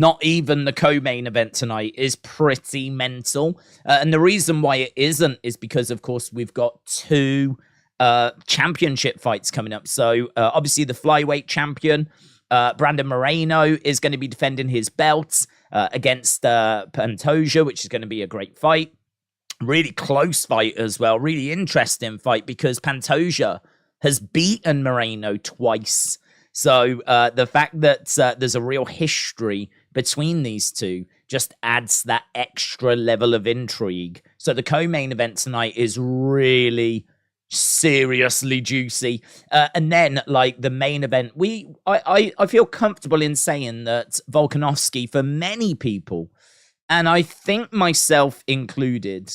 Not even the co-main event tonight is pretty mental. And the reason why it isn't is because, of course, we've got two championship fights coming up. So obviously the flyweight champion, Brandon Moreno, is going to be defending his belt against Pantoja, which is going to be a great fight. Really close fight as well. Really interesting fight because Pantoja has beaten Moreno twice. So the fact that there's a real history between these two just adds that extra level of intrigue. So the co-main event tonight is really seriously juicy. And then, like, the main event, I feel comfortable in saying that Volkanovski, for many people, and I think myself included,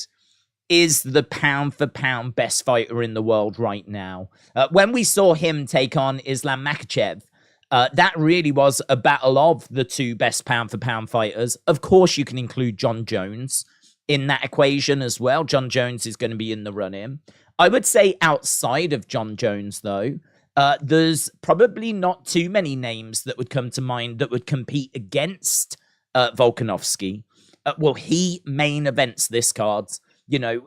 is the pound-for-pound best fighter in the world right now. When we saw him take on Islam Makhachev, that really was a battle of the two best pound-for-pound fighters. Of course, you can include John Jones in that equation as well. John Jones is going to be in the run-in. I would say outside of John Jones, though, there's probably not too many names that would come to mind that would compete against Volkanovski. Well, he main events this card. You know,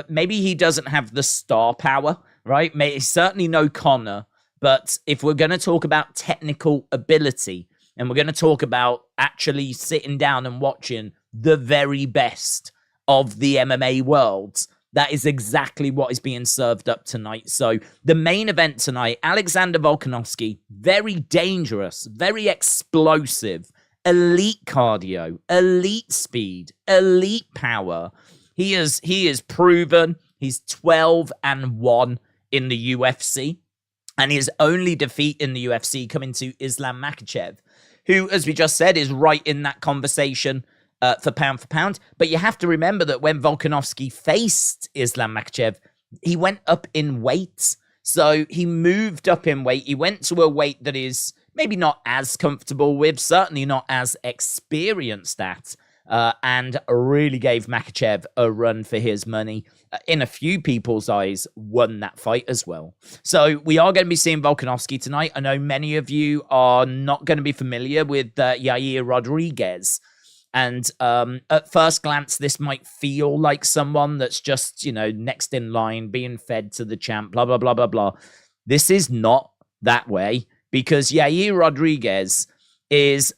maybe he doesn't have the star power, right? Certainly no Conor. But if we're going to talk about technical ability and we're going to talk about actually sitting down and watching the very best of the MMA world, that is exactly what is being served up tonight. So the main event tonight, Alexander Volkanovski, very dangerous, very explosive, elite cardio, elite speed, elite power. He is proven. He's 12-1 in the UFC. And his only defeat in the UFC coming to Islam Makhachev, who, as we just said, is right in that conversation for pound. But you have to remember that when Volkanovski faced Islam Makhachev, he went up in weight. So he moved up in weight. He went to a weight that is maybe not as comfortable with, certainly not as experienced at, and really gave Makhachev a run for his money. In a few people's eyes, won that fight as well. So we are going to be seeing Volkanovski tonight. I know many of you are not going to be familiar with Yair Rodriguez. And at first glance, this might feel like someone that's just, next in line, being fed to the champ, blah, blah, blah, blah, blah. This is not that way, because Yair Rodriguez is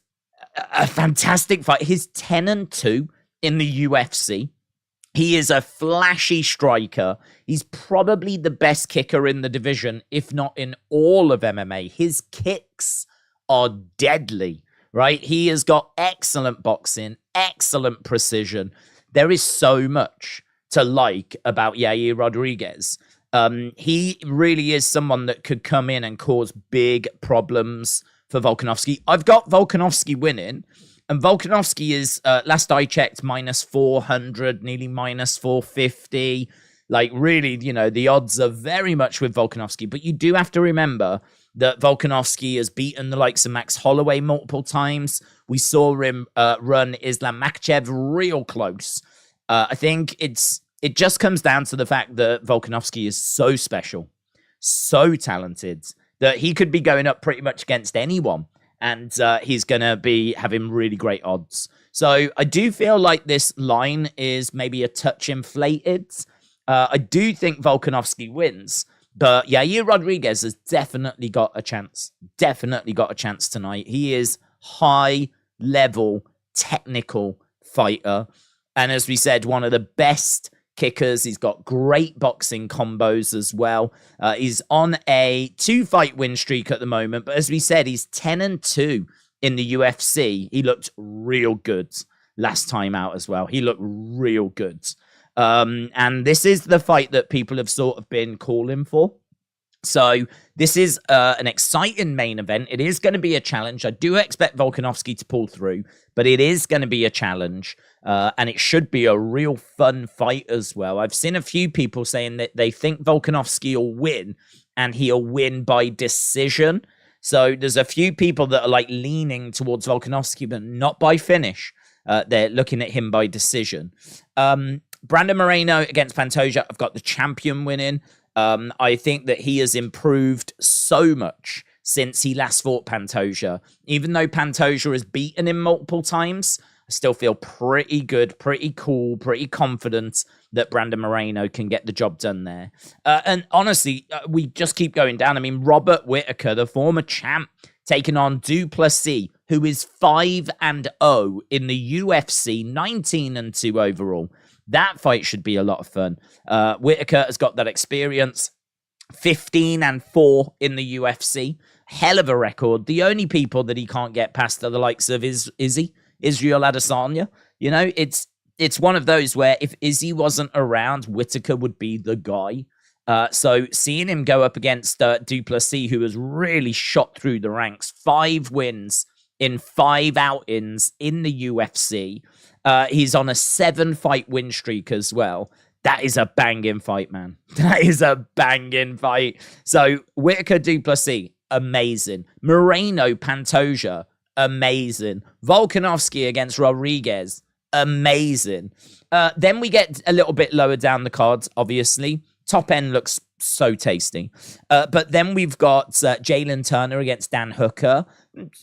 a fantastic fight. He's 10-2 in the UFC. He is a flashy striker. He's probably the best kicker in the division, if not in all of MMA. His kicks are deadly, right? He has got excellent boxing, excellent precision. There is so much to like about Yair Rodriguez. He really is someone that could come in and cause big problems for Volkanovski. I've got Volkanovski winning. And Volkanovski is, last I checked, minus 400, nearly minus 450. Like, really, the odds are very much with Volkanovski. But you do have to remember that Volkanovski has beaten the likes of Max Holloway multiple times. We saw him run Islam Makhachev real close. I think it just comes down to the fact that Volkanovski is so special, so talented, that he could be going up pretty much against anyone. And he's going to be having really great odds. So I do feel like this line is maybe a touch inflated. I do think Volkanovski wins. But Yair Rodriguez has definitely got a chance. Definitely got a chance tonight. He is high-level, technical fighter. And as we said, one of the best kickers. He's got great boxing combos as well. He's on a 2-fight win streak at the moment, but as we said, he's 10-2 in the UFC. He looked real good last time out as well. He looked real good. And this is the fight that people have sort of been calling for. So this is an exciting main event. It is going to be a challenge. I do expect Volkanovski to pull through, but it is going to be a challenge. And it should be a real fun fight as well. I've seen a few people saying that they think Volkanovski will win, and he'll win by decision. So there's a few people that are like leaning towards Volkanovski, but not by finish. They're looking at him by decision. Brandon Moreno against Pantoja. I've got the champion winning. I think that he has improved so much since he last fought Pantoja. Even though Pantoja has beaten him multiple times, I still feel pretty good, pretty cool, pretty confident that Brandon Moreno can get the job done there. And honestly, we just keep going down. I mean, Robert Whittaker, the former champ, taking on Du Plessis, who is 5-0 in the UFC, 19-2 overall. That fight should be a lot of fun. Whittaker has got that experience, 15-4 in the UFC. Hell of a record. The only people that he can't get past are the likes of Israel Adesanya. You know, it's one of those where if Izzy wasn't around, Whittaker would be the guy. So seeing him go up against Du Plessis, who has really shot through the ranks, 5 wins in 5 outings in the UFC. He's on a 7-fight win streak as well. That is a banging fight, man. That is a banging fight. So Whittaker, Du Plessis, amazing. Moreno, Pantoja, amazing. Volkanovski against Rodriguez, amazing. Then we get a little bit lower down the cards, obviously. Top end looks so tasty. But then we've got Jalen Turner against Dan Hooker.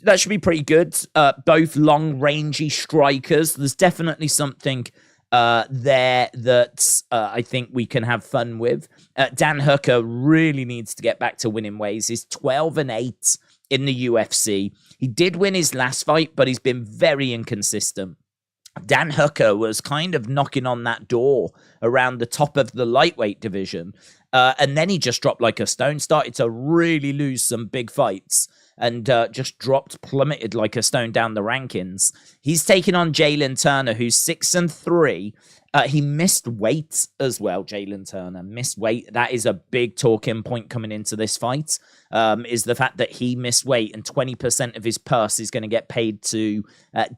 That should be pretty good. Both long, rangy strikers. There's definitely something there that I think we can have fun with. Dan Hooker really needs to get back to winning ways. He's 12-8 in the UFC. He did win his last fight, but he's been very inconsistent. Dan Hooker was kind of knocking on that door around the top of the lightweight division. And then he just dropped like a stone, started to really lose some big fights and just plummeted like a stone down the rankings. He's taking on Jalen Turner, who's 6-3. He missed weight as well, Jalen Turner. Missed weight. That is a big talking point coming into this fight, is the fact that he missed weight and 20% of his purse is going to get paid to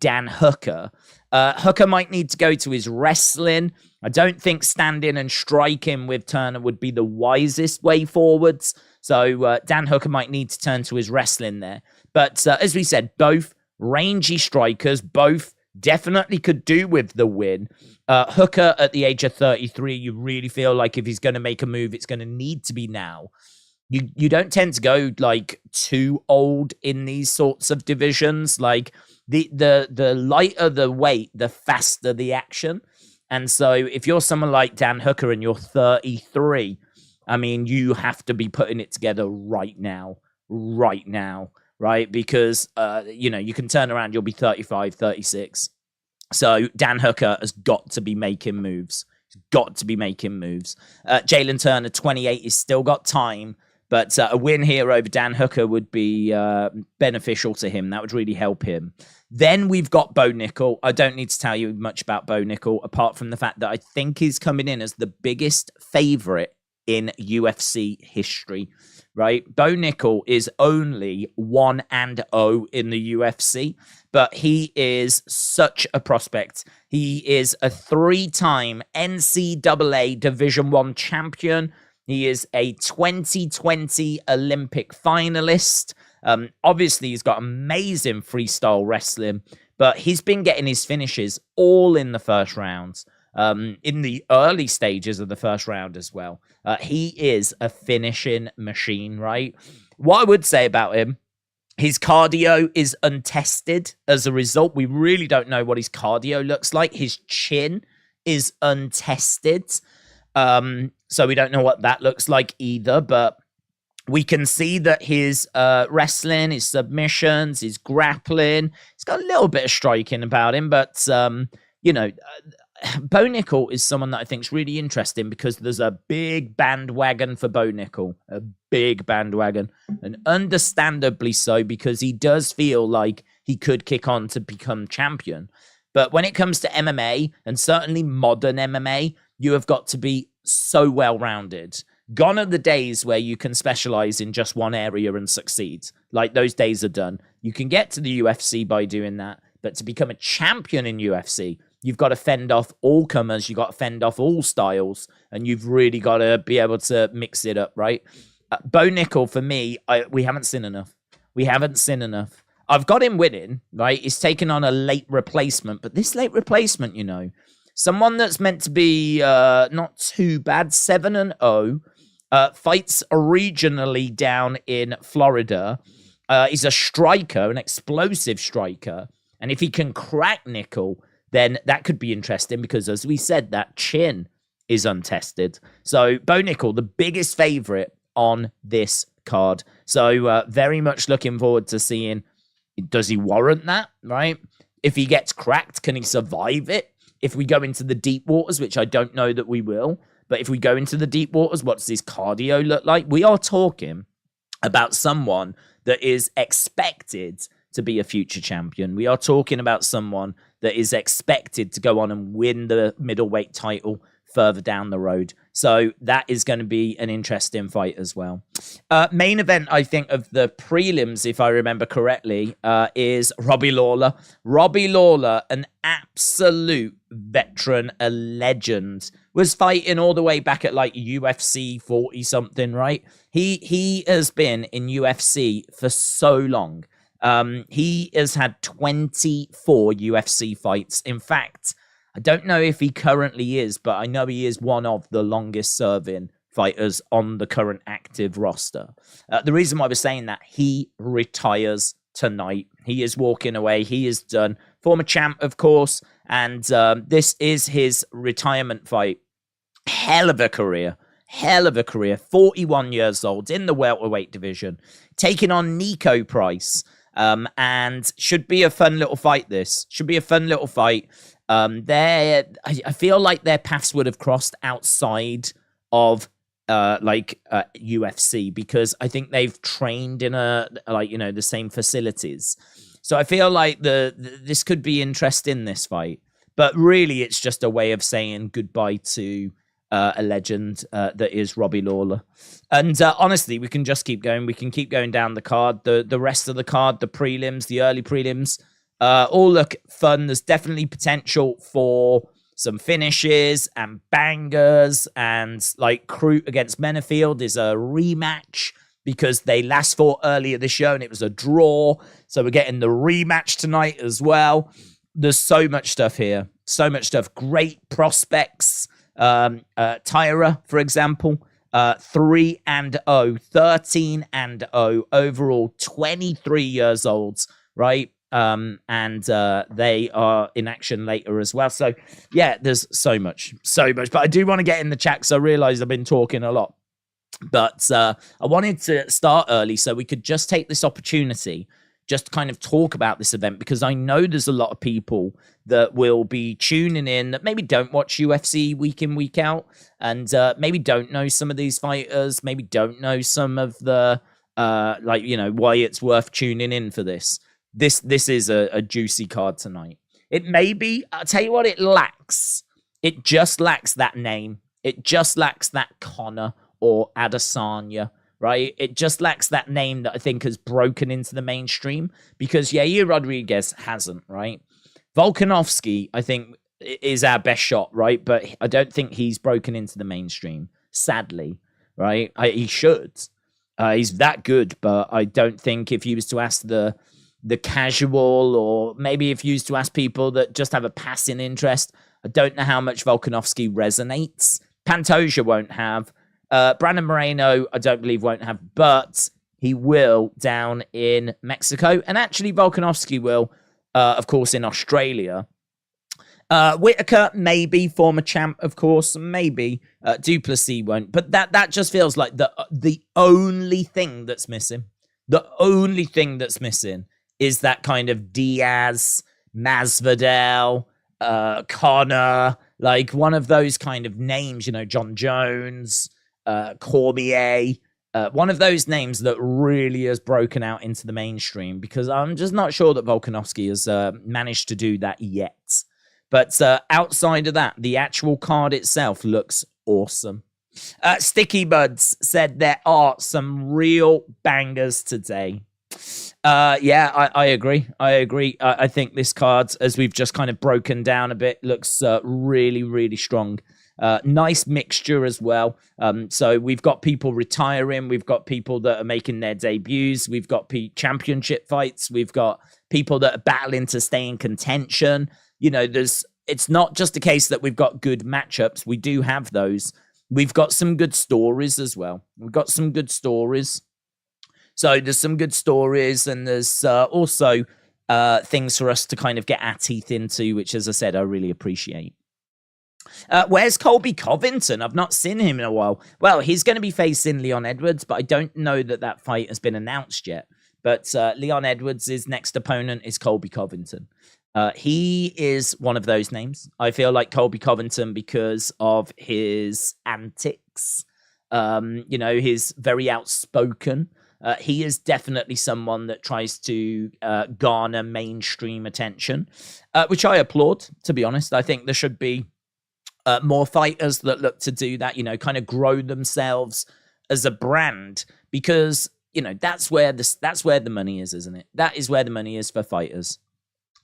Dan Hooker. Hooker might need to go to his wrestling. I don't think standing and striking with Turner would be the wisest way forwards. So Dan Hooker might need to turn to his wrestling there. But as we said, both rangy strikers, both definitely could do with the win. Hooker at the age of 33, you really feel like if he's going to make a move, it's going to need to be now. You don't tend to go like too old in these sorts of divisions. Like the lighter the weight, the faster the action. And so if you're someone like Dan Hooker and you're 33, I mean, you have to be putting it together right now, right? Because, you can turn around, you'll be 35, 36. So Dan Hooker has got to be making moves. He's got to be making moves. Jalen Turner, 28, he's still got time. But a win here over Dan Hooker would be beneficial to him. That would really help him. Then we've got Bo Nickal. I don't need to tell you much about Bo Nickal, apart from the fact that I think he's coming in as the biggest favorite in UFC history, right? Bo Nickal is only 1-0 in the UFC, but he is such a prospect. He is a 3-time NCAA Division I champion. He is a 2020 Olympic finalist. Obviously, he's got amazing freestyle wrestling, but he's been getting his finishes all in the first rounds, in the early stages of the first round as well. He is a finishing machine, right? What I would say about him, his cardio is untested. As a result, we really don't know what his cardio looks like. His chin is untested. So we don't know what that looks like either, but we can see that his wrestling, his submissions, his grappling, he's got a little bit of striking about him, but, Bo Nickal is someone that I think is really interesting because there's a big bandwagon for Bo Nickal, a big bandwagon, and understandably so because he does feel like he could kick on to become champion. But when it comes to MMA, and certainly modern MMA, you have got to be so well-rounded. Gone are the days where you can specialize in just one area and succeed. Like, those days are done. You can get to the UFC by doing that, but to become a champion in UFC, you've got to fend off all comers, you've got to fend off all styles, and you've really got to be able to mix it up, right? Bo Nickal, for me, we haven't seen enough. We haven't seen enough. I've got him winning, right? He's taken on a late replacement, but this late replacement, someone that's meant to be not too bad, 7-0, fights originally down in Florida. He's a striker, an explosive striker. And if he can crack Nickal, then that could be interesting because, as we said, that chin is untested. So Bo Nickal, the biggest favorite on this card. So very much looking forward to seeing, does he warrant that, right? If he gets cracked, can he survive it? If we go into the deep waters, which I don't know that we will, but if we go into the deep waters, what's his cardio look like? We are talking about someone that is expected to be a future champion. We are talking about someone that is expected to go on and win the middleweight title further down the road. So that is going to be an interesting fight as well. Main event, I think, of the prelims, if I remember correctly, is Robbie Lawler. Robbie Lawler, an absolute veteran, a legend, was fighting all the way back at like UFC 40-something, right? He has been in UFC for so long. He has had 24 UFC fights. In fact, I don't know if he currently is, but I know he is one of the longest serving fighters on the current active roster. The reason why I was saying that, he retires tonight. He is walking away. He is done. Former champ, of course, and this is his retirement fight. Hell of a career. 41 years old in the welterweight division, taking on Nico Price. And should be a fun little fight. This should be a fun little fight. I feel like their paths would have crossed outside of UFC, because I think they've trained in the same facilities. So I feel like this could be interesting, this fight. But really, it's just a way of saying goodbye to a legend that is Robbie Lawler. And honestly, we can just keep going. We can keep going down the card. The rest of the card, the prelims, the early prelims, all look fun. There's definitely potential for some finishes and bangers, and like Crute against Menefield is a rematch because they last fought earlier this year and it was a draw. So we're getting the rematch tonight as well. There's so much stuff here. So much stuff. Great prospects. Tyra, for example, 3-0, 13-0 overall, 23 years old, right? And they are in action later as well. So yeah, there's so much. But I do want to get in the chat because I realize I've been talking a lot. But I wanted to start early so we could just take this opportunity just to kind of talk about this event, because I know there's a lot of people that will be tuning in that maybe don't watch UFC week in, week out, and maybe don't know some of these fighters, maybe don't know some of the, why it's worth tuning in for this. This is a juicy card tonight. It may be, I'll tell you what it lacks. It just lacks that name. It just lacks that Conor or Adesanya, right? It just lacks that name that I think has broken into the mainstream, because Yair Rodriguez hasn't, right? Volkanovski, I think, is our best shot, right? But I don't think he's broken into the mainstream, sadly, right? He should. He's that good, but I don't think if you was to ask the casual, or maybe if you used to ask people that just have a passing interest, I don't know how much Volkanovski resonates. Pantoja won't have. Brandon Moreno, I don't believe won't have, but he will down in Mexico. And actually, Volkanovski will, of course, in Australia. Whitaker, maybe. Former champ, of course, maybe. Duplessis won't. But that just feels like the only thing that's missing. The only thing that's missing is that kind of Diaz, Masvidal, Conor, like one of those kind of names, John Jones, Cormier, one of those names that really has broken out into the mainstream, because I'm just not sure that Volkanovski has managed to do that yet. But outside of that, the actual card itself looks awesome. Sticky Buds said there are some real bangers today. I agree. I think this card, as we've just kind of broken down a bit, looks really, really strong. Nice mixture as well. So we've got people retiring. We've got people that are making their debuts. We've got championship fights. We've got people that are battling to stay in contention. It's not just a case that we've got good matchups. We do have those. We've got some good stories as well. We've got some good stories. So there's some good stories, and there's also things for us to kind of get our teeth into, which, as I said, I really appreciate. Where's Colby Covington? I've not seen him in a while. Well, he's going to be facing Leon Edwards, but I don't know that fight has been announced yet. But Leon Edwards' next opponent is Colby Covington. He is one of those names. I feel like Colby Covington, because of his antics, he's very outspoken. He is definitely someone that tries to garner mainstream attention, which I applaud, to be honest. I think there should be more fighters that look to do that, kind of grow themselves as a brand, because, that's where the money is, isn't it? That is where the money is for fighters.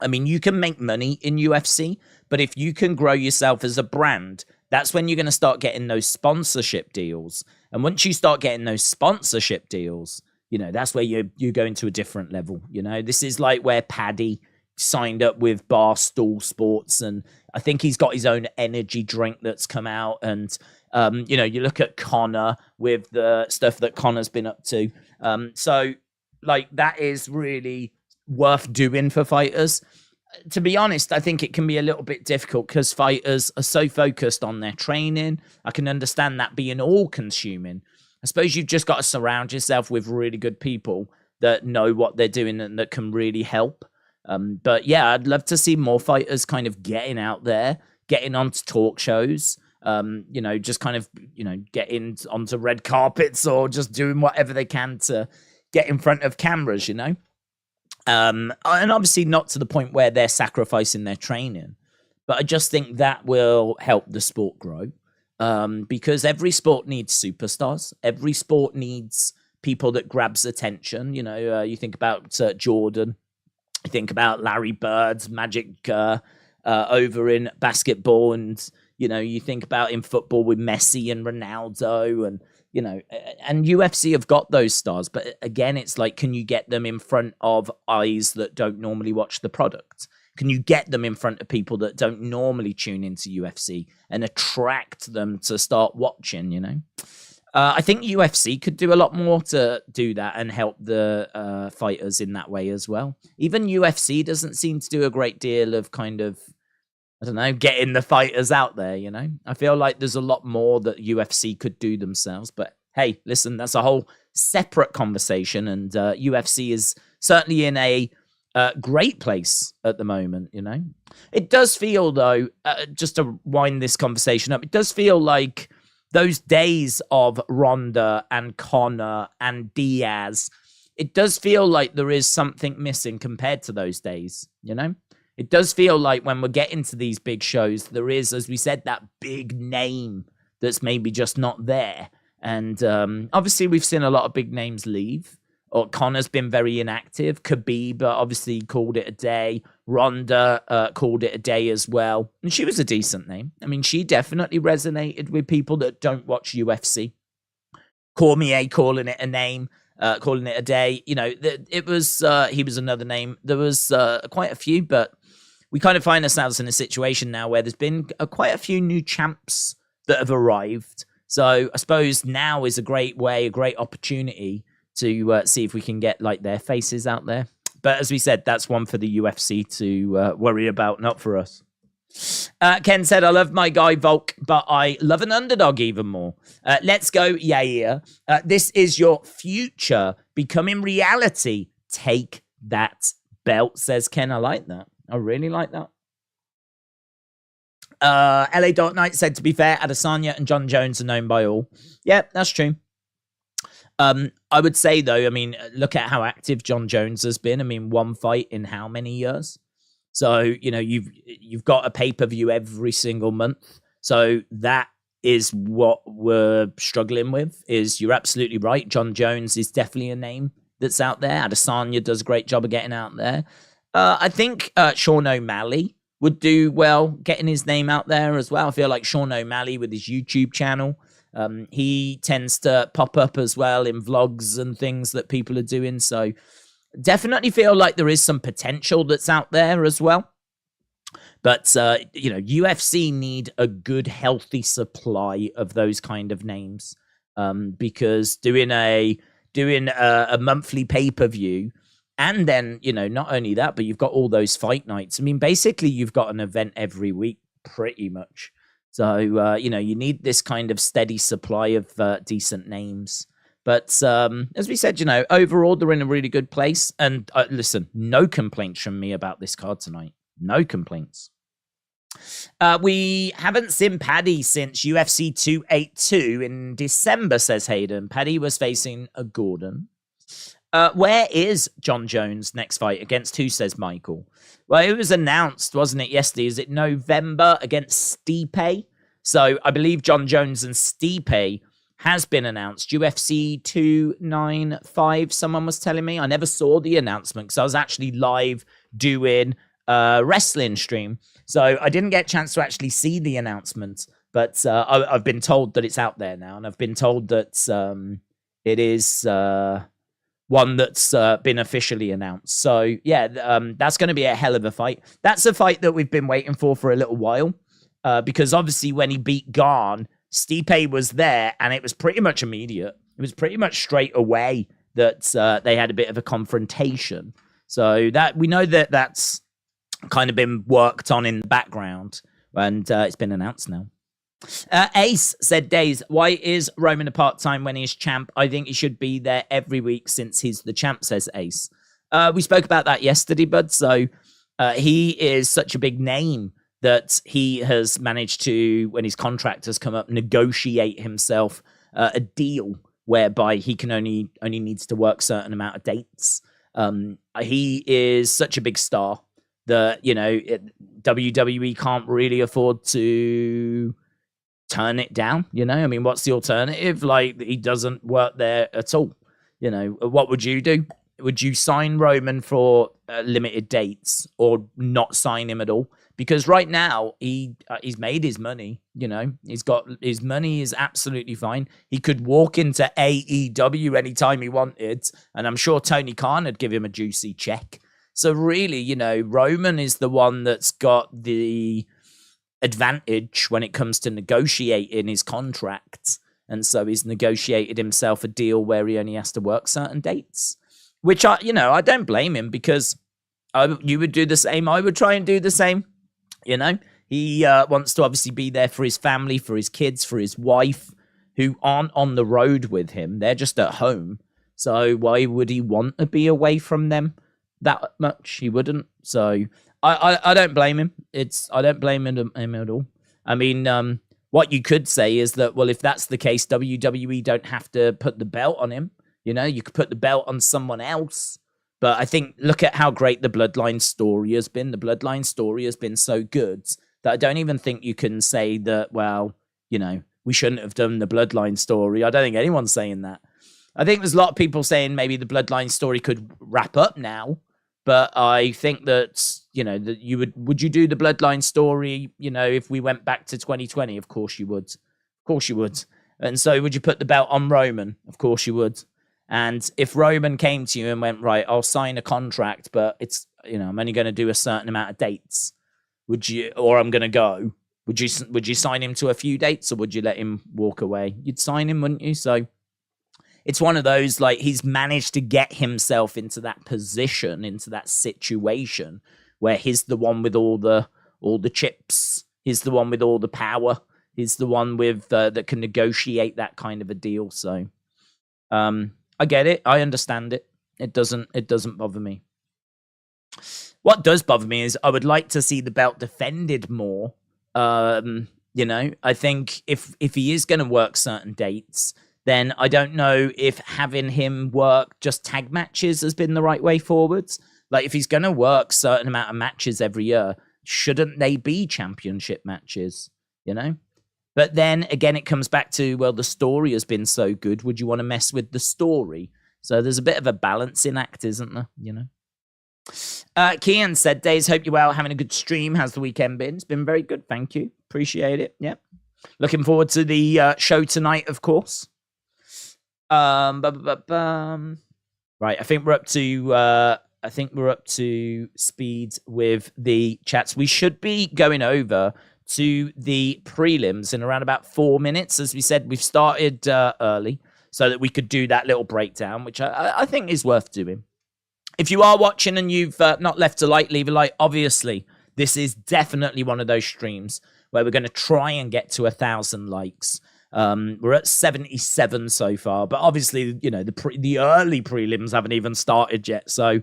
I mean, you can make money in UFC, but if you can grow yourself as a brand, that's when you're going to start getting those sponsorship deals. And once you start getting those sponsorship deals, that's where you go into a different level. This is like where Paddy signed up with Barstool Sports, and I think he's got his own energy drink that's come out. And, you look at Conor with the stuff that Conor's been up to. So, that is really worth doing for fighters. To be honest, I think it can be a little bit difficult because fighters are so focused on their training. I can understand that being all-consuming. I suppose you've just got to surround yourself with really good people that know what they're doing and that can really help. But yeah, I'd love to see more fighters kind of getting out there, getting onto talk shows, just kind of, getting onto red carpets or just doing whatever they can to get in front of cameras, and obviously not to the point where they're sacrificing their training. But I just think that will help the sport grow. Because every sport needs superstars. Every sport needs people that grabs attention. You think about Jordan, you think about Larry Bird's Magic over in basketball, and you think about in football with Messi and Ronaldo, and and UFC have got those stars. But again, it's like, can you get them in front of eyes that don't normally watch the product? Can you get them in front of people that don't normally tune into UFC and attract them to start watching, I think UFC could do a lot more to do that and help the fighters in that way as well. Even UFC doesn't seem to do a great deal of kind of, I don't know, getting the fighters out there, I feel like there's a lot more that UFC could do themselves. But hey, listen, that's a whole separate conversation. And UFC is certainly in a great place at the moment. It does feel, though, just to wind this conversation up, it does feel like those days of Ronda and Conor and Diaz, it does feel like there is something missing compared to those days. It does feel like when we're getting to these big shows, there is, as we said, that big name that's maybe just not there. And obviously we've seen a lot of big names leave. Or Conor's been very inactive. Khabib obviously called it a day. Ronda called it a day as well. And she was a decent name. I mean, she definitely resonated with people that don't watch UFC. Cormier calling it a name, calling it a day. It was, he was another name. There was quite a few, but we kind of find ourselves in a situation now where there's been quite a few new champs that have arrived. So I suppose now is a great opportunity to see if we can get their faces out there. But as we said, that's one for the UFC to worry about, not for us. Ken said, I love my guy Volk, but I love an underdog even more. Let's go, Yair. This is your future becoming reality. Take that belt, says Ken. I like that. I really like that. LA Dark Knight said, to be fair, Adesanya and John Jones are known by all. Yeah, that's true. I would say, though, I mean, look at how active John Jones has been. I mean, one fight in how many years? So, you've got a pay-per-view every single month. So that is what we're struggling with. You're absolutely right. John Jones is definitely a name that's out there. Adesanya does a great job of getting out there. I think Sean O'Malley would do well getting his name out there as well. I feel like Sean O'Malley with his YouTube channel, he tends to pop up as well in vlogs and things that people are doing. So definitely feel like there is some potential that's out there as well. But, UFC need a good, healthy supply of those kind of names, because doing a doing a monthly pay-per-view. And then, you know, not only that, but you've got all those fight nights. I mean, basically, you've got an event every week, pretty much. So, you know, you need this kind of steady supply of decent names. But as we said, you know, overall, they're in a really good place. And listen, no complaints from me about this card tonight. No complaints. We haven't seen Paddy since UFC 282 in December, says Hayden. Paddy was facing a Gordon. Where is John Jones' next fight? Against who, says Michael? Well, it was announced, wasn't it, yesterday? Is it November against Stipe? So I believe John Jones and Stipe has been announced. UFC 295, someone was telling me. I never saw the announcement because I was actually live doing a wrestling stream. So I didn't get a chance to actually see the announcement. But I've been told that it's out there now. And I've been told that it is... one that's been officially announced. So, yeah, that's going to be a hell of a fight. That's a fight that we've been waiting for a little while. Because obviously when he beat Garn, Stipe was there, and it was pretty much immediate. It was pretty much straight away that they had a bit of a confrontation. So that we know that that's kind of been worked on in the background, and it's been announced now. Ace said, Days, why is Roman a part-time when he's champ? I think he should be there every week since he's the champ, says Ace. We spoke about that yesterday, bud. So he is such a big name that he has managed to, when his contract has come up, negotiate himself a deal whereby he can only needs to work certain amount of dates. He is such a big star that, you know, WWE can't really afford to turn it down, you know? I mean, what's the alternative? Like, he doesn't work there at all. You know, what would you do? Would you sign Roman for limited dates or not sign him at all? Because right now, he's made his money, you know? He's got his money is absolutely fine. He could walk into AEW anytime he wanted, and I'm sure Tony Khan would give him a juicy check. So really, you know, Roman is the one that's got the advantage when it comes to negotiating his contracts, and so he's negotiated himself a deal where he only has to work certain dates, which I don't blame him, because you would do the same. I would try and do the same. You know, he wants to obviously be there for his family, for his kids, for his wife, who aren't on the road with him. They're just at home. So why would he want to be away from them that much? He wouldn't. So I don't blame him. I don't blame him at all. I mean, what you could say is that, well, if that's the case, WWE don't have to put the belt on him. You know, you could put the belt on someone else. But I think, look at how great the Bloodline story has been. The Bloodline story has been so good that I don't even think you can say that, well, you know, we shouldn't have done the Bloodline story. I don't think anyone's saying that. I think there's a lot of people saying maybe the Bloodline story could wrap up now. But I think that, you know, that would you do the Bloodline story, you know, if we went back to 2020? Of course you would. Of course you would. And so would you put the belt on Roman? Of course you would. And if Roman came to you and went, right, I'll sign a contract, but it's, you know, I'm only going to do a certain amount of dates, would you, or I'm going to go, would you sign him to a few dates, or would you let him walk away? You'd sign him, wouldn't you? So it's one of those, like, he's managed to get himself into that position, into that situation where he's the one with all the chips. He's the one with all the power. He's the one with that can negotiate that kind of a deal. So, I get it. I understand it. It doesn't bother me. What does bother me is I would like to see the belt defended more. You know, I think if he is going to work certain dates, then I don't know if having him work just tag matches has been the right way forwards. Like, if he's going to work certain amount of matches every year, shouldn't they be championship matches? You know? But then again, it comes back to, well, the story has been so good. Would you want to mess with the story? So there's a bit of a balancing act, isn't there? You know? Kian said, Days, hope you're well, having a good stream. How's the weekend been? It's been very good. Thank you. Appreciate it. Yeah. Looking forward to the show tonight, of course. Right. I think we're up to speed with the chats. We should be going over to the prelims in around about 4 minutes. As we said, we've started early. so that we could do that little breakdown, which I think is worth doing. If you are watching and you've not left a like, leave a like. Obviously, this is definitely one of those streams where we're going to try and get to 1,000 likes. We're at 77 so far, but obviously, you know, the early prelims haven't even started yet. So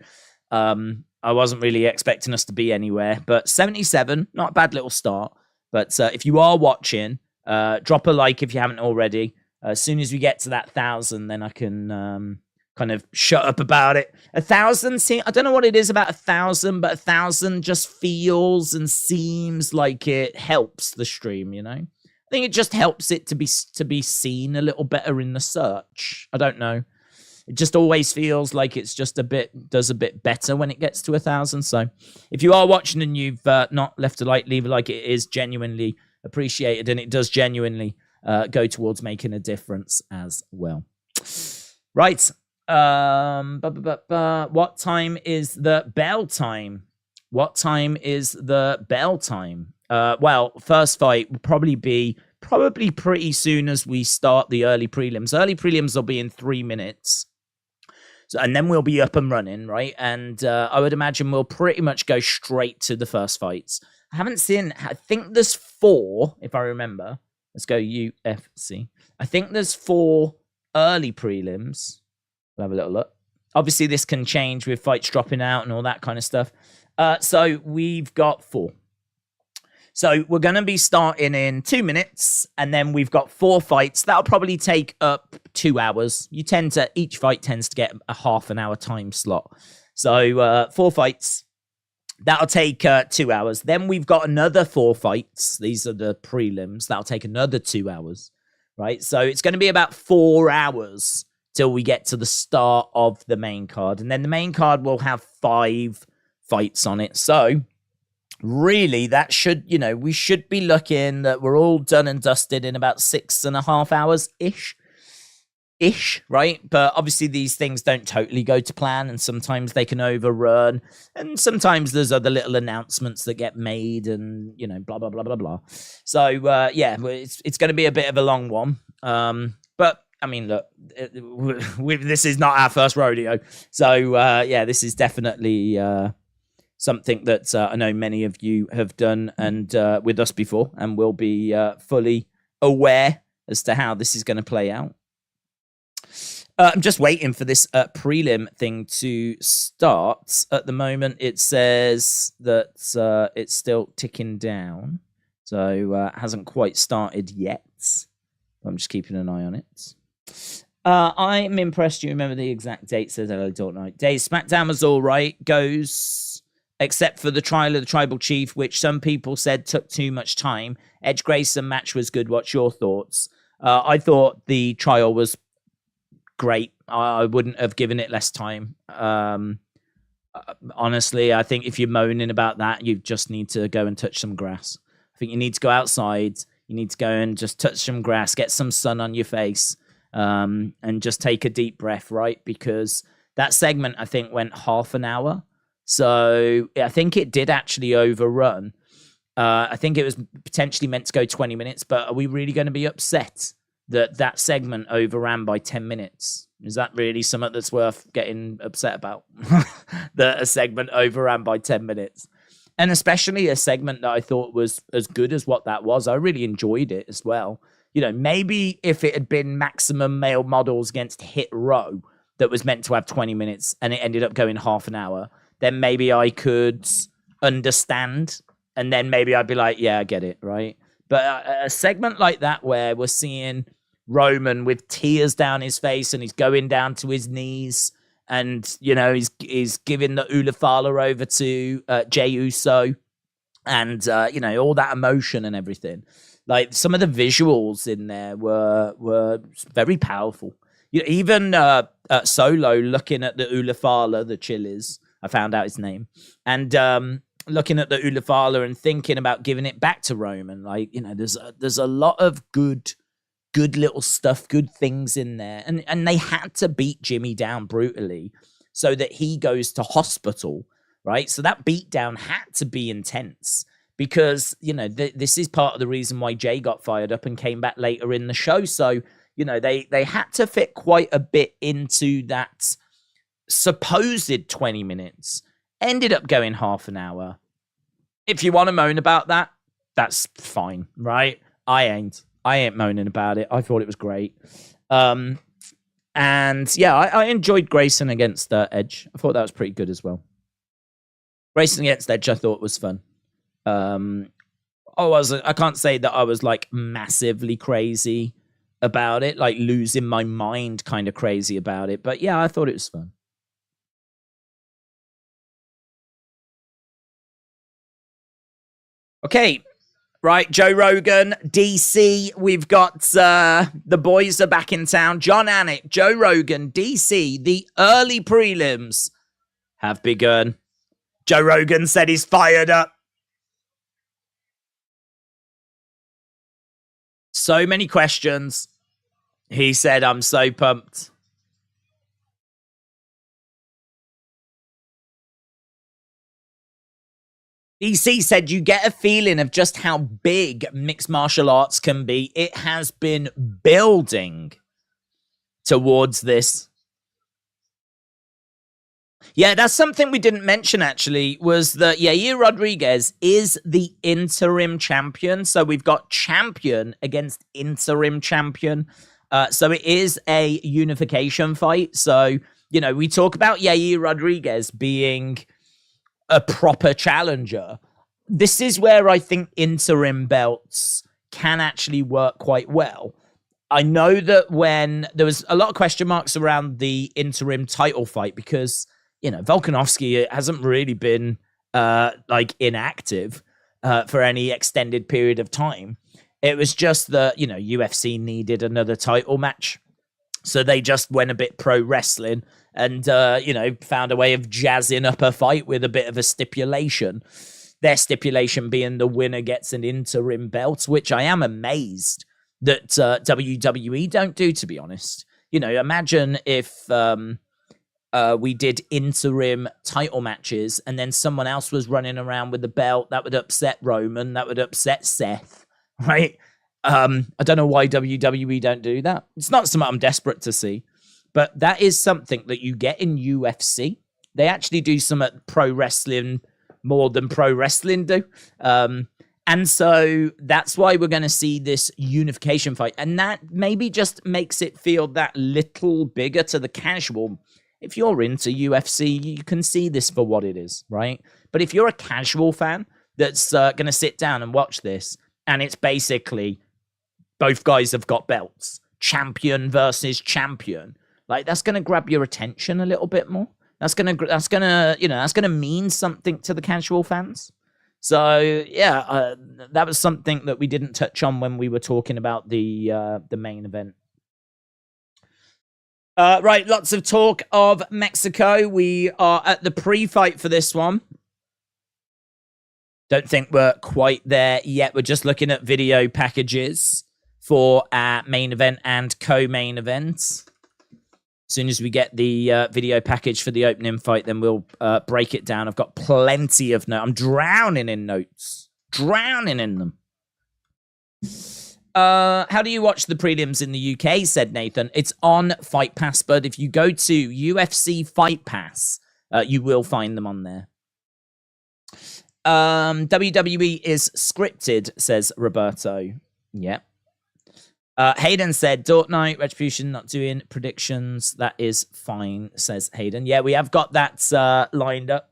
I wasn't really expecting us to be anywhere, but 77, not a bad little start. But if you are watching, drop a like if you haven't already. As soon as we get to that 1,000, then I can kind of shut up about it. 1,000, I don't know what it is about 1,000, but 1,000 just feels and seems like it helps the stream, you know? I think it just helps it to be seen a little better in the search. I don't know. It just always feels like it's just does a bit better when it gets to 1,000. So if you are watching and you've not left a like, leave a like. It is genuinely appreciated, and it does genuinely go towards making a difference as well. Right. What time is the bell time? What time is the bell time? Well, first fight will probably be pretty soon as we start the early prelims. Early prelims will be in 3 minutes. So, and then we'll be up and running, right? And I would imagine we'll pretty much go straight to the first fights. I think there's 4, if I remember. Let's go UFC. I think there's 4 early prelims. We'll have a little look. Obviously, this can change with fights dropping out and all that kind of stuff. So we've got 4. So we're going to be starting in 2 minutes, and then we've got 4 fights. That'll probably take up 2 hours. Each fight tends to get a half an hour time slot. So 4 fights. That'll take 2 hours. Then we've got another 4 fights. These are the prelims. That'll take another 2 hours, right? So it's going to be about 4 hours till we get to the start of the main card. And then the main card will have 5 fights on it. So really, that should, we should be looking that we're all done and dusted in about 6.5 hours ish, right? But obviously these things don't totally go to plan, and sometimes they can overrun, and sometimes there's other little announcements that get made, and blah blah blah blah blah. So yeah, it's going to be a bit of a long one. But I mean, look, this is not our first rodeo, so yeah, this is definitely something that I know many of you have done and with us before, and will be fully aware as to how this is going to play out. I'm just waiting for this prelim thing to start. At the moment, it says that it's still ticking down, so hasn't quite started yet. I'm just keeping an eye on it. I'm impressed you remember the exact date, says hello, don't know. Dave, SmackDown was all right, goes, except for the trial of the Tribal Chief, which some people said took too much time. Edge Grayson match was good. What's your thoughts? I thought the trial was great. I wouldn't have given it less time. Honestly, I think if you're moaning about that, you just need to go and touch some grass. I think you need to go outside. You need to go and just touch some grass, get some sun on your face, and just take a deep breath, right? Because that segment, I think, went half an hour. So I think it did actually overrun. I think it was potentially meant to go 20 minutes, but are we really going to be upset that segment overran by 10 minutes? Is that really something that's worth getting upset about? That a segment overran by 10 minutes. And especially a segment that I thought was as good as what that was. I really enjoyed it as well. Maybe if it had been Maximum Male Models against Hit Row that was meant to have 20 minutes and it ended up going half an hour, then maybe I could understand. And then maybe I'd be like, yeah, I get it, right? But a segment like that where we're seeing Roman with tears down his face and he's going down to his knees, and he's giving the Ulafala over to Jey Uso, and all that emotion and everything. Like, some of the visuals in there were very powerful. Even Solo looking at the Ulafala, the Chili's, I found out his name, and looking at the Ulafala and thinking about giving it back to Roman. Like, there's a lot of good little stuff, good things in there. And they had to beat Jimmy down brutally so that he goes to hospital, right? So that beatdown had to be intense because, this is part of the reason why Jay got fired up and came back later in the show. So, You know, they had to fit quite a bit into that supposed 20 minutes. Ended up going half an hour. If you want to moan about that, that's fine, right? I ain't moaning about it. I thought it was great. And yeah, I enjoyed Grayson against Edge. I thought that was pretty good as well. Grayson against Edge, I thought was fun. I can't say that I was like massively crazy about it, like losing my mind kind of crazy about it. But yeah, I thought it was fun. Okay, right, Joe Rogan, DC, we've got the boys are back in town. John Anik, Joe Rogan, DC, the early prelims have begun. Joe Rogan said he's fired up. So many questions. He said, I'm so pumped. DC said, you get a feeling of just how big mixed martial arts can be. It has been building towards this. Yeah, that's something we didn't mention, actually, was that Yair Rodriguez is the interim champion. So we've got champion against interim champion. So it is a unification fight. So, you know, we talk about Yair Rodriguez being a proper challenger. This is where I think interim belts can actually work quite well. I know that when there was a lot of question marks around the interim title fight because, you know, Volkanovski hasn't really been like inactive for any extended period of time. It was just that, you know, UFC needed another title match. So they just went a bit pro wrestling and, you know, found a way of jazzing up a fight with a bit of a stipulation. Their stipulation being the winner gets an interim belt, which I am amazed that WWE don't do, to be honest. You know, imagine if we did interim title matches and then someone else was running around with the belt. That would upset Roman. That would upset Seth, right? I don't know why WWE don't do that. It's not something I'm desperate to see, but that is something that you get in UFC. They actually do some at pro wrestling more than pro wrestling do. And so that's why we're going to see this unification fight. And that maybe just makes it feel that little bigger to the casual. If you're into UFC, you can see this for what it is, right? But if you're a casual fan that's going to sit down and watch this, and it's basically both guys have got belts, champion versus champion, like that's going to grab your attention a little bit more. That's gonna mean something to the casual fans. So yeah, that was something that we didn't touch on when we were talking about the main event. Right, lots of talk of Mexico. We are at the pre-fight for this one. Don't think we're quite there yet. We're just looking at video packages for our main event and co-main events. As soon as we get the video package for the opening fight, then we'll break it down. I've got plenty of notes. I'm drowning in notes. Drowning in them. How do you watch the prelims in the UK, said Nathan. It's on Fight Pass, but if you go to UFC Fight Pass, you will find them on there. WWE is scripted, says Roberto. Yeah. Hayden said, Dort Night, Retribution not doing predictions. That is fine, says Hayden. Yeah, we have got that lined up.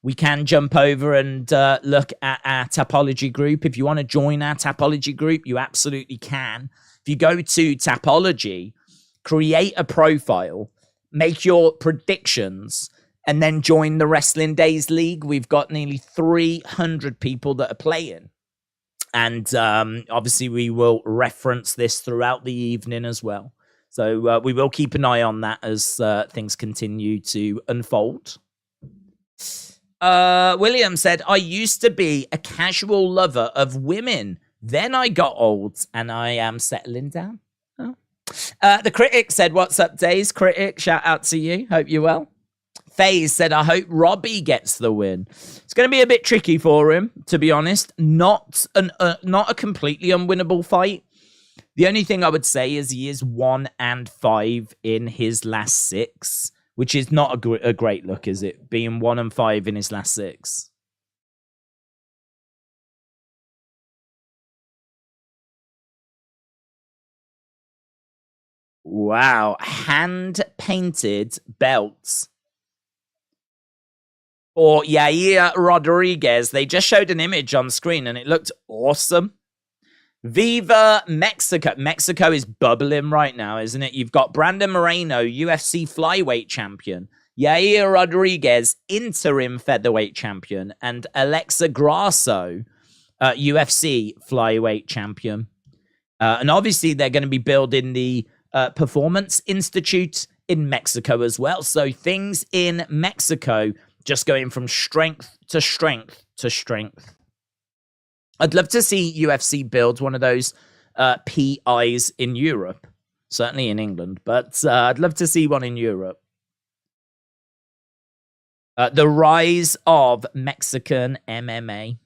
We can jump over and look at our Tapology group. If you want to join our Tapology group, you absolutely can. If you go to Tapology, create a profile, make your predictions, and then join the Wrestling Days League. We've got nearly 300 people that are playing. And obviously, we will reference this throughout the evening as well. So we will keep an eye on that as things continue to unfold. William said, I used to be a casual lover of women. Then I got old and I am settling down. Oh. The Critic said, what's up, Days? Critic, shout out to you. Hope you're well. FaZe said, I hope Robbie gets the win. It's going to be a bit tricky for him, to be honest. Not a completely unwinnable fight. The only thing I would say is he is 1-5 in his last 6, which is not a great look, is it? Being 1-5 in his last 6. Wow, hand-painted belts for Yair Rodriguez. They just showed an image on screen and it looked awesome. Viva Mexico. Mexico is bubbling right now, isn't it? You've got Brandon Moreno, UFC Flyweight Champion. Yair Rodriguez, interim Featherweight Champion. And Alexa Grasso, UFC Flyweight Champion. And obviously, they're going to be building the Performance Institute in Mexico as well. So things in Mexico just going from strength to strength to strength. I'd love to see UFC build one of those PIs in Europe. Certainly in England, but I'd love to see one in Europe. The rise of Mexican MMA.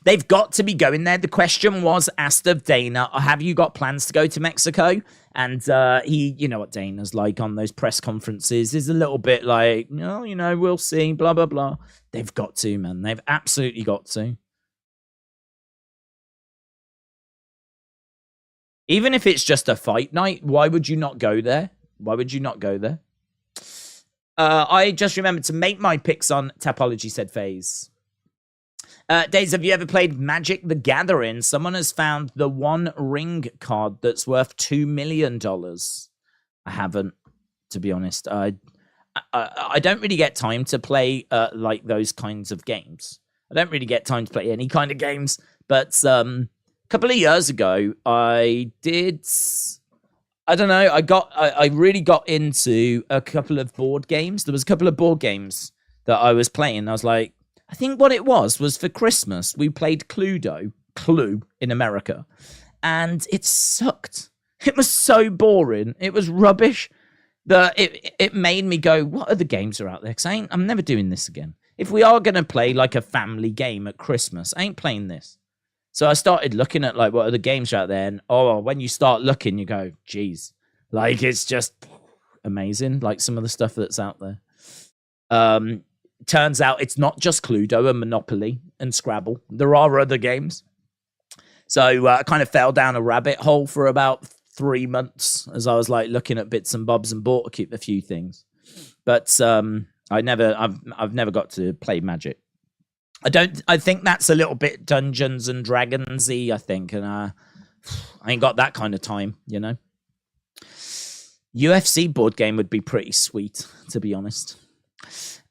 They've got to be going there. The question was asked of Dana, have you got plans to go to Mexico? And he, you know what Dana's like on those press conferences, is a little bit like, no, you know, we'll see, blah, blah, blah. They've got to, man. They've absolutely got to. Even if it's just a fight night, why would you not go there? Why would you not go there? I just remembered to make my picks on Tapology, said FaZe. Days, have you ever played Magic the Gathering? Someone has found the One Ring card that's worth $2 million. I haven't, to be honest. I don't really get time to play like those kinds of games. I don't really get time to play any kind of games. But a couple of years ago, I did... I don't know. I really got into a couple of board games. There was a couple of board games that I was playing. I was like, I think what it was for Christmas, we played Clue in America, and it sucked. It was so boring. It was rubbish. It made me go, what other games are out there? Because I'm never doing this again. If we are going to play like a family game at Christmas, I ain't playing this. So I started looking at like what other games are out there, and when you start looking, you go, geez, like it's just amazing. Like some of the stuff that's out there. Turns out it's not just Cluedo and Monopoly and Scrabble. There are other games. So I kind of fell down a rabbit hole for about 3 months as I was like looking at bits and bobs and bought a few things. But I've never got to play Magic. I think that's a little bit Dungeons and Dragons-y, I think. And I ain't got that kind of time, you know. UFC board game would be pretty sweet, to be honest.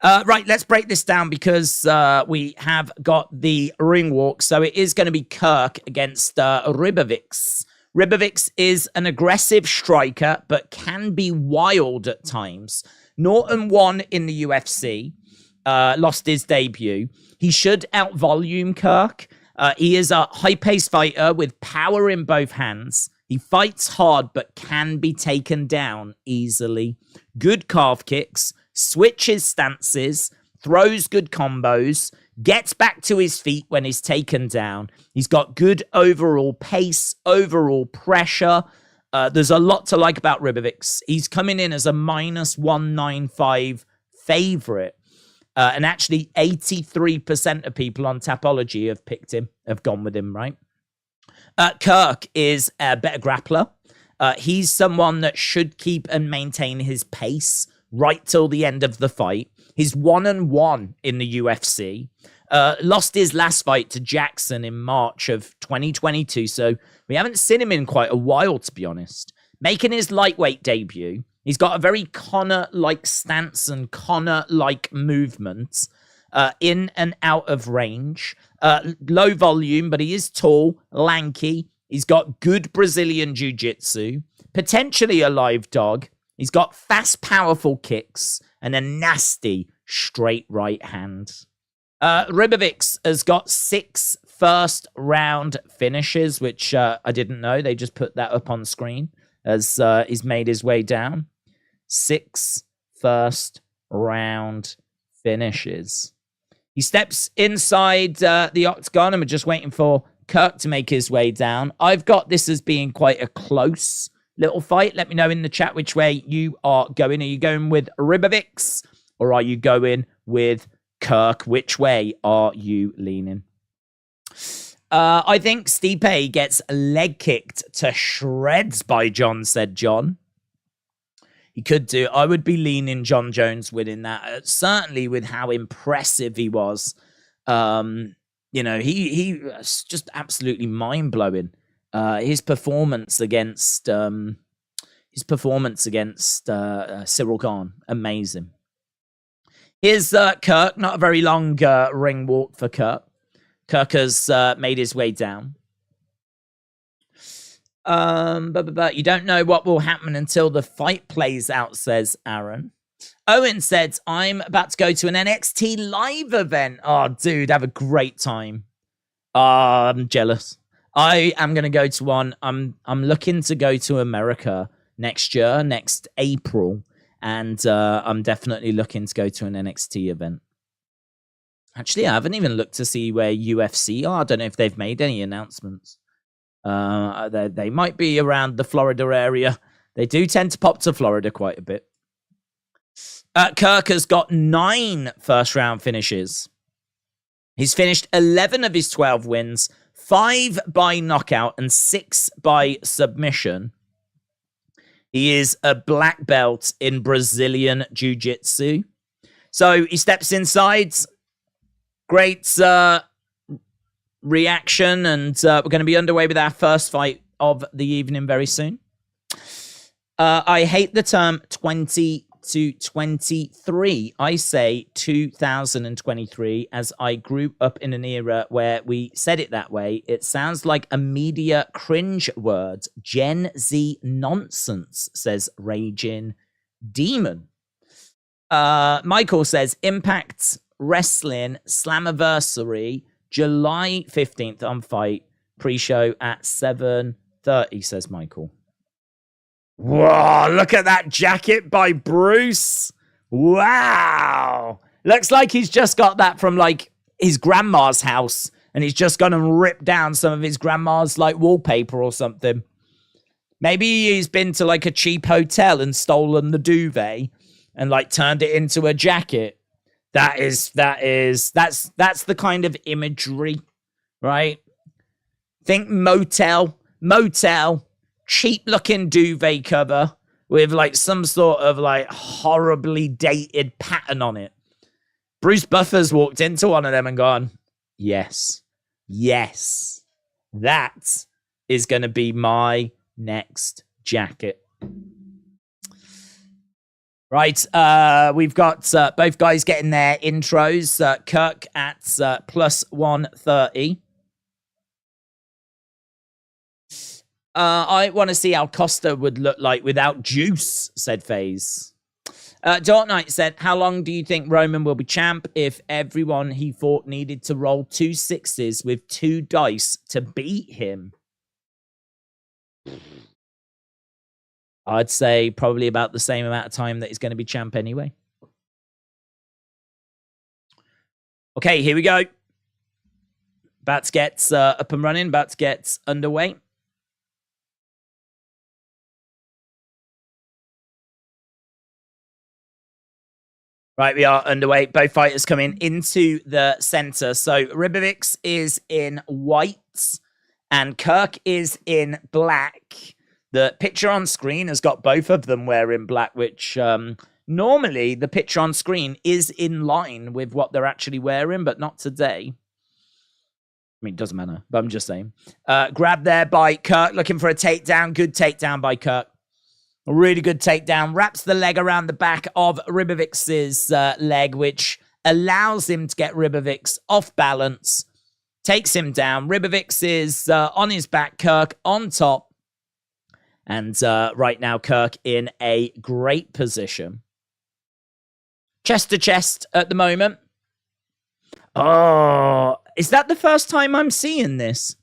Right, let's break this down because we have got the ring walk. So it is going to be Kirk against Ribovics. Ribovics is an aggressive striker, but can be wild at times. Norton won in the UFC, lost his debut. He should out-volume Kirk. He is a high-paced fighter with power in both hands. He fights hard, but can be taken down easily. Good calf kicks. Switches stances, throws good combos, gets back to his feet when he's taken down. He's got good overall pace, overall pressure. There's a lot to like about Ribovics. He's coming in as a -195 favorite. And actually 83% of people on Tapology have picked him, have gone with him, right? Kirk is a better grappler. He's someone that should keep and maintain his pace right till the end of the fight. He's 1-1 in the UFC. Lost his last fight to Jackson in March of 2022, so we haven't seen him in quite a while, to be honest. Making his lightweight debut, he's got a very Conor-like stance and Conor-like movement in and out of range. Low volume, but he is tall, lanky. He's got good Brazilian jiu-jitsu, potentially a live dog. He's got fast, powerful kicks and a nasty straight right hand. Ribovics has got 6 first-round finishes, which I didn't know. They just put that up on screen as he's made his way down. 6 first-round finishes. He steps inside the octagon, and we're just waiting for Kirk to make his way down. I've got this as being quite a close little fight. Let me know in the chat which way you are going. Are you going with Ribovics or are you going with Kirk? Which way are you leaning? I think Stipe gets leg kicked to shreds by John, said John. He could do. I would be leaning John Jones winning that. Certainly with how impressive he was. He was just absolutely mind-blowing. His performance against Cyril Gane, amazing. Here's Kirk. Not a very long ring walk for Kirk. Kirk has made his way down. But you don't know what will happen until the fight plays out, says Aaron. Owen said, I'm about to go to an NXT live event. Oh, dude, have a great time. I'm jealous. I am going to go to one. I'm looking to go to America next year, next April. And I'm definitely looking to go to an NXT event. Actually, I haven't even looked to see where UFC are. I don't know if they've made any announcements. They might be around the Florida area. They do tend to pop to Florida quite a bit. Kirk has got 9 first-round finishes. He's finished 11 of his 12 wins, 5 by knockout and 6 by submission. He is a black belt in Brazilian Jiu-Jitsu. So he steps inside. Great reaction, and we're going to be underway with our first fight of the evening very soon. I hate the term 20 to 23. I say 2023, as I grew up in an era where we said it that way. It sounds like a media cringe word. Gen Z nonsense, says Raging Demon. Michael says Impact Wrestling Slammiversary, July 15th on Fight, pre-show at 7:30, says Michael. Whoa, look at that jacket by Bruce. Wow. Looks like he's just got that from like his grandma's house and he's just gone and ripped down some of his grandma's like wallpaper or something. Maybe he's been to like a cheap hotel and stolen the duvet and like turned it into a jacket. That's the kind of imagery, right? Think motel, cheap looking duvet cover with like some sort of like horribly dated pattern on it. Bruce Buffer's walked into one of them and gone, yes, that is going to be my next jacket. Right, we've got both guys getting their intros. Kirk at plus 130. I want to see how Costa would look like without juice, said FaZe. Dark Knight said, how long do you think Roman will be champ if everyone he fought needed to roll 2 6s with 2 dice to beat him? I'd say probably about the same amount of time that he's going to be champ anyway. Okay, here we go. About to get up and running. About to get underway. Right, we are underway. Both fighters coming into the center. So Ribovics is in white and Kirk is in black. The picture on screen has got both of them wearing black, which normally the picture on screen is in line with what they're actually wearing, but not today. I mean, it doesn't matter, but I'm just saying. Grab there by Kirk, looking for a takedown. Good takedown by Kirk. A really good takedown. Wraps the leg around the back of Ribovics' leg, which allows him to get Ribovics off balance. Takes him down. Ribovics is on his back. Kirk on top. And right now, Kirk in a great position. Chest to chest at the moment. Oh, is that the first time I'm seeing this?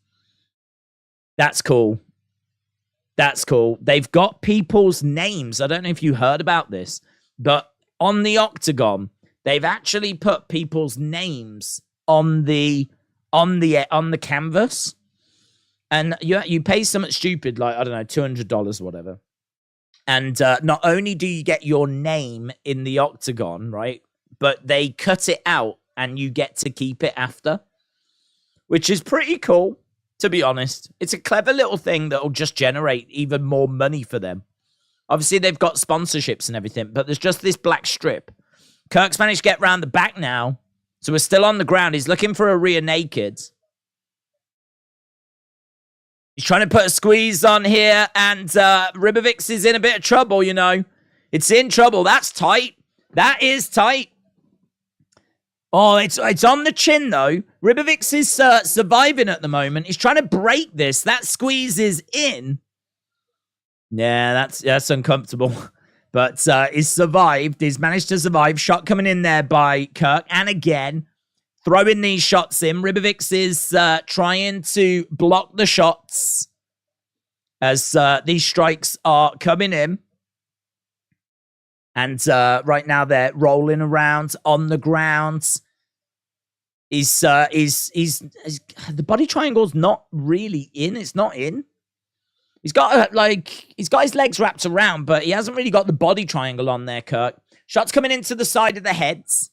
That's cool. That's cool. They've got people's names. I don't know if you heard about this, but on the octagon, they've actually put people's names on the canvas. And you pay something stupid, like, I don't know, $200 or whatever. And not only do you get your name in the octagon, right? But they cut it out and you get to keep it after, which is pretty cool, to be honest. It's a clever little thing that will just generate even more money for them. Obviously, they've got sponsorships and everything, but there's just this black strip. Kirk's managed to get round the back now, so we're still on the ground. He's looking for a rear naked. He's trying to put a squeeze on here, and Ribovics is in a bit of trouble, you know. It's in trouble. That's tight. That is tight. Oh, it's on the chin, though. Ribovics is surviving at the moment. He's trying to break this. That squeeze is in. Yeah, that's uncomfortable. But he's survived. He's managed to survive. Shot coming in there by Kirk. And again, throwing these shots in. Ribovics is trying to block the shots as these strikes are coming in. And right now they're rolling around on the ground. He's the body triangle's not really in. It's not in. He's got his legs wrapped around, but he hasn't really got the body triangle on there, Kirk. Shots coming into the side of the heads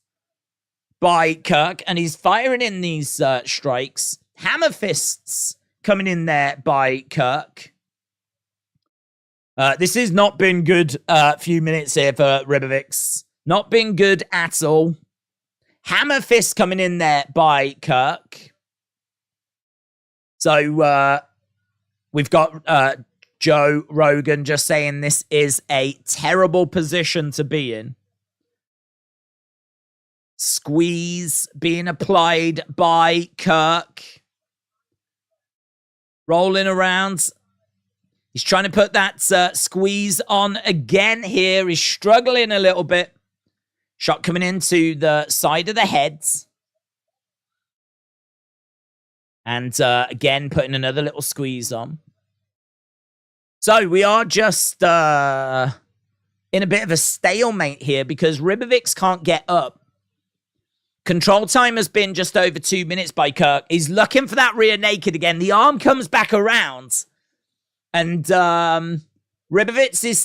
by Kirk, and he's firing in these strikes. Hammer fists coming in there by Kirk. This has not been good few minutes here for Ribovics. Not been good at all. Hammer fist coming in there by Kirk. So we've got Joe Rogan just saying this is a terrible position to be in. Squeeze being applied by Kirk. Rolling around. He's trying to put that squeeze on again here. He's struggling a little bit. Shot coming into the side of the heads. And again, putting another little squeeze on. So we are just in a bit of a stalemate here because Ribovics can't get up. Control time has been just over 2 minutes by Kirk. He's looking for that rear naked again. The arm comes back around. And Ribovics is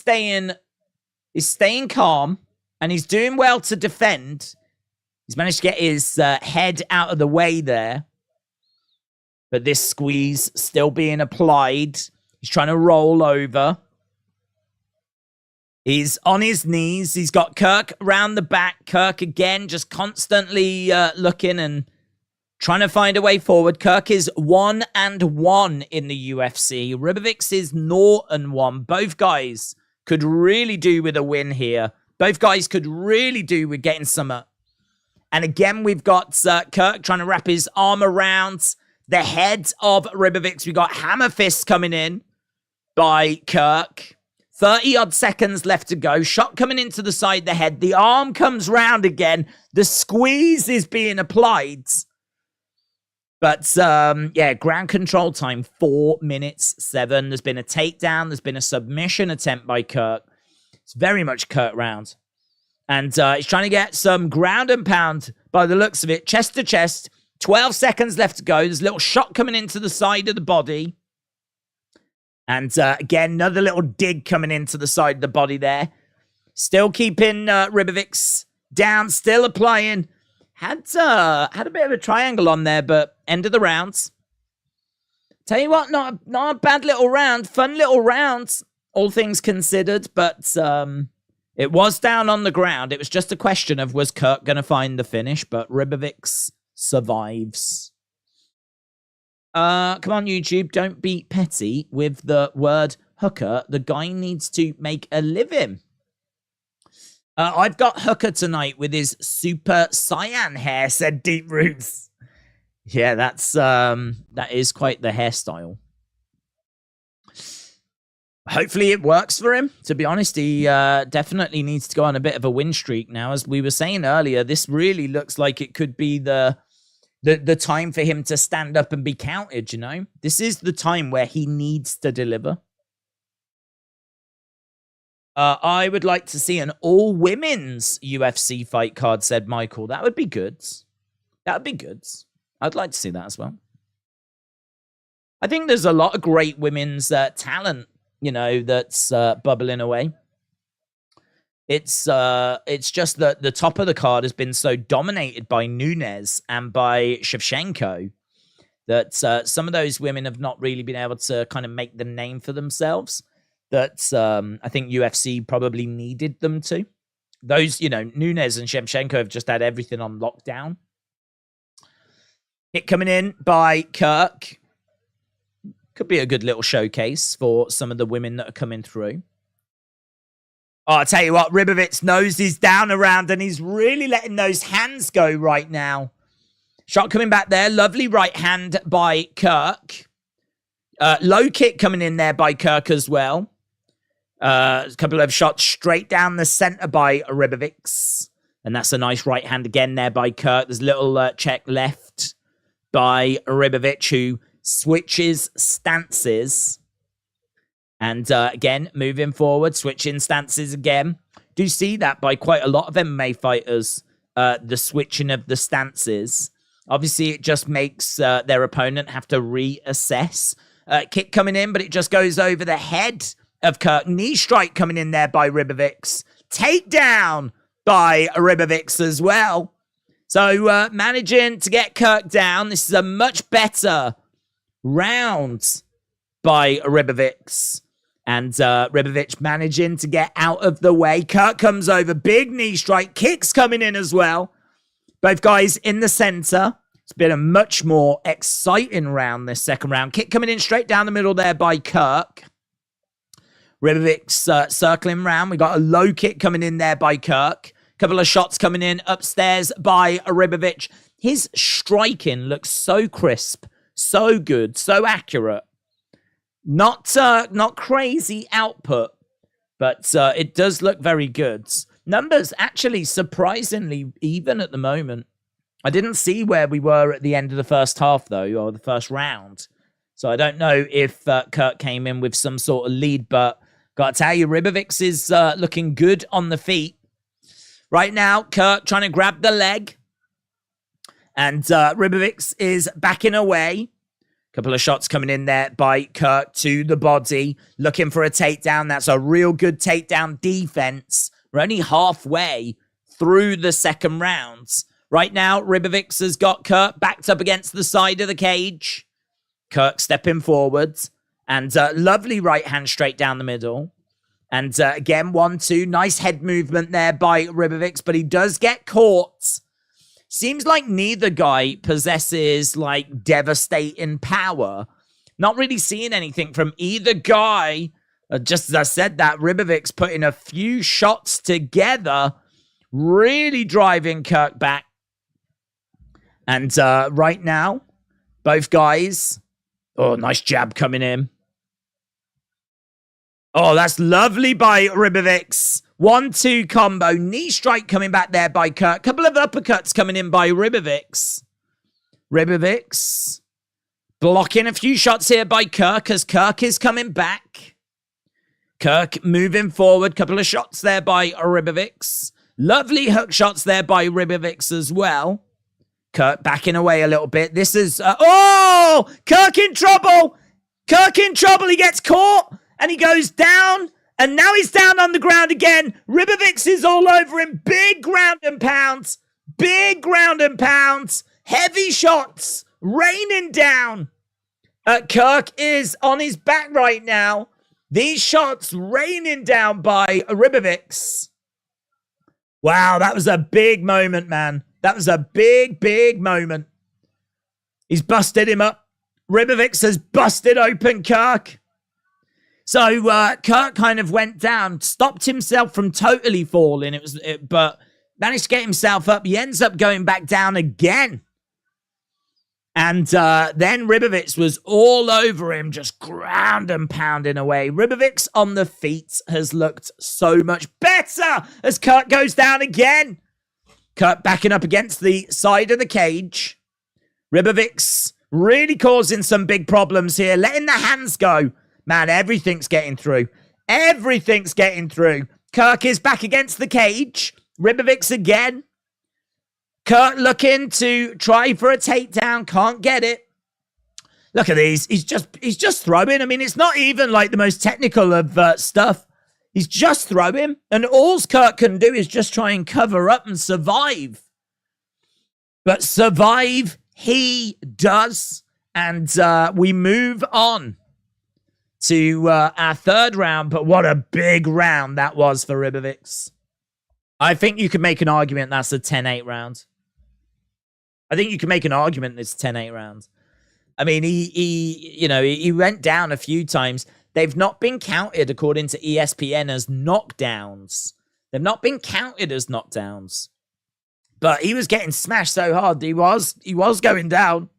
staying calm. And he's doing well to defend. He's managed to get his head out of the way there. But this squeeze still being applied. He's trying to roll over. He's on his knees. He's got Kirk around the back. Kirk again just constantly looking and trying to find a way forward. Kirk is 1-1 in the UFC. Ribovics is 0-1. Both guys could really do with a win here. Both guys could really do with getting some up. And again, we've got Kirk trying to wrap his arm around the head of Ribovics. We've got hammer fists coming in by Kirk. 30-odd seconds left to go. Shot coming into the side of the head. The arm comes round again. The squeeze is being applied. But, yeah, ground control time, 4 minutes 7. There's been a takedown. There's been a submission attempt by Kirk. It's very much Kirk round. And he's trying to get some ground and pound by the looks of it. Chest to chest. 12 seconds left to go. There's a little shot coming into the side of the body. And again, another little dig coming into the side of the body there. Still keeping Ribovics down. Still applying. Had a bit of a triangle on there, but end of the rounds. Tell you what, not a bad little round. Fun little round. All things considered, but it was down on the ground. It was just a question of was Kirk going to find the finish, but Ribovics survives. Come on, YouTube, don't be petty with the word hooker. The guy needs to make a living. I've got hooker tonight with his super cyan hair, said Deep Roots. Yeah, that is quite the hairstyle. Hopefully it works for him. To be honest, he definitely needs to go on a bit of a win streak now. As we were saying earlier, this really looks like it could be the time for him to stand up and be counted, you know? This is the time where he needs to deliver. I would like to see an all-women's UFC fight card, said Michael. That would be good. That would be good. I'd like to see that as well. I think there's a lot of great women's talent, that's bubbling away. It's just that the top of the card has been so dominated by Nunes and by Shevchenko that some of those women have not really been able to kind of make the name for themselves that I think UFC probably needed them to. Those, Nunes and Shevchenko have just had everything on lockdown. Hit coming in by Kirk. Could be a good little showcase for some of the women that are coming through. Oh, I'll tell you what, Ribovics' nose is down around and he's really letting those hands go right now. Shot coming back there. Lovely right hand by Kirk. Low kick coming in there by Kirk as well. A couple of shots straight down the center by Ribovics. And that's a nice right hand again there by Kirk. There's a little check left by Ribovics, who switches stances. And again, moving forward, switching stances again. Do see that by quite a lot of MMA fighters, the switching of the stances. Obviously, it just makes their opponent have to reassess. Kick coming in, but it just goes over the head of Kirk. Knee strike coming in there by Ribovics. Takedown by Ribovics as well. So managing to get Kirk down. This is a much better round by Ribovics. And Ribovics managing to get out of the way. Kirk comes over. Big knee strike. Kicks coming in as well. Both guys in the center. It's been a much more exciting round this second round. Kick coming in straight down the middle there by Kirk. Ribovics circling round. We got a low kick coming in there by Kirk. Couple of shots coming in upstairs by Ribovics. His striking looks so crisp, so good, so accurate. Not crazy output, but it does look very good. Numbers actually surprisingly even at the moment. I didn't see where we were at the end of the first half, though, or the first round. So I don't know if Kirk came in with some sort of lead, but got to tell you, Ribovics is looking good on the feet. Right now, Kirk trying to grab the leg. And Ribovics is backing away. Couple of shots coming in there by Kirk to the body. Looking for a takedown. That's a real good takedown defense. We're only halfway through the second rounds. Right now, Ribovics has got Kirk backed up against the side of the cage. Kirk stepping forwards. And lovely right hand straight down the middle. And again, 1-2. Nice head movement there by Ribovics. But he does get caught. Seems like neither guy possesses, like, devastating power. Not really seeing anything from either guy. Just as I said that, Ribovics putting a few shots together. Really driving Kirk back. And right now, both guys... Oh, nice jab coming in. Oh, that's lovely by Ribovics. 1-2 combo. Knee strike coming back there by Kirk. Couple of uppercuts coming in by Ribovics. Ribovics blocking a few shots here by Kirk as Kirk is coming back. Kirk moving forward. Couple of shots there by Ribovics. Lovely hook shots there by Ribovics as well. Kirk backing away a little bit. This is... oh! Kirk in trouble! Kirk in trouble. He gets caught and he goes down. And now he's down on the ground again. Ribovics is all over him. Big ground and pounds. Big ground and pounds. Heavy shots raining down. Kirk is on his back right now. These shots raining down by Ribovics. Wow, that was a big moment, man. That was a big, big moment. He's busted him up. Ribovics has busted open Kirk. So Kirk kind of went down, stopped himself from totally falling. But managed to get himself up. He ends up going back down again. And then Ribovics was all over him, just ground and pounding away. Ribovics on the feet has looked so much better as Kirk goes down again. Kirk backing up against the side of the cage. Ribovics really causing some big problems here, letting the hands go. Man, everything's getting through. Everything's getting through. Kirk is back against the cage. Ribovics again. Kirk looking to try for a takedown. Can't get it. Look at these. He's just throwing. I mean, it's not even like the most technical of stuff. He's just throwing. And all Kirk can do is just try and cover up and survive. But survive he does. And we move on to our third round. But what a big round that was for Ribovics. I think you could make an argument that's a 10-8 round. I think you can make an argument it's 10-8 rounds. I mean, he went down a few times. They've not been counted, according to ESPN, as knockdowns. They've not been counted as knockdowns. But he was getting smashed so hard. He was going down.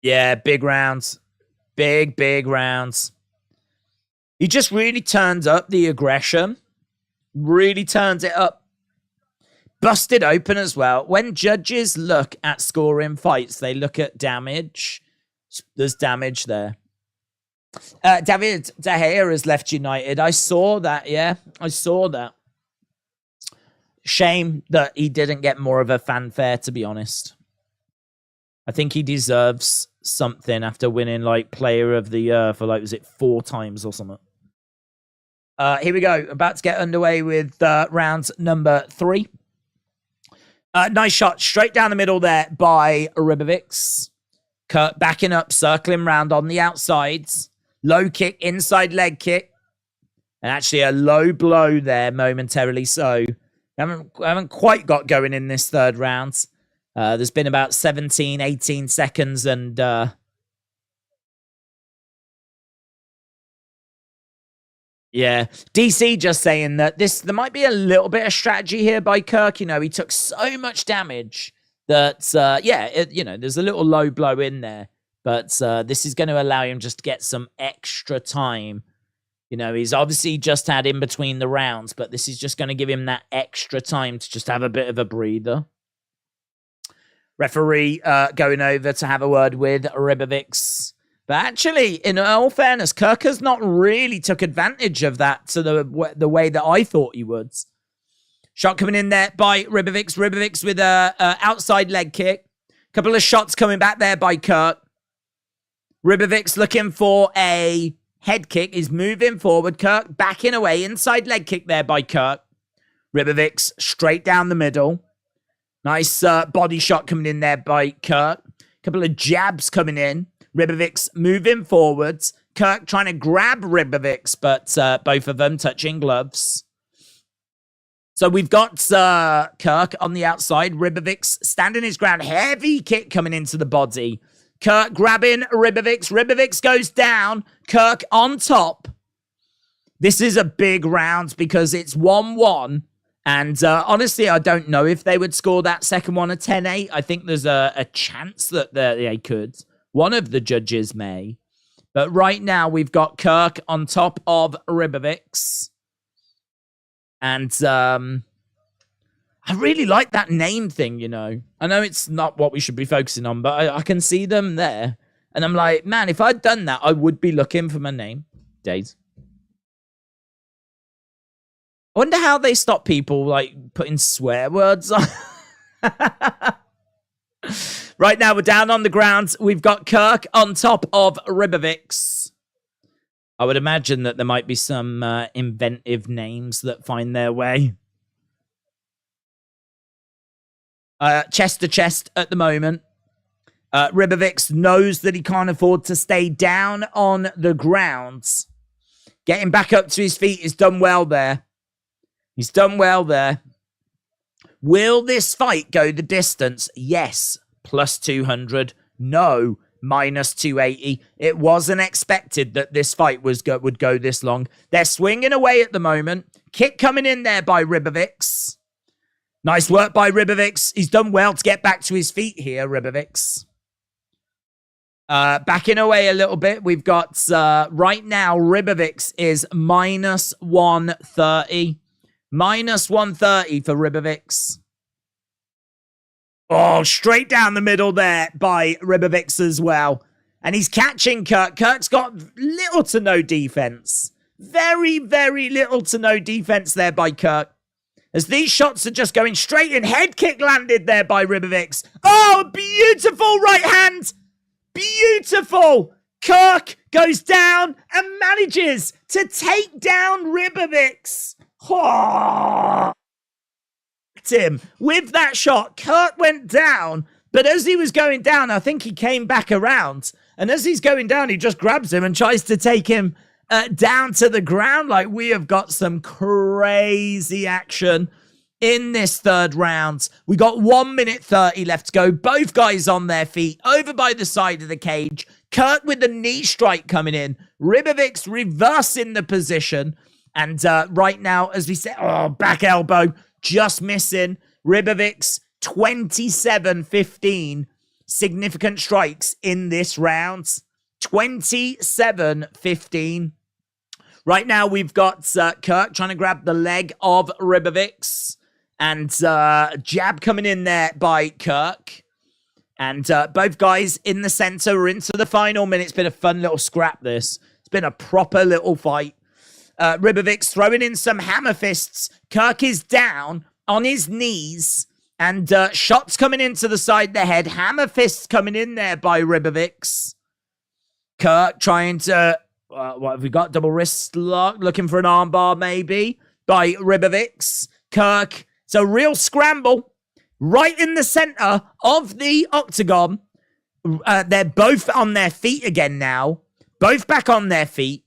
Yeah, big rounds. Big rounds. He just really turns up the aggression. Really turns it up. Busted open as well. When judges look at scoring fights, they look at damage. There's damage there. David De Gea has left United. I saw that, yeah. I saw that. Shame that he didn't get more of a fanfare, to be honest. I think he deserves something after winning, like, Player of the Year for, like, was it 4 times or something? Here we go. About to get underway with round number 3. Nice shot straight down the middle there by Ribovics. Kirk backing up, circling round on the outsides. Low kick, inside leg kick. And actually a low blow there momentarily. So haven't quite got going in this third round. There's been about 17, 18 seconds and... yeah, DC just saying that there might be a little bit of strategy here by Kirk. You know, he took so much damage that, there's a little low blow in there. But this is going to allow him just to get some extra time. You know, he's obviously just had in between the rounds, but this is just going to give him that extra time to just have a bit of a breather. Referee going over to have a word with Ribovics. But actually, in all fairness, Kirk has not really took advantage of that to the way that I thought he would. Shot coming in there by Ribovics. Ribovics with a outside leg kick. Couple of shots coming back there by Kirk. Ribovics looking for a head kick. He's moving forward. Kirk backing away. Inside leg kick there by Kirk. Ribovics straight down the middle. Nice body shot coming in there by Kirk. Couple of jabs coming in. Ribovics moving forwards. Kirk trying to grab Ribovics, but both of them touching gloves. So we've got Kirk on the outside. Ribovics standing his ground. Heavy kick coming into the body. Kirk grabbing Ribovics. Ribovics goes down. Kirk on top. This is a big round because it's 1-1. And honestly, I don't know if they would score that second one a 10-8. I think there's a chance that they could. One of the judges may. But right now, we've got Kirk on top of Ribovics. And I really like that name thing, you know. I know it's not what we should be focusing on, but I can see them there. And I'm like, man, if I'd done that, I would be looking for my name. Days. I wonder how they stop people, like, putting swear words on. Right now, we're down on the ground. We've got Kirk on top of Ribovics. I would imagine that there might be some inventive names that find their way. Chest to chest at the moment. Ribovics knows that he can't afford to stay down on the ground. Getting back up to his feet is done well there. He's done well there. Will this fight go the distance? Yes. Plus 200. No. Minus 280. It wasn't expected that this fight would go this long. They're swinging away at the moment. Kick coming in there by Ribovics. Nice work by Ribovics. He's done well to get back to his feet here, Ribovics. Backing away a little bit. We've got, right now, Ribovics is minus 130. Minus 130 for Ribovics. Oh, straight down the middle there by Ribovics as well. And he's catching Kirk. Kirk's got little to no defense. Very, very little to no defense there by Kirk. as these shots are just going straight in. Head kick landed there by Ribovics. Oh, beautiful right hand. Beautiful. Kirk goes down and manages to take down Ribovics. Oh. Him with that shot. Kirk went down, but as he was going down, I think he came back around. And as he's going down, he just grabs him and tries to take him down to the ground. Like, we have got some crazy action in this third round. We got 1 minute 30 left to go. Both guys on their feet, over by the side of the cage. Kirk with the knee strike coming in. Ribovics reversing the position. And right now, as we said, back elbow, just missing. Ribovics, 27-15. Significant strikes in this round. 27-15. Right now, we've got Kirk trying to grab the leg of Ribovics. And jab coming in there by Kirk. And both guys in the center. We're into the final minute. It's been a fun little scrap, this. It's been a proper little fight. Ribovics throwing in some hammer fists. Kirk is down on his knees. And shots coming into the side of the head. Hammer fists coming in there by Ribovics. Kirk trying to... what have we got? Double wrist lock. Looking for an armbar, maybe, by Ribovics. Kirk. It's a real scramble. Right in the center of the octagon. They're both on their feet again now. Both back on their feet.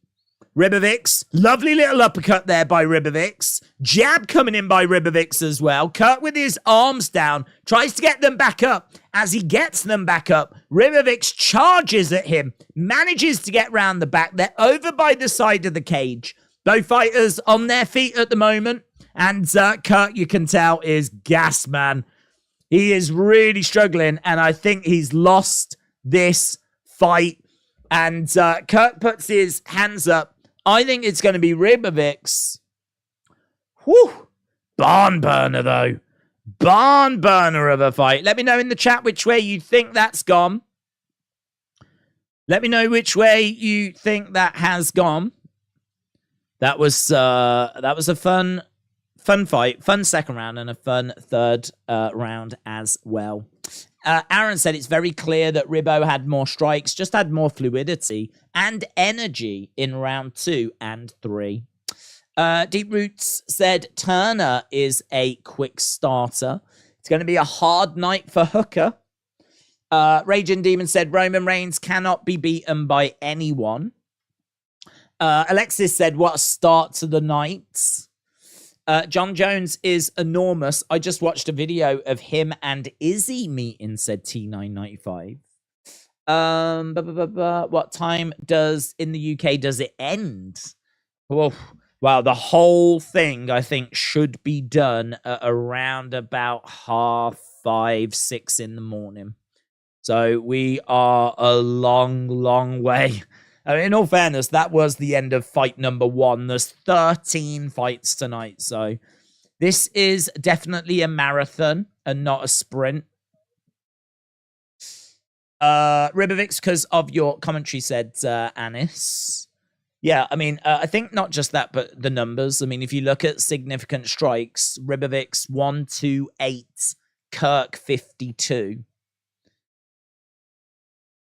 Ribovics. Lovely little uppercut there by Ribovics. Jab coming in by Ribovics as well. Kirk with his arms down. Tries to get them back up. As he gets them back up, Ribovics charges at him. Manages to get round the back. They're over by the side of the cage. Both fighters on their feet at the moment. And Kirk, you can tell, is gassed, man. He is really struggling. And I think he's lost this fight. And Kirk puts his hands up. I think it's going to be Ribovics. Whew. Barn burner, though. Barn burner of a fight. Let me know in the chat which way you think that's gone. Let me know which way you think that has gone. That was a fun fight, fun second round, and a fun third round as well. Aaron said it's very clear that Ribo had more strikes, just had more fluidity and energy in round 2 and 3. Deep Roots said Turner is a quick starter. It's going to be a hard night for Hooker. Raging Demon said Roman Reigns cannot be beaten by anyone. Alexis said, what a start to the night. John Jones is enormous. I just watched a video of him and Izzy meeting, said T995. What time in the UK does it end? Whoa. Wow, the whole thing, I think, should be done at around about 5:30, 6 in the morning. So we are a long, long way. I mean, in all fairness, that was the end of fight number 1. There's 13 fights tonight. So this is definitely a marathon and not a sprint. Ribovics, because of your commentary, said Anis. Yeah, I mean, I think not just that, but the numbers. I mean, if you look at significant strikes, Ribovics 128, Kirk 52.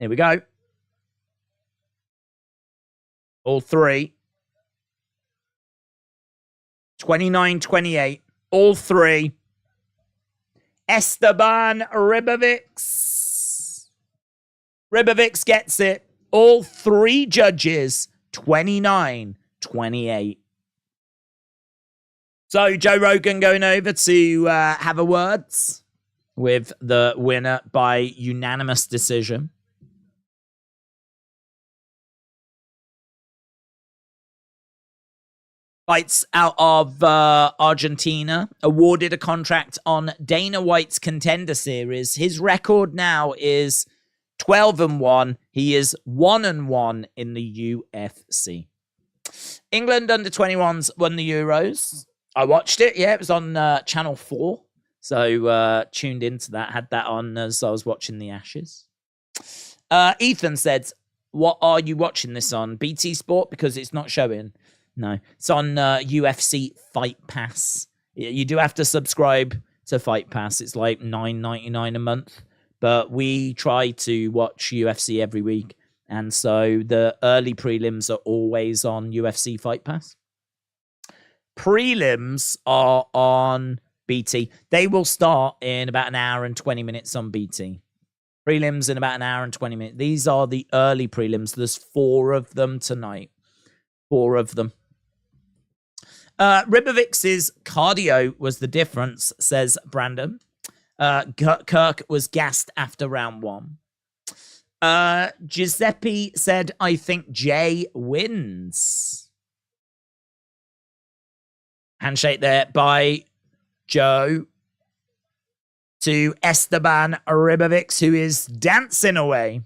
Here we go. All three. 29-28. All three. Esteban Ribovics. Ribovics gets it. All three judges. 29-28. So Joe Rogan going over to have a words with the winner by unanimous decision. Fights out of Argentina, awarded a contract on Dana White's Contender Series. His record now is 12-1. He is 1-1 in the UFC. England under 21s won the Euros. I watched it. Yeah, it was on Channel 4. So tuned into that. Had that on as I was watching the Ashes. Ethan said, what are you watching this on? BT Sport? Because it's not showing. No, it's on UFC Fight Pass You do have to subscribe to Fight Pass. It's like $9.99 a month. But we try to watch UFC every week. And so the early prelims are always on UFC Fight Pass. Prelims are on BT. They will start in about an hour and 20 minutes on BT. Prelims in about an hour and 20 minutes. These are the early prelims. There's 4 of them tonight. 4 of them. Ribovics' cardio was the difference, says Brandon. Kirk was gassed after round 1. Giuseppe said, I think Jay wins. Handshake there by Joe to Esteban Ribovics, who is dancing away.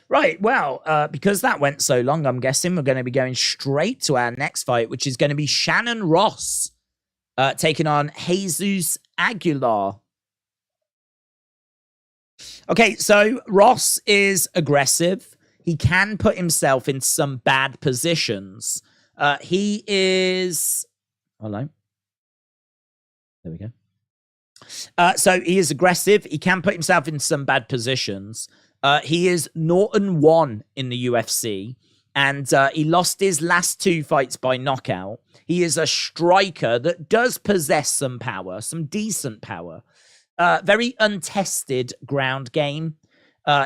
Right, well, because that went so long, I'm guessing we're going to be going straight to our next fight, which is going to be Shannon Ross taking on Jesus Aguilar. Okay, so Ross is aggressive. He can put himself in some bad positions. He is... Hello? There we go. So he is aggressive. He can put himself in some bad positions. He is 0-1 in the UFC, and he lost his last 2 fights by knockout. He is a striker that does possess some power, some decent power. Very untested ground game.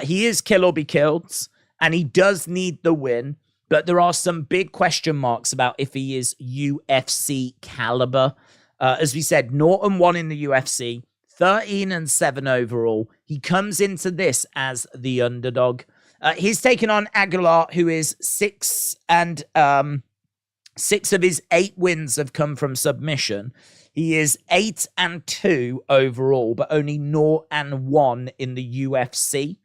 He is kill or be killed, and he does need the win, but there are some big question marks about if he is UFC caliber. As we said, 0-1 in the UFC, 13-7 overall. He comes into this as the underdog. He's taken on Aguilar, who is 6 of his 8 wins have come from submission. He is 8-2 overall, but only 0-1 in the UFC,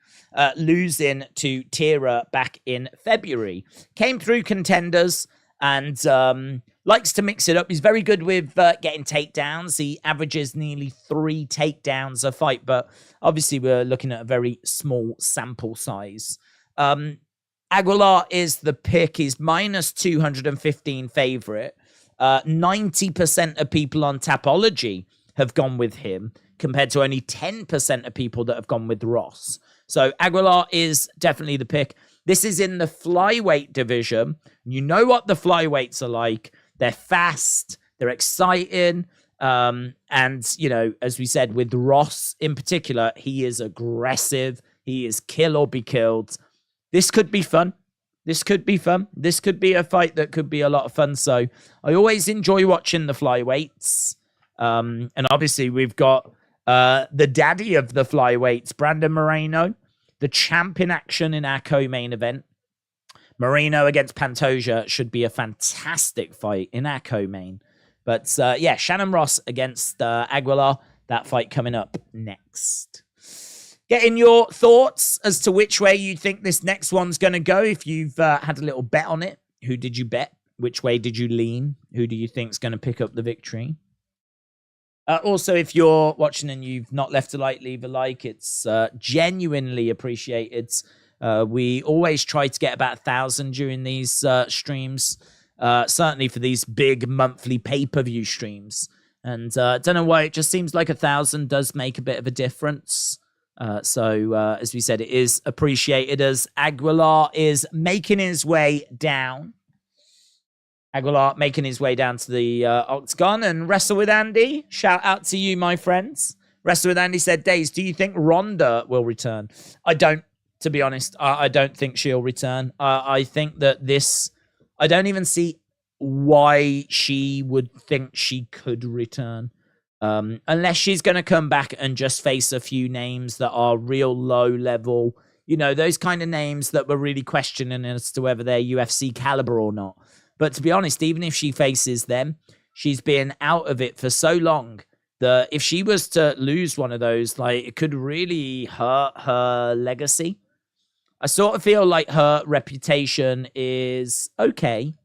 losing to Tira back in February. Came through contenders and likes to mix it up. He's very good with getting takedowns. He averages nearly 3 takedowns a fight, but obviously we're looking at a very small sample size. Aguilar is the pick. He's minus 215 favorite. 90% of people on Tapology have gone with him compared to only 10% of people that have gone with Ross. So Aguilar is definitely the pick. This is in the flyweight division. You know what the flyweights are like. They're fast. They're exciting. And, you know, as we said, with Ross in particular, he is aggressive. He is kill or be killed. This could be fun. This could be fun. This could be a fight that could be a lot of fun. So I always enjoy watching the flyweights. And obviously we've got the daddy of the flyweights, Brandon Moreno, the champ in action in our co-main event. Moreno against Pantoja should be a fantastic fight in our co-main. But yeah, Shannon Ross against Aguilar, that fight coming up next. Getting your thoughts as to which way you think this next one's going to go. If you've had a little bet on it, who did you bet? Which way did you lean? Who do you think's going to pick up the victory? Also, if you're watching and you've not left a like, leave a like. It's genuinely appreciated. We always try to get about 1,000 during these streams. Certainly for these big monthly pay-per-view streams. And I don't know why, it just seems like 1,000 does make a bit of a difference. So as we said, it is appreciated as Aguilar is making his way down. Aguilar making his way down to the octagon and Wrestle with Andy. Shout out to you, my friends. Wrestle with Andy said, Days, do you think Ronda will return? I don't, to be honest. I don't think she'll return. I think that this, I don't even see why she would think she could return. Unless she's going to come back and just face a few names that are real low level, you know, those kind of names that we're really questioning as to whether they're UFC caliber or not. But to be honest, even if she faces them, she's been out of it for so long that if she was to lose one of those, like, it could really hurt her legacy. I sort of feel like her reputation is okay.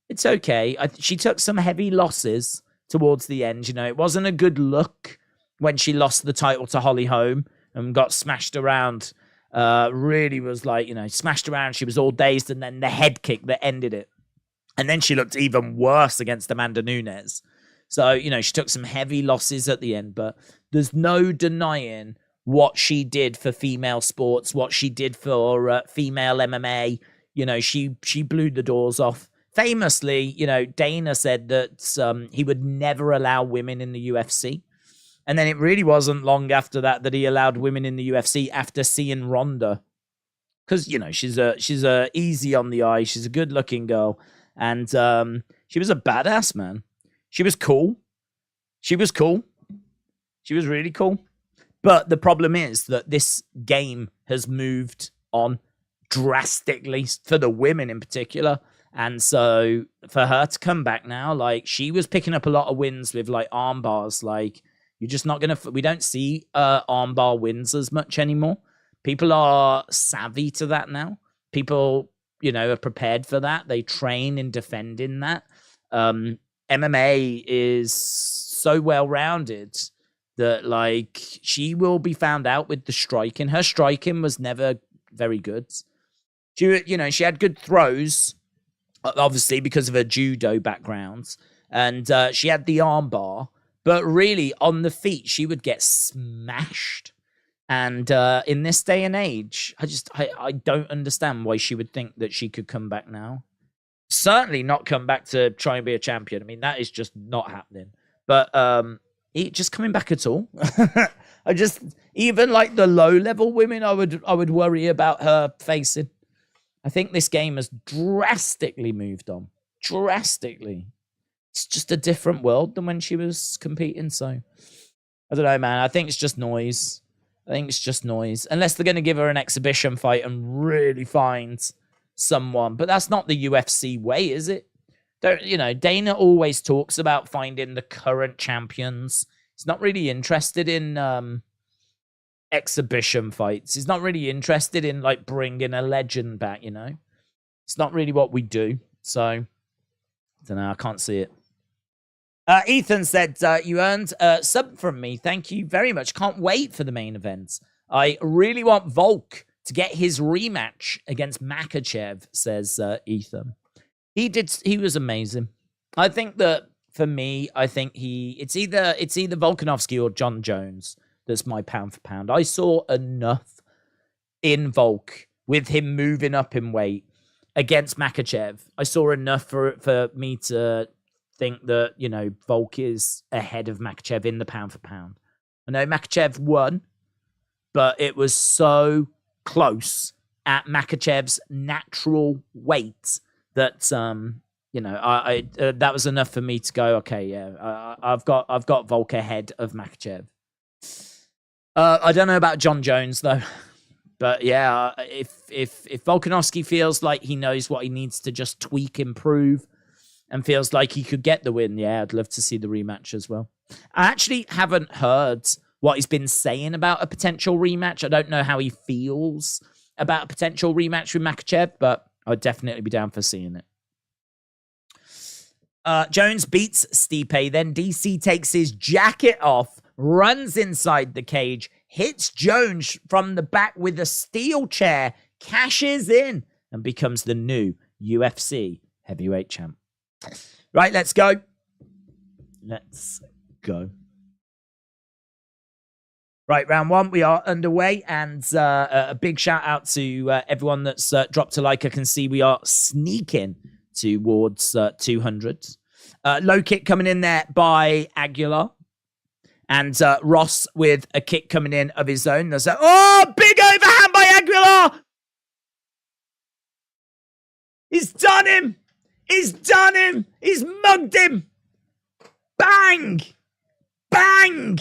It's okay. She took some heavy losses towards the end. You know, it wasn't a good look when she lost the title to Holly Holm and got smashed around. Really was like, you know, smashed around. She was all dazed, and then the head kick that ended it. And then she looked even worse against Amanda Nunes. So, she took some heavy losses at the end, but there's no denying what she did for female sports, what she did for female MMA. She blew the doors off. Famously, Dana said that he would never allow women in the UFC. And then it really wasn't long after that he allowed women in the UFC after seeing Ronda. Because, she's a easy on the eye. She's a good-looking girl. And she was a badass, man. She was cool. She was really cool. But the problem is that this game has moved on drastically for the women in particular. And so for her to come back now, like, she was picking up a lot of wins with, like, arm bars. Like, you're just not going to... We don't see arm bar wins as much anymore. People are savvy to that now. People, are prepared for that. They train in defending that. MMA is so well-rounded that, like, she will be found out with the striking. Her striking was never very good. She had good throws, obviously, because of her judo background. And she had the arm bar. But really, on the feet, she would get smashed. And in this day and age, I don't understand why she would think that she could come back now. Certainly not come back to try and be a champion. I mean, that is just not happening. But just coming back at all. Even like the low-level women, I would worry about her facing. I think this game has drastically moved on. Drastically. It's just a different world than when she was competing. So, I don't know, man. I think it's just noise. Unless they're going to give her an exhibition fight and really find someone. But that's not the UFC way, is it? Dana always talks about finding the current champions. He's not really interested in exhibition fights. He's not really interested in, like, bringing a legend back, It's not really what we do. So, I don't know. I can't see it. Ethan said, you earned a sub from me. Thank you very much. Can't wait for the main event. I really want Volk to get his rematch against Makhachev, says Ethan. He was amazing. I think that, for me, it's either Volkanovski or John Jones that's my pound for pound. I saw enough in Volk with him moving up in weight against Makhachev. I saw enough for me to think that, Volk is ahead of Makhachev in the pound for pound. I know Makhachev won, but it was so close at Makhachev's natural weight that, that was enough for me to go, okay, yeah, I've got Volk ahead of Makhachev. I don't know about John Jones, though. But yeah, if Volkanovski feels like he knows what he needs to just tweak, improve, and feels like he could get the win, yeah, I'd love to see the rematch as well. I actually haven't heard what he's been saying about a potential rematch. I don't know how he feels about a potential rematch with Makhachev, but I'd definitely be down for seeing it. Jones beats Stipe, then DC takes his jacket off, runs inside the cage, hits Jones from the back with a steel chair, cashes in, and becomes the new UFC heavyweight champ. Right, let's go. Right, round one, we are underway, and a big shout out to everyone that's dropped a like. I can see we are sneaking towards 200. Low kick coming in there by Aguilar. And Ross with a kick coming in of his own. There's big overhand by Aguilar! He's done him! He's mugged him! Bang! Bang!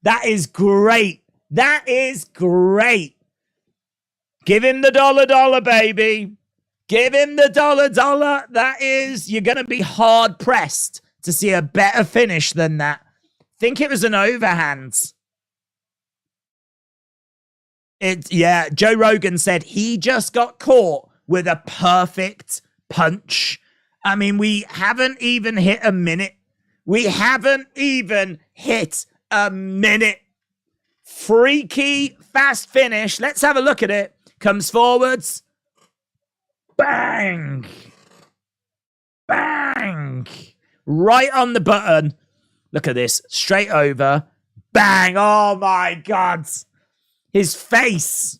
That is great. Give him the $, baby. Give him the $. That is, you're going to be hard pressed to see a better finish than that. Think it was an overhand. Joe Rogan said he just got caught with a perfect punch. I mean, we haven't even hit a minute. Freaky fast finish. Let's have a look at it. Comes forwards. Bang. Bang. right on the button. Look at this. Straight over. Bang. Oh, my God. His face.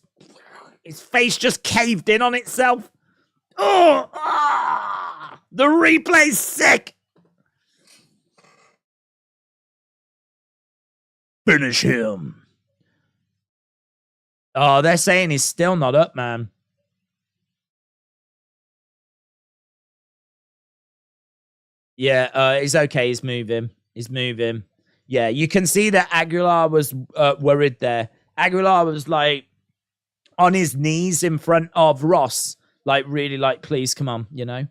His face just caved in on itself. Oh, the replay's sick. Finish him. Oh, they're saying he's still not up, man. Yeah, he's okay. He's moving. He's moving. Yeah, you can see that Aguilar was worried there. Aguilar was like on his knees in front of Ross, like really like, please come on, you know.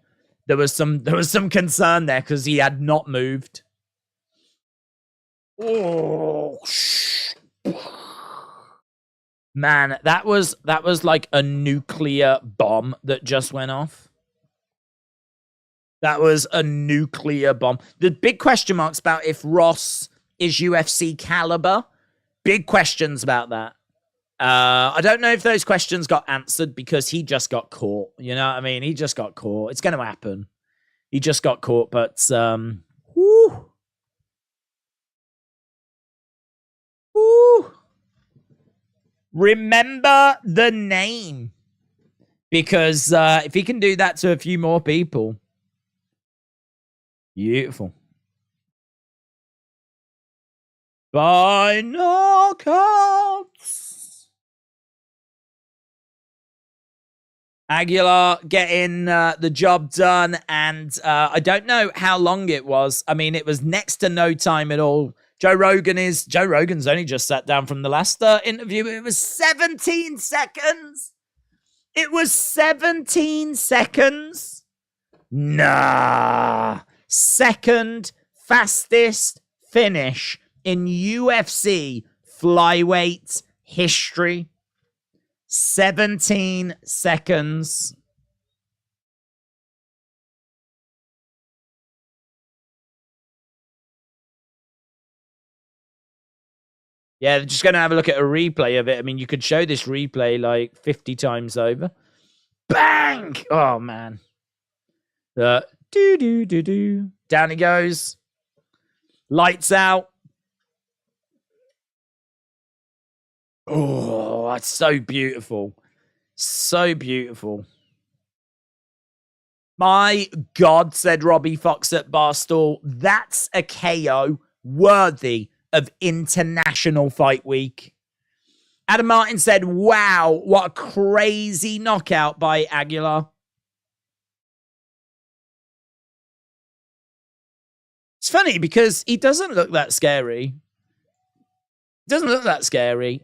There was some concern there because he had not moved. Oh, man, that was like a nuclear bomb that just went off. That was a nuclear bomb. The big question marks about if Ross is UFC caliber. Big questions about that. I don't know if those questions got answered because he just got caught. You know what I mean? He just got caught. It's going to happen. He just got caught, but whoo. Woo. Remember the name. Because if he can do that to a few more people. Beautiful. By knockouts. Aguilar getting the job done. And I don't know how long it was. I mean, it was next to no time at all. Joe Rogan's only just sat down from the last interview. It was 17 seconds. It was 17 seconds. Nah. Second fastest finish in UFC flyweight history. 17 seconds. Yeah, just going to have a look at a replay of it. I mean, you could show this replay like 50 times over. Bang! Oh, man. Do. Down he goes. Lights out. Oh, that's so beautiful. So beautiful. My God, said Robbie Fox at Barstool. That's a KO worthy of International Fight Week. Adam Martin said, wow, what a crazy knockout by Aguilar. It's funny because he doesn't look that scary.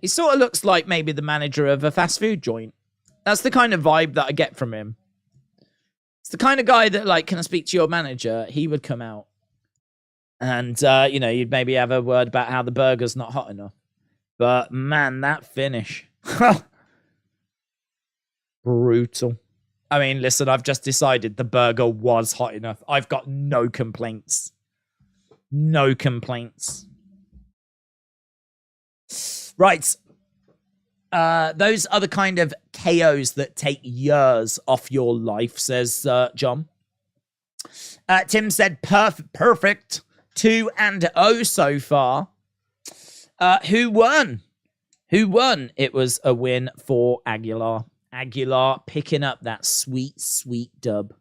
He sort of looks like maybe the manager of a fast food joint. That's the kind of vibe that I get from him. It's the kind of guy that, like, can I speak to your manager? He would come out. And, you know, you'd maybe have a word about how the burger's not hot enough. But, man, that finish. Brutal. I mean, listen, I've just decided the burger was hot enough. I've got no complaints. No complaints. Right. Those are the kind of KOs that take years off your life, says John. Tim said, perfect. 2-0 so far. Who won? It was a win for Aguilar. Aguilar picking up that sweet, sweet dub.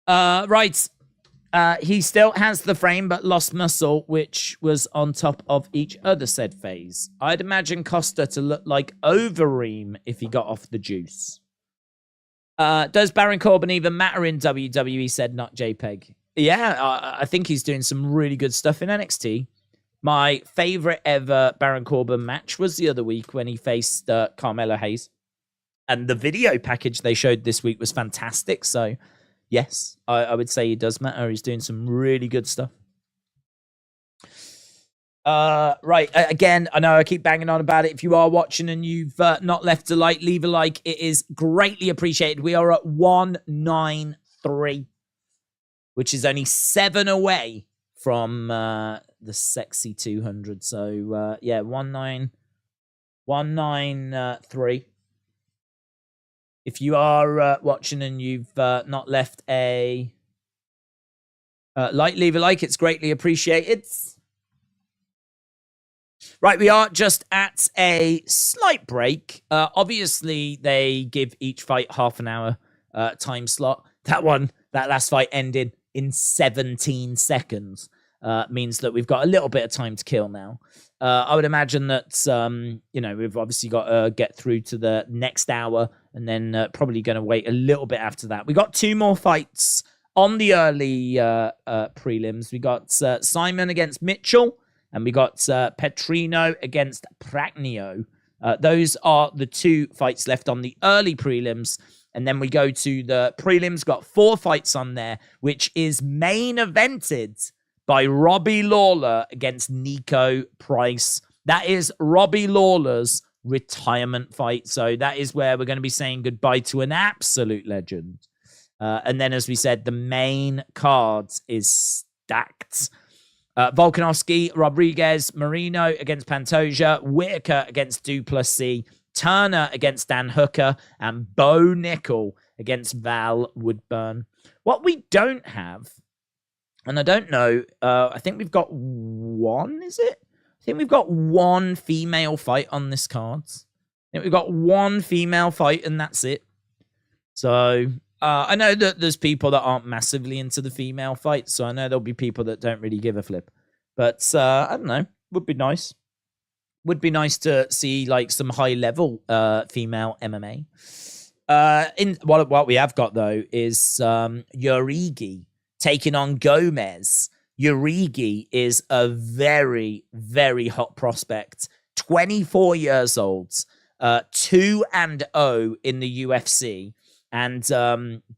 Right. He still has the frame, but lost muscle, which was on top of each other said phase. I'd imagine Costa to look like Overeem if he got off the juice. Does Baron Corbin even matter in WWE, said not JPEG. Yeah, I think he's doing some really good stuff in NXT. My favorite ever Baron Corbin match was the other week when he faced Carmelo Hayes. And the video package they showed this week was fantastic, so... yes, I would say he does matter. He's doing some really good stuff. Right, again, I know I keep banging on about it. If you are watching and you've not left a like, leave a like. It is greatly appreciated. We are at 193, which is only 7 away from the sexy 200. So, yeah, 193. If you are watching and you've not left a Leave a like. It's greatly appreciated. Right, we are just at a slight break. Obviously, they give each fight half an hour time slot. That last fight ended in 17 seconds. Means that we've got a little bit of time to kill now. I would imagine that, we've obviously got to get through to the next hour and then probably going to wait a little bit after that. We got 2 more fights on the early prelims. We got Simon against Mitchell. And we got Petrino against Pragnio. Those are the 2 fights left on the early prelims. And then we go to the prelims. Got 4 fights on there, which is main evented by Robbie Lawler against Nico Price. That is Robbie Lawler's retirement fight. So that is where we're going to be saying goodbye to an absolute legend. And then, as we said, the main cards is stacked. Volkanovski, Rodriguez, Moreno against Pantoja, Whitaker against Duplessis, Turner against Dan Hooker, and Bo Nickal against Val Woodburn. What we don't have, and I don't know, I think we've got one, is it? I think we've got one female fight on this card. I think we've got one female fight, and that's it. So I know that there's people that aren't massively into the female fights, so I know there'll be people that don't really give a flip. But I don't know. Would be nice. Would be nice to see like some high-level female MMA. What we have got, though, is Yorigi taking on Gomez. Yorigi is a very, very hot prospect. 24 years old. 2-0 in the UFC. And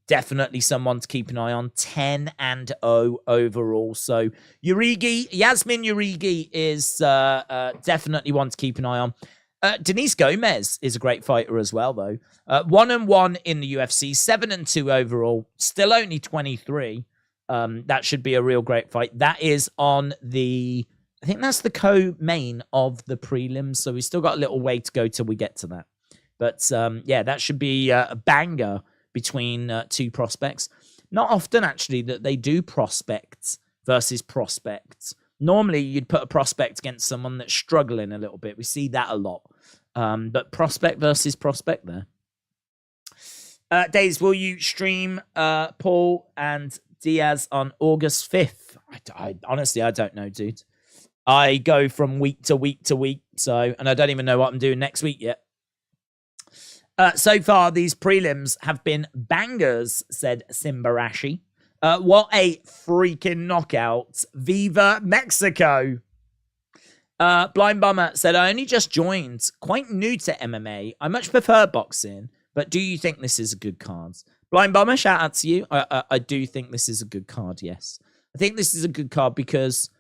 definitely someone to keep an eye on. 10-0 overall. So Yasmin Yorigi is definitely one to keep an eye on. Denise Gomez is a great fighter as well, though. 1-1 in the UFC, 7-2 overall. Still only 23. That should be a real great fight. That is on I think that's the co-main of the prelims. So we still got a little way to go till we get to that. But, that should be a banger between 2 prospects. Not often, actually, that they do prospect versus prospect. Normally, you'd put a prospect against someone that's struggling a little bit. We see that a lot. But prospect versus prospect there. Days, will you stream Paul and Diaz on August 5th? I honestly, I don't know, dude. I go from week to week to week. And I don't even know what I'm doing next week yet. So far, these prelims have been bangers, said Simbarashi. What a freaking knockout. Viva Mexico. Blind Bomber said, I only just joined. Quite new to MMA. I much prefer boxing, but do you think this is a good card? Blind Bomber, shout out to you. I do think this is a good card, yes. I think this is a good card because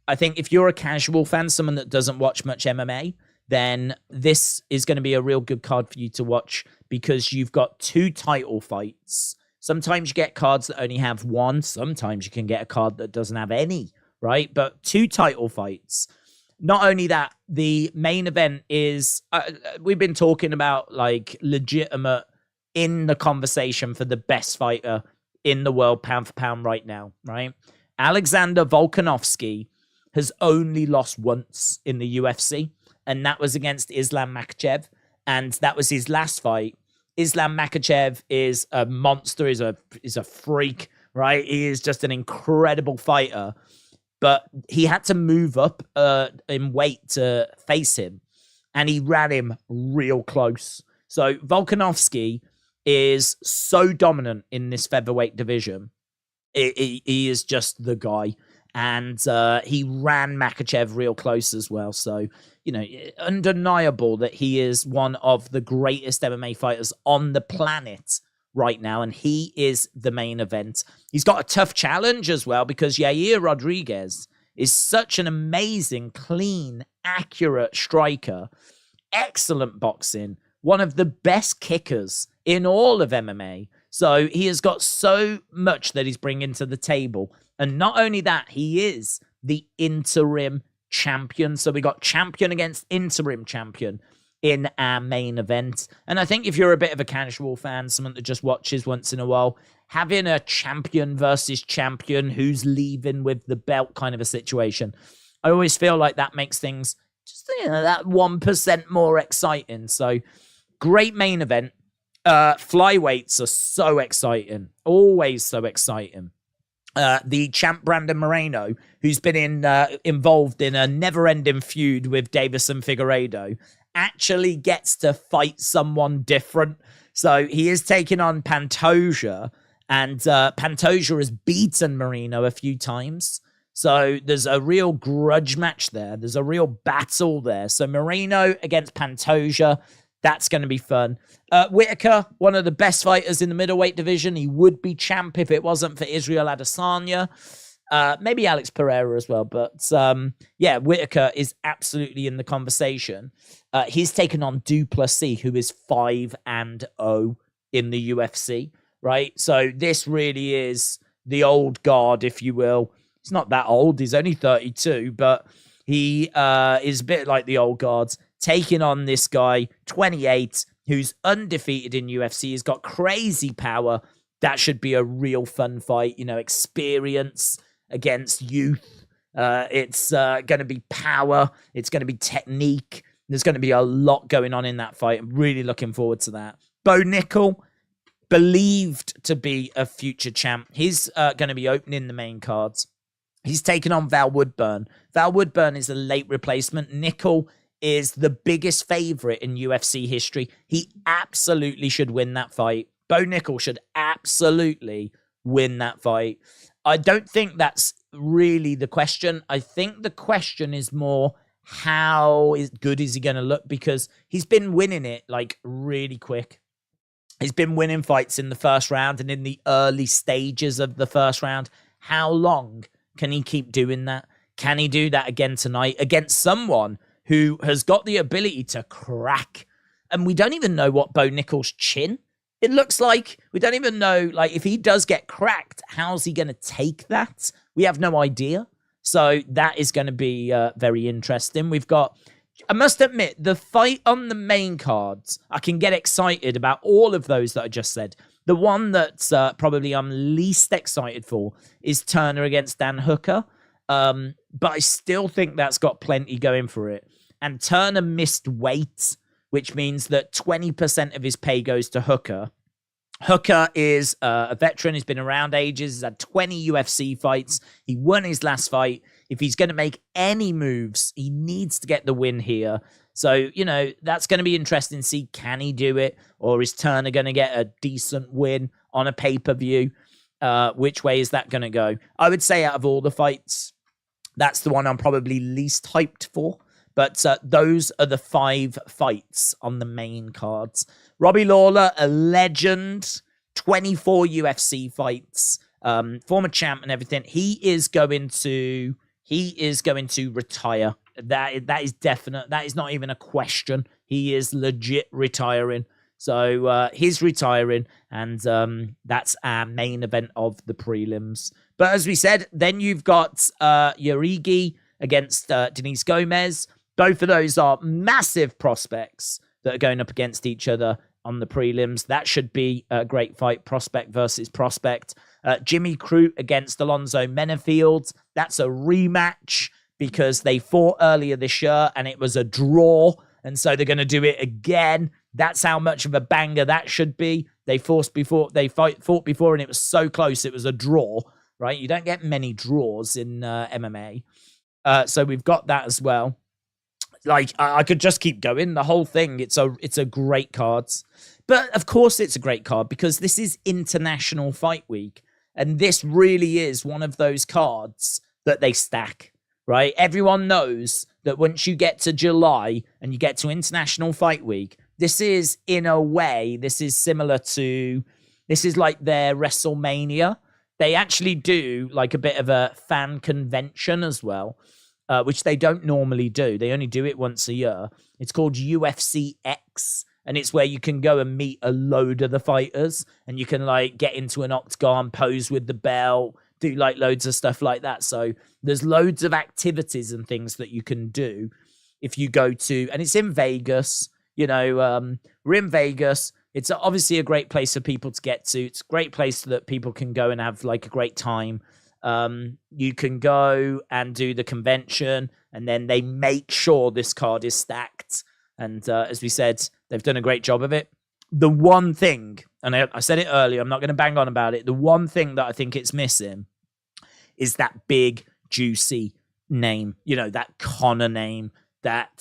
I think if you're a casual fan, someone that doesn't watch much MMA, then this is going to be a real good card for you to watch because you've got 2 title fights. Sometimes you get cards that only have 1. Sometimes you can get a card that doesn't have any, right? But 2 title fights. Not only that, the main event is, we've been talking about like legitimate in the conversation for the best fighter in the world pound for pound right now, right? Alexander Volkanovski has only lost once in the UFC. And that was against Islam Makhachev. And that was his last fight. Islam Makhachev is a monster, is a freak, right? He is just an incredible fighter. But he had to move up in weight to face him. And he ran him real close. So Volkanovski is so dominant in this featherweight division. He is just the guy. And he ran Makhachev real close as well. So, undeniable that he is one of the greatest MMA fighters on the planet right now. And he is the main event. He's got a tough challenge as well because Yair Rodriguez is such an amazing, clean, accurate striker. Excellent boxing. One of the best kickers in all of MMA. So he has got so much that he's bringing to the table. And not only that, he is the interim champion. So we got champion against interim champion in our main event. And I think if you're a bit of a casual fan, someone that just watches once in a while, having a champion versus champion who's leaving with the belt kind of a situation. I always feel like that makes things just, that 1% more exciting. So great main event. Flyweights are so exciting. Always so exciting. The champ Brandon Moreno, who's been involved in a never-ending feud with Davison Figueiredo, actually gets to fight someone different. So he is taking on Pantoja, and Pantoja has beaten Moreno a few times. So there's a real grudge match there. There's a real battle there. So Moreno against Pantoja, that's going to be fun. Whitaker, one of the best fighters in the middleweight division. He would be champ if it wasn't for Israel Adesanya. Maybe Alex Pereira as well. But yeah, Whitaker is absolutely in the conversation. He's taken on Duplessis, who is 5-0 in the UFC, right? So this really is the old guard, if you will. He's not that old. He's only 32, but he is a bit like the old guards, taking on this guy, 28, who's undefeated in UFC. He's got crazy power. That should be a real fun fight. Experience against youth. It's going to be power. It's going to be technique. There's going to be a lot going on in that fight. I'm really looking forward to that. Bo Nickal, believed to be a future champ. He's going to be opening the main cards. He's taken on Val Woodburn. Val Woodburn is a late replacement. Nickal is the biggest favorite in UFC history. He absolutely should win that fight. Bo Nickal should absolutely win that fight. I don't think that's really the question. I think the question is more, how good is he going to look? Because he's been winning it like really quick. He's been winning fights in the first round and in the early stages of the first round. How long can he keep doing that? Can he do that again tonight against someone who has got the ability to crack? And we don't even know what Bo Nickal's chin, it looks like. We don't even know, like, if he does get cracked, how's he going to take that? We have no idea. So that is going to be very interesting. We've got, I must admit, the fight on the main cards, I can get excited about all of those that I just said. The one that's probably I'm least excited for is Turner against Dan Hooker. But I still think that's got plenty going for it. And Turner missed weight, which means that 20% of his pay goes to Hooker. Hooker is a veteran. He's been around ages. He's had 20 UFC fights. He won his last fight. If he's going to make any moves, he needs to get the win here. So, that's going to be interesting to see, can he do it? Or is Turner going to get a decent win on a pay-per-view? Which way is that going to go? I would say out of all the fights, that's the one I'm probably least hyped for. But those are the 5 fights on the main cards. Robbie Lawler, a legend, 24 UFC fights, former champ and everything. He is going to retire. That is definite. That is not even a question. He is legit retiring. So he's retiring, and that's our main event of the prelims. But as we said, then you've got Yarigi against Denise Gomez. Both of those are massive prospects that are going up against each other on the prelims. That should be a great fight, prospect versus prospect. Jimmy Crute against Alonzo Menefield. That's a rematch because they fought earlier this year and it was a draw. And so they're going to do it again. That's how much of a banger that should be. They fought before and it was so close. It was a draw, right? You don't get many draws in MMA. So we've got that as well. Like, I could just keep going. The whole thing, it's a great card. But of course it's a great card because this is International Fight Week. And this really is one of those cards that they stack, right? Everyone knows that once you get to July and you get to International Fight Week, this is, in a way, this is like their WrestleMania. They actually do like a bit of a fan convention as well. Which they don't normally do. They only do it once a year. It's called UFC X, and it's where you can go and meet a load of the fighters, and you can like get into an octagon, pose with the belt, do like loads of stuff like that. So there's loads of activities and things that you can do if you go to, and it's in Vegas. We're in Vegas. It's obviously a great place for people to get to. It's a great place that people can go and have like a great time. You can go and do the convention, and then they make sure this card is stacked. And as we said, they've done a great job of it. The one thing, and I said it earlier, I'm not going to bang on about it. The one thing that I think it's missing is that big, juicy name. You know, that Conor name, that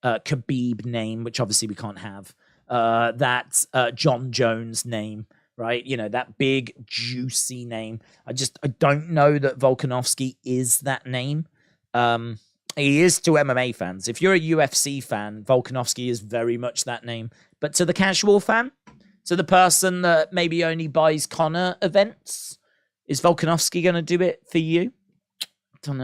Khabib name, which obviously we can't have. That John Jones name, right? You know, that big, juicy name. I don't know that Volkanovski is that name. He is to MMA fans. If you're a UFC fan, Volkanovski is very much that name. But to the casual fan, to the person that maybe only buys Conor events, is Volkanovski going to do it for you? I don't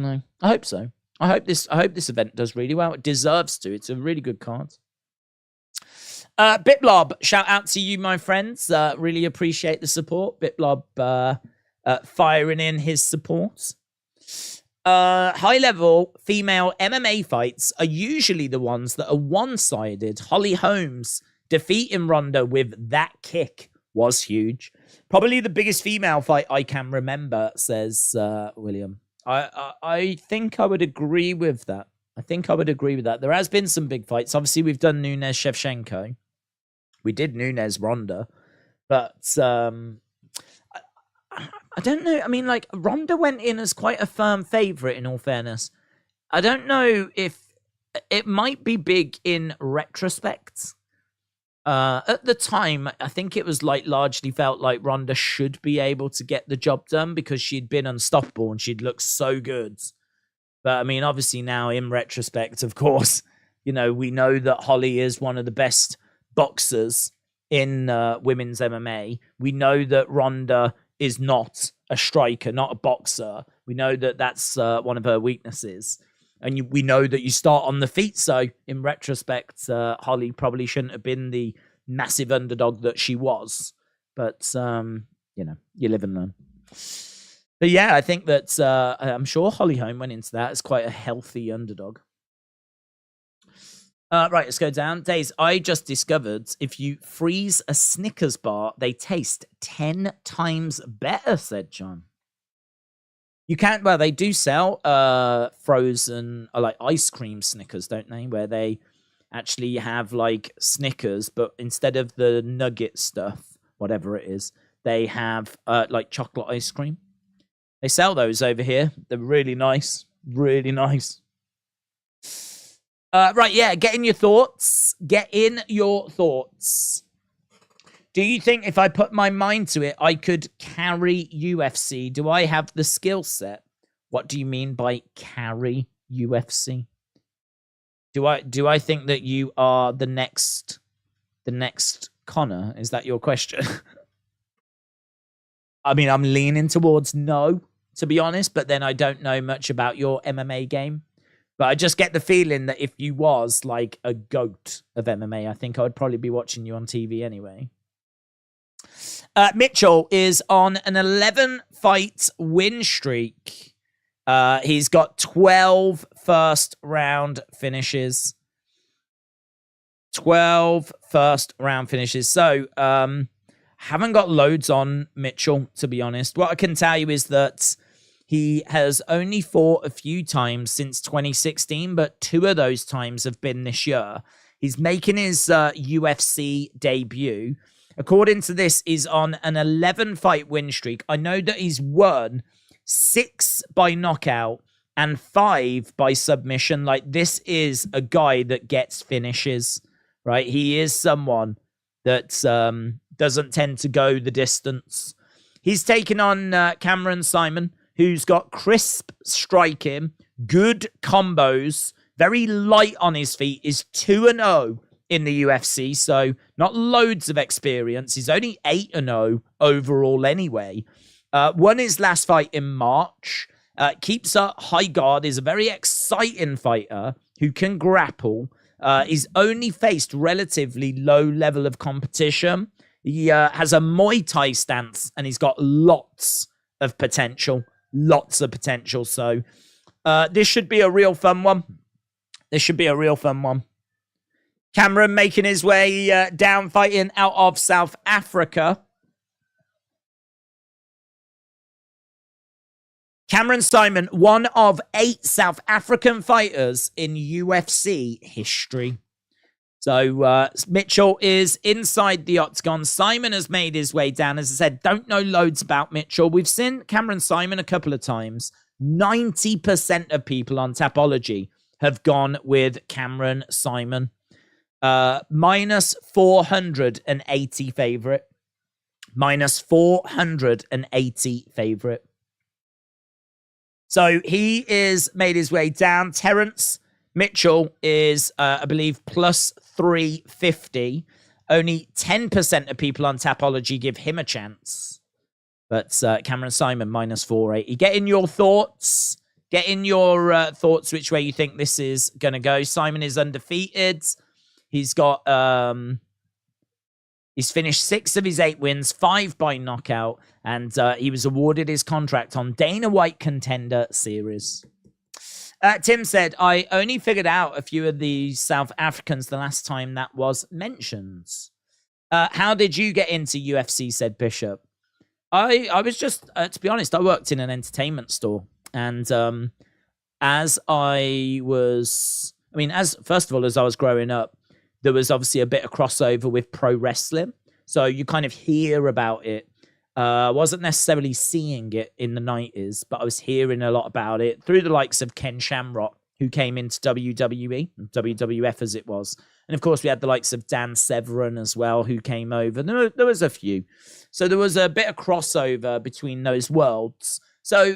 know. I hope so. I hope this event does really well. It deserves to. It's a really good card. Bitblob, shout out to you, my friends. Really appreciate the support. Bitblob firing in his support. High-level female MMA fights are usually the ones that are one-sided. Holly Holmes defeating Ronda with that kick was huge. Probably the biggest female fight I can remember, says William. I think I would agree with that. There has been some big fights. Obviously, we've done Nunes-Shevchenko. We did Nunes-Ronda. But I don't know. I mean, like, Ronda went in as quite a firm favourite, in all fairness. I don't know if it might be big in retrospect. At the time, I think it was like largely felt like Ronda should be able to get the job done because she'd been unstoppable and she'd looked so good. But I mean, obviously now in retrospect, of course, you know, we know that Holly is one of the best boxers in women's MMA. We know that Ronda is not a striker, not a boxer. We know that that's one of her weaknesses. And we know that you start on the feet. So in retrospect, Holly probably shouldn't have been the massive underdog that she was. But, you know, you live and learn. But yeah, I think that I'm sure Holly Holm went into that as quite a healthy underdog. Right, let's go down. Days, I just discovered if you freeze a Snickers bar, they taste 10 times better, said John. You can't, well, they do sell frozen, like ice cream Snickers, don't they? Where they actually have like Snickers, but instead of the nugget stuff, whatever it is, they have like chocolate ice cream. They sell those over here. They're really nice. Really nice. Right, yeah, get in your thoughts. Do you think if I put my mind to it, I could carry UFC? Do I have the skill set? What do you mean by carry UFC? Do I think that you are the next Conor? Is that your question? I mean, I'm leaning towards no, to be honest, but then I don't know much about your MMA game. But I just get the feeling that if you was like a GOAT of MMA, I think I would probably be watching you on TV anyway. Mitchell is on an 11-fight win streak. He's got 12 first-round finishes. 12 first-round finishes. So, haven't got loads on Mitchell, to be honest. What I can tell you is that he has only fought a few times since 2016, but 2 of those times have been this year. He's making his UFC debut. According to this, he's on an 11-fight win streak. I know that he's won 6 by knockout and 5 by submission. Like, this is a guy that gets finishes, right? He is someone that doesn't tend to go the distance. He's taken on Cameron Simon, who's got crisp striking, good combos, very light on his feet, is 2-0 in the UFC, so not loads of experience. He's only 8-0 overall anyway. Won his last fight in March. Keeps a high guard, is a very exciting fighter who can grapple. He's only faced relatively low level of competition. He has a Muay Thai stance, and he's got lots of potential. So this should be a real fun one. Cameron making his way down, fighting out of South Africa. Cameron Simon, one of 8 South African fighters in UFC history. So Mitchell is inside the octagon. Simon has made his way down. As I said, don't know loads about Mitchell. We've seen Cameron Simon a couple of times. 90% of people on Tapology have gone with Cameron Simon. Minus 480 favorite. Minus 480 favorite. So he is made his way down. Terence Mitchell is, I believe, plus 350. Only 10% of people on Tapology give him a chance. But Cameron Simon, minus 480. Get in your thoughts. Get in your thoughts which way you think this is going to go. Simon is undefeated. He's got... He's finished 6 of his 8 wins, 5 by knockout, and he was awarded his contract on Dana White Contender Series. Tim said, I only figured out a few of the South Africans the last time that was mentioned. How did you get into UFC, said Bishop. I was just, to be honest, I worked in an entertainment store. And as I was growing up, there was obviously a bit of crossover with pro wrestling. So you kind of hear about it. I wasn't necessarily seeing it in the 90s, but I was hearing a lot about it through the likes of Ken Shamrock, who came into WWE, WWF as it was. And of course, we had the likes of Dan Severn as well, who came over. There was a few. So there was a bit of crossover between those worlds. So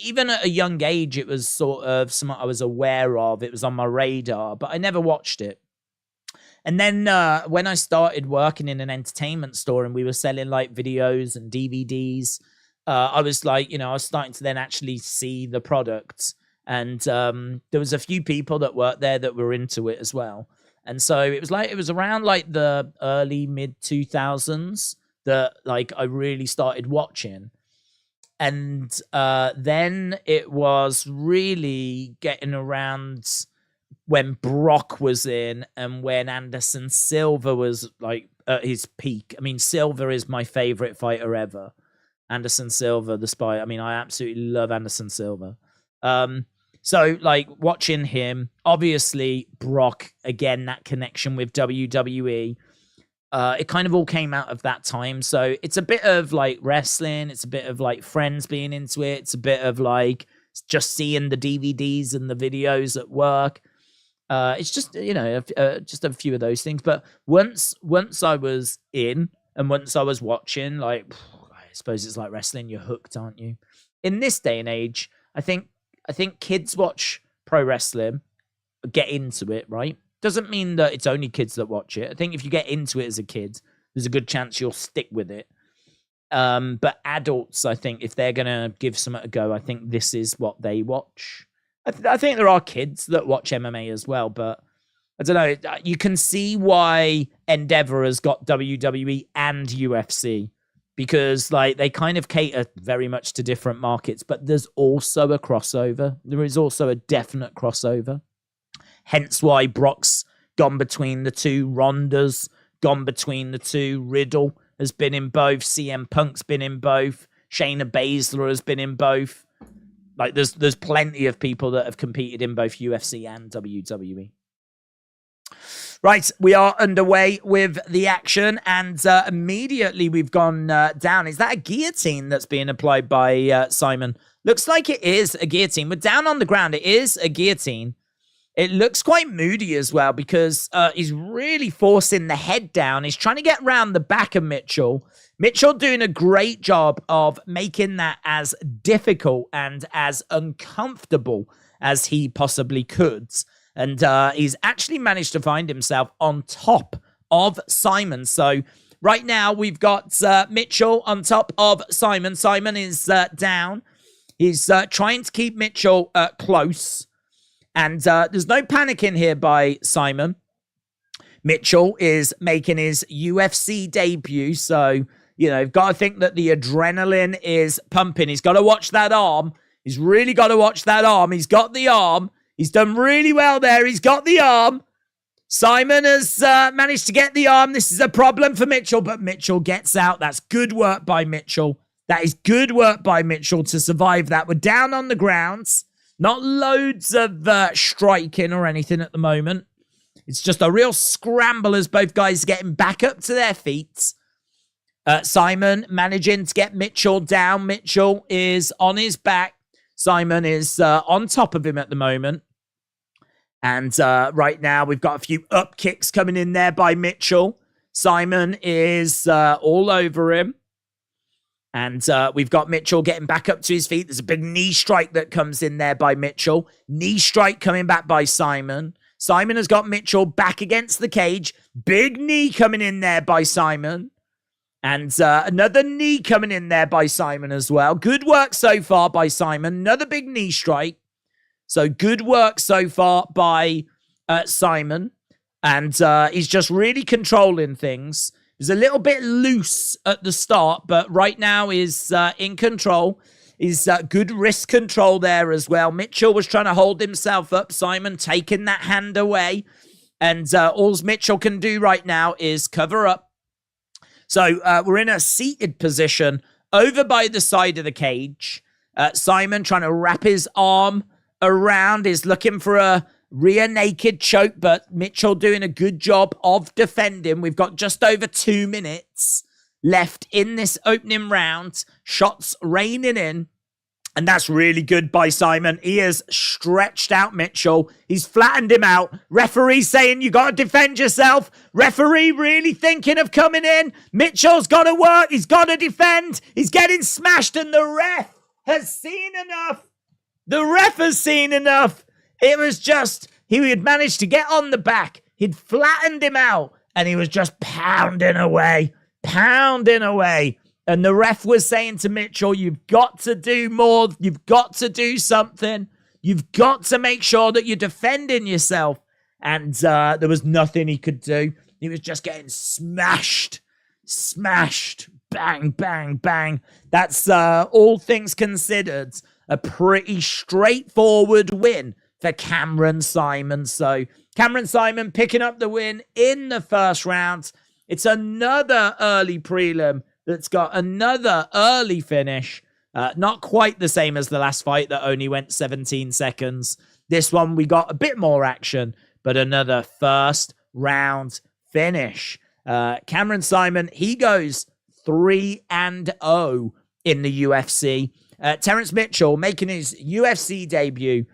even at a young age, it was sort of something I was aware of. It was on my radar, but I never watched it. And then when I started working in an entertainment store and we were selling like videos and DVDs, I was like, I was starting to then actually see the products. And there was a few people that worked there that were into it as well. And so it was around like the early mid 2000s that like I really started watching. And then it was really getting around when Brock was in and when Anderson Silva was like at his peak. I mean, Silva is my favorite fighter ever. Anderson Silva, the spy. I mean, I absolutely love Anderson Silva. So like watching him, obviously Brock, again, that connection with WWE, it kind of all came out of that time. So it's a bit of like wrestling. It's a bit of like friends being into it. It's a bit of like just seeing the DVDs and the videos at work. It's just, just a few of those things. But once I was in and once I was watching, like, I suppose it's like wrestling, you're hooked, aren't you? In this day and age, I think kids watch pro wrestling, get into it, right? Doesn't mean that it's only kids that watch it. I think if you get into it as a kid, there's a good chance you'll stick with it. But adults, I think, if they're going to give something a go, I think this is what they watch. I think there are kids that watch MMA as well, but I don't know. You can see why Endeavor has got WWE and UFC because like they kind of cater very much to different markets, but there's also a crossover. There is also a definite crossover. Hence why Brock's gone between the two. Ronda's gone between the two. Riddle has been in both. CM Punk's been in both. Shayna Baszler has been in both. Like there's plenty of people that have competed in both UFC and WWE. Right, we are underway with the action, and immediately we've gone down. Is that a guillotine that's being applied by Simon? Looks like it is a guillotine. We're down on the ground. It is a guillotine. It looks quite moody as well because he's really forcing the head down. He's trying to get around the back of Mitchell. Mitchell doing a great job of making that as difficult and as uncomfortable as he possibly could. And he's actually managed to find himself on top of Simon. So right now we've got Mitchell on top of Simon. Simon is down. He's trying to keep Mitchell close. And there's no panicking here by Simon. Mitchell is making his UFC debut. So, you've got to think that the adrenaline is pumping. He's got to watch that arm. He's really got to watch that arm. He's got the arm. He's done really well there. He's got the arm. Simon has managed to get the arm. This is a problem for Mitchell, but Mitchell gets out. That's good work by Mitchell. That is good work by Mitchell to survive that. We're down on the grounds. Not loads of striking or anything at the moment. It's just a real scramble as both guys are getting back up to their feet. Simon managing to get Mitchell down. Mitchell is on his back. Simon is on top of him at the moment. And right now, we've got a few up kicks coming in there by Mitchell. Simon is all over him. And we've got Mitchell getting back up to his feet. There's a big knee strike that comes in there by Mitchell. Knee strike coming back by Simon. Simon has got Mitchell back against the cage. Big knee coming in there by Simon. And another knee coming in there by Simon as well. Good work so far by Simon. Another big knee strike. So good work so far by Simon. And he's just really controlling things. He's a little bit loose at the start, but right now is in control. He's good wrist control there as well. Mitchell was trying to hold himself up. Simon taking that hand away. And all Mitchell can do right now is cover up. So we're in a seated position over by the side of the cage. Simon trying to wrap his arm around, is looking for a rear naked choke, but Mitchell doing a good job of defending. We've got just over 2 minutes left in this opening round. Shots raining in. And that's really good by Simon. He has stretched out Mitchell. He's flattened him out. Referee saying, you got to defend yourself. Referee really thinking of coming in. Mitchell's got to work. He's got to defend. He's getting smashed, and the ref has seen enough. The ref has seen enough. It was just, he had managed to get on the back. He'd flattened him out, and he was just pounding away. And the ref was saying to Mitchell, you've got to do more. You've got to do something. You've got to make sure that you're defending yourself. And there was nothing he could do. He was just getting smashed. Bang, bang, bang. That's, all things considered, a pretty straightforward win for Cameron Simon. So Cameron Simon picking up the win in the first round. It's another early prelim that's got another early finish. Not quite the same as the last fight that only went 17 seconds. This one, we got a bit more action, but another first round finish. Cameron Simon, he goes 3-0 in the UFC. Terrence Mitchell, making his UFC debut,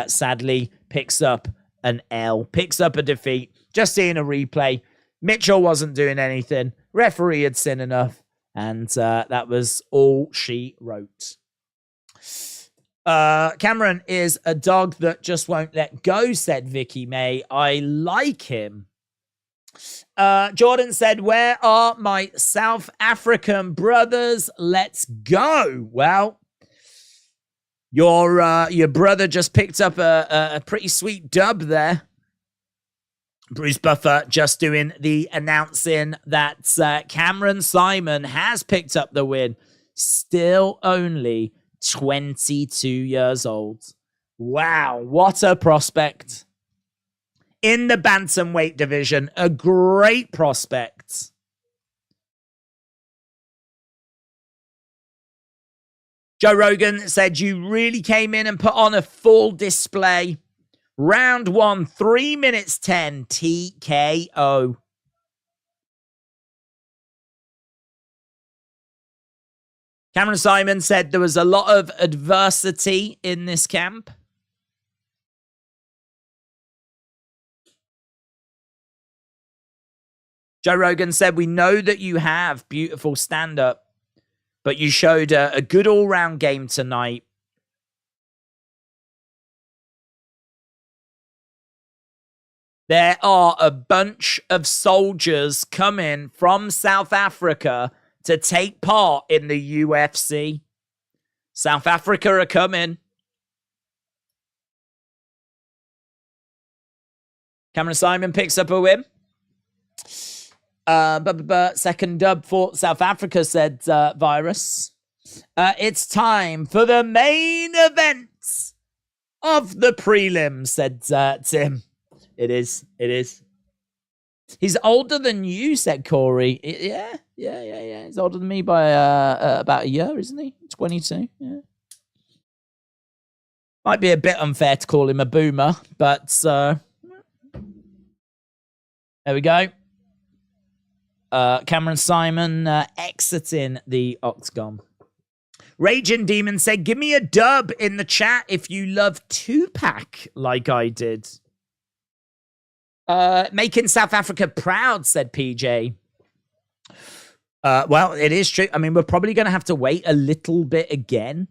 sadly picks up an L, picks up a defeat. Just seeing a replay. Mitchell wasn't doing anything. Referee had seen enough. And that was all she wrote. Cameron is a dog that just won't let go, said Vicky May. I like him. Jordan said, where are my South African brothers? Let's go. Well, your brother just picked up a pretty sweet dub there. Bruce Buffer just doing the announcing that Cameron Simon has picked up the win. Still only 22 years old. Wow, what a prospect. In the bantamweight division, a great prospect. Joe Rogan said, you really came in and put on a full display. Round 1, 3 minutes 10, TKO. Cameron Simon said there was a lot of adversity in this camp. Joe Rogan said, we know that you have beautiful stand-up, but you showed a good all-round game tonight. There are a bunch of soldiers coming from South Africa to take part in the UFC. South Africa are coming. Cameron Simon picks up a win. Second dub for South Africa, said Virus. It's time for the main event of the prelims, said Tim. It is. He's older than you, said Corey. Yeah. He's older than me by about a year, isn't he? 22. Yeah. Might be a bit unfair to call him a boomer, but there we go. Cameron Simon exiting the octagon. Raging Demon said, give me a dub in the chat if you love Tupac like I did. Making South Africa proud, said PJ. Well, it is true. I mean, we're probably going to have to wait a little bit again.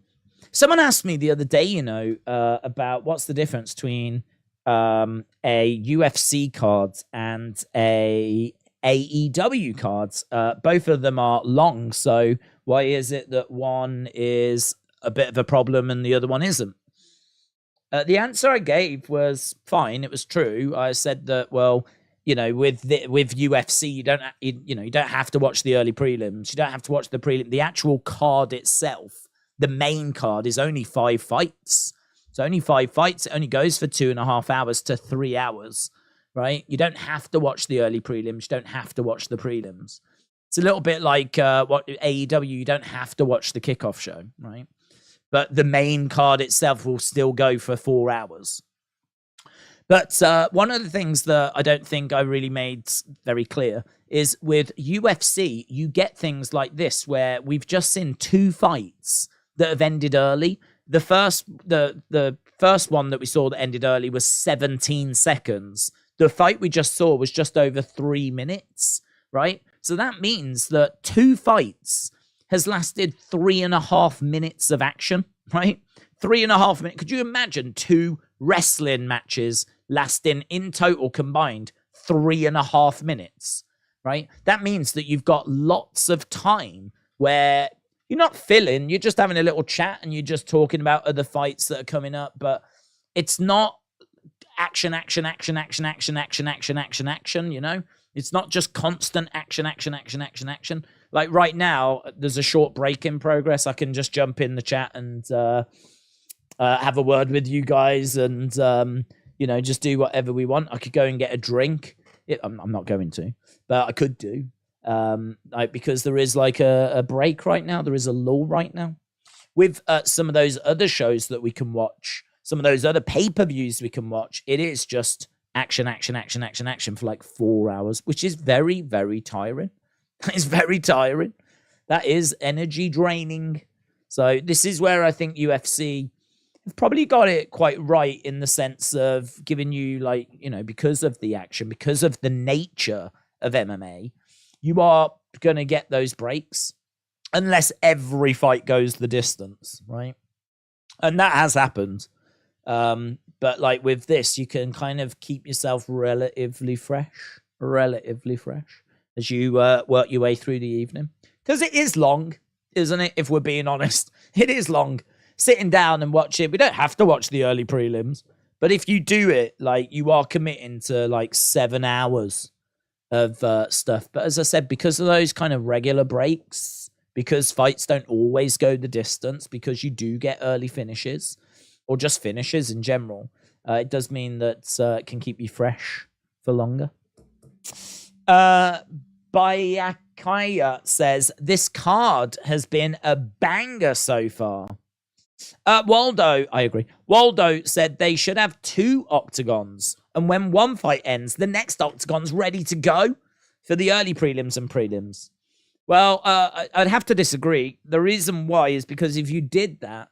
Someone asked me the other day, about what's the difference between a UFC card and a AEW cards. Both of them are long, so why is it that one is a bit of a problem and the other one isn't? The answer I gave was fine. It was true. I said that, well, with UFC, you don't have to watch the early prelims. You don't have to watch the prelim. The actual card itself, the main card, is only 5 fights. It's only 5 fights. It only goes for 2.5 hours to 3 hours. Right? You don't have to watch the early prelims. You don't have to watch the prelims. It's a little bit like what AEW, you don't have to watch the kickoff show, right? But the main card itself will still go for 4 hours. But one of the things that I don't think I really made very clear is with UFC, you get things like this where we've just seen 2 fights that have ended early. The first one that we saw that ended early was 17 seconds. The fight we just saw was just over 3 minutes, right? So that means that 2 fights has lasted 3.5 minutes of action, right? 3.5 minutes. Could you imagine 2 wrestling matches lasting in total combined 3.5 minutes, right? That means that you've got lots of time where you're not filling, you're just having a little chat and you're just talking about other fights that are coming up, but it's not action, It's not just constant action. Like right now, there's a short break in progress. I can just jump in the chat and have a word with you guys and, just do whatever we want. I could go and get a drink. I'm not going to, but I could do. Because there is like a break right now. There is a lull right now. With some of those other shows that we can watch, some of those other pay-per-views we can watch, it is just action for like 4 hours, which is very, very tiring. It's very tiring. That is energy draining. So this is where I think UFC have probably got it quite right in the sense of giving you because of the action, because of the nature of MMA, you are going to get those breaks unless every fight goes the distance, right? And that has happened. But like with this, you can kind of keep yourself relatively fresh as you work your way through the evening. Because it is long, isn't it? If we're being honest, it is long. Sitting down and watch it. We don't have to watch the early prelims. But if you do it, you are committing to 7 hours of stuff. But as I said, because of those kind of regular breaks, because fights don't always go the distance, because you do get early finishes, or just finishes in general, it does mean that it can keep you fresh for longer. Bayakaya says, this card has been a banger so far. Waldo, I agree. Waldo said they should have 2 octagons, and when one fight ends, the next octagon's ready to go for the early prelims and prelims. Well, I'd have to disagree. The reason why is because if you did that,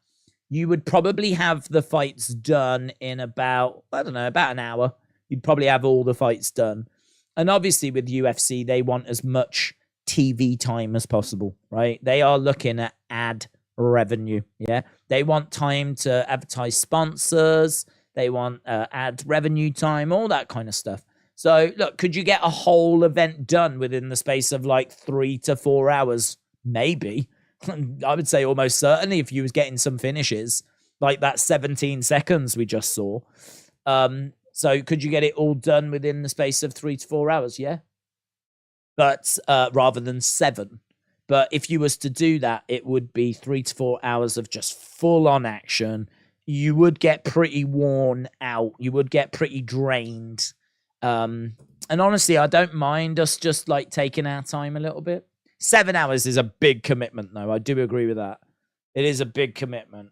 you would probably have the fights done in about an hour. You'd probably have all the fights done. And obviously with UFC, they want as much TV time as possible, right? They are looking at ad revenue, yeah? They want time to advertise sponsors. They want ad revenue time, all that kind of stuff. So, look, could you get a whole event done within the space of 3 to 4 hours? Maybe. I would say almost certainly if you was getting some finishes, like that 17 seconds we just saw. So could you get it all done within the space of 3 to 4 hours? Yeah. But rather than 7. But if you was to do that, it would be 3 to 4 hours of just full on action. You would get pretty worn out. You would get pretty drained. And honestly, I don't mind us just like taking our time a little bit. 7 hours is a big commitment, though. I do agree with that. It is a big commitment.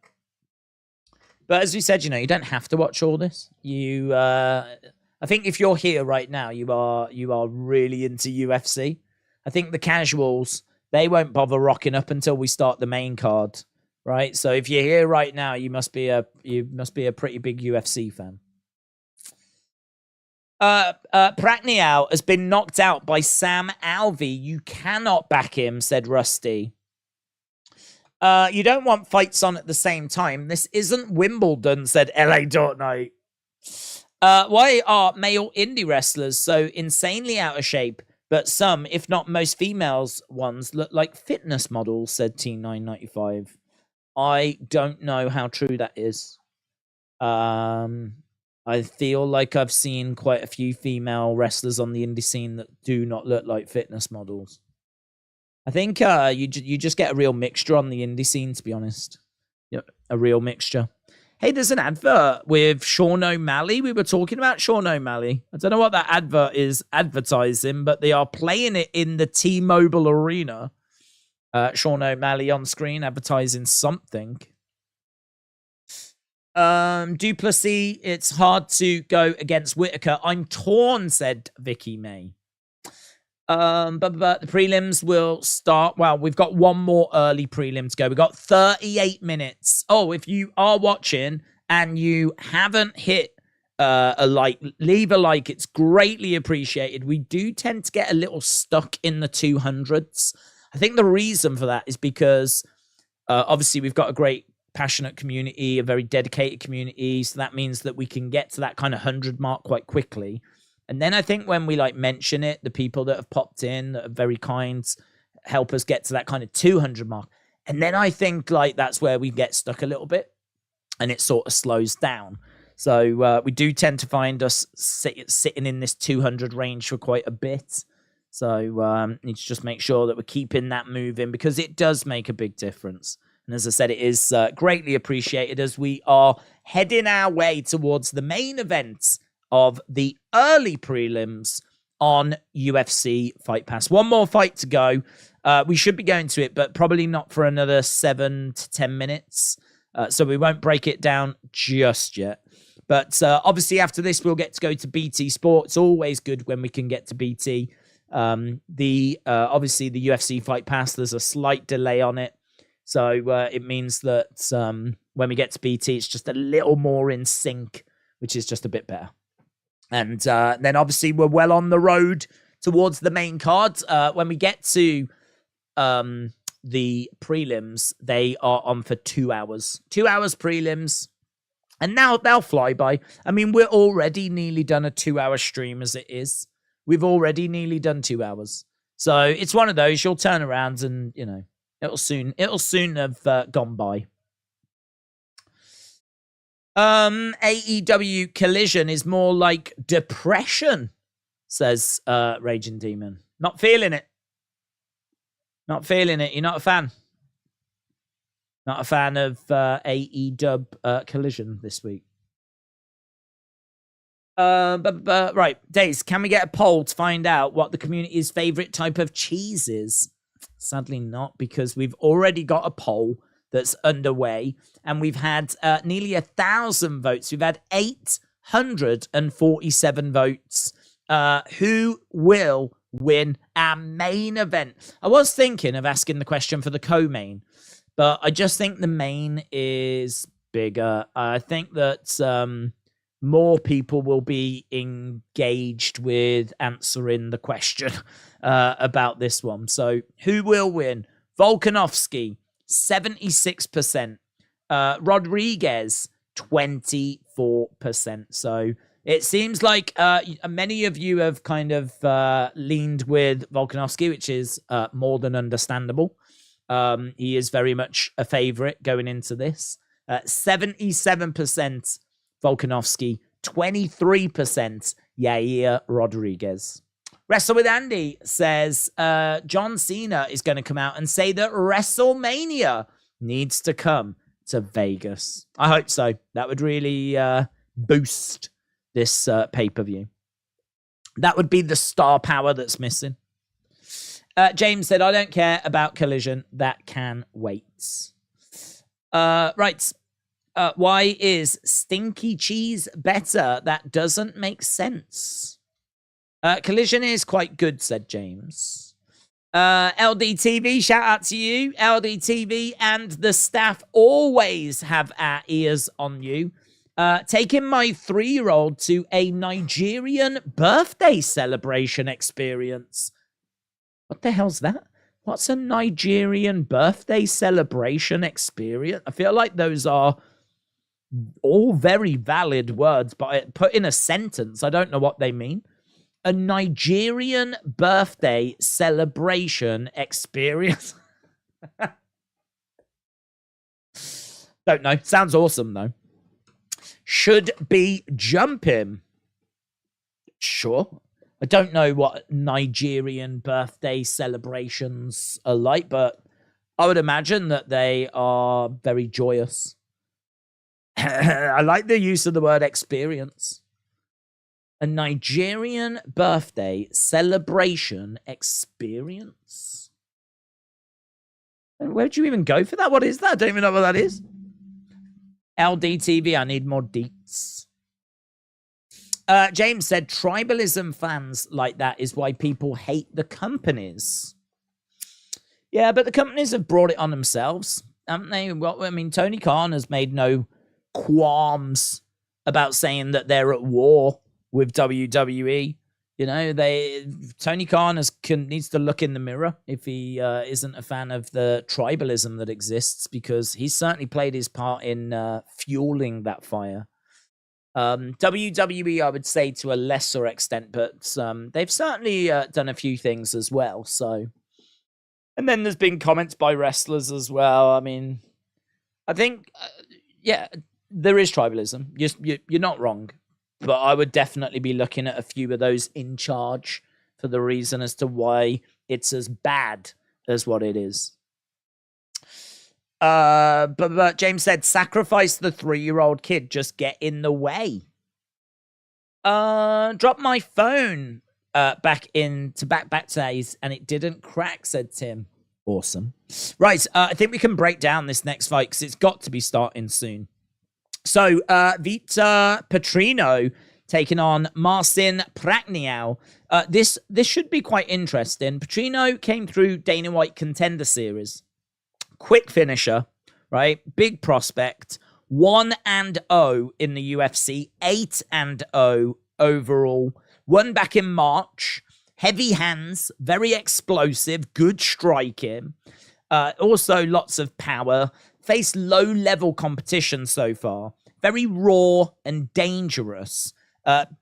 But as we said, you know, you don't have to watch all this. I think if you're here right now, you are really into UFC. I think the casuals, they won't bother rocking up until we start the main card, right? So if you're here right now, you must be a pretty big UFC fan. Praknial has been knocked out by Sam Alvey. You cannot back him, said Rusty. You don't want fights on at the same time. This isn't Wimbledon, said LA Night. Why are male indie wrestlers so insanely out of shape, but some, if not most females ones, look like fitness models, said T995. I don't know how true that is. I feel like I've seen quite a few female wrestlers on the indie scene that do not look like fitness models. I think you just get a real mixture on the indie scene, to be honest. Yep, a real mixture. Hey, there's an advert with Sean O'Malley. We were talking about Sean O'Malley. I don't know what that advert is advertising, but they are playing it in the T-Mobile Arena. Sean O'Malley on screen advertising something. Duplessis, it's hard to go against Whitaker. I'm torn, said Vicky May. But the prelims will start. Well, we've got one more early prelim to go. We've got 38 minutes. Oh, if you are watching and you haven't hit a like, leave a like. It's greatly appreciated. We do tend to get a little stuck in the 200s. I think the reason for that is because obviously we've got a great passionate community, a very dedicated community. So that means that we can get to that kind of 100 mark quite quickly. And then I think when we like mention it, the people that have popped in that are very kind help us get to that kind of 200 mark. And then I think like that's where we get stuck a little bit and it sort of slows down. So we do tend to find us sitting in this 200 range for quite a bit. So need to just make sure that we're keeping that moving because it does make a big difference. And as I said, it is greatly appreciated as we are heading our way towards the main event of the early prelims on UFC Fight Pass. One more fight to go. We should be going to it, but probably not for another 7 to 10 minutes. So we won't break it down just yet. But obviously after this, we'll get to go to BT Sport. It's always good when we can get to BT. Obviously the UFC Fight Pass, there's a slight delay on it. So it means that when we get to BT, it's just a little more in sync, which is just a bit better. And then obviously we're well on the road towards the main card. When we get to the prelims, they are on for 2 hours. 2 hours prelims. And now they'll fly by. I mean, we're already nearly done a 2-hour stream as it is. We've already nearly done 2 hours. So it's one of those. You'll turn around and, you know, it'll soon have gone by. AEW Collision is more like depression, says Raging Demon. Not feeling it. Not feeling it. You're not a fan. Not a fan of AEW Collision this week. Right, Days, can we get a poll to find out what the community's favorite type of cheese is? Sadly not, because we've already got a poll that's underway, and we've had nearly 1,000 votes. We've had 847 votes. Who will win our main event? I was thinking of asking the question for the co-main, but I just think the main is bigger. I think that more people will be engaged with answering the question about this one. So who will win? Volkanovski, 76%. Rodriguez, 24%. So it seems like many of you have kind of leaned with Volkanovski, which is more than understandable. He is very much a favorite going into this. 77% Volkanovski, 23% Yair Rodriguez. Wrestle with Andy says John Cena is going to come out and say that WrestleMania needs to come to Vegas. I hope so. That would really boost this pay-per-view. That would be the star power that's missing. James said, I don't care about Collision. That can wait. Right. Why is stinky cheese better? That doesn't make sense. Collision is quite good, said James. LDTV, shout out to you. LDTV and the staff always have our ears on you. Taking my 3-year-old to a Nigerian birthday celebration experience. What the hell's that? What's a Nigerian birthday celebration experience? I feel like those are all very valid words, but put in a sentence, I don't know what they mean. A Nigerian birthday celebration experience. Don't know. Sounds awesome, though. Should be jumping. Sure. I don't know what Nigerian birthday celebrations are like, but I would imagine that they are very joyous. I like the use of the word experience. A Nigerian birthday celebration experience. Where'd you even go for that? What is that? I don't even know what that is. LDTV, I need more deets. James said, tribalism fans like that is why people hate the companies. Yeah, but the companies have brought it on themselves, haven't they? Well, I mean, Tony Khan has made no qualms about saying that they're at war with WWE. You know, Tony Khan needs to look in the mirror if he isn't a fan of the tribalism that exists, because he's certainly played his part in fueling that fire. WWE, I would say to a lesser extent, but they've certainly done a few things as well. So, and then there's been comments by wrestlers as well. I mean, I think, yeah, there is tribalism. You're not wrong, but I would definitely be looking at a few of those in charge for the reason as to why it's as bad as what it is. But James said, sacrifice the 3-year-old kid, just get in the way. Drop my phone back into back days and it didn't crack, said Tim. Awesome. Right, I think we can break down this next fight because it's got to be starting soon. So, Vitor Petrino taking on Marcin Prachnio. This should be quite interesting. Petrino came through Dana White Contender Series. Quick finisher, right? Big prospect. 1-0 in the UFC. 8-0 overall. Won back in March. Heavy hands. Very explosive. Good striking. Also lots of power. Faced low-level competition so far. Very raw and dangerous.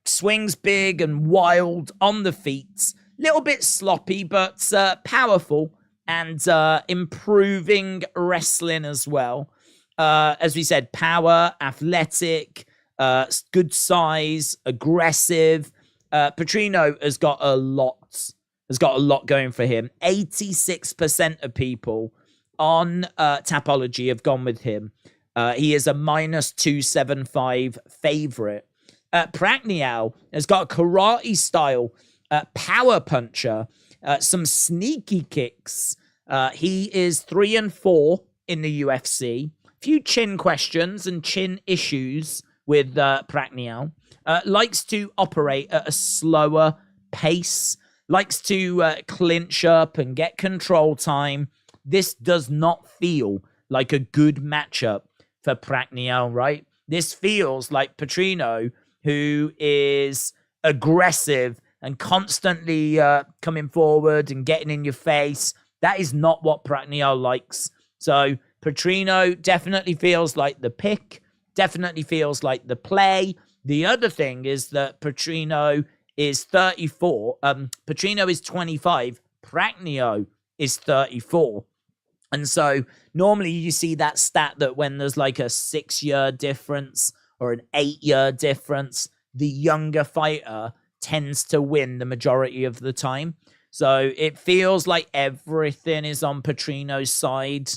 Swings big and wild on the feet. Little bit sloppy, but powerful. And improving wrestling as well. As we said, power, athletic, good size, aggressive. Petrino has got a lot going for him. 86% of people on Tapology have gone with him. He is a -275 favorite. Prachnio has got a karate style power puncher. Some sneaky kicks. He is 3-4 in the UFC. Few chin questions and chin issues with Prachnio. Likes to operate at a slower pace. Likes to clinch up and get control time. This does not feel like a good matchup for Prachnio, right? This feels like Petrino, who is aggressive and constantly coming forward and getting in your face. That is not what Prachnio likes. So Petrino definitely feels like the pick, definitely feels like the play. The other thing is that Petrino is 34. Petrino is 25. Prachnio is 34. And so normally you see that stat that when there's like a 6-year difference or an 8-year difference, the younger fighter tends to win the majority of the time. So it feels like everything is on Petrino's side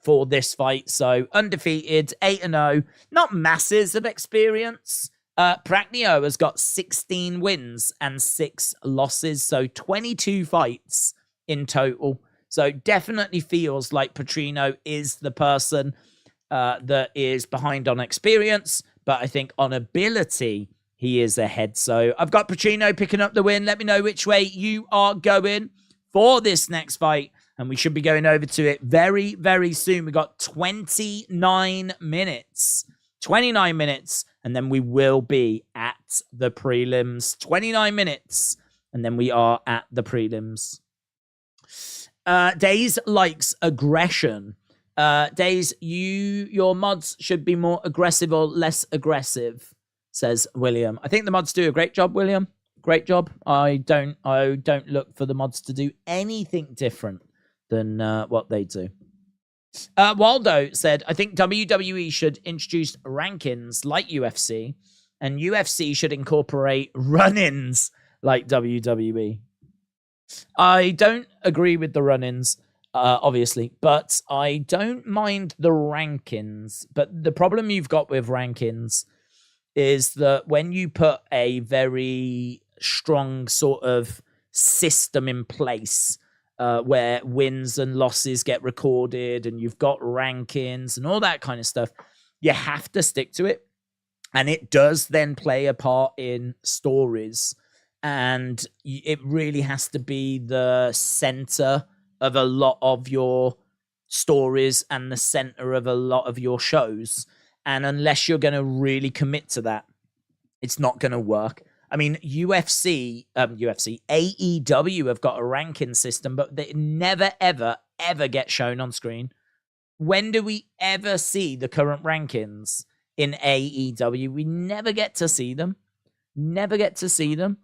for this fight. So undefeated, 8-0, not masses of experience, Prachnio has got 16 wins and 6 losses, so 22 fights in total. So definitely feels like Petrino is the person that is behind on experience, but I think on ability, he is ahead. So I've got Petrino picking up the win. Let me know which way you are going for this next fight, and we should be going over to it very, very soon. We got 29 minutes. 29 minutes, and then we will be at the prelims. 29 minutes, and then we are at the prelims. Days likes aggression. Days, your mods should be more aggressive or less aggressive, says William. I think the mods do a great job, William. Great job. I don't look for the mods to do anything different than what they do. Waldo said, I think WWE should introduce rankings like UFC, and UFC should incorporate run-ins like WWE. I don't agree with the run-ins, obviously, but I don't mind the rankings. But the problem you've got with rankings is that when you put a very strong sort of system in place, where wins and losses get recorded and you've got rankings and all that kind of stuff, you have to stick to it. And it does then play a part in stories. And it really has to be the center of a lot of your stories and the center of a lot of your shows. And unless you're going to really commit to that, it's not going to work. I mean, AEW have got a ranking system, but they never, ever, ever get shown on screen. When do we ever see the current rankings in AEW? We never get to see them. Never get to see them.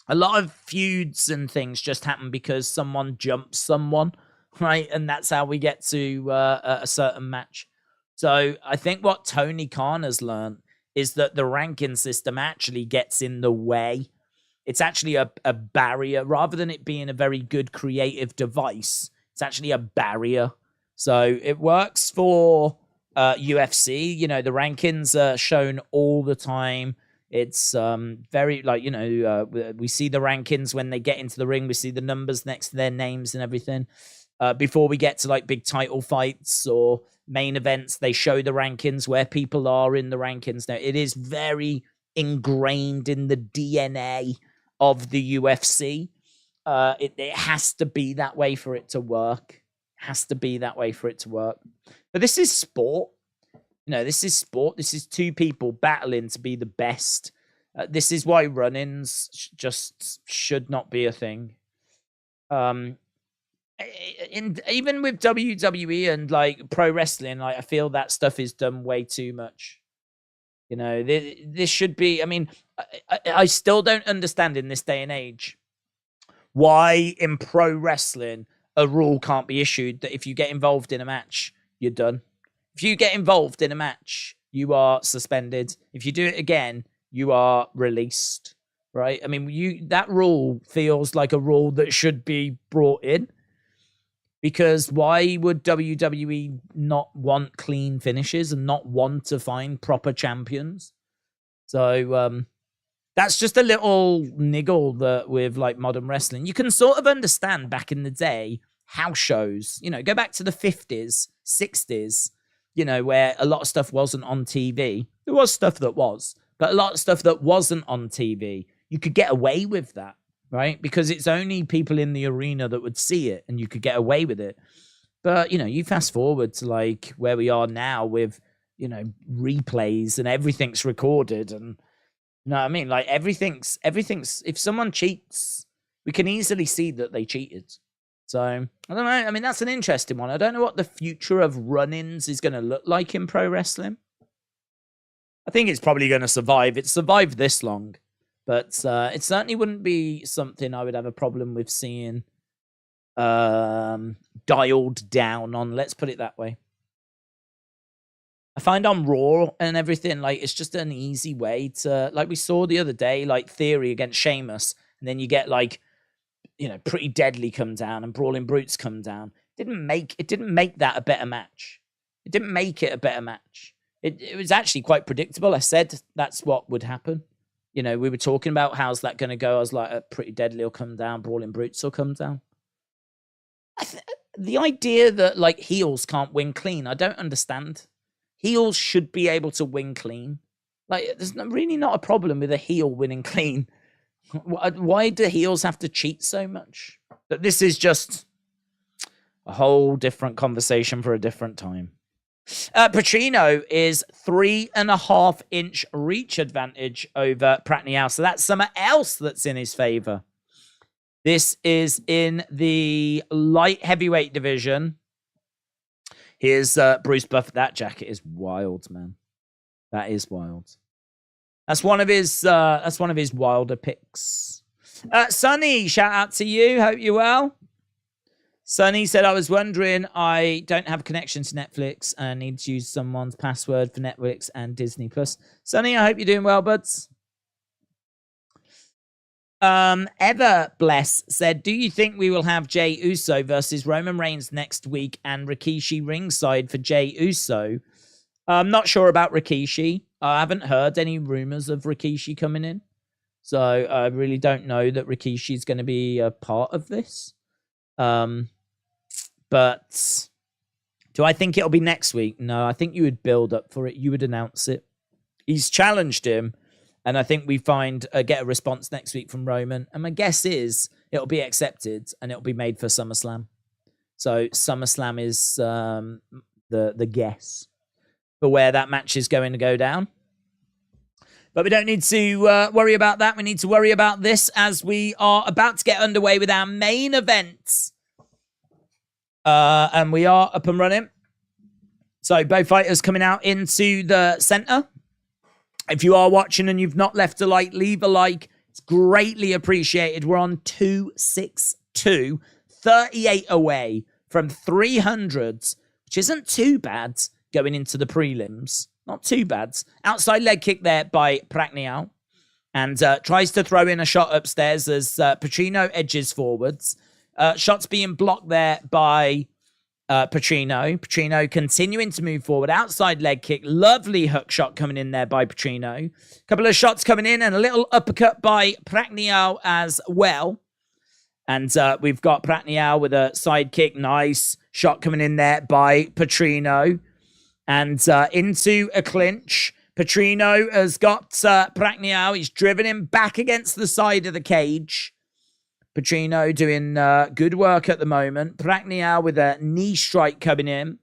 A lot of feuds and things just happen because someone jumps someone, right? And that's how we get to a certain match. So I think what Tony Khan has learned is that the ranking system actually gets in the way. It's actually a barrier. Rather than it being a very good creative device, it's actually a barrier. So it works for UFC. You know, the rankings are shown all the time. It's very, like, you know, we see the rankings when they get into the ring. We see the numbers next to their names and everything. Before we get to like big title fights or main events, they show the rankings where people are in the rankings. Now, it is very ingrained in the DNA of the UFC. It has to be that way for it to work. Has to be that way for it to work. But this is sport. You know, this is sport. This is two people battling to be the best. This is why run-ins just should not be a thing. Even with WWE and like pro wrestling, like I feel that stuff is done way too much. You know, this should be. I mean, I still don't understand in this day and age why in pro wrestling a rule can't be issued that if you get involved in a match, you're done. If you get involved in a match, you are suspended. If you do it again, you are released. Right? I mean, that rule feels like a rule that should be brought in. Because why would WWE not want clean finishes and not want to find proper champions? So that's just a little niggle that with like modern wrestling. You can sort of understand back in the day, house shows, you know, go back to the 50s, 60s, you know, where a lot of stuff wasn't on TV. There was stuff that was, but a lot of stuff that wasn't on TV, you could get away with that. Right? Because it's only people in the arena that would see it and you could get away with it. But, you know, you fast forward to like where we are now with, you know, replays and everything's recorded. And, you know what I mean? Like everything's, if someone cheats, we can easily see that they cheated. So, I don't know. I mean, that's an interesting one. I don't know what the future of run-ins is going to look like in pro wrestling. I think it's probably going to survive. It's survived this long. But it certainly wouldn't be something I would have a problem with seeing dialed down on. Let's put it that way. I find on Raw and everything, like, it's just an easy way to, like we saw the other day, like Theory against Sheamus. And then you get, like, you know, Pretty Deadly come down and Brawling Brutes come down. It didn't make that a better match. It didn't make it a better match. it was actually quite predictable. I said that's what would happen. You know, we were talking about how's that going to go. I was like, Pretty Deadly will come down, Brawling Brutes will come down. The idea that, like, heels can't win clean, I don't understand. Heels should be able to win clean. Like, there's really not a problem with a heel winning clean. Why do heels have to cheat so much? But this is just a whole different conversation for a different time. Pacino is 3.5-inch reach advantage over Pratnial. So that's something else that's in his favor. This is in the light heavyweight division. Here's Bruce Buffer. That jacket is wild, man. That is wild. That's one of his wilder picks. Sonny, shout out to you. Hope you're well. Sonny said, I was wondering, I don't have a connection to Netflix and need to use someone's password for Netflix and Disney Plus. Sonny, I hope you're doing well, buds. Ever Bless said, do you think we will have Jey Uso versus Roman Reigns next week and Rikishi ringside for Jey Uso? I'm not sure about Rikishi. I haven't heard any rumors of Rikishi coming in. So I really don't know that Rikishi is going to be a part of this. But do I think it'll be next week? No, I think you would build up for it. You would announce it. He's challenged him. And I think we get a response next week from Roman. And my guess is it'll be accepted and it'll be made for SummerSlam. So SummerSlam is the guess for where that match is going to go down. But we don't need to worry about that. We need to worry about this as we are about to get underway with our main event. And we are up and running. So both fighters coming out into the center. If you are watching and you've not left a like, leave a like. It's greatly appreciated. We're on 262, 38 away from 300s, which isn't too bad going into the prelims. Not too bad. Outside leg kick there by Pratnial. And tries to throw in a shot upstairs as Pacino edges forwards. Shots being blocked there by Pacino. Pacino continuing to move forward. Outside leg kick. Lovely hook shot coming in there by Pacino. Couple of shots coming in and a little uppercut by Pratnial as well. And we've got Pratnial with a side kick. Nice shot coming in there by Pacino. And into a clinch. Pacino has got Pratnial. He's driven him back against the side of the cage. Pacino doing good work at the moment. Pratnial with a knee strike coming in.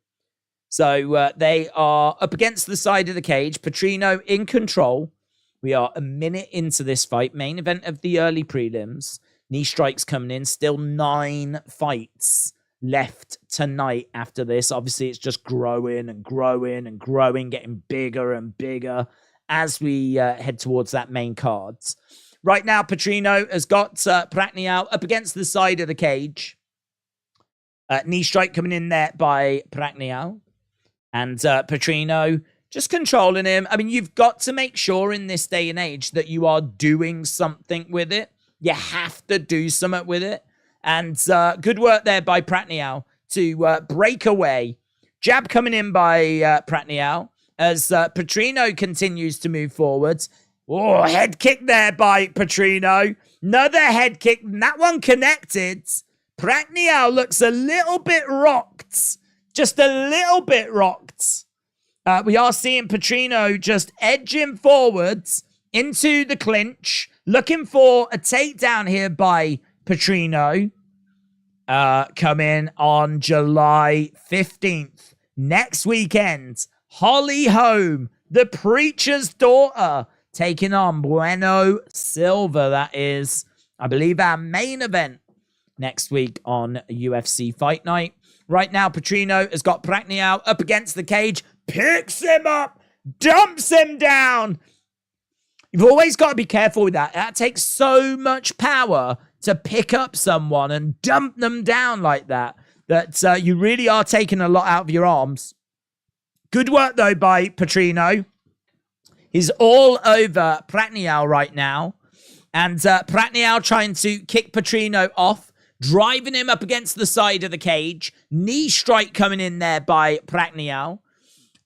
So they are up against the side of the cage. Pacino in control. We are a minute into this fight. Main event of the early prelims. Knee strikes coming in. Still 9 fights left tonight after this. Obviously, it's just growing and growing and growing, getting bigger and bigger as we head towards that main card. Right now, Pacino has got Pratnial up against the side of the cage. Knee strike coming in there by Pratnial. And Pacino just controlling him. I mean, you've got to make sure in this day and age that you are doing something with it. You have to do something with it. And good work there by Pratnial to break away. Jab coming in by Pratnial as Pacino continues to move forwards. Oh, head kick there by Pacino. Another head kick. That one connected. Pratnial looks a little bit rocked. Just a little bit rocked. We are seeing Pacino just edging forwards into the clinch. Looking for a takedown here by Pacino. Coming on July 15th. Next weekend. Holly Holm, the preacher's daughter, taking on Bueno Silva. That is, I believe, our main event next week on UFC Fight Night. Right now, Pacino has got Pratnial up against the cage, picks him up, dumps him down. You've always got to be careful with that. That takes so much power to pick up someone and dump them down like that, that you really are taking a lot out of your arms. Good work, though, by Pacino. He's all over Pratnial right now. And Pratnial trying to kick Pacino off, driving him up against the side of the cage. Knee strike coming in there by Pratnial.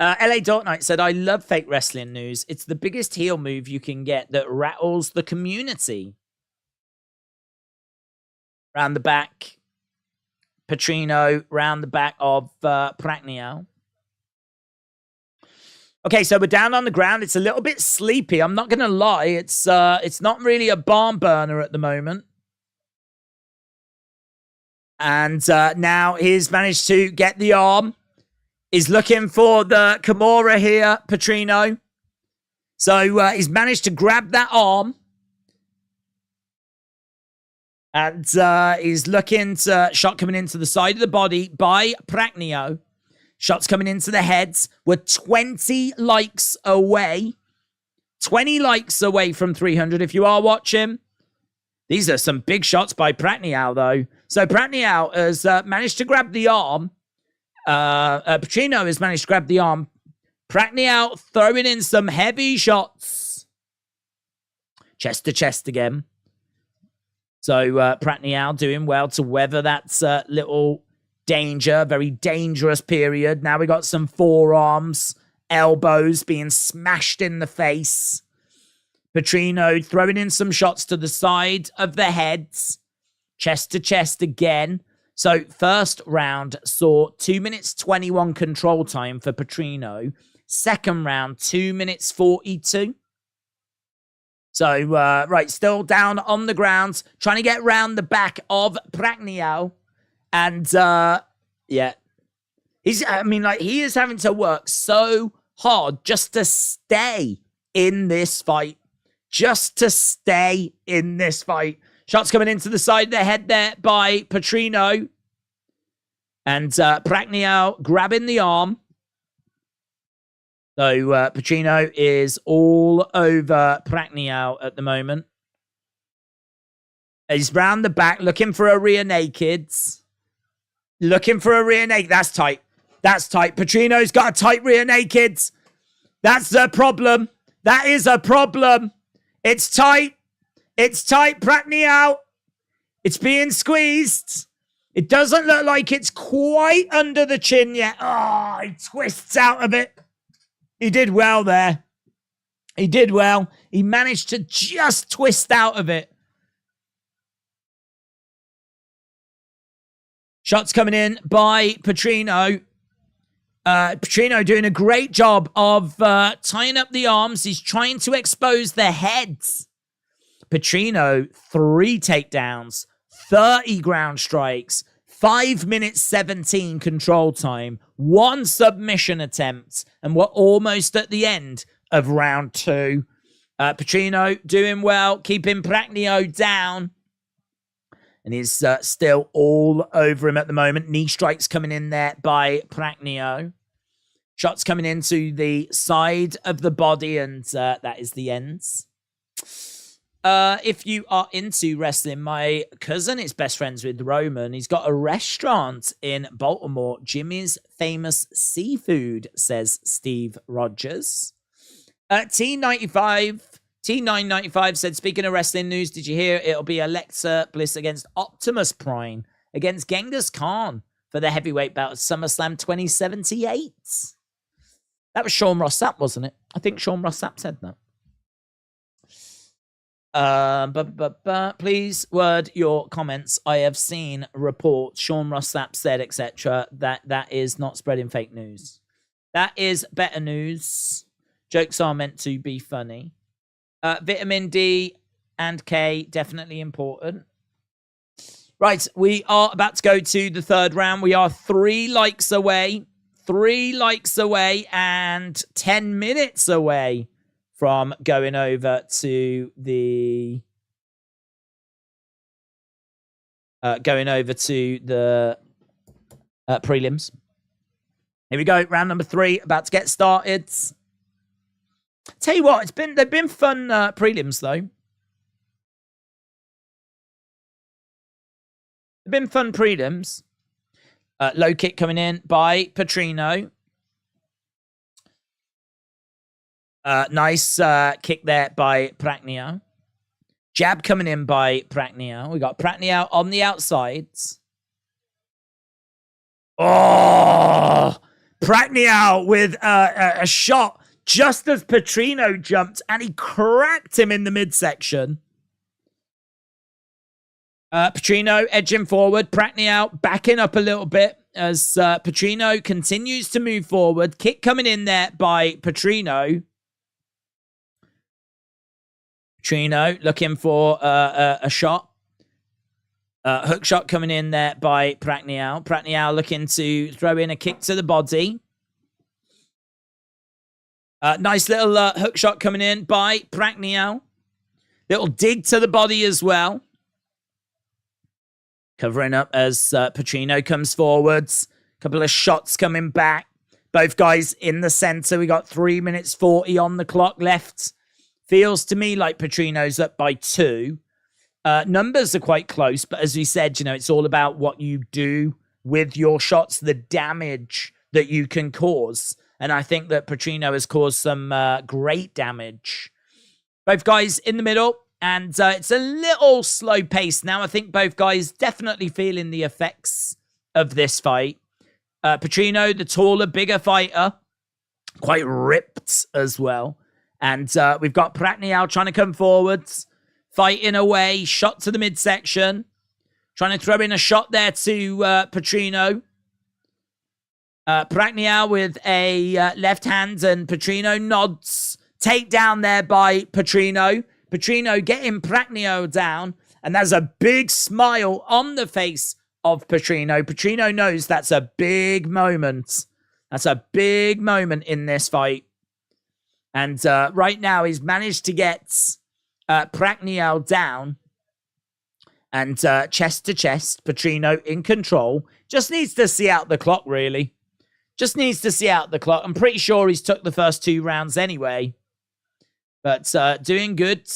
LA Dark Knight said, I love fake wrestling news. It's the biggest heel move you can get that rattles the community. Round the back. Petrino round the back of Prachnio. Okay, so we're down on the ground. It's a little bit sleepy. I'm not going to lie. It's not really a barn burner at the moment. And now he's managed to get the arm. He's looking for the Kimura here, Petrino. So he's managed to grab that arm. And he's looking to shot coming into the side of the body by Prachnio. Shots coming into the heads. We're 20 likes away. 20 likes away from 300 if you are watching. These are some big shots by Prachnio, though. So Prachnio has managed to grab the arm. Petrino has managed to grab the arm. Prachnio throwing in some heavy shots. Chest to chest again. So Prachnio doing well to weather that little danger, very dangerous period. Now we got some forearms, elbows being smashed in the face. Petrino throwing in some shots to the side of the heads. Chest to chest again. So first round saw 2 minutes 21 control time for Petrino. Second round, 2 minutes 42. So, right, still down on the ground, trying to get round the back of Prachnio. And, yeah. He is having to work so hard just to stay in this fight. Just to stay in this fight. Shots coming into the side of the head there by Petrino. And Prachnio grabbing the arm. So Petrino is all over Prachnio at the moment. He's round the back looking for a rear naked. Looking for a rear naked. That's tight. That's tight. Petrino's got a tight rear naked. That's a problem. That is a problem. It's tight. It's tight, Prachnio. It's being squeezed. It doesn't look like it's quite under the chin yet. Oh, he twists out of it. He did well there. He did well. He managed to just twist out of it. Shots coming in by Petrino. Petrino doing a great job of tying up the arms. He's trying to expose the heads. Petrino, 3 takedowns, 30 ground strikes, 5 minutes 17 control time, 1 submission attempt, and we're almost at the end of round 2. Petrino doing well, keeping Prachnio down. And he's still all over him at the moment. Knee strikes coming in there by Prachnio. Shots coming into the side of the body, and that is the end. If you are into wrestling, my cousin is best friends with Roman. He's got a restaurant in Baltimore, Jimmy's Famous Seafood, says Steve Rogers. T995 said, speaking of wrestling news, did you hear it'll be Alexa Bliss against Optimus Prime against Genghis Khan for the heavyweight bout at SummerSlam 2078? That was Sean Ross Sapp, wasn't it? I think Sean Ross Sapp said that. Please word your comments. I have seen reports, Sean Ross Sapp said, etc. That is not spreading fake news. That is better news. Jokes are meant to be funny. Vitamin D and K, definitely important. Right, we are about to go to the third round. We are 3 likes away. 3 likes away and 10 minutes away from going over to the prelims. Here we go, round number 3, about to get started. Tell you what, they've been fun prelims though. They've been fun prelims. Low kick coming in by Petrino. Nice kick there by Prachnio. Jab coming in by Prachnio. We got Prachnio on the outsides. Oh! Pratnial with a shot just as Petrino jumped, and he cracked him in the midsection. Petrino edging forward. Pratnial backing up a little bit as Petrino continues to move forward. Kick coming in there by Petrino. Petrino looking for a shot. Hook shot coming in there by Pratnial. Pratnial looking to throw in a kick to the body. Nice little hook shot coming in by Pratnial. Little dig to the body as well. Covering up as Petrino comes forwards. Couple of shots coming back. Both guys in the center. We got 3 minutes 40 on the clock left. Feels to me like Petrino's up by 2. Numbers are quite close, but as we said, it's all about what you do with your shots, the damage that you can cause. And I think that Petrino has caused some great damage. Both guys in the middle, and it's a little slow pace now. I think both guys definitely feeling the effects of this fight. Petrino, the taller, bigger fighter, quite ripped as well. And we've got Pratnial trying to come forwards. Fighting away, shot to the midsection. Trying to throw in a shot there to Petrino. Pratnial with a left hand, and Petrino nods. Takedown there by Petrino. Petrino getting Pratnial down, and there's a big smile on the face of Petrino. Petrino knows that's a big moment. That's a big moment in this fight. And right now, he's managed to get Pratnial down, and chest to chest, Petrino in control. Just needs to see out the clock, really. Just needs to see out the clock. I'm pretty sure he's took the first 2 rounds anyway. But doing good.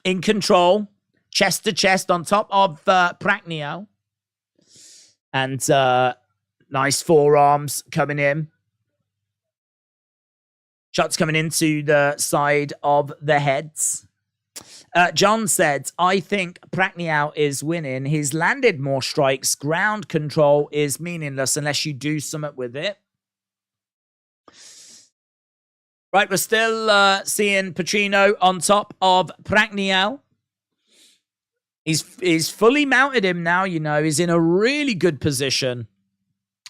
In control. Chest to chest on top of Pratnial. And nice forearms coming in. Shots coming into the side of the heads. John said, I think Pratnial is winning. He's landed more strikes. Ground control is meaningless unless you do something with it. Right, we're still seeing Petrino on top of Pratnial. He's fully mounted him now, He's in a really good position.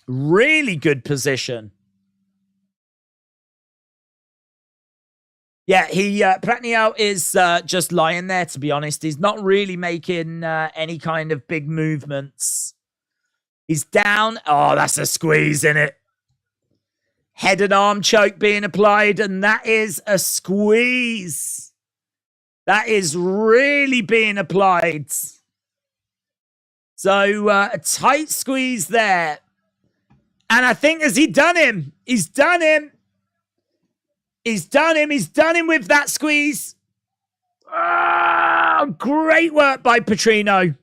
Really good position. Yeah, Pratnial is just lying there, to be honest. He's not really making any kind of big movements. He's down. Oh, that's a squeeze, in it. Head and arm choke being applied, and that is a squeeze. That is really being applied. So, a tight squeeze there. And I think, has he done him? He's done him. He's done him. He's done him with that squeeze. Oh, great work by Petrino.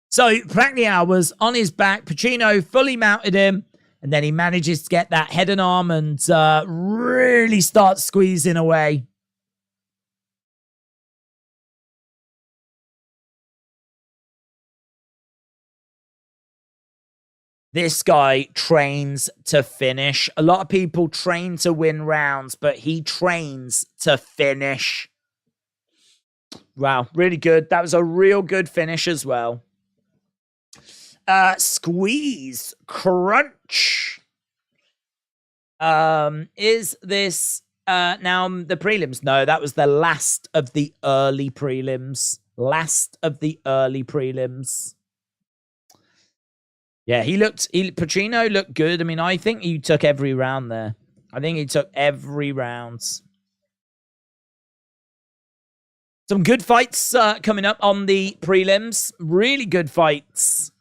So Pratnial was on his back. Petrino fully mounted him. And then he manages to get that head and arm and really start squeezing away. This guy trains to finish. A lot of people train to win rounds, but he trains to finish. Wow, really good. That was a real good finish as well. Squeeze. Crunch. Is this now the prelims? No, that was the last of the early prelims. Last of the early prelims. Yeah, Petrino looked good. I mean, I think he took every round there. I think he took every round. Some good fights coming up on the prelims. Really good fights.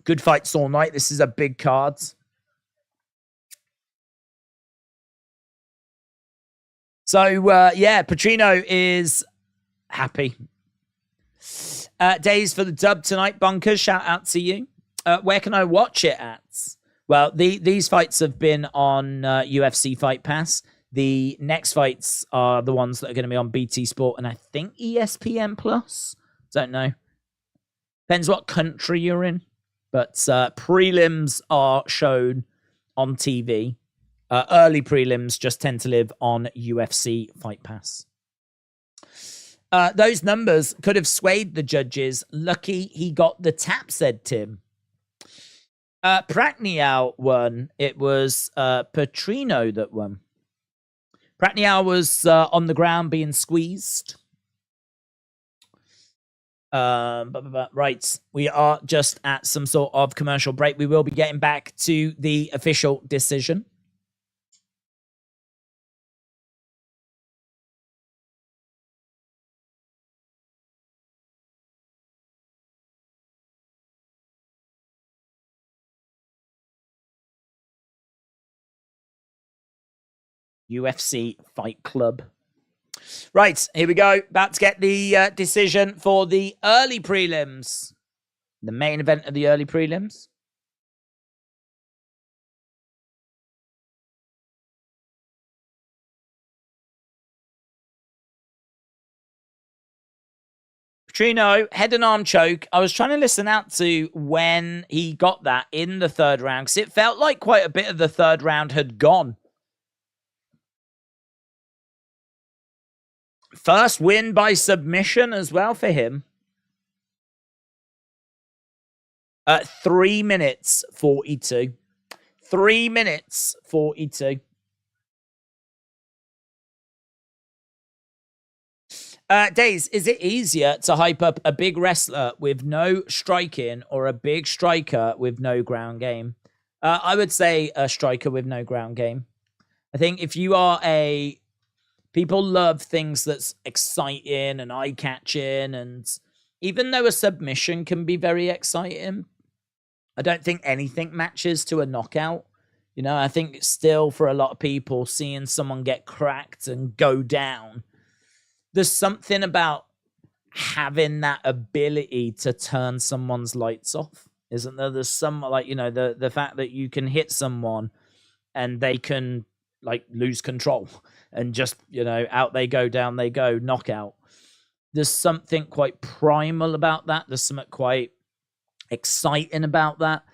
Good fights all night. This is a big card. So, yeah, Petrino is happy. Days for the dub tonight, Bonkers. Shout out to you. Where can I watch it at? Well, these fights have been on UFC Fight Pass. The next fights are the ones that are going to be on BT Sport and I think ESPN Plus. Don't know. Depends what country you're in. But prelims are shown on TV. Early prelims just tend to live on UFC Fight Pass. Those numbers could have swayed the judges. Lucky he got the tap, said Tim. Prachnio won. It was Petrino that won. Prachnio was on the ground being squeezed. Right, we are just at some sort of commercial break. We will be getting back to the official decision. UFC Fight Club. Right, here we go. About to get the decision for the early prelims. The main event of the early prelims. Petrino, head and arm choke. I was trying to listen out to when he got that in the third round, because it felt like quite a bit of the third round had gone. First win by submission as well for him. 3 minutes 42. 3 minutes 42. Days, is it easier to hype up a big wrestler with no striking or a big striker with no ground game? I would say a striker with no ground game. I think if you are people love things that's exciting and eye-catching, and even though a submission can be very exciting, I don't think anything matches to a knockout. You know, I think still for a lot of people, seeing someone get cracked and go down, there's something about having that ability to turn someone's lights off, isn't there? There's some, like, you know, the fact that you can hit someone and they can, like, lose control and just, you know, out they go, down they go, knockout. There's something quite primal about that. There's something quite exciting about that.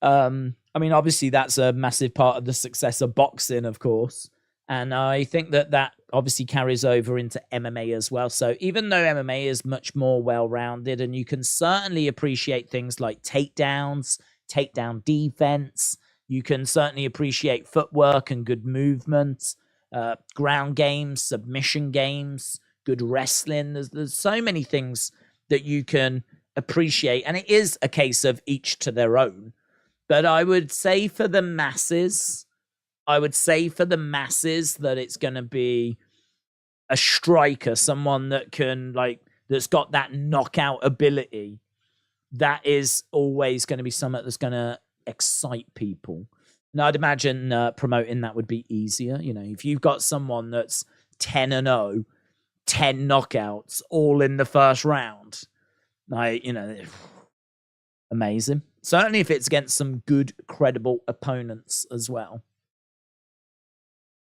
I mean, obviously that's a massive part of the success of boxing, of course. And I think that obviously carries over into MMA as well. So even though MMA is much more well-rounded, and you can certainly appreciate things like takedowns, takedown defense, you can certainly appreciate footwork and good movement, ground games, submission games, good wrestling. There's so many things that you can appreciate, and it is a case of each to their own. But I would say for the masses, that it's going to be a striker, someone that can, like, that's got that knockout ability. That is always going to be something that's going to excite people. And I'd imagine promoting that would be easier. You know, if you've got someone that's 10-0, 10 knockouts, all in the first round, like, you know, amazing. Certainly if it's against some good, credible opponents as well.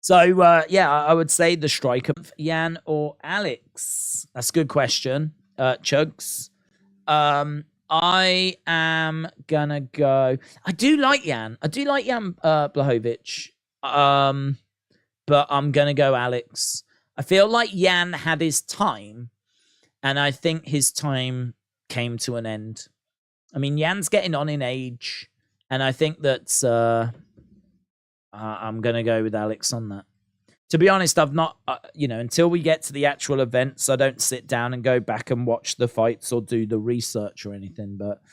So, yeah, I would say the striker, Jan or Alex. That's a good question, Chugs. I am gonna go. I do like Jan. Blachowicz. But I'm gonna go Alex. I feel like Jan had his time, and I think his time came to an end. I mean, Jan's getting on in age, and I think that I'm gonna go with Alex on that. To be honest, I've not, you know, until we get to the actual events, I don't sit down and go back and watch the fights or do the research or anything. But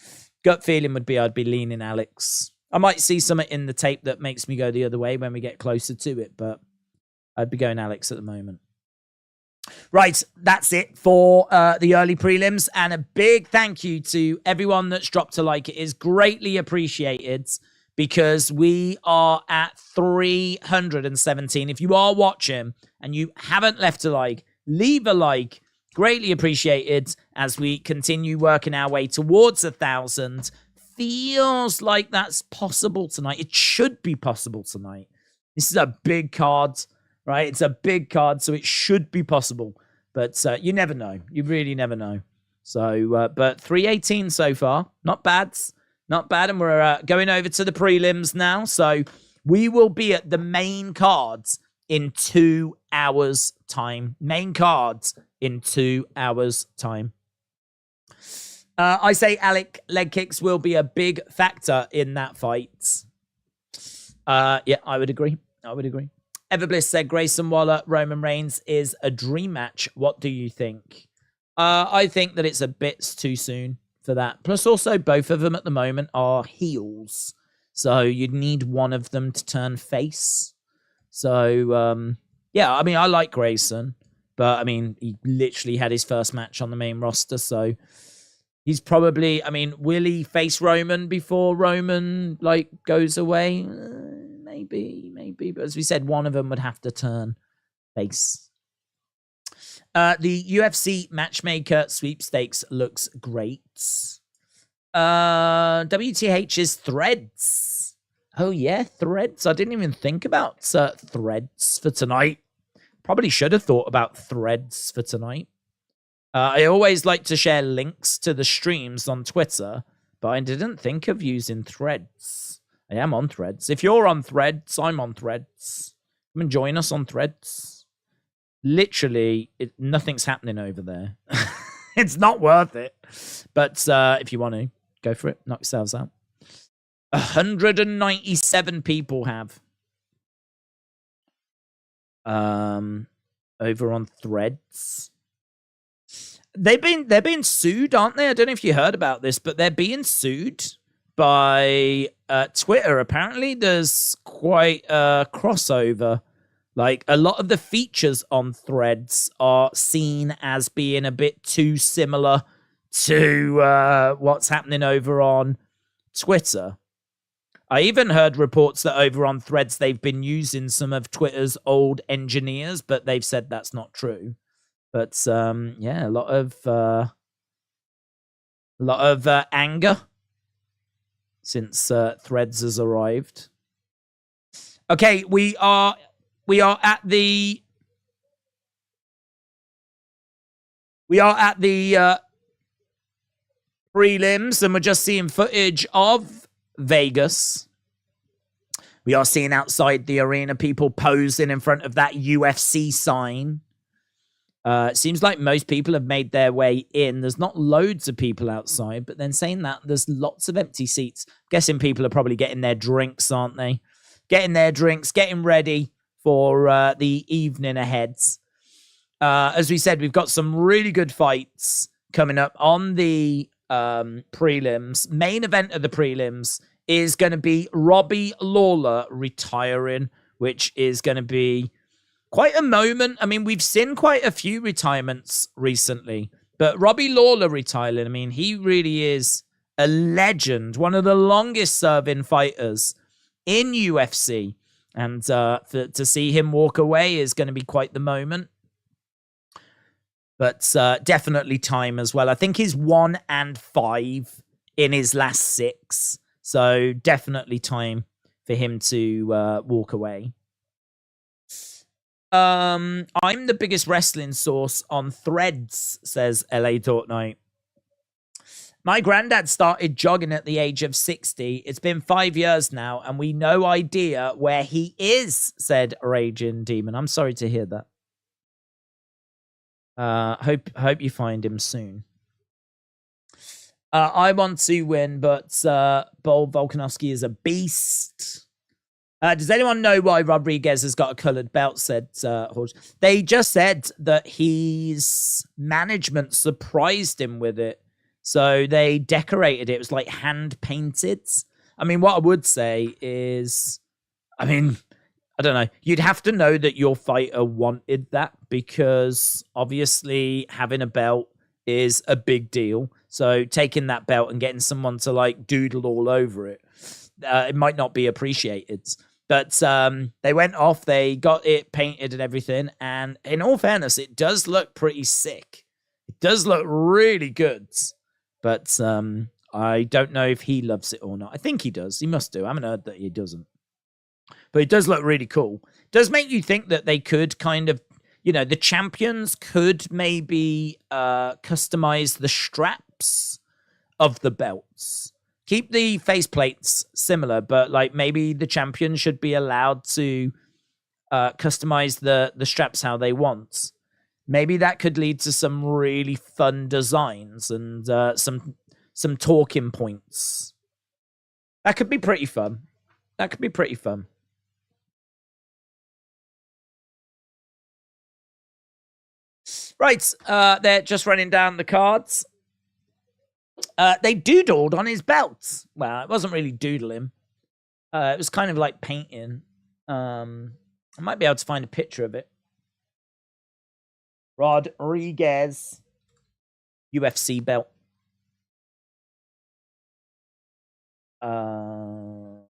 gut feeling would be I'd be leaning Alex. I might see something in the tape that makes me go the other way when we get closer to it, but I'd be going Alex at the moment. Right, that's it for the early prelims. And a big thank you to everyone that's dropped a like. It is greatly appreciated, because we are at 317. If you are watching and you haven't left a like, leave a like. Greatly appreciated as we continue working our way towards 1,000. Feels like that's possible tonight. It should be possible tonight. This is a big card, right? It's a big card, so it should be possible. But you never know. You really never know. So, but 318 so far. Not bad. Not bad. And we're going over to the prelims now. So we will be at the main cards in 2 hours' time. Main cards in 2 hours' time. I say Alec leg kicks will be a big factor in that fight. Yeah, I would agree. Everbliss said Grayson Waller, Roman Reigns is a dream match. What do you think? I think that it's a bit too soon for that. Plus, also, both of them at the moment are heels. So you'd need one of them to turn face. So, yeah, I mean, I like Grayson. But, I mean, he literally had his first match on the main roster. So he's probably, I mean, will he face Roman before Roman, like, goes away? Maybe. But as we said, one of them would have to turn face. The UFC Matchmaker sweepstakes looks great. WTH's Threads. Oh, yeah, Threads. I didn't even think about Threads for tonight. Probably should have thought about Threads for tonight. I always like to share links to the streams on Twitter, but I didn't think of using Threads. I am on Threads. If you're on Threads, I'm on Threads. Come and join us on Threads. Literally, nothing's happening over there. It's not worth it. But if you want to, go for it. Knock yourselves out. 197 people have. Over on Threads. They're being sued, aren't they? I don't know if you heard about this, but they're being sued by Twitter. Apparently, there's quite a crossover. Like, a lot of the features on Threads are seen as being a bit too similar to what's happening over on Twitter. I even heard reports that over on Threads, they've been using some of Twitter's old engineers, but they've said that's not true. But, yeah, a lot of anger since Threads has arrived. Okay, we are at the prelims, and we're just seeing footage of Vegas. We are seeing outside the arena people posing in front of that UFC sign. It seems like most people have made their way in. There's not loads of people outside, but then saying that, there's lots of empty seats. I'm guessing people are probably getting their drinks, aren't they? Getting their drinks, getting ready for the evening ahead. As we said, we've got some really good fights coming up on the prelims. Main event of the prelims is going to be Robbie Lawler retiring, which is going to be quite a moment. I mean, we've seen quite a few retirements recently, but Robbie Lawler retiring, I mean, he really is a legend, one of the longest serving fighters in UFC. And to see him walk away is going to be quite the moment. But definitely time as well. I think he's 1-5 in his last 6. So definitely time for him to walk away. I'm the biggest wrestling source on Threads, says LA Fortnite. My granddad started jogging at the age of 60. It's been 5 years now, and we no idea where he is, said Raging Demon. I'm sorry to hear that. Hope you find him soon. I want to win, but Volkanovski is a beast. Does anyone know why Rodriguez has got a coloured belt, said Horse? They just said that his management surprised him with it. So they decorated it. It was like hand painted. I mean, what I would say is, I mean, I don't know. You'd have to know that your fighter wanted that, because obviously having a belt is a big deal. So taking that belt and getting someone to like doodle all over it, it might not be appreciated. But they went off, they got it painted and everything. And in all fairness, it does look pretty sick. It does look really good. But I don't know if he loves it or not. I think he does. He must do. I haven't heard that he doesn't. But it does look really cool. It does make you think that they could kind of, you know, the champions could maybe customize the straps of the belts. keep the faceplates similar, but like maybe the champion should be allowed to customize the straps how they want. Maybe that could lead to some really fun designs and some talking points. That could be pretty fun. That could be pretty fun. Right, they're just running down the cards. They doodled on his belt. Well, it wasn't really doodling. It was kind of like painting. I might be able to find a picture of it. Rodriguez UFC belt. I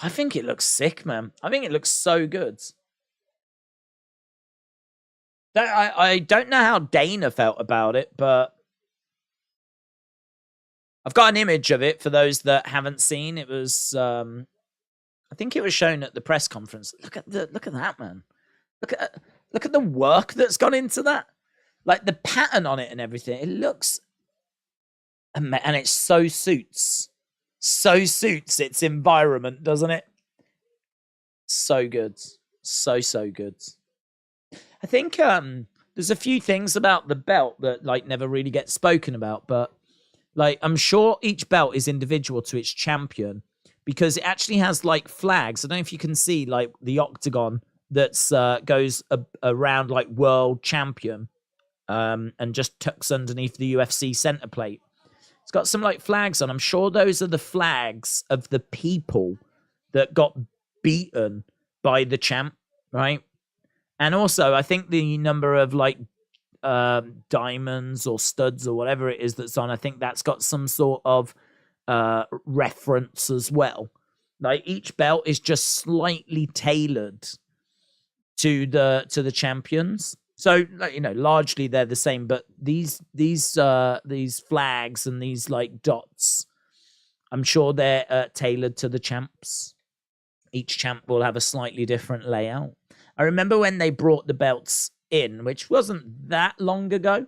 think it looks sick, man. I think it looks so good. I don't know how Dana felt about it, but I've got an image of it for those that haven't seen. It was, I think it was shown at the press conference. Look at that, man. Look at the work that's gone into that. Like the pattern on it and everything. It looks, and it so suits its environment, doesn't it? So good, so good. I think there's a few things about the belt that like never really get spoken about, but like I'm sure each belt is individual to its champion because it actually has like flags. I don't know if you can see like the octagon that's goes around like world champion and just tucks underneath the UFC center plate. It's got some like flags on. I'm sure those are the flags of the people that got beaten by the champ, right? And also, I think the number of like diamonds or studs or whatever it is that's on, I think that's got some sort of reference as well. Like each belt is just slightly tailored to the champions. So, like, you know, largely they're the same, but these flags and these like dots, I'm sure they're tailored to the champs. Each champ will have a slightly different layout. I remember when they brought the belts in, which wasn't that long ago.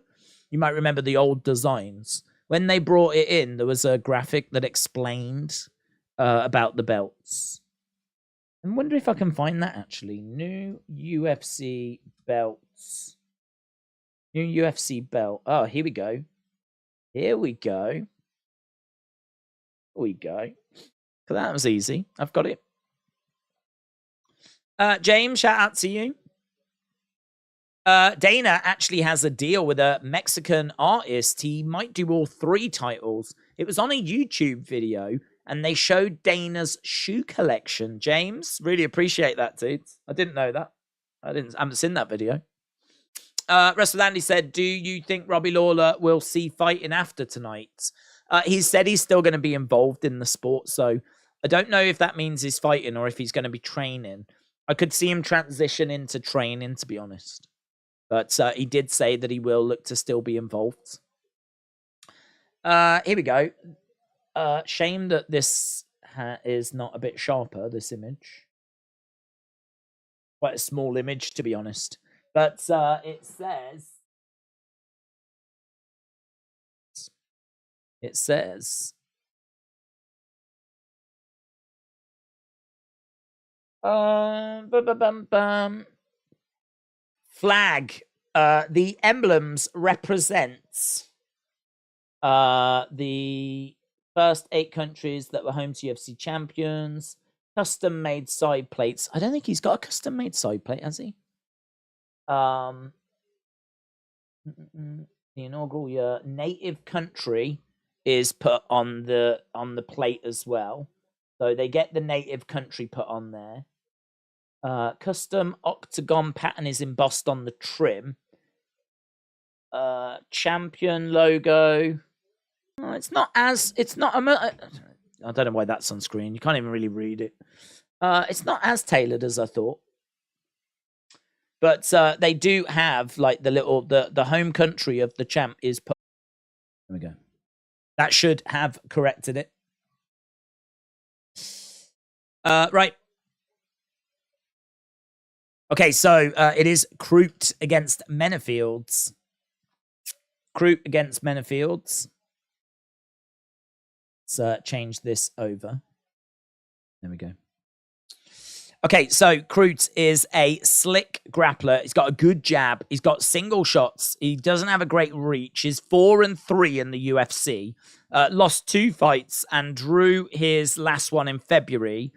You might remember the old designs. When they brought it in, there was a graphic that explained about the belts. I wonder if I can find that, actually. New UFC belts. New UFC belt. Oh, here we go. Here we go. Here we go. That was easy. I've got it. James, shout out to you. Dana actually has a deal with a Mexican artist. He might do all 3 titles. It was on a YouTube video, and they showed Dana's shoe collection. James, really appreciate that, dude. I didn't know that. I haven't seen that video. Russell Andy said, do you think Robbie Lawler will see fighting after tonight? He said he's still going to be involved in the sport, so I don't know if that means he's fighting or if he's going to be training. I could see him transition into training, to be honest. But he did say that he will look to still be involved. Here we go. Shame that this is not a bit sharper, this image. Quite a small image, to be honest. But it says... It says... Flag. The emblems represent the first 8 countries that were home to UFC champions. Custom-made side plates. I don't think he's got a custom-made side plate, has he? The inaugural year. Native country is put on the plate as well. So they get the native country put on there. Custom octagon pattern is embossed on the trim. Champion logo. I don't know why that's on screen. You can't even really read it. It's not as tailored as I thought. But they do have like the home country of the champ is put. There we go. That should have corrected it. Right. Okay, so it is Kroot against Menefields. Kroot against Menefields. Let's change this over. There we go. Okay, so Kroot is a slick grappler. He's got a good jab. He's got single shots. He doesn't have a great reach. He's 4-3 in the UFC. Lost 2 fights and drew his last one in February.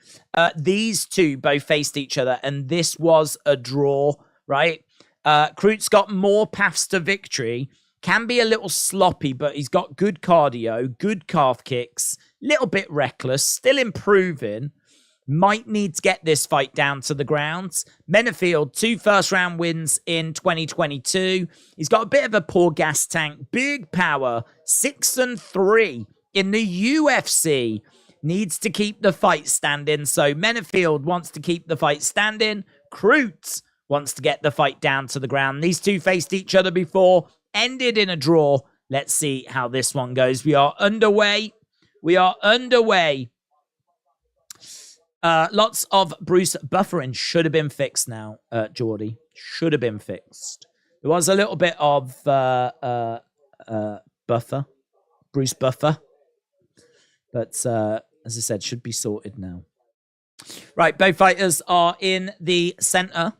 These two both faced each other, and this was a draw, right? Kroot's got more paths to victory. Can be a little sloppy, but he's got good cardio, good calf kicks, little bit reckless, still improving. Might need to get this fight down to the ground. Menafield, 2 first-round wins in 2022. He's got a bit of a poor gas tank. Big power, 6-3 in the UFC. Needs to keep the fight standing. So Menafield wants to keep the fight standing. Kroot wants to get the fight down to the ground. These two faced each other before. Ended in a draw. Let's see how this one goes. We are underway. Lots of Bruce buffering. Should have been fixed now, Geordie. Should have been fixed. There was a little bit of buffer. Bruce buffer. But, as I said, should be sorted now. Right, both fighters are in the center.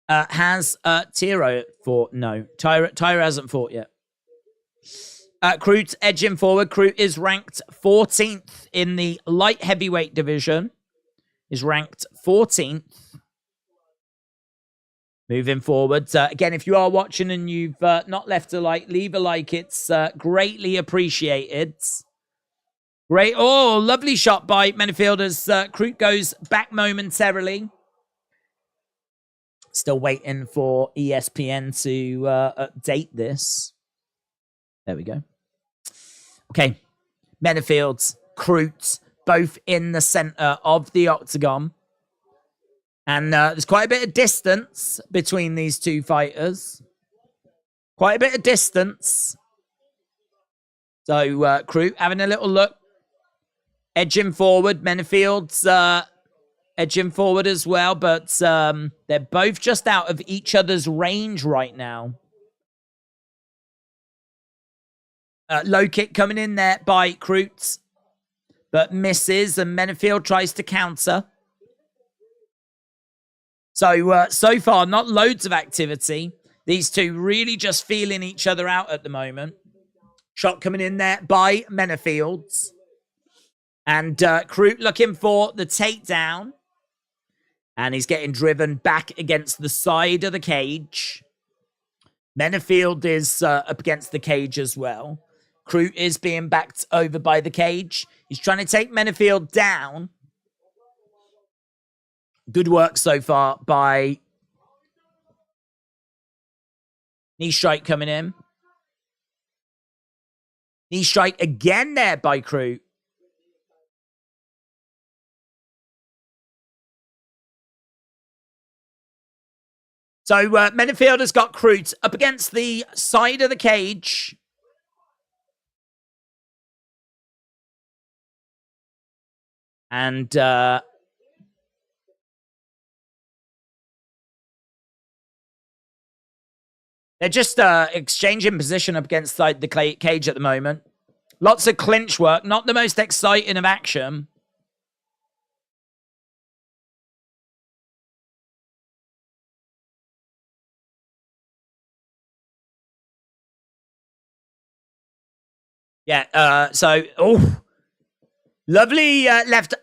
Has Tiro fought? No. Tyra hasn't fought yet. Kroot edging forward. Kroot is ranked 14th in the light heavyweight division. Is ranked 14th. Moving forward. Again, if you are watching and you've not left a like, leave a like. It's greatly appreciated. Great. Oh, lovely shot by Menafield as Kroot goes back momentarily. Still waiting for ESPN to update this. There we go. Okay, Menafield, Kroot, both in the center of the octagon. And there's quite a bit of distance between these two fighters. Quite a bit of distance. So, Kroot having a little look. Edging forward. Menafield's edging forward as well. But they're both just out of each other's range right now. Low kick coming in there by Kroot, but misses, and Menafield tries to counter. So, so far, not loads of activity. These two really just feeling each other out at the moment. Shot coming in there by Menafield. And Kroot looking for the takedown. And he's getting driven back against the side of the cage. Menafield is up against the cage as well. Kroot is being backed over by the cage. He's trying to take Menafield down. Good work so far by knee strike coming in. Knee strike again there by Kroot. So Menafield has got Kroot up against the side of the cage. And they're just exchanging position up against the cage at the moment. Lots of clinch work. Not the most exciting of action. Yeah, lovely left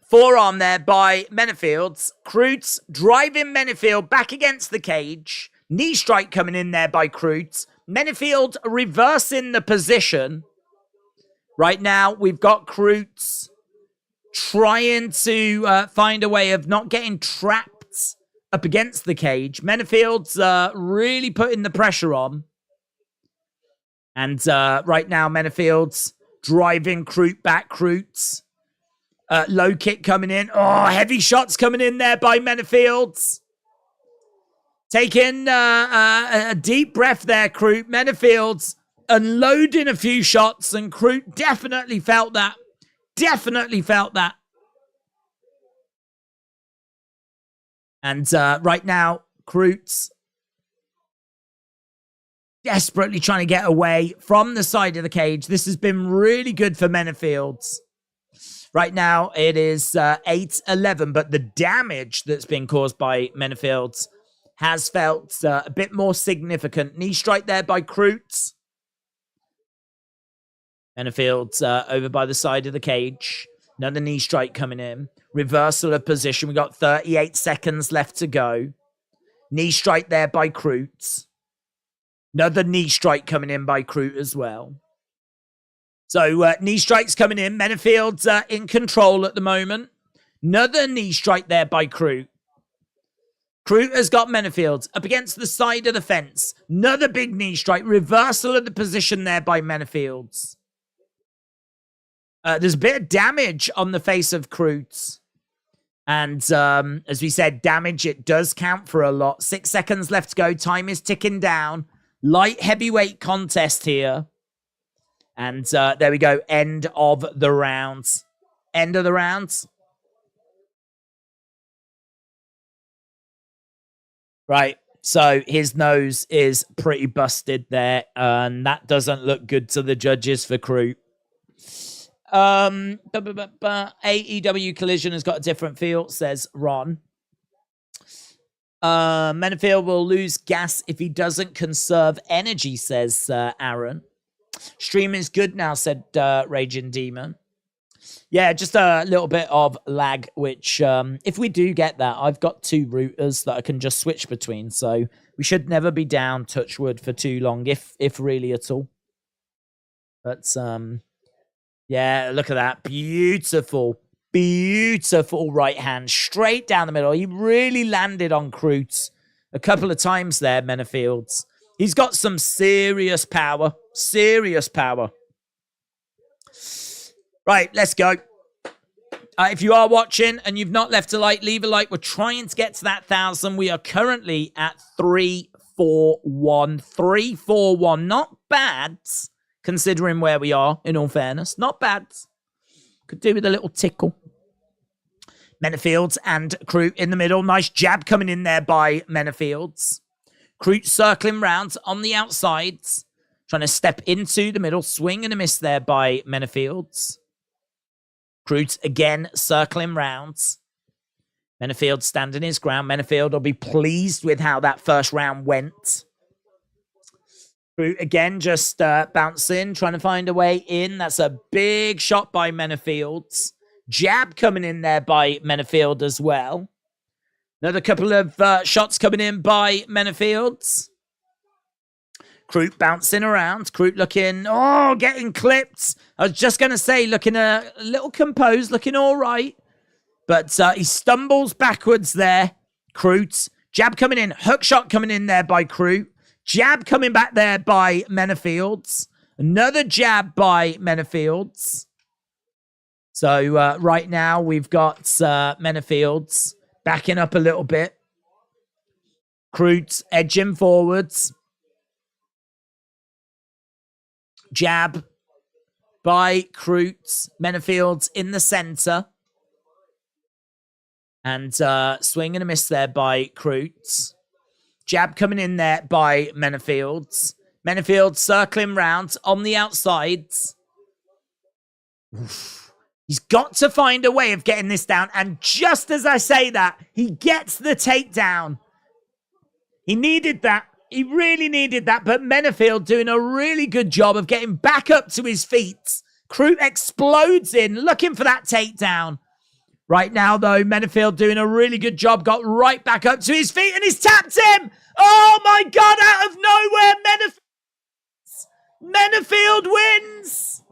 forearm there by Menafield. Kroot driving Menafield back against the cage. Knee strike coming in there by Kroot. Menafield reversing the position. Right now, we've got Kroot trying to find a way of not getting trapped up against the cage. Menafield's really putting the pressure on. And right now, Menafield's driving Kroot back. Kroot. Low kick coming in. Oh, heavy shots coming in there by Menafield. Taking a deep breath there, Kroot. Menafield's unloading a few shots, and Kroot definitely felt that. Definitely felt that. And right now, Kroot's desperately trying to get away from the side of the cage. This has been really good for Menifield's. Right now, it is 8-11, but the damage that's been caused by Menifield's has felt a bit more significant. Knee strike there by Kreutz. Menifield's over by the side of the cage. Another knee strike coming in. Reversal of position. We got 38 seconds left to go. Knee strike there by Kreutz. Another knee strike coming in by Kreutz as well. So knee strikes coming in. Menifield's in control at the moment. Another knee strike there by Kreutz. Kreutz has got Menifield's up against the side of the fence. Another big knee strike. Reversal of the position there by Menifield's. There's a bit of damage on the face of Kreutz. And as we said, damage, it does count for a lot. 6 seconds left to go. Time is ticking down. Light heavyweight contest here. And there we go. End of the rounds. End of the rounds. Right. So his nose is pretty busted there. And that doesn't look good to the judges for Kreutz. AEW Collision has got a different feel, says Ron. Menifield will lose gas if he doesn't conserve energy, says Aaron. Stream is good now, said Raging Demon. Yeah, just a little bit of lag, which if we do get that, I've got 2 routers that I can just switch between. So we should never be down, touch wood, for too long, if really at all. But yeah, look at that. Beautiful, beautiful right hand. Straight down the middle. He really landed on Kreutz a couple of times there, Menifield's. He's got some serious power. Serious power. Right, let's go. If you are watching and you've not left a like, leave a like. We're trying to get to that 1,000. We are currently at 341. 341. Not bad. Considering where we are, in all fairness. Not bad. Could do with a little tickle. Menifield's and Kreutz in the middle. Nice jab coming in there by Menifield's. Kreutz circling round on the outsides. Trying to step into the middle. Swing and a miss there by Menifield's. Kreutz again circling round. Menifield standing his ground. Menifield will be pleased with how that first round went. Kreutz again just bouncing, trying to find a way in. That's a big shot by Menifield's. Jab coming in there by Menifield as well. Another couple of shots coming in by Menifield's. Kreutz bouncing around. Kreutz looking, getting clipped. I was just going to say, looking a little composed, looking all right. But he stumbles backwards there. Kreutz. Jab coming in. Hook shot coming in there by Kreutz. Jab coming back there by Menifield's. Another jab by Menifield's. So right now we've got Menifield's backing up a little bit. Kreutz edging forwards. Jab by Kreutz. Menifield's in the center. And swing and a miss there by Kreutz. Jab coming in there by Menifield's. Menifield's circling round on the outsides. Oof. He's got to find a way of getting this down. And just as I say that, he gets the takedown. He needed that. He really needed that. But Menifield doing a really good job of getting back up to his feet. Kreutz explodes in, looking for that takedown. Right now, though, Menifield doing a really good job. Got right back up to his feet and he's tapped him. Oh, my God, out of nowhere, Menifield wins.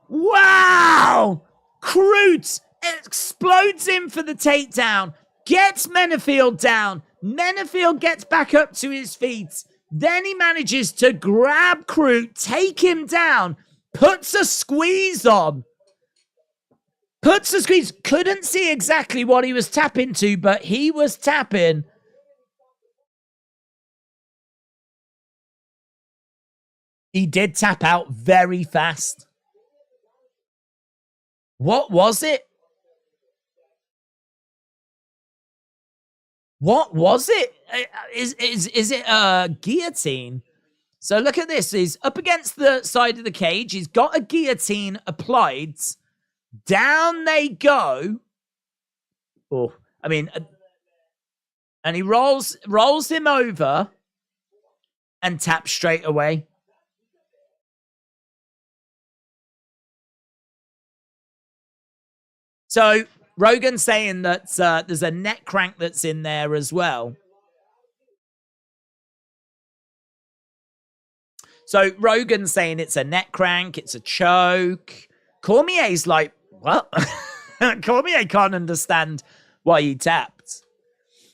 Wow. Kreutz explodes in for the takedown. Gets Menifield down. Menifield gets back up to his feet. Then he manages to grab Kreutz, take him down, puts a squeeze on. Puts the squeeze. Couldn't see exactly what he was tapping to, but he was tapping. He did tap out very fast. What was it? What was it? Is it a guillotine? So look at this. He's up against the side of the cage. He's got a guillotine applied. Down they go. Oh, I mean, and he rolls him over and taps straight away. So Rogan's saying that there's a neck crank that's in there as well. So Rogan's saying it's a neck crank, it's a choke. Cormier's like, what? Cormier can't understand why he tapped.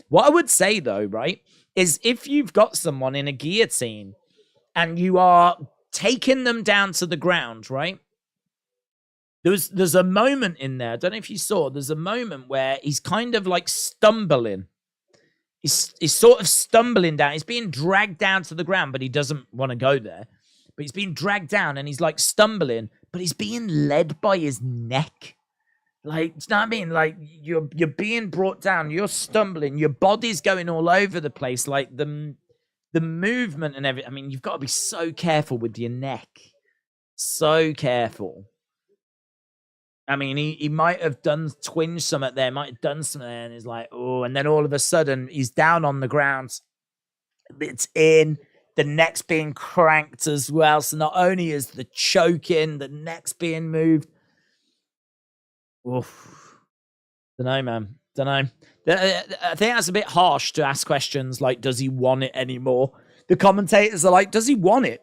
What I would say, though, right, is if you've got someone in a guillotine and you are taking them down to the ground, right? There's a moment in there, I don't know if you saw, there's a moment where he's kind of like stumbling. He's sort of stumbling down. He's being dragged down to the ground, but he doesn't want to go there. But he's being dragged down and he's like stumbling, but he's being led by his neck. Like, you know what I mean? Like, you're being brought down, you're stumbling, your body's going all over the place, like the movement and everything. I mean, you've got to be so careful with your neck. So careful. I mean, he might have twinged something there, might have done something there, and he's like, oh, and then all of a sudden, he's down on the ground. It's in. The neck's being cranked as well. So not only is the choking, the neck's being moved. Oof. Don't know, man. Don't know. I think that's a bit harsh to ask questions like, does he want it anymore? The commentators are like, does he want it?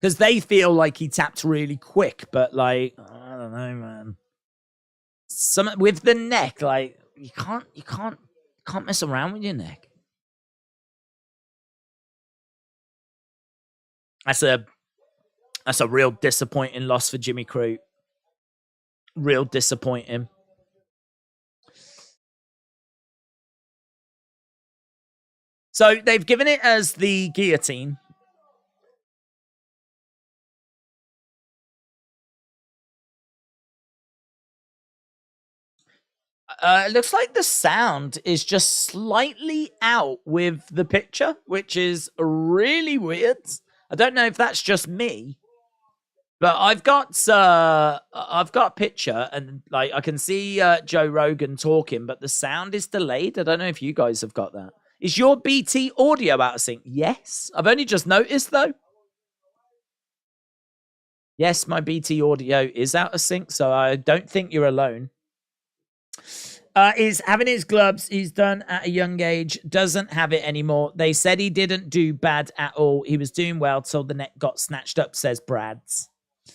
Because they feel like he tapped really quick, but like, I don't know, man. With the neck, like, you can't mess around with your neck. That's a real disappointing loss for Jimmy Crute. Real disappointing. So they've given it as the guillotine. It looks like the sound is just slightly out with the picture, which is really weird. I don't know if that's just me, but I've got a picture and like I can see Joe Rogan talking, but the sound is delayed. I don't know if you guys have got that. Is your BT audio out of sync? Yes. I've only just noticed though. Yes, my BT audio is out of sync, so I don't think you're alone. Is having his gloves he's done at a young age, doesn't have it anymore. They said he didn't do bad at all. He was doing well till the neck got snatched up, says Brads. At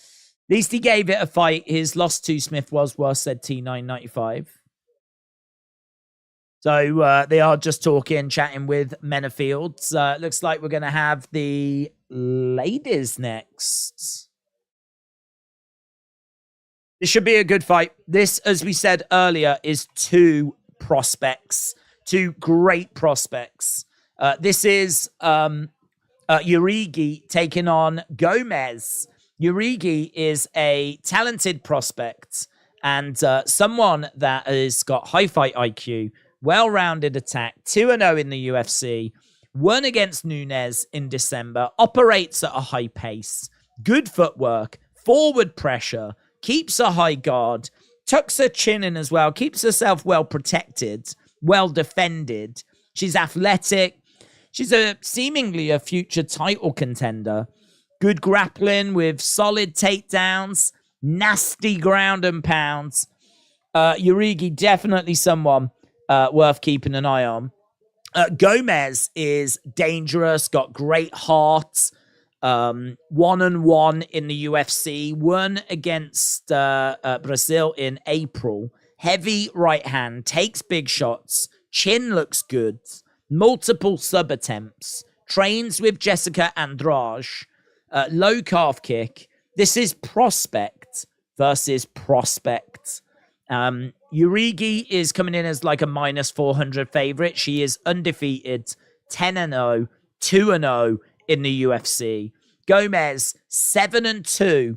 least he gave it a fight. His loss to Smith was worse, said T995. So they are just talking, chatting with Menafield. Looks like we're going to have the ladies next. This should be a good fight. This, as we said earlier, is two great prospects. This is Urigi taking on Gomez. Urigi is a talented prospect and someone that has got high fight IQ, well-rounded attack, 2-0 in the UFC, won against Nunes in December, operates at a high pace, good footwork, forward pressure, keeps a high guard, tucks her chin in as well, keeps herself well protected, well defended. She's athletic. She's seemingly a future title contender. Good grappling with solid takedowns, nasty ground and pounds. Urigi, definitely someone worth keeping an eye on. Gomez is dangerous, got great heart. 1-1 in the UFC, won against Brazil in April. Heavy right hand, takes big shots, chin looks good, multiple sub attempts, trains with Jessica Andrade, low calf kick. This is prospect versus prospect. Urigi is coming in as like a minus 400 favorite. She is undefeated, 10-0, 2-0 in the UFC. Gomez, 7-2,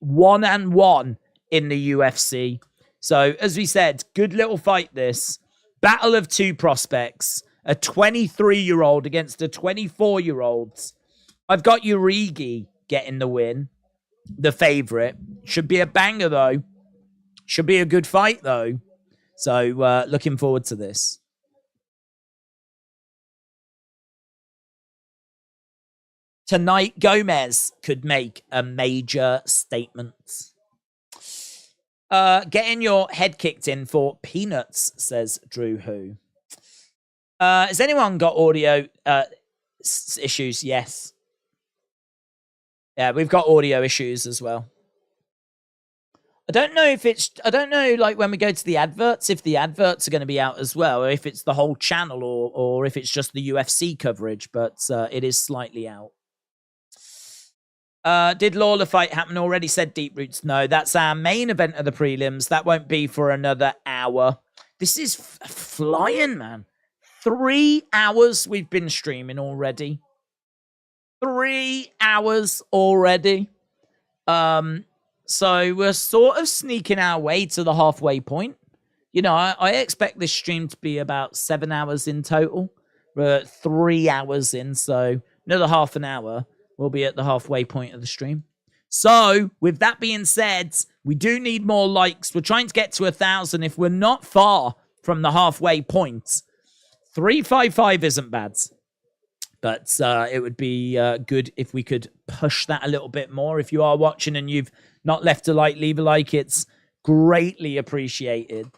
1-1 in the UFC. So, as we said, good little fight this. Battle of two prospects. A 23-year-old against a 24-year-old. I've got Urigi getting the win, the favorite. Should be a banger, though. Should be a good fight, though. So, looking forward to this. Tonight, Gomez could make a major statement. Getting your head kicked in for peanuts, says Drew Who. Has anyone got audio issues? Yes. Yeah, we've got audio issues as well. I don't know, like, when we go to the adverts, if the adverts are going to be out as well, or if it's the whole channel, or if it's just the UFC coverage, but it is slightly out. Did Lawler fight happen already? Said Deep Roots. No, that's our main event of the prelims. That won't be for another hour. This is flying, man. 3 hours we've been streaming already. 3 hours already. So we're sort of sneaking our way to the halfway point. You know, I expect this stream to be about 7 hours in total. We're 3 hours in, so another half an hour. We'll be at the halfway point of the stream. So, with that being said, we do need more likes. We're trying to get to 1,000. If we're not far from the halfway point, 355 isn't bad. But it would be good if we could push that a little bit more. If you are watching and you've not left a like, leave a like. It's greatly appreciated.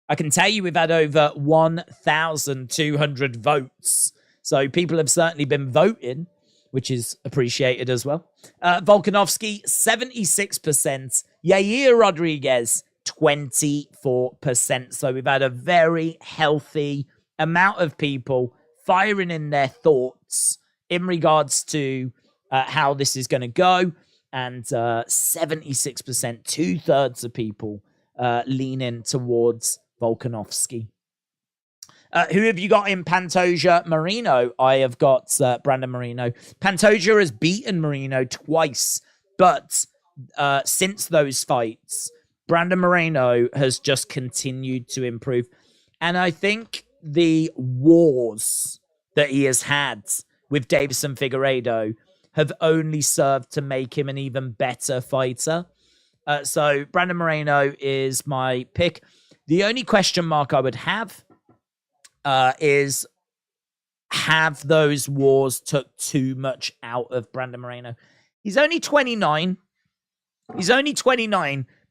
I can tell you we've had over 1,200 votes. So, people have certainly been voting, which is appreciated as well. Volkanovski, 76%. Yair Rodriguez, 24%. So we've had a very healthy amount of people firing in their thoughts in regards to how this is going to go. And 76%, 2/3 of people leaning towards Volkanovski. Who have you got in Pantoja? Moreno. I have got Brandon Moreno. Pantoja has beaten Moreno twice, but since those fights, Brandon Moreno has just continued to improve. And I think the wars that he has had with Davison Figueiredo have only served to make him an even better fighter. So Brandon Moreno is my pick. The only question mark I would have is, have those wars took too much out of Brandon Moreno? He's only 29.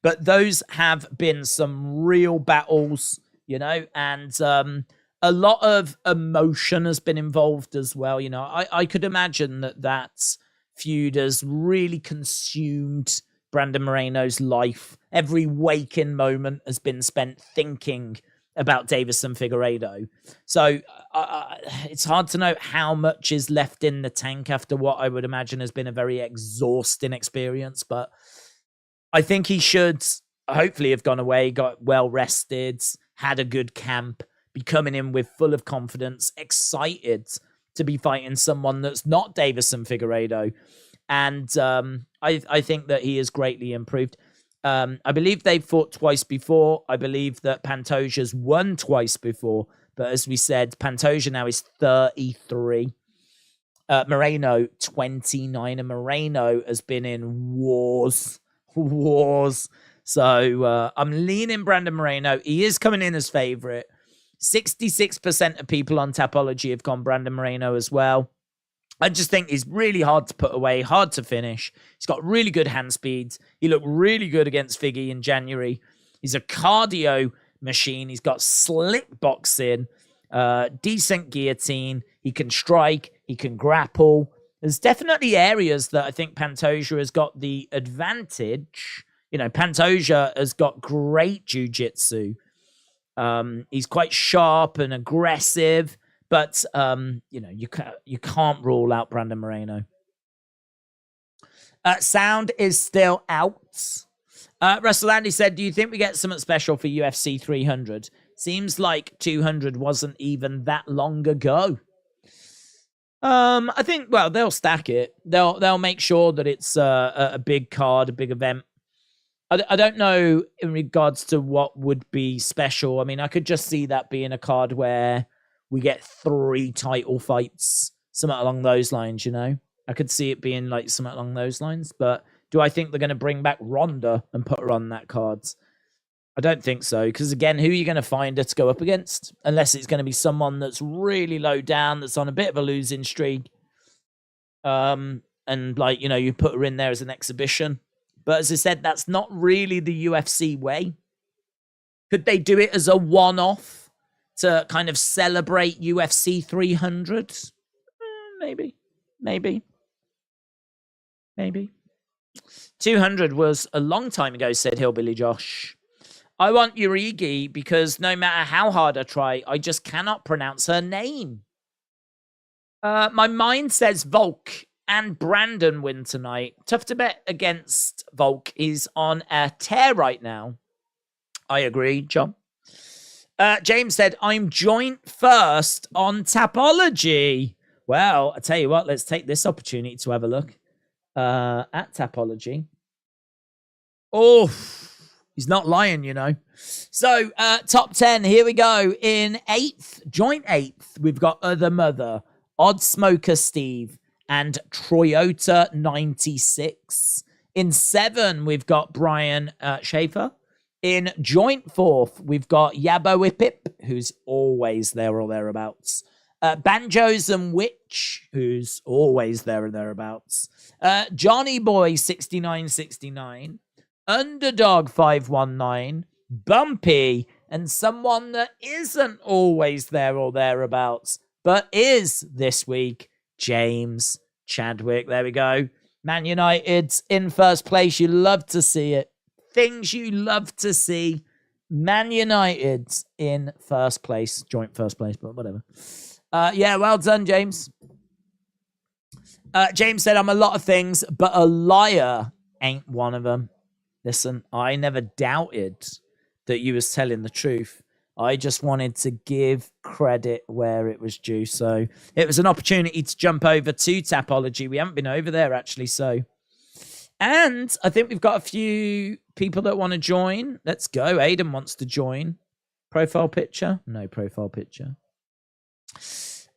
But those have been some real battles, you know, and a lot of emotion has been involved as well. You know, I could imagine that feud has really consumed Brandon Moreno's life. Every waking moment has been spent thinking about Davison Figueiredo. So it's hard to know how much is left in the tank after what I would imagine has been a very exhausting experience. But I think he should hopefully have gone away, got well rested, had a good camp, be coming in with full of confidence, excited to be fighting someone that's not Davison Figueiredo. And I think that he has greatly improved. I believe they've fought twice before. I believe that Pantoja's won twice before. But as we said, Pantoja now is 33. Moreno, 29. And Moreno has been in wars. So I'm leaning Brandon Moreno. He is coming in as favorite. 66% of people on Tapology have gone Brandon Moreno as well. I just think he's really hard to put away, hard to finish. He's got really good hand speeds. He looked really good against Figgy in January. He's a cardio machine. He's got slick boxing, decent guillotine. He can strike. He can grapple. There's definitely areas that I think Pantoja has got the advantage. You know, Pantoja has got great jiu-jitsu. He's quite sharp and aggressive. But, you know, you can't rule out Brandon Moreno. Sound is still out. Russell Andy said, do you think we get something special for UFC 300? Seems like 200 wasn't even that long ago. I think, well, they'll stack it. They'll make sure that it's a big card, a big event. I don't know in regards to what would be special. I mean, I could just see that being a card where we get 3 title fights, something along those lines, you know? I could see it being like something along those lines. But do I think they're going to bring back Ronda and put her on that cards? I don't think so. Because again, who are you going to find her to go up against? Unless it's going to be someone that's really low down, that's on a bit of a losing streak. And like, you put her in there as an exhibition. But as I said, that's not really the UFC way. Could they do it as a one-off to kind of celebrate UFC 300? Maybe. 200 was a long time ago, said Hillbilly Josh. I want Urigi because no matter how hard I try, I just cannot pronounce her name. My mind says Volk and Brandon win tonight. Tough to bet against Volk. He's on a tear right now. I agree, John. James said, I'm joint first on Tapology. Well, I tell you what, let's take this opportunity to have a look at Tapology. Oh, he's not lying, So, top 10, here we go. In 8th, joint 8th, we've got Other Mother, Odd Smoker Steve, and Toyota 96. In 7, we've got Brian Schaefer. In joint 4th, we've got Yabo Whippip, who's always there or thereabouts. Banjos and Witch, who's always there or thereabouts. Johnny Boy 6969. Underdog 519. Bumpy, and someone that isn't always there or thereabouts, but is this week, James Chadwick. There we go. Man United's in first place. You love to see it. Things you love to see. Man United's in first place. Joint first place, but whatever. Yeah, well done, James. James said, I'm a lot of things, but a liar ain't one of them. Listen, I never doubted that you was telling the truth. I just wanted to give credit where it was due. So it was an opportunity to jump over to Tapology. We haven't been over there, actually, so... And I think we've got a few people that want to join. Let's go. Aiden wants to join. Profile picture? No profile picture.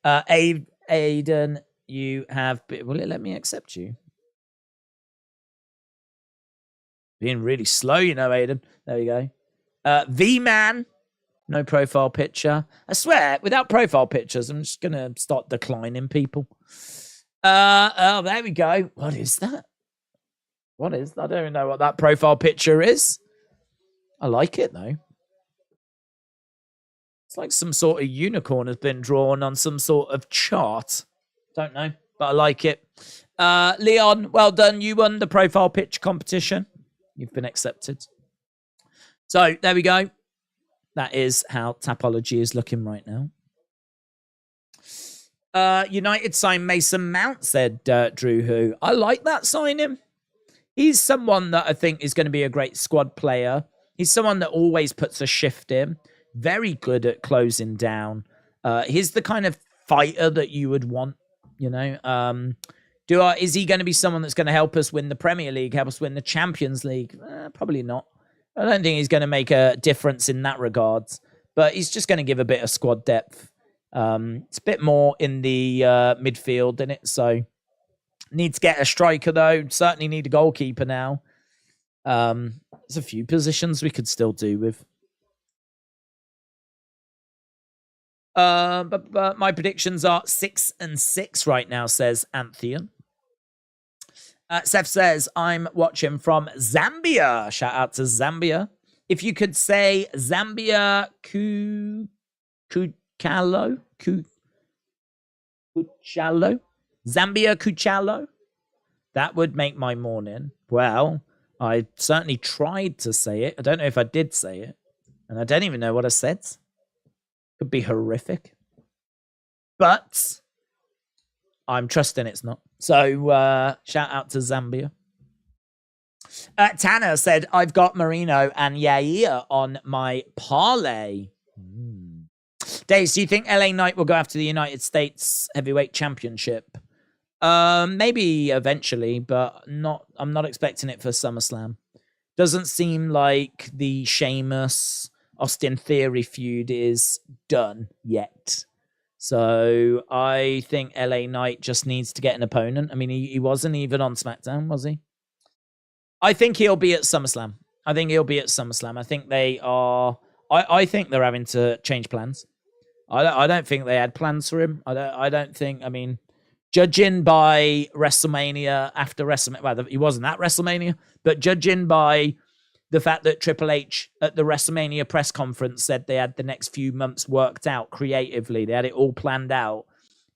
Aiden, you have... Will it let me accept you? Being really slow, Aiden. There we go. V-Man. No profile picture. I swear, without profile pictures, I'm just going to start declining people. Oh, there we go. What is that? I don't even know what that profile picture is. I like it, though. It's like some sort of unicorn has been drawn on some sort of chart. Don't know, but I like it. Leon, well done. You won the profile pitch competition. You've been accepted. So, there we go. That is how Tapology is looking right now. United signed Mason Mount, said Drew Who. I like that signing. He's someone that I think is going to be a great squad player. He's someone that always puts a shift in. Very good at closing down. He's the kind of fighter that you would want, Is he going to be someone that's going to help us win the Premier League, help us win the Champions League? Probably not. I don't think he's going to make a difference in that regard. But he's just going to give a bit of squad depth. It's a bit more in the midfield, isn't it? So... Need to get a striker, though. Certainly need a goalkeeper now. There's a few positions we could still do with. But my predictions are 6-6 right now, says Antheon. Seth says, I'm watching from Zambia. Shout out to Zambia. If you could say Zambia Kuchalo? Zambia Kuchalo? That would make my morning. Well, I certainly tried to say it. I don't know if I did say it. And I don't even know what I said. Could be horrific. But I'm trusting it's not. So, shout out to Zambia. Tanner said, I've got Moreno and Yair on my parlay. Dave, do you think LA Knight will go after the United States Heavyweight Championship? Maybe eventually, but I'm not expecting it for SummerSlam. Doesn't seem like the Sheamus Austin Theory feud is done yet. So I think LA Knight just needs to get an opponent. I mean, he wasn't even on SmackDown, was he? I think he'll be at SummerSlam. I think they are. I think they're having to change plans. I don't think they had plans for him. I don't think. I mean, judging by WrestleMania after WrestleMania, well, he wasn't at WrestleMania, but judging by the fact that Triple H at the WrestleMania press conference said they had the next few months worked out creatively, they had it all planned out,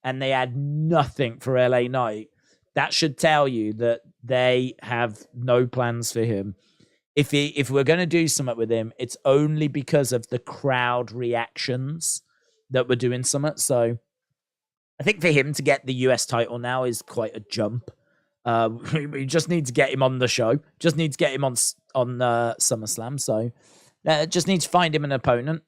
and they had nothing for LA Knight. That should tell you that they have no plans for him. If we're going to do something with him, it's only because of the crowd reactions that we're doing something. So I think for him to get the US title now is quite a jump. We just need to get him on the show. Just need to get him on SummerSlam. So just need to find him an opponent.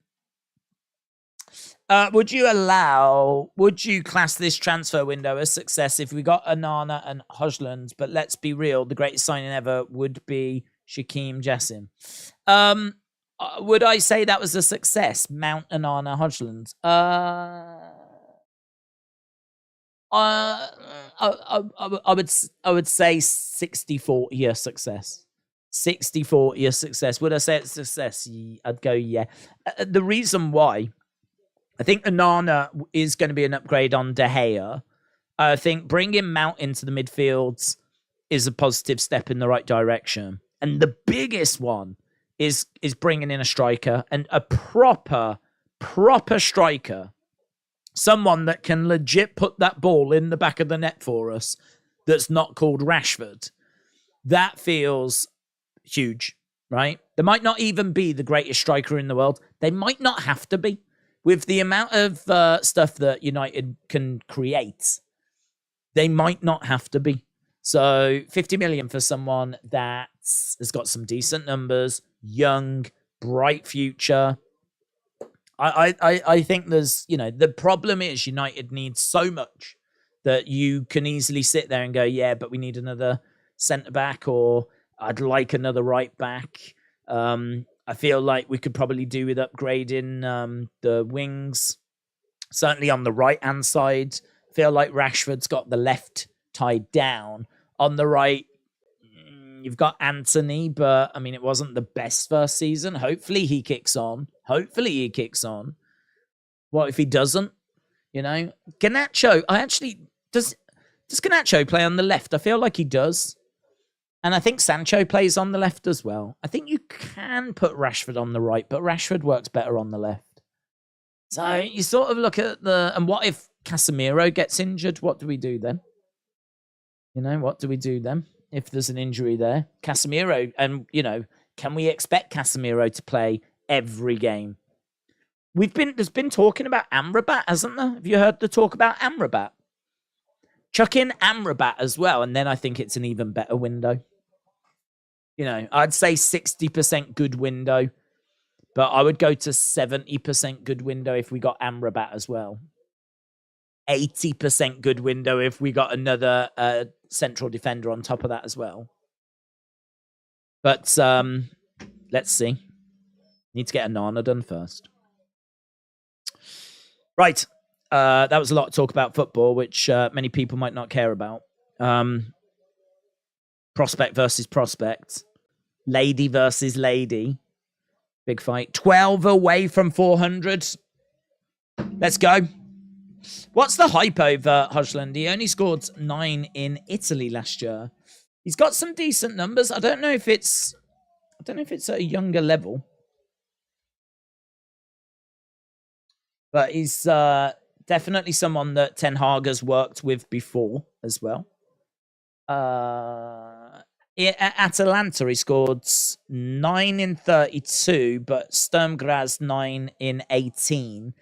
Would you class this transfer window as success if we got Anana and Hojland? But let's be real, the greatest signing ever would be Shaquem Jassim. Would I say that was a success? Mount Anana Hojland. I would say 60-40 a success. 60-40 a success. Would I say it's a success? I'd go yeah. The reason why, I think Anana is going to be an upgrade on De Gea. I think bringing Mount into the midfields is a positive step in the right direction. And the biggest one is bringing in a striker, and a proper striker. Someone that can legit put that ball in the back of the net for us that's not called Rashford. That feels huge, right? They might not even be the greatest striker in the world. They might not have to be. With the amount of stuff that United can create, they might not have to be. So 50 million for someone that has got some decent numbers, young, bright future. I think there's, the problem is United needs so much that you can easily sit there and go, yeah, but we need another centre-back, or I'd like another right-back. I feel like we could probably do with upgrading the wings. Certainly on the right-hand side, I feel like Rashford's got the left tied down. On the right, you've got Anthony, but, I mean, it wasn't the best first season. Hopefully he kicks on. What if he doesn't? Garnacho, does Garnacho play on the left? I feel like he does. And I think Sancho plays on the left as well. I think you can put Rashford on the right, but Rashford works better on the left. So you sort of look at and what if Casemiro gets injured? What do we do then? What do we do then if there's an injury there? Casemiro, and, can we expect Casemiro to play every game? There's been talking about Amrabat, hasn't there? Have you heard the talk about Amrabat? Chuck in Amrabat as well, and then I think it's an even better window. I'd say 60% good window, but I would go to 70% good window if we got Amrabat as well. 80% good window if we got another central defender on top of that as well. But let's see. Need to get Anana done first. Right. That was a lot of talk about football, which many people might not care about. Prospect versus prospect. Lady versus lady. Big fight. 12 away from 400. Let's go. What's the hype over Hojland? He only scored 9 in Italy last year. He's got some decent numbers. I don't know if it's at a younger level. But he's definitely someone that Ten Hag has worked with before as well. At Atalanta, he scored 9 in 32, but Sturm Graz 9 in 18.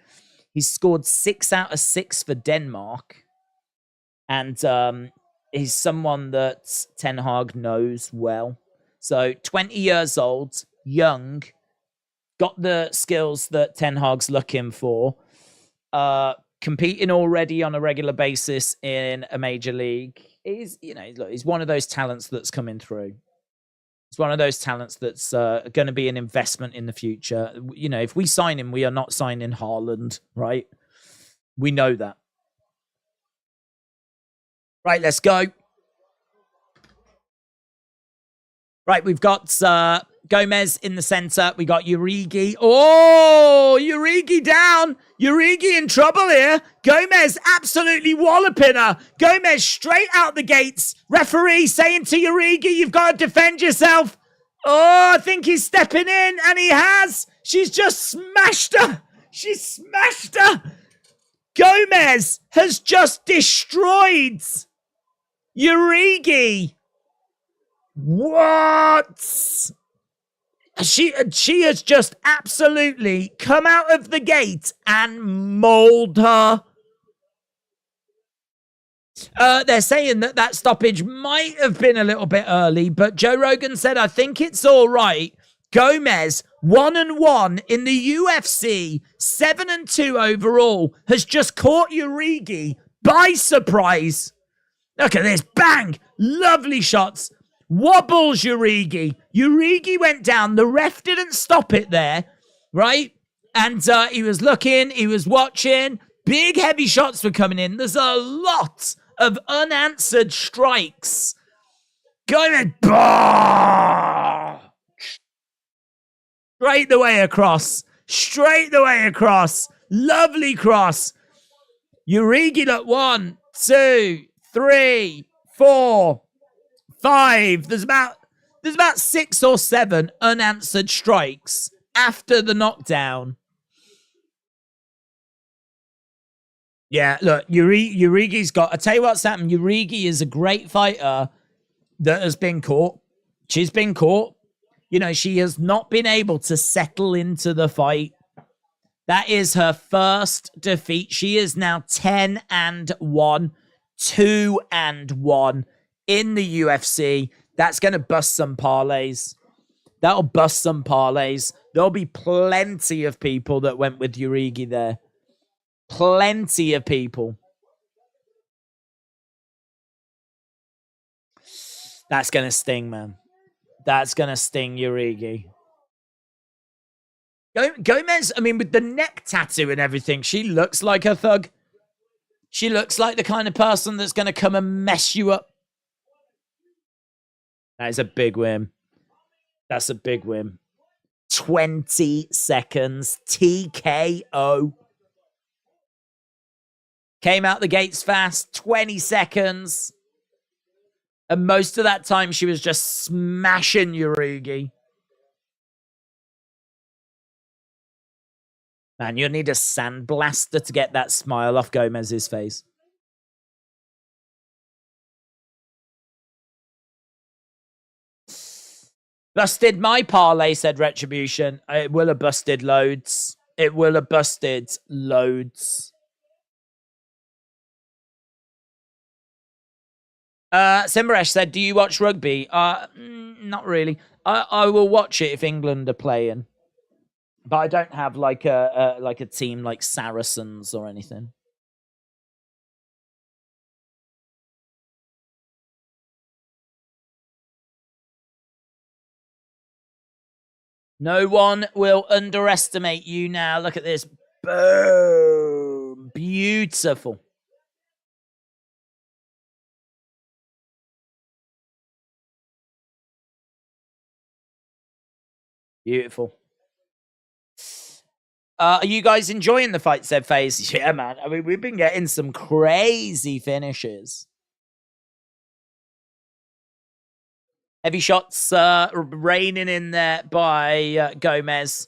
He scored 6 out of 6 for Denmark. And he's someone that Ten Hag knows well. So 20 years old, young, got the skills that Ten Hag's looking for. Competing already on a regular basis in a major league. He's one of those talents that's coming through. It's one of those talents that's going to be an investment in the future. If we sign him, we are not signing Haaland, right? We know that. Right, let's go. Right, we've got Gomez in the center. We got Urigi. Oh, Urigi down. Urigi in trouble here. Gomez absolutely walloping her. Gomez straight out the gates. Referee saying to Urigi, you've got to defend yourself. Oh, I think he's stepping in, and he has. She's just smashed her. She smashed her. Gomez has just destroyed Urigi. What? She has just absolutely come out of the gate and mauled her. They're saying that stoppage might have been a little bit early, but Joe Rogan said, I think it's all right. Gomez, 1-1 in the UFC, 7-2 overall, has just caught Urigi by surprise. Look at this. Bang. Lovely shots. Wobbles Urigi. Urigi went down. The ref didn't stop it there, right? And he was looking. He was watching. Big, heavy shots were coming in. There's a lot of unanswered strikes. Going straight the way across. Straight the way across. Lovely cross. Urigi, look, 1, 2, 3, 4, 5. There's about 6 or 7 unanswered strikes after the knockdown. Yeah, look, Urigi's got... I tell you what's happened. Urigi is a great fighter that has been caught. She's been caught. You know, she has not been able to settle into the fight. That is her first defeat. She is now 10-1, 2-1 in the UFC. That's going to bust some parlays. That'll bust some parlays. There'll be plenty of people that went with Urigi there. Plenty of people. That's going to sting, man. That's going to sting Urigi. Gomez, I mean, with the neck tattoo and everything, she looks like a thug. She looks like the kind of person that's going to come and mess you up. That is a big win. That's a big win. 20 seconds. TKO. Came out the gates fast. 20 seconds. And most of that time, she was just smashing Urigi. Man, you'll need a sandblaster to get that smile off Gomez's face. Busted my parlay, said Retribution. It will have busted loads. It will have busted loads. Simbaresh said, do you watch rugby? Not really. I will watch it if England are playing. But I don't have like a team like Saracens or anything. No one will underestimate you now. Look at this. Boom. Beautiful. Beautiful. Are you guys enjoying the fight, said FaZe? Yeah, man. I mean, we've been getting some crazy finishes. Heavy shots raining in there by Gomez.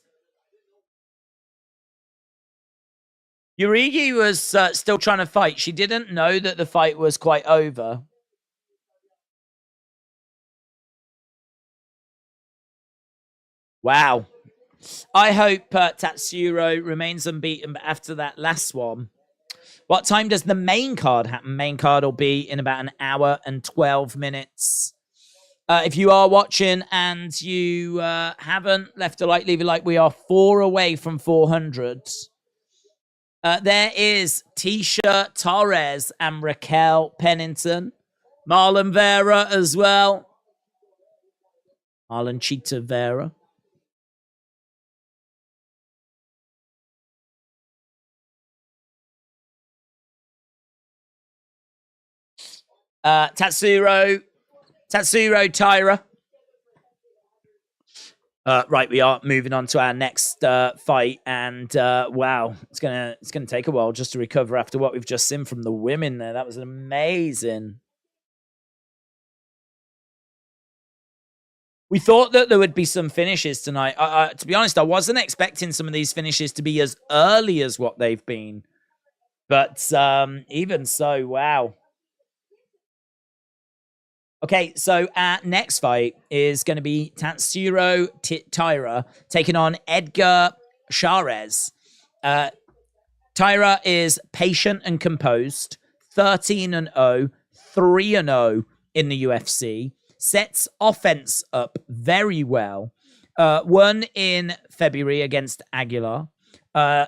Urigi was still trying to fight. She didn't know that the fight was quite over. Wow. I hope Tatsuro remains unbeaten after that last one. What time does the main card happen? Main card will be in about an hour and 12 minutes. If you are watching and you haven't left a like, leave a like. We are 4 away from 400. There is Tisha Torres and Raquel Pennington. Marlon Vera as well. Marlon Cheetah Vera. Tatsuro Taira. Right, we are moving on to our next fight, and wow, it's gonna take a while just to recover after what we've just seen from the women there. That was amazing. We thought that there would be some finishes tonight. To be honest, I wasn't expecting some of these finishes to be as early as what they've been, but even so, wow. Okay, so our next fight is going to be Tatsuro Taira taking on Edgar Chairez. Taira is patient and composed, 13-0, 3-0 in the UFC, sets offense up very well. Won in February against Aguilar.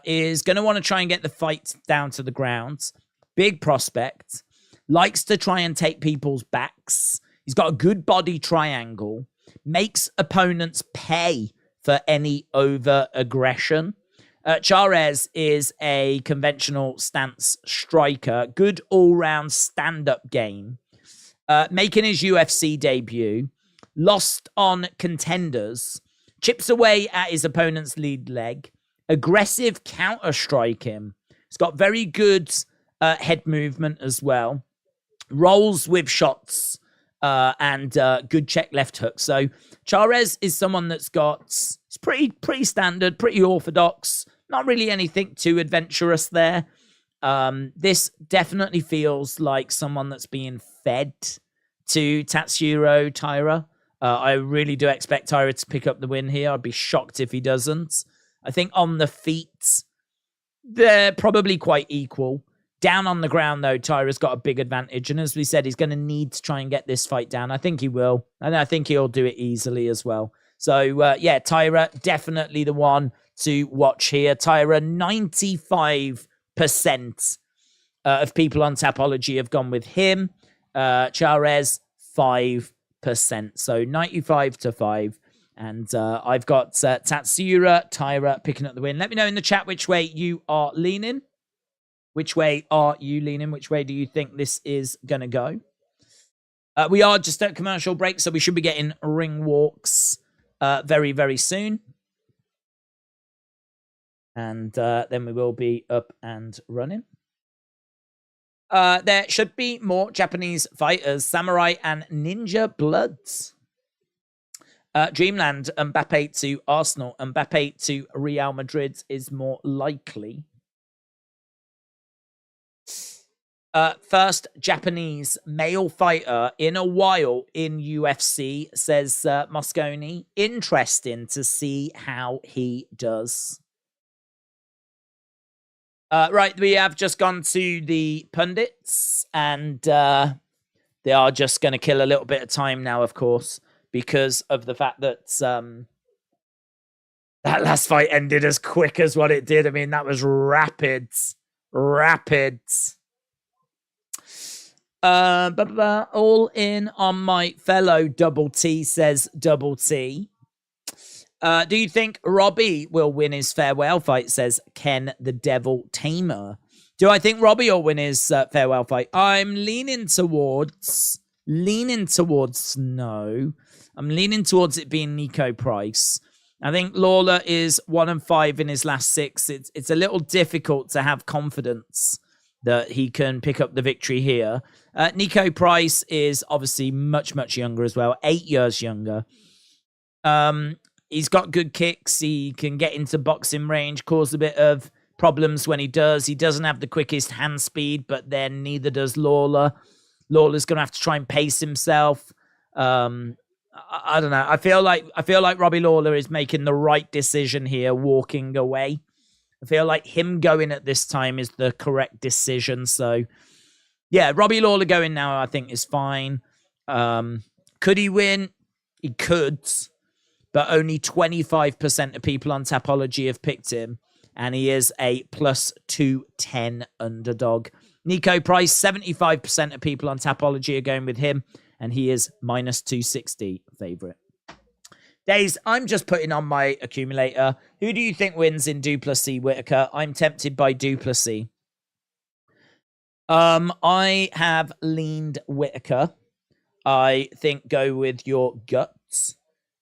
Is going to want to try and get the fight down to the ground. Big prospect. Likes to try and take people's backs. He's got a good body triangle. Makes opponents pay for any over-aggression. Chairez is a conventional stance striker. Good all-round stand-up game. Making his UFC debut. Lost on contenders. Chips away at his opponent's lead leg. Aggressive counter-striking. He's got very good head movement as well. Rolls with shots and good check left hook. So Chairez is someone that's got, it's pretty standard, pretty orthodox. Not really anything too adventurous there. This definitely feels like someone that's being fed to Tatsuro Taira. I really do expect Taira to pick up the win here. I'd be shocked if he doesn't. I think on the feet, they're probably quite equal. Down on the ground, though, Taira's got a big advantage. And as we said, he's going to need to try and get this fight down. I think he will. And I think he'll do it easily as well. So, yeah, Taira, definitely the one to watch here. Taira, 95% of people on Tapology have gone with him. Chairez, 5%. So 95-5. And I've got Tatsuro Taira picking up the win. Let me know in the chat which way you are leaning. Which way are you leaning? Which way do you think this is going to go? We are just at commercial break, so we should be getting ring walks very, very soon. And then we will be up and running. There should be more Japanese fighters, Samurai and Ninja Bloods. Dreamland, Mbappe to Arsenal. Mbappe to Real Madrid is more likely. First Japanese male fighter in a while in UFC, says Mosconi. Interesting to see how he does. Right, we have just gone to the pundits, and they are just going to kill a little bit of time now, of course, because of the fact that that last fight ended as quick as what it did. I mean, that was rapid. All in on my fellow Double T, says Double T. Do you think Robbie will win his farewell fight, says Ken the Devil Tamer. Do I think Robbie will win his farewell fight? I'm leaning towards no. I'm leaning towards it being Nico Price. I think Lawler is 1-5 in his last 6. It's a little difficult to have confidence that he can pick up the victory here. Nico Price is obviously much, much younger as well. 8 years younger. He's got good kicks. He can get into boxing range, cause a bit of problems when he does. He doesn't have the quickest hand speed, but then neither does Lawler. Lawler's going to have to try and pace himself. I don't know. I feel like Robbie Lawler is making the right decision here, walking away. I feel like him going at this time is the correct decision. So, yeah, Robbie Lawler going now, I think, is fine. Could he win? He could. But only 25% of people on Tapology have picked him. And he is a plus 210 underdog. Nico Price, 75% of people on Tapology are going with him. And he is minus 260 favorite. Days, I'm just putting on my accumulator. Who do you think wins in Duplessis Whitaker? I'm tempted by Duplessis. I have leaned Whitaker. I think go with your guts.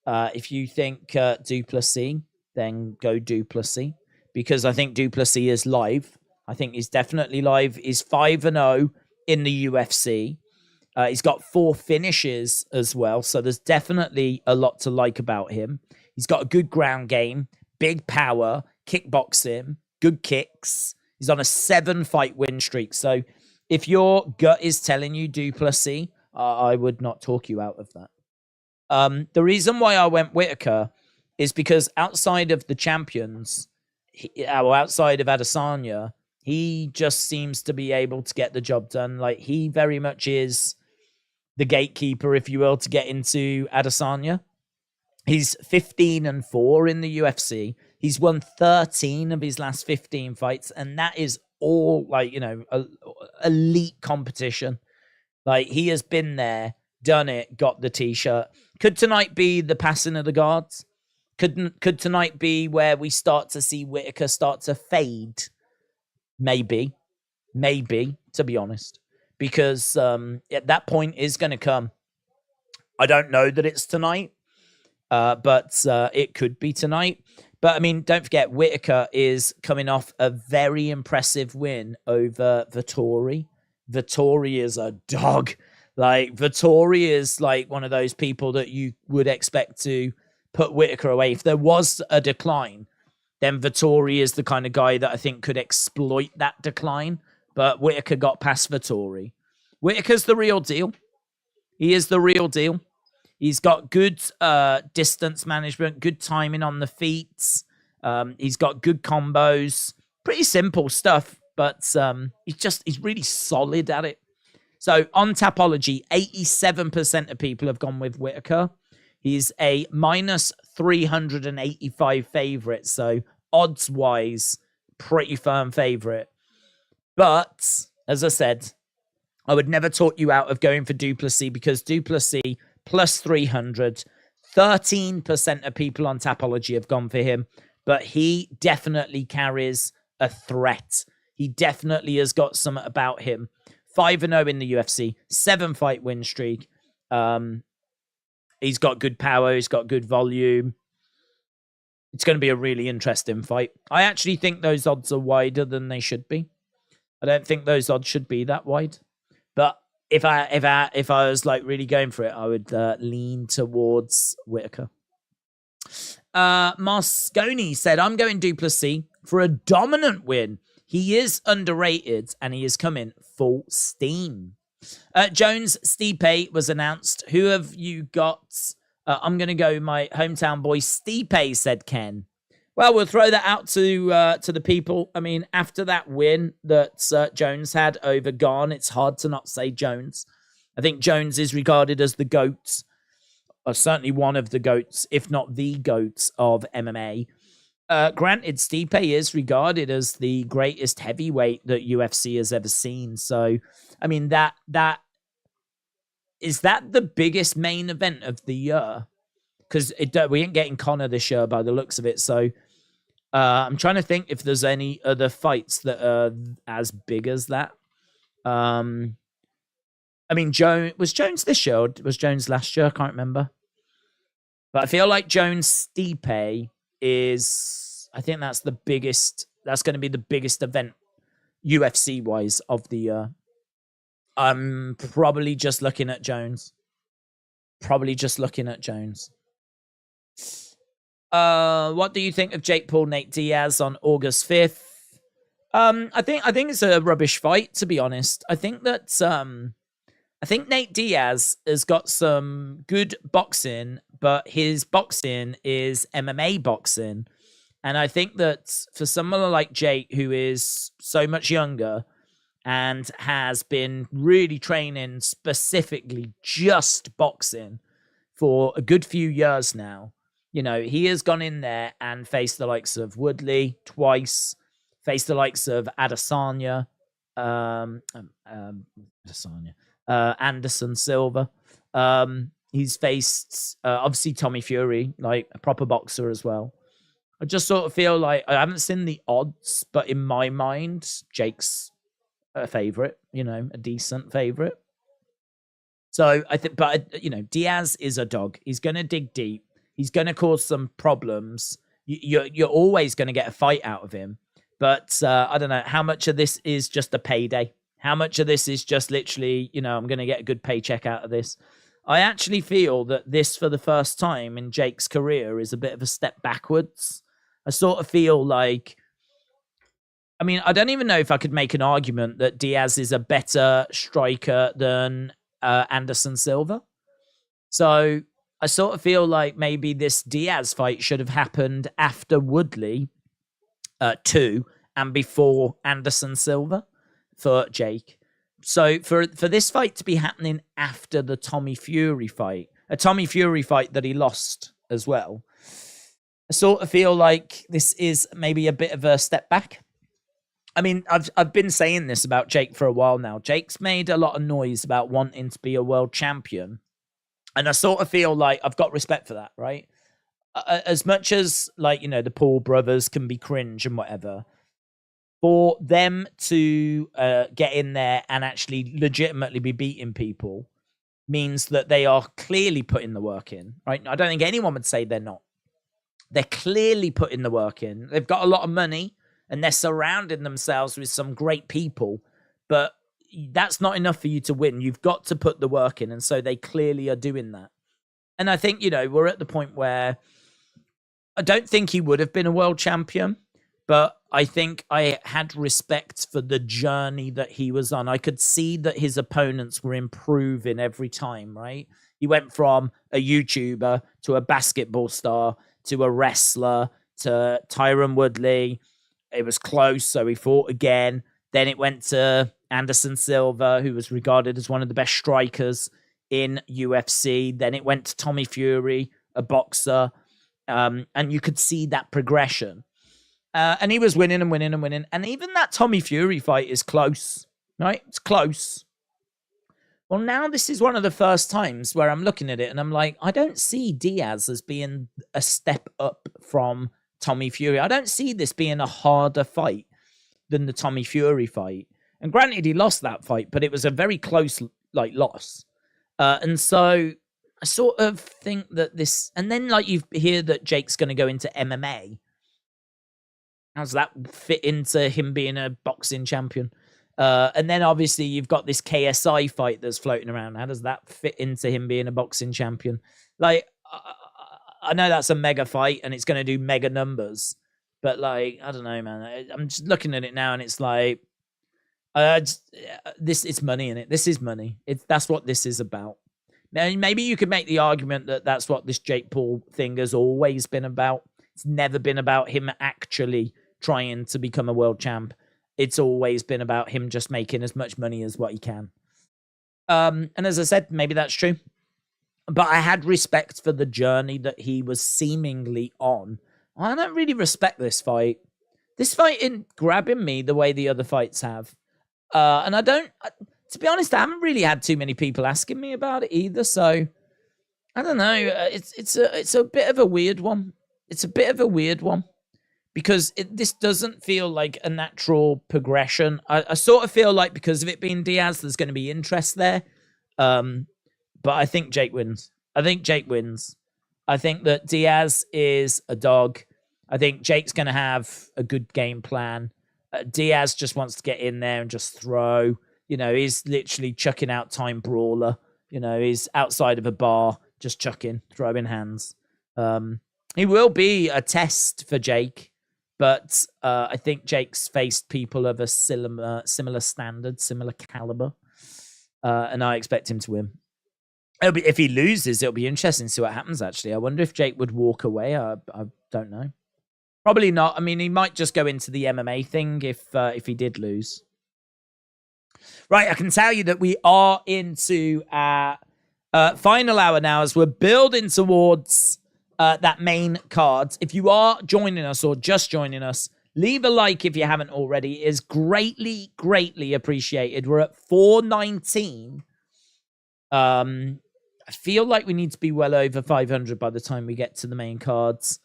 If you think Duplessis, then go Duplessis because I think Duplessis is live. I think he's definitely live. He's 5-0 in the UFC. He's got 4 finishes as well, so there's definitely a lot to like about him. He's got a good ground game, big power, kickboxing, good kicks. He's on a 7-fight win streak. So if your gut is telling you Duplessis, I would not talk you out of that. The reason why I went Whitaker is because outside of the champions, outside of Adesanya, he just seems to be able to get the job done. Like, he very much is the gatekeeper, if you will, to get into Adesanya. He's 15-4 in the UFC. He's won 13 of his last 15 fights, and that is all, like, elite competition. Like, he has been there, done it, got the t-shirt. Could tonight be the passing of the guards? Could tonight be where we start to see Whitaker start to fade? Maybe, to be honest. Because at that point is going to come. I don't know that it's tonight, but it could be tonight. But, I mean, don't forget, Whitaker is coming off a very impressive win over Vettori. Vettori is a dog. Like, Vettori is like one of those people that you would expect to put Whitaker away. If there was a decline, then Vettori is the kind of guy that I think could exploit that decline. But Whitaker got past Vettori. Whitaker's the real deal. He is the real deal. He's got good distance management, good timing on the feet. He's got good combos. Pretty simple stuff, but he's really solid at it. So on Tapology, 87% of people have gone with Whitaker. He's a minus 385 favorite. So odds-wise, pretty firm favorite. But, as I said, I would never talk you out of going for Duplessis because Duplessis plus 300, 13% of people on Tapology have gone for him, but he definitely carries a threat. He definitely has got something about him. 5-0 in the UFC, 7-fight win streak. He's got good power. He's got good volume. It's going to be a really interesting fight. I actually think those odds are wider than they should be. I don't think those odds should be that wide. But if I was like really going for it, I would lean towards Whitaker. Mosconi said, I'm going Duplessis for a dominant win. He is underrated and he is coming full steam. Jones Stipe was announced. Who have you got? I'm going to go my hometown boy Stipe, said Ken. Well, we'll throw that out to the people. I mean, after that win that Jones had over Garn, it's hard to not say Jones. I think Jones is regarded as the GOAT, or certainly one of the GOATs, if not the GOAT of MMA. Granted, Stipe is regarded as the greatest heavyweight that UFC has ever seen. So, I mean, that is that the biggest main event of the year? Because we ain't getting Conor this year by the looks of it. So I'm trying to think if there's any other fights that are as big as that. I mean, was Jones this year or was Jones last year? I can't remember. But I feel like Jones Stipe is, I think that's the biggest, that's going to be the biggest event UFC wise of the year. I'm probably just looking at Jones. What do you think of Jake Paul, Nate Diaz on August 5th? I think it's a rubbish fight, to be honest. I think Nate Diaz has got some good boxing, but his boxing is MMA boxing. And I think that for someone like Jake, who is so much younger and has been really training specifically just boxing for a good few years now, you know, he has gone in there and faced the likes of Woodley twice, faced the likes of Adesanya, Anderson Silva. He's faced, obviously, Tommy Fury, like a proper boxer as well. I just sort of feel like I haven't seen the odds, but in my mind, Jake's a favorite, a decent favorite. So I think, but Diaz is a dog. He's going to dig deep. He's going to cause some problems. You're always going to get a fight out of him. But I don't know how much of this is just a payday. How much of this is just literally, I'm going to get a good paycheck out of this. I actually feel that this, for the first time in Jake's career, is a bit of a step backwards. I sort of feel like, I don't even know if I could make an argument that Diaz is a better striker than Anderson Silva. So I sort of feel like maybe this Diaz fight should have happened after Woodley 2 and before Anderson Silva for Jake. So for this fight to be happening after the Tommy Fury fight, a Tommy Fury fight that he lost as well, I sort of feel like this is maybe a bit of a step back. I've been saying this about Jake for a while now. Jake's made a lot of noise about wanting to be a world champion. And I sort of feel like I've got respect for that, right? As much as, the Paul brothers can be cringe and whatever, for them to get in there and actually legitimately be beating people means that they are clearly putting the work in, right? I don't think anyone would say they're not. They're clearly putting the work in. They've got a lot of money and they're surrounding themselves with some great people, but that's not enough for you to win. You've got to put the work in, and so they clearly are doing that. And I think, we're at the point where I don't think he would have been a world champion, but I think I had respect for the journey that he was on. I could see that his opponents were improving every time, right? He went from a YouTuber to a basketball star to a wrestler to Tyron Woodley. It was close, so he fought again. Then it went to Anderson Silva, who was regarded as one of the best strikers in UFC. Then it went to Tommy Fury, a boxer. And you could see that progression. And he was winning and winning and winning. And even that Tommy Fury fight is close, right? It's close. Well, now this is one of the first times where I'm looking at it and I'm like, I don't see Diaz as being a step up from Tommy Fury. I don't see this being a harder fight than the Tommy Fury fight. And granted, he lost that fight, but it was a very close, loss. And so I sort of think that this... And then, you hear that Jake's going to go into MMA. How does that fit into him being a boxing champion? And then, obviously, you've got this KSI fight that's floating around. How does that fit into him being a boxing champion? I know that's a mega fight and it's going to do mega numbers, but I don't know, man. I'm just looking at it now and it's it's money in it. This is money. That's what this is about. Now, maybe you could make the argument that that's what this Jake Paul thing has always been about. It's never been about him actually trying to become a world champ. It's always been about him just making as much money as what he can. And as I said, maybe that's true. But I had respect for the journey that he was seemingly on. I don't really respect this fight. This fight isn't grabbing me the way the other fights have. And to be honest, I haven't really had too many people asking me about it either. So I don't know. It's a bit of a weird one. It's a bit of a weird one because this doesn't feel like a natural progression. I sort of feel like because of it being Diaz, there's going to be interest there. But I think Jake wins. I think that Diaz is a dog. I think Jake's going to have a good game plan. Diaz just wants to get in there and just throw. He's literally chucking out time brawler. He's outside of a bar, just chucking, throwing hands. He will be a test for Jake, but I think Jake's faced people of a similar standard, similar caliber, and I expect him to win. If he loses, it'll be interesting to see what happens, actually. I wonder if Jake would walk away. I don't know. Probably not. He might just go into the MMA thing if he did lose. Right, I can tell you that we are into our final hour now as we're building towards that main card. If you are joining us or just joining us, leave a like if you haven't already. It is greatly, greatly appreciated. We're at 419. I feel like we need to be well over 500 by the time we get to the main cards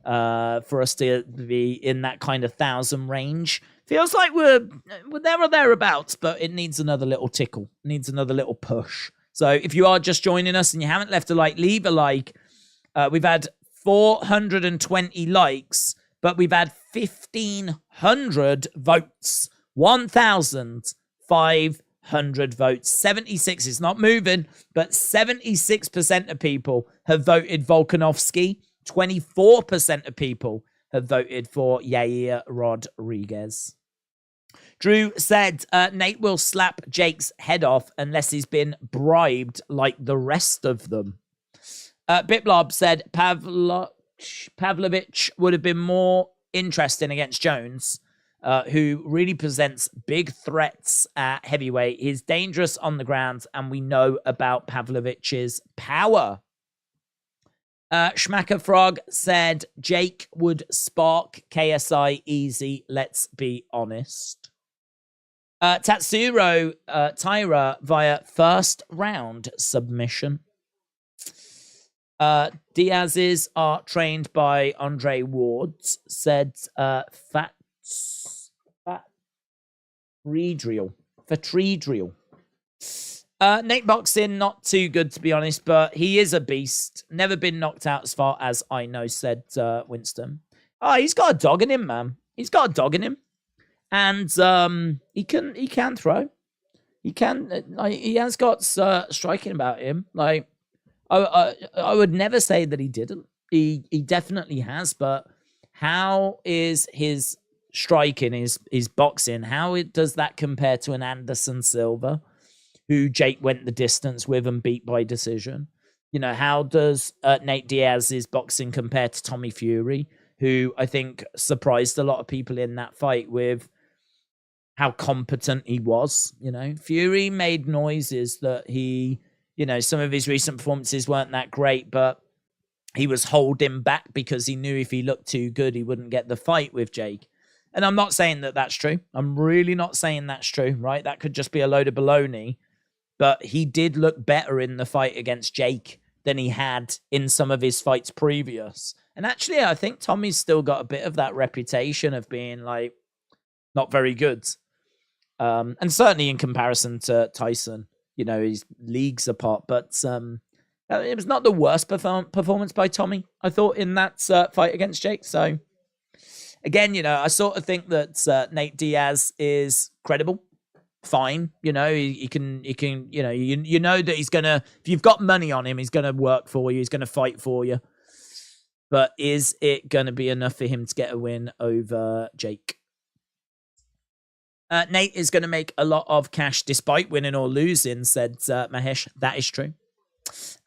for us to be in that kind of 1,000 range. Feels like we're there or thereabouts, but it needs another little tickle. Needs another little push. So if you are just joining us and you haven't left a like, leave a like. We've had 420 likes, but we've had 1,500 votes. 1,500 votes. 76. It's not moving, but 76% of people have voted Volkanovski. 24% of people have voted for Yair Rodriguez. Drew said Nate will slap Jake's head off unless he's been bribed like the rest of them. Bitblob said Pavlovich would have been more interesting against Jones, who really presents big threats at heavyweight. He's dangerous on the ground, and we know about Pavlovich's power. Schmacker Frog said Jake would spark KSI easy, let's be honest. Tatsuro Tyra via first round submission. Diaz's are trained by Andre Wards, said Fatridriel. Nate Boxing, not too good to be honest, but he is a beast. Never been knocked out as far as I know, said Winston. Oh, he's got a dog in him, man. He's got a dog in him. And he can throw. He has got striking about him. Like I would never say that he didn't. He definitely has, but how is his striking, his boxing, how does that compare to an Anderson Silva, who Jake went the distance with and beat by decision? You know, how does Nate Diaz's boxing compare to Tommy Fury, who I think surprised a lot of people in that fight with how competent he was? You know, Fury made noises that he, you know, some of his recent performances weren't that great, but he was holding back because he knew if he looked too good, he wouldn't get the fight with Jake. And I'm not saying that that's true. I'm really not saying that's true, right? That could just be a load of baloney. But he did look better in the fight against Jake than he had in some of his fights previous. And actually, I think Tommy's still got a bit of that reputation of being, like, not very good. And certainly in comparison to Tyson, you know, he's leagues apart. But it was not the worst performance by Tommy, I thought, in that fight against Jake. So, again, you know, I sort of think that Nate Diaz is credible. Fine, you know, he can, you know, you know that he's gonna, if you've got money on him, he's gonna work for you, he's gonna fight for you. But is it gonna be enough for him to get a win over Jake? Nate is gonna make a lot of cash despite winning or losing, said Mahesh. That is true.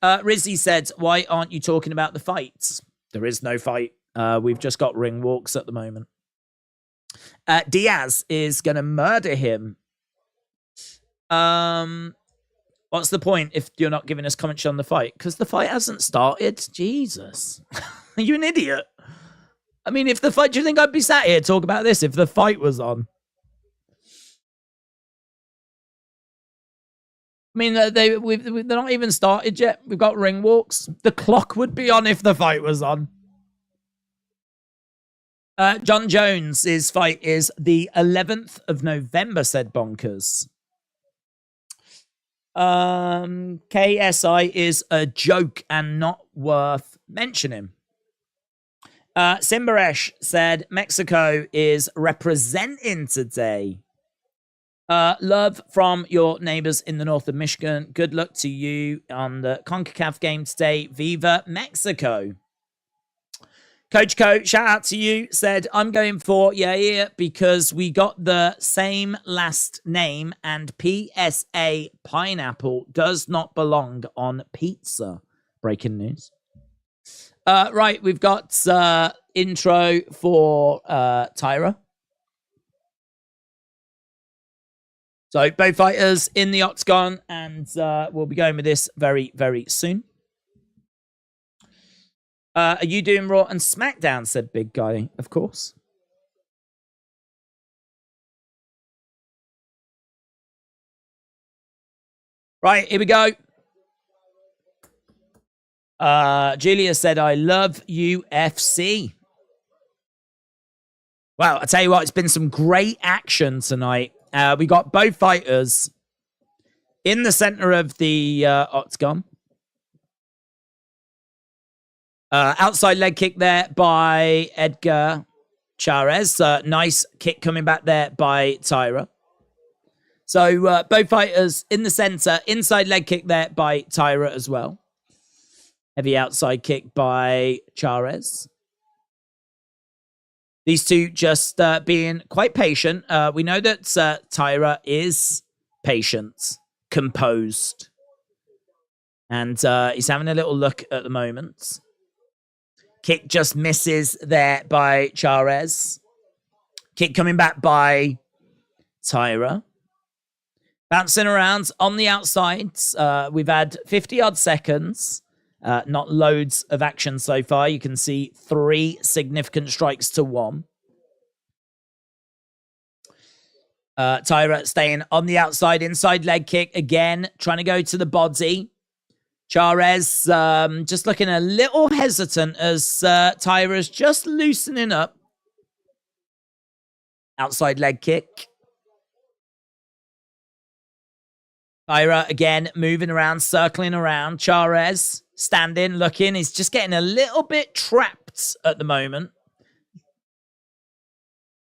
Rizzy said, why aren't you talking about the fights? There is no fight. We've just got ring walks at the moment. Diaz is gonna murder him. What's the point if you're not giving us commentary on the fight? Because the fight hasn't started. Jesus. Are you an idiot? I mean, if the fight, do you think I'd be sat here talk about this if the fight was on? I mean, they're not even started yet. We've got ring walks. The clock would be on if the fight was on. John Jones' fight is the 11th of November, said Bonkers. KSI is a joke and not worth mentioning. Simbaresh said Mexico is representing today. Love from your neighbors in the north of Michigan. Good luck to you on the CONCACAF game today. Viva Mexico. Coach Co, shout out to you, said, I'm going for Yair because we got the same last name and PSA pineapple does not belong on pizza. Breaking news. Right, we've got intro for Tyra. So both fighters in the octagon, and we'll be going with this very, very soon. Are you doing Raw and SmackDown, said Big Guy, of course. Right, here we go. Julia said, I love UFC. Well, I tell you what, it's been some great action tonight. We got both fighters in the center of the octagon. Outside leg kick there by Edgar Chairez. Nice kick coming back there by Taira. So both fighters in the center. Inside leg kick there by Taira as well. Heavy outside kick by Chairez. These two just being quite patient. We know that Taira is patient, composed. And he's having a little look at the moment. Kick just misses there by Chairez. Kick coming back by Taira. Bouncing around on the outside. We've had 50-odd seconds. Not loads of action so far. You can see 3 significant strikes to 1. Taira staying on the outside. Inside leg kick again. Trying to go to the body. Chairez just looking a little hesitant as Taira's just loosening up. Outside leg kick. Taira again moving around, circling around. Chairez standing, looking. He's just getting a little bit trapped at the moment.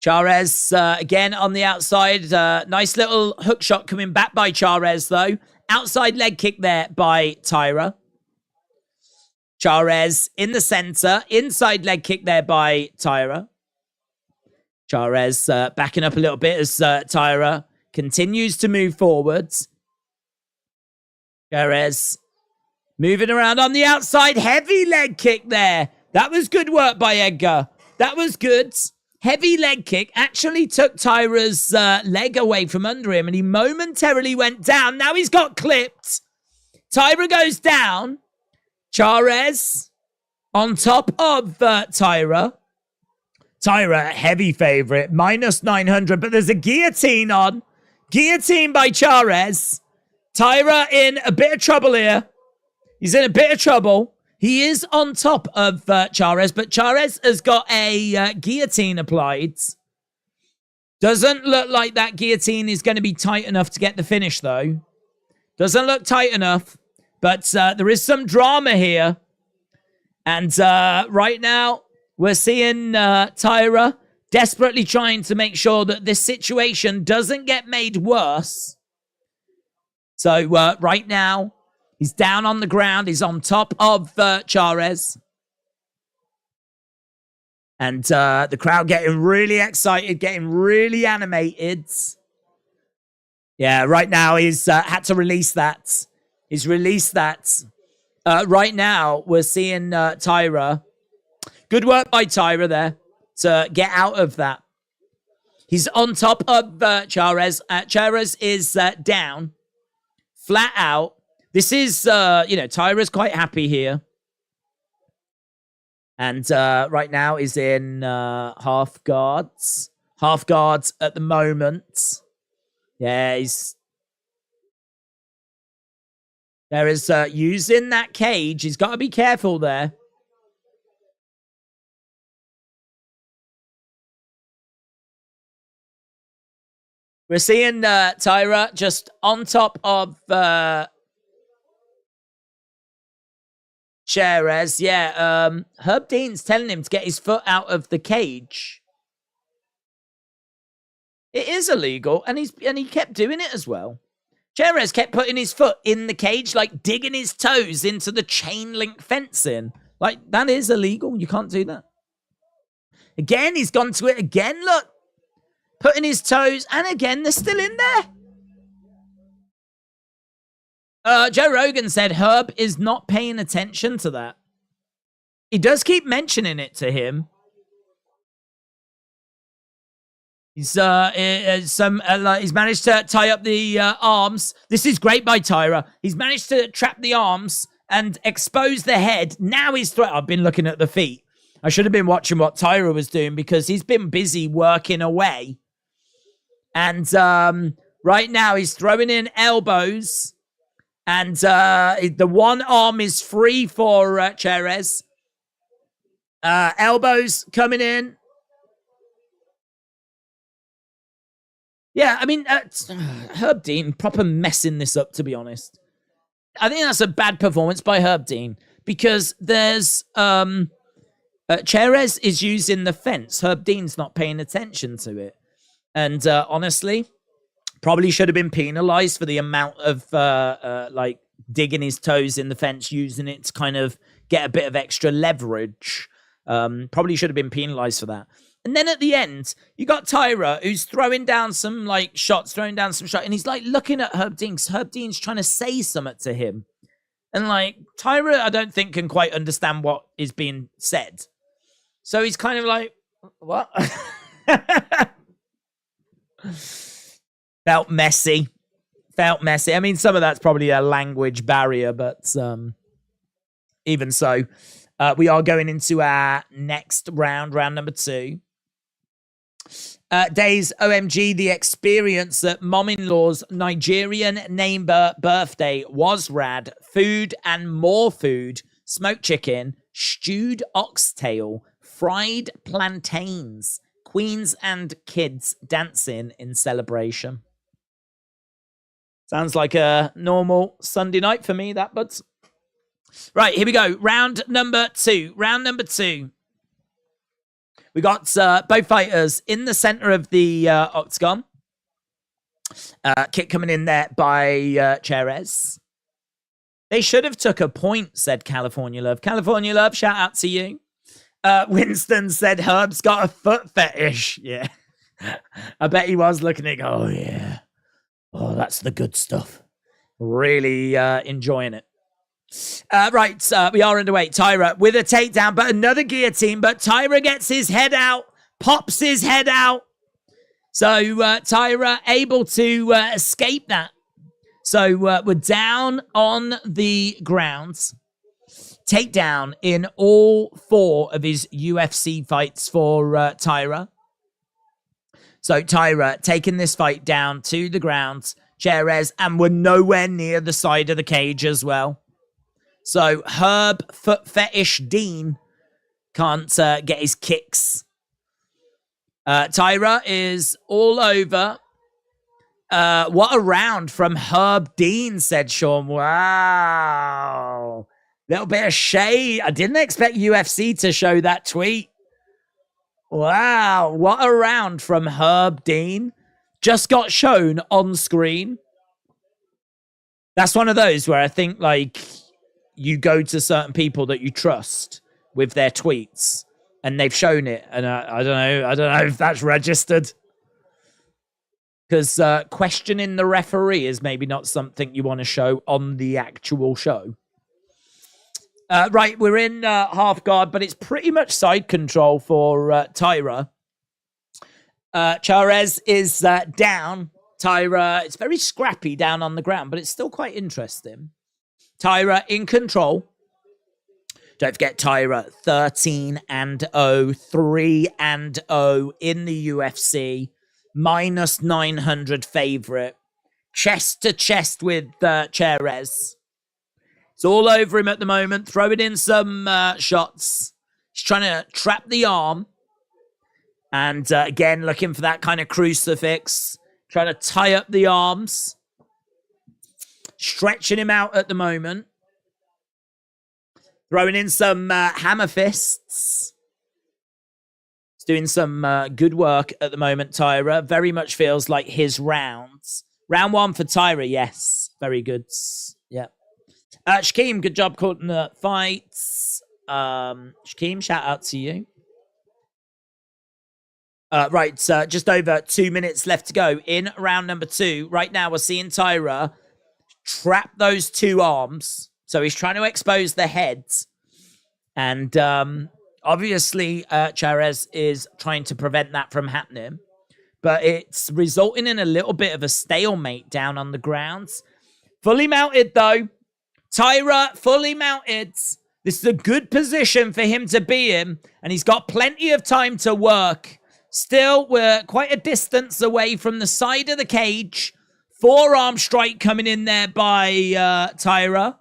Chairez again on the outside. Nice little hook shot coming back by Chairez though. Outside leg kick there by Taira. Chairez in the center. Inside leg kick there by Taira. Chairez backing up a little bit as Taira continues to move forwards. Chairez moving around on the outside. Heavy leg kick there. That was good work by Edgar. That was good. Heavy leg kick actually took Taira's leg away from under him and he momentarily went down. Now he's got clipped. Taira goes down. Chairez on top of Taira. Taira, heavy favorite, minus 900, but there's a guillotine on. Guillotine by Chairez. Taira in a bit of trouble here. He's in a bit of trouble. He is on top of Chairez, but Chairez has got a guillotine applied. Doesn't look like that guillotine is going to be tight enough to get the finish, though. Doesn't look tight enough, but there is some drama here. And right now, we're seeing Taira desperately trying to make sure that this situation doesn't get made worse. So right now, he's down on the ground. He's on top of Chairez. And the crowd getting really excited, getting really animated. Yeah, right now he's had to release that. He's released that. Right now, we're seeing Taira. Good work by Taira there to get out of that. He's on top of Chairez. Chairez is down. Flat out. This is, Taira's quite happy here. And right now is in half guards. Half guards at the moment. Yeah, there is using that cage. He's got to be careful there. We're seeing Taira just on top of Chairez. Yeah, Herb Dean's telling him to get his foot out of the cage. It is illegal, and he kept doing it as well. Chairez kept putting his foot in the cage, like digging his toes into the chain link fencing. Like, that is illegal. You can't do that. Again, he's gone to it again. Look. Putting his toes, and again, they're still in there. Joe Rogan said Herb is not paying attention to that. He does keep mentioning it to him. He's managed to tie up the arms. This is great by Taira. He's managed to trap the arms and expose the head. Now he's I've been looking at the feet. I should have been watching what Taira was doing because he's been busy working away. And right now he's throwing in elbows. And the one arm is free for Chairez. Elbows coming in. Yeah, I mean, Herb Dean proper messing this up, to be honest. I think that's a bad performance by Herb Dean because there's Cherez is using the fence. Herb Dean's not paying attention to it. And honestly, probably should have been penalized for the amount of like digging his toes in the fence, using it to kind of get a bit of extra leverage. Probably should have been penalized for that. And then at the end, you got Tyra, who's throwing down some like shots, and he's like looking at Herb Dean, because Herb Dean's trying to say something to him. And like Tyra, I don't think can quite understand what is being said. So he's kind of like, what? Felt messy. I mean, some of that's probably a language barrier, but even so, we are going into our next round number 2. Days OMG, the experience at mom-in-law's Nigerian neighbor birthday was rad. Food and more food, smoked chicken, stewed oxtail, fried plantains, queens and kids dancing in celebration. Sounds like a normal Sunday night for me, that, buds. Right, here we go. Round number 2. We got both fighters in the center of the octagon. Kick coming in there by Cherez. They should have took a point, said California Love. California Love, shout out to you. Winston said Herb's got a foot fetish. Yeah. I bet he was looking at it. Oh, yeah. Oh, that's the good stuff. Really enjoying it. Right, we are underway. Tyra with a takedown, but another guillotine. But Tyra gets his head out, pops his head out. So Tyra able to escape that. So we're down on the ground. Takedown in all 4 of his UFC fights for Tyra. So Tyra taking this fight down to the ground. Cherez, and we're nowhere near the side of the cage as well. So Herb Foot Fetish Dean can't get his kicks. Tyra is all over. What a round from Herb Dean, said Sean. Wow. Little bit of shade. I didn't expect UFC to show that tweet. Wow. What a round from Herb Dean. Just got shown on screen. That's one of those where I think, like, you go to certain people that you trust with their tweets and they've shown it. And I don't know if that's registered. Because questioning the referee is maybe not something you want to show on the actual show. Right, we're in half guard, but it's pretty much side control for Tyra. Cherez is down. Tyra, it's very scrappy down on the ground, but it's still quite interesting. Tyra in control. Don't forget Tyra 13-0, 3-0 in the UFC. Minus 900 favorite. Chest to chest with Cherez. It's all over him at the moment. Throwing in some shots. He's trying to trap the arm. And again, looking for that kind of crucifix. Trying to tie up the arms. Stretching him out at the moment. Throwing in some hammer fists. He's doing some good work at the moment, Tyra. Very much feels like his rounds. Round 1 for Tyra, yes. Very good. Yeah. Shakeem, good job calling the fights. Shakeem, shout out to you. Right, just over 2 minutes left to go in round number 2. Right now, we're seeing Tyra trap those 2 arms. So he's trying to expose the heads. And obviously, Cherez is trying to prevent that from happening. But it's resulting in a little bit of a stalemate down on the ground. Fully mounted, though. Tyra, fully mounted. This is a good position for him to be in. And he's got plenty of time to work. Still, we're quite a distance away from the side of the cage. Forearm strike coming in there by Tyra.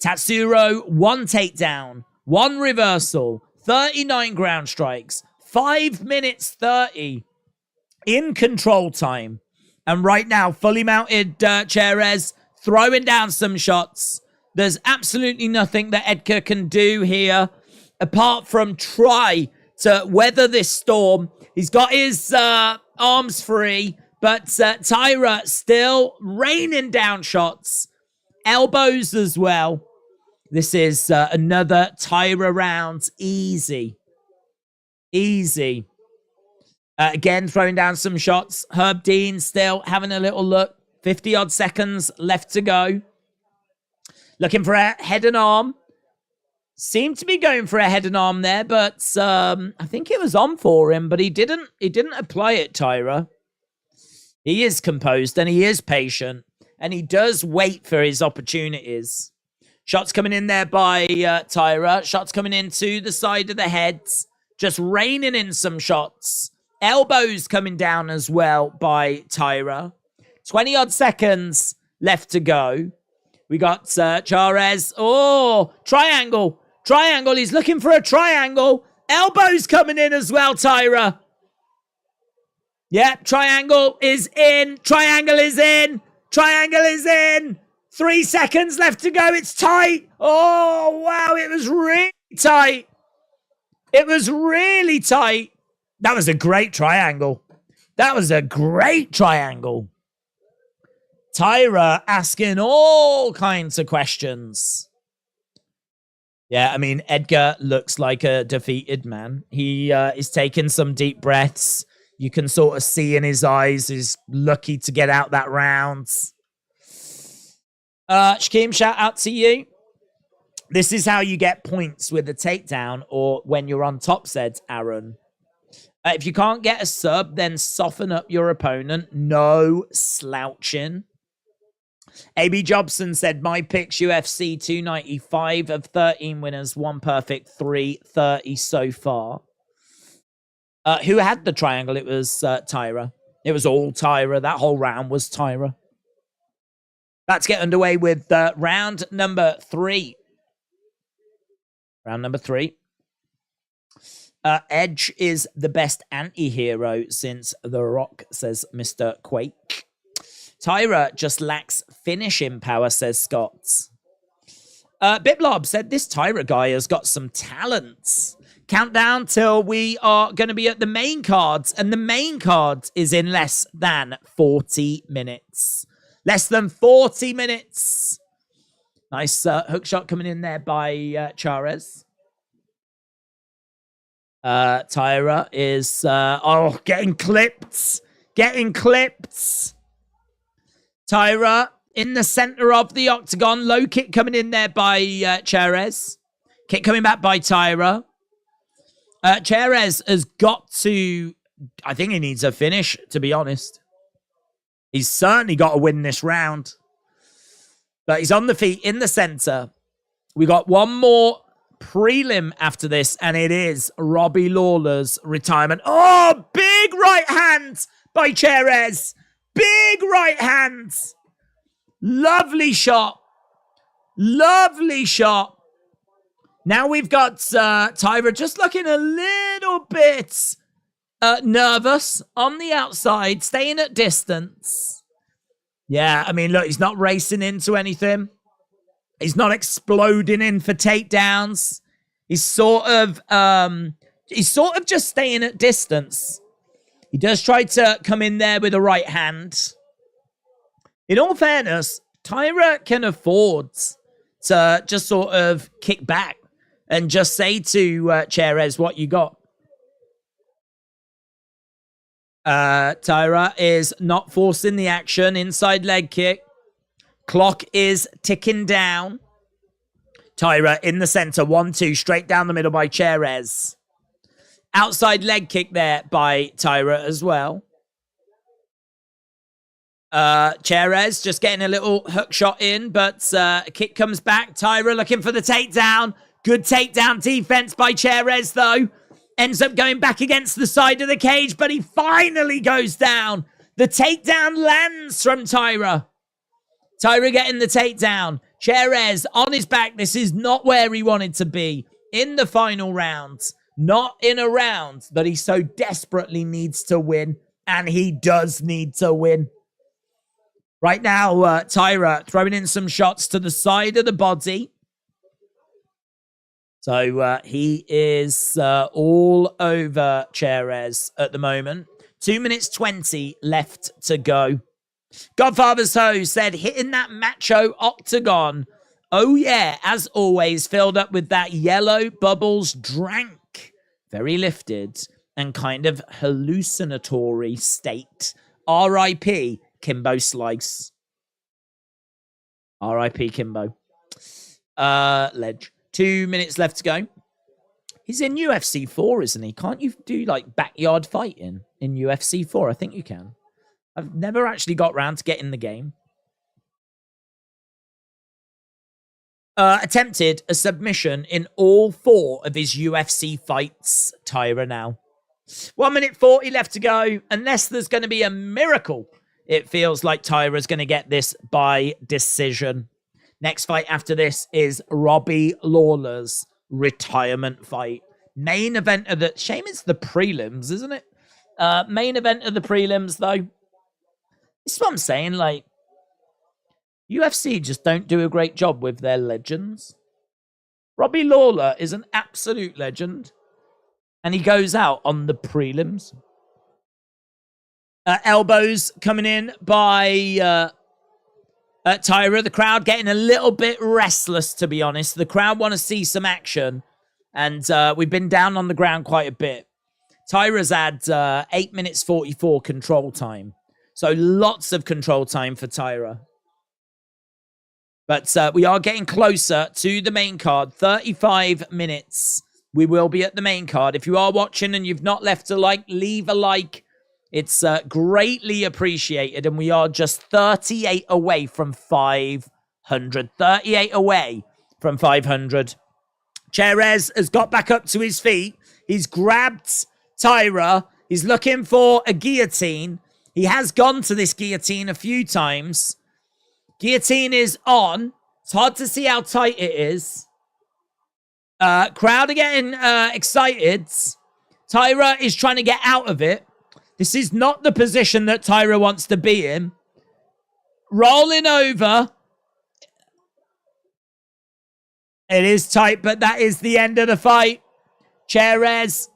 Tatsuro, 1 takedown, 1 reversal, 39 ground strikes, 5 minutes 30. in control time. And right now, fully mounted Cherez throwing down some shots. There's absolutely nothing that Edgar can do here apart from try to weather this storm. He's got his arms free, but Tyra still raining down shots. Elbows as well. This is another Tyra round. Easy. Easy. Again, throwing down some shots. Herb Dean still having a little look. 50-odd seconds left to go. Looking for a head and arm. Seemed to be going for a head and arm there, but I think it was on for him, but he didn't apply it, Tyra. He is composed and he is patient, and he does wait for his opportunities. Shots coming in there by Tyra. Shots coming into the side of the heads. Just raining in some shots. Elbows coming down as well by Tyra. 20-odd seconds left to go. We got Cherez. Oh, triangle. Triangle. He's looking for a triangle. Elbows coming in as well, Tyra. Yep, triangle is in. Triangle is in. Triangle is in. 3 seconds left to go. It's tight. Oh, wow. It was really tight. It was really tight. That was a great triangle. That was a great triangle. Tyra asking all kinds of questions. Yeah, I mean, Edgar looks like a defeated man. He is taking some deep breaths. You can sort of see in his eyes he's lucky to get out that round. Shakim, shout out to you. This is how you get points with a takedown or when you're on top, said Aaron. If you can't get a sub, then soften up your opponent. No slouching. AB Jobson said, my picks UFC 295 of 13 winners, 1 perfect, 330 so far. Who had the triangle? It was Tyra. It was all Tyra. That whole round was Tyra. Let's get underway with round number 3. Round number 3. Edge is the best anti-hero since The Rock, says Mr. Quake. Tyra just lacks finishing power, says Scott. Biplob said, this Tyra guy has got some talents. Countdown till we are going to be at the main cards, and the main card is in less than 40 minutes. Less than 40 minutes. Nice hook shot coming in there by Cherez. Tyra is, getting clipped. Getting clipped. Tyra in the center of the octagon. Low kick coming in there by Cherez. Kick coming back by Tyra. Cherez has got to, I think he needs a finish, to be honest. He's certainly got to win this round. But he's on the feet in the center. We got one more prelim after this, and it is Robbie Lawler's retirement. Oh, big right hand by Cherez. Big right hand. Lovely shot. Lovely shot. Now we've got Tyra just looking a little bit nervous on the outside, staying at distance. Yeah, I mean, look, he's not racing into anything. He's not exploding in for takedowns. He's sort of just staying at distance. He does try to come in there with a right hand. In all fairness, Tyra can afford to just sort of kick back and just say to Cherez, what you got? Tyra is not forcing the action. Inside leg kick. Clock is ticking down. Tyra in the center. 1-2. Straight down the middle by Cherez. Outside leg kick there by Tyra as well. Cherez just getting a little hook shot in, but a kick comes back. Tyra looking for the takedown. Good takedown defense by Cherez, though. Ends up going back against the side of the cage, but he finally goes down. The takedown lands from Tyra. Tyra getting the takedown. Cherez on his back. This is not where he wanted to be in the final round. Not in a round that he so desperately needs to win And he does need to win. Right now, Tyra throwing in some shots to the side of the body. So he is all over Cherez at the moment. 2 minutes 20 left to go. Godfather's Ho said, hitting that macho octagon. Oh yeah, as always, filled up with that yellow bubbles drank. Very lifted and kind of hallucinatory state. R.I.P. Kimbo Slice. R.I.P. Kimbo. Ledge. 2 minutes left to go. He's in UFC 4, isn't he? Can't you do like backyard fighting in UFC 4? I think you can. I've never actually got round to getting the game. Attempted a submission in all 4 of his UFC fights, Tyra now. 1 minute 40 left to go. Unless there's going to be a miracle, it feels like Tyra's going to get this by decision. Next fight after this is Robbie Lawler's retirement fight. Main event of the... Shame it's the prelims, isn't it? Main event of the prelims, though. This is what I'm saying, like... UFC just don't do a great job with their legends. Robbie Lawler is an absolute legend. And he goes out on the prelims. Elbows coming in by... Tyra, the crowd getting a little bit restless, to be honest. The crowd want to see some action. And we've been down on the ground quite a bit. Tyra's had 8 minutes 44 control time. So lots of control time for Tyra. But we are getting closer to the main card. 35 minutes. We will be at the main card. If you are watching and you've not left a like, leave a like. It's greatly appreciated, and we are just 38 away from 500. 38 away from 500. Cherez has got back up to his feet. He's grabbed Tyra. He's looking for a guillotine. He has gone to this guillotine a few times. Guillotine is on. It's hard to see how tight it is. Crowd are getting excited. Tyra is trying to get out of it. This is not the position that Tyra wants to be in. Rolling over. It is tight, but that is the end of the fight. Cherez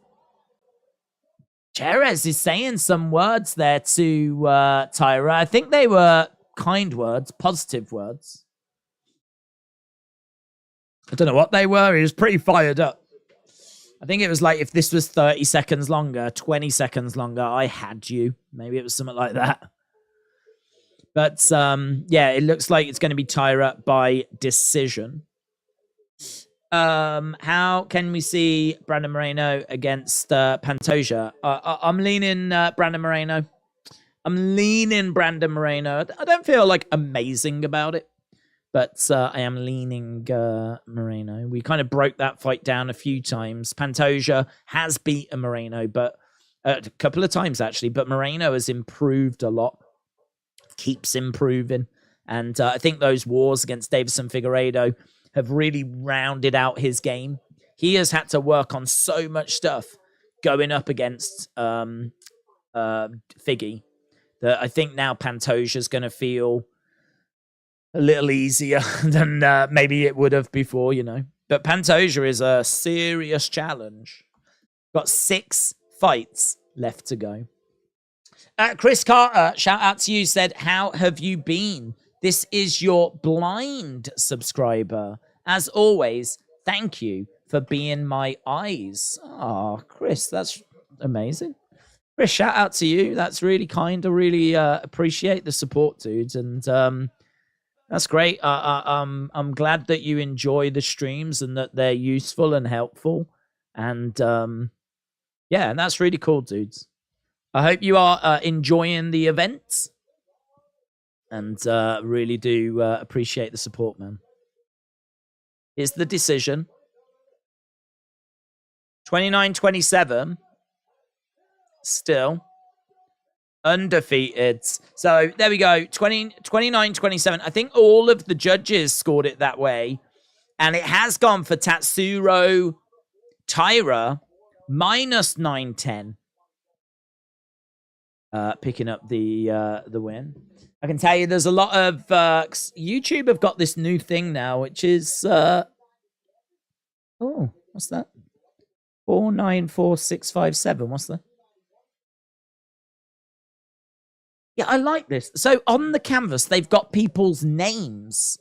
is saying some words there to Tyra. I think they were kind words, positive words. I don't know what they were. He was pretty fired up. I think it was like, if this was 30 seconds longer, 20 seconds longer, I had you. Maybe it was something like that. But, yeah, it looks like it's going to be Tyra by decision. How can we see Brandon Moreno against Pantoja? I'm leaning Brandon Moreno. I don't feel like amazing about it. But I am leaning Moreno. We kind of broke that fight down a few times. Pantoja has beaten Moreno, but a couple of times actually. But Moreno has improved a lot, keeps improving, and I think those wars against Davison Figueiredo have really rounded out his game. He has had to work on so much stuff going up against Figgy that I think now Pantoja's going to feel a little easier than maybe it would have before, you know. But Pantoja is a serious challenge. Got 6 fights left to go. Chris Carter, shout out to you, said, how have you been? This is your blind subscriber. As always, thank you for being my eyes. Oh, Chris, that's amazing. Chris, shout out to you. That's really kind. I really appreciate the support, dudes. And that's great. I'm glad that you enjoy the streams and that they're useful and helpful. And yeah, and that's really cool, dudes. I hope you are enjoying the event. And really do appreciate the support, man. Here's the decision. 29-27. Still undefeated. So there we go. 29-27. I think all of the judges scored it that way. And it has gone for Tatsuro Tyra minus 910. picking up the win. I can tell you there's a lot of YouTube have got this new thing now, which is oh, what's that? 494657. What's that? Yeah, I like this. So on the canvas, they've got people's names.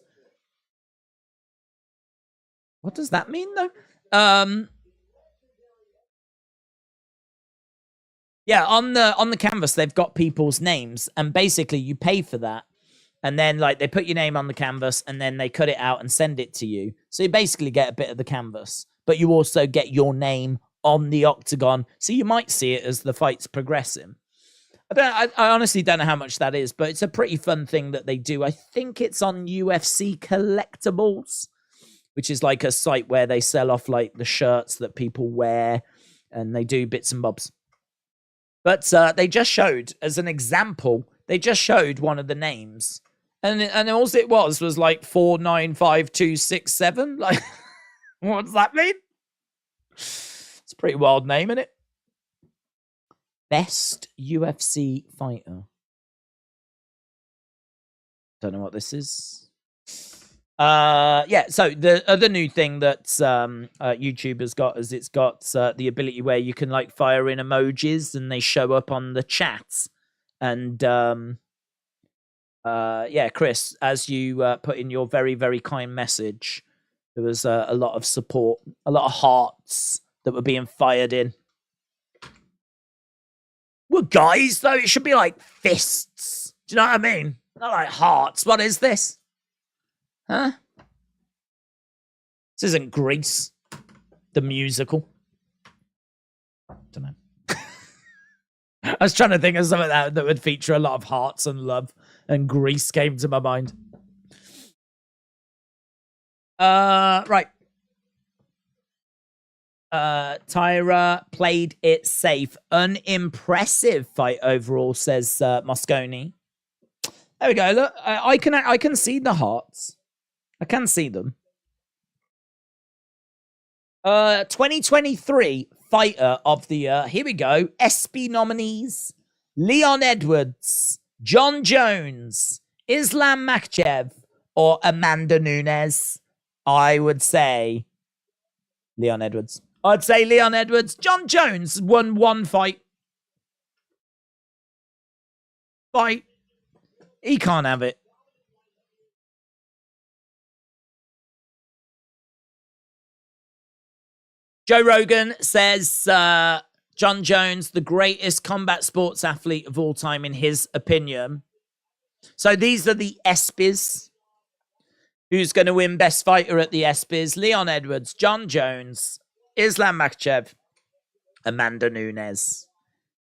What does that mean, though? Yeah, on the canvas, they've got people's names, and basically you pay for that, and then like they put your name on the canvas, and then they cut it out and send it to you. So you basically get a bit of the canvas, but you also get your name on the octagon. So you might see it as the fight's progressing. I honestly don't know how much that is, but it's a pretty fun thing that they do. I think it's on UFC Collectibles, which is like a site where they sell off like the shirts that people wear, and they do bits and bobs. But they just showed, as an example, they just showed one of the names, and all it was like 495267. Like, what does that mean? It's a pretty wild name, isn't it? Best UFC fighter. Don't know what this is. Yeah, so the other new thing that YouTube has got is it's got the ability where you can like fire in emojis and they show up on the chat. And yeah, Chris, as you put in your very, very kind message, there was a lot of support, a lot of hearts that were being fired in. Well, guys, though, it should be like fists. Do you know what I mean? Not like hearts. What is this? Huh? This isn't Grease, the musical. Don't know. I was trying to think of something that would feature a lot of hearts and love, and Grease came to my mind. Right. Tyra played it safe. Unimpressive fight overall, says Mosconi. There we go. Look, I can see the hearts. I can see them. 2023 Fighter of the Year. Here we go. ESPY nominees: Leon Edwards, John Jones, Islam Makhachev, or Amanda Nunes. I would say Leon Edwards. I'd say Leon Edwards. John Jones won one fight. He can't have it. Joe Rogan says John Jones, the greatest combat sports athlete of all time, in his opinion. So these are the ESPYs. Who's going to win best fighter at the ESPYs? Leon Edwards, John Jones, Islam Makhachev, Amanda Nunes.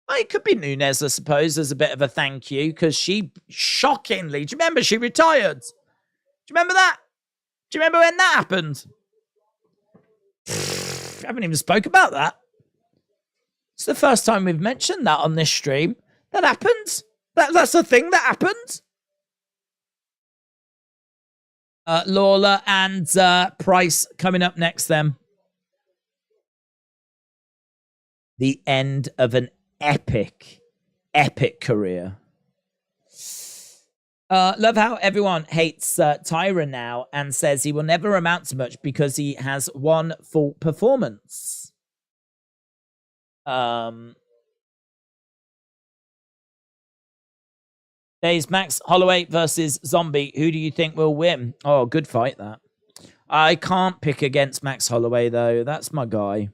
Well, it could be Nunes, I suppose, as a bit of a thank you, because she shockingly, do you remember she retired? Do you remember that? Do you remember when that happened? I haven't even spoke about that. It's the first time we've mentioned that on this stream. That happened. That's a thing that happened. Lawler and Price coming up next then. The end of an epic career. Love how everyone hates Tyra now and says he will never amount to much because he has one full performance. There's Max Holloway versus Zombie. Who do you think will win? Oh, good fight, that. I can't pick against Max Holloway, though. That's my guy.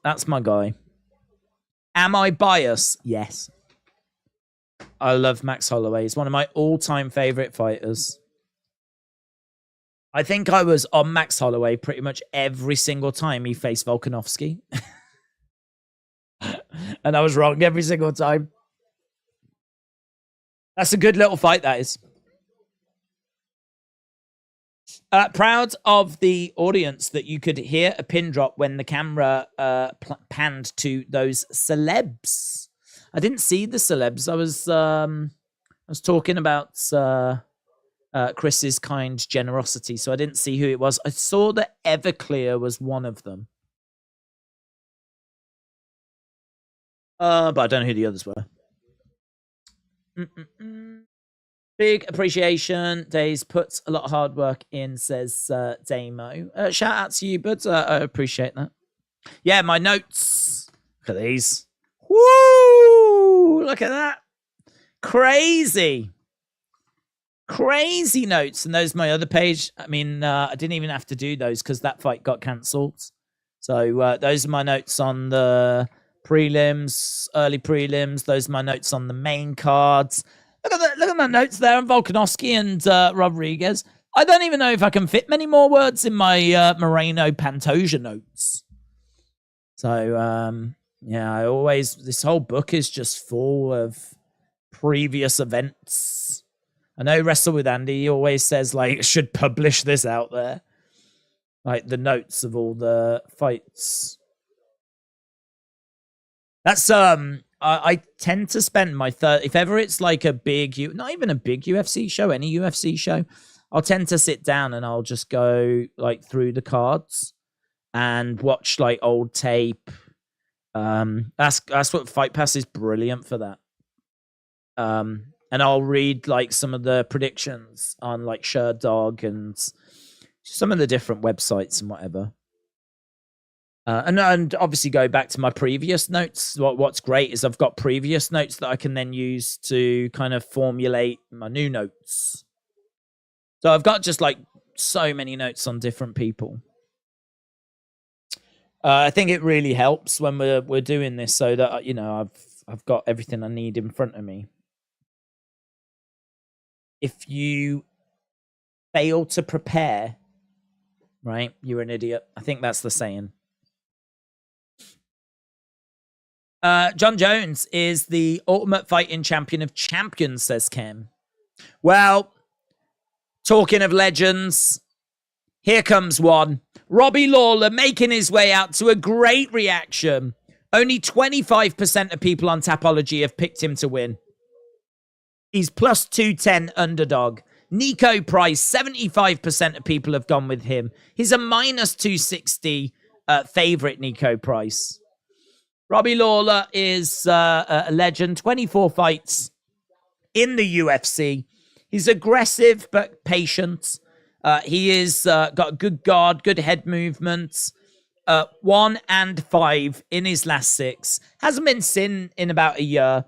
That's my guy. Am I biased? Yes. I love Max Holloway. He's one of my all-time favorite fighters. I think I was on Max Holloway pretty much every single time he faced Volkanovski. And I was wrong every single time. That's a good little fight, that is. Proud of the audience that you could hear a pin drop when the camera panned to those celebs. I didn't see the celebs. I was talking about Chris's kind generosity, so I didn't see who it was. I saw that Everclear was one of them. But I don't know who the others were. Big appreciation. Days puts a lot of hard work in, says Damo. Shout out to you, bud. I appreciate that. Yeah, my notes. Look at these. Woo! Look at that. Crazy. Crazy notes. And those my other page. I mean, I didn't even have to do those because that fight got cancelled. So those are my notes on the prelims, early prelims. Those are my notes on the main cards. Look at my notes there on Volkanovski and Rodriguez. I don't even know if I can fit many more words in my Moreno Pantoja notes. So, yeah, this whole book is just full of previous events. I know Wrestle with Andy, he always says, like, should publish this out there. Like, the notes of all the fights. That's, I tend to spend my if ever it's like a big, not even a big UFC show, any UFC show, I'll tend to sit down and I'll just go like through the cards and watch like old tape. That's what Fight Pass is brilliant for that. And I'll read like some of the predictions on like Sherdog and some of the different websites and whatever. And obviously go back to my previous notes. What's great is I've got previous notes that I can then use to kind of formulate my new notes. So I've got just like so many notes on different people. I think it really helps when we're doing this so that, I've got everything I need in front of me. If you fail to prepare, right, you're an idiot. I think that's the saying. John Jones is the ultimate fighting champion of champions, says Ken. Well, talking of legends, here comes one. Robbie Lawler making his way out to a great reaction. Only 25% of people on Tapology have picked him to win. He's plus 210 underdog. Nico Price, 75% of people have gone with him. He's a minus 260 favorite, Nico Price. Robbie Lawler is a legend, 24 fights in the UFC. He's aggressive but patient. He is got good guard, good head movements. 1 and 5 in his last 6. Hasn't been seen in about a year.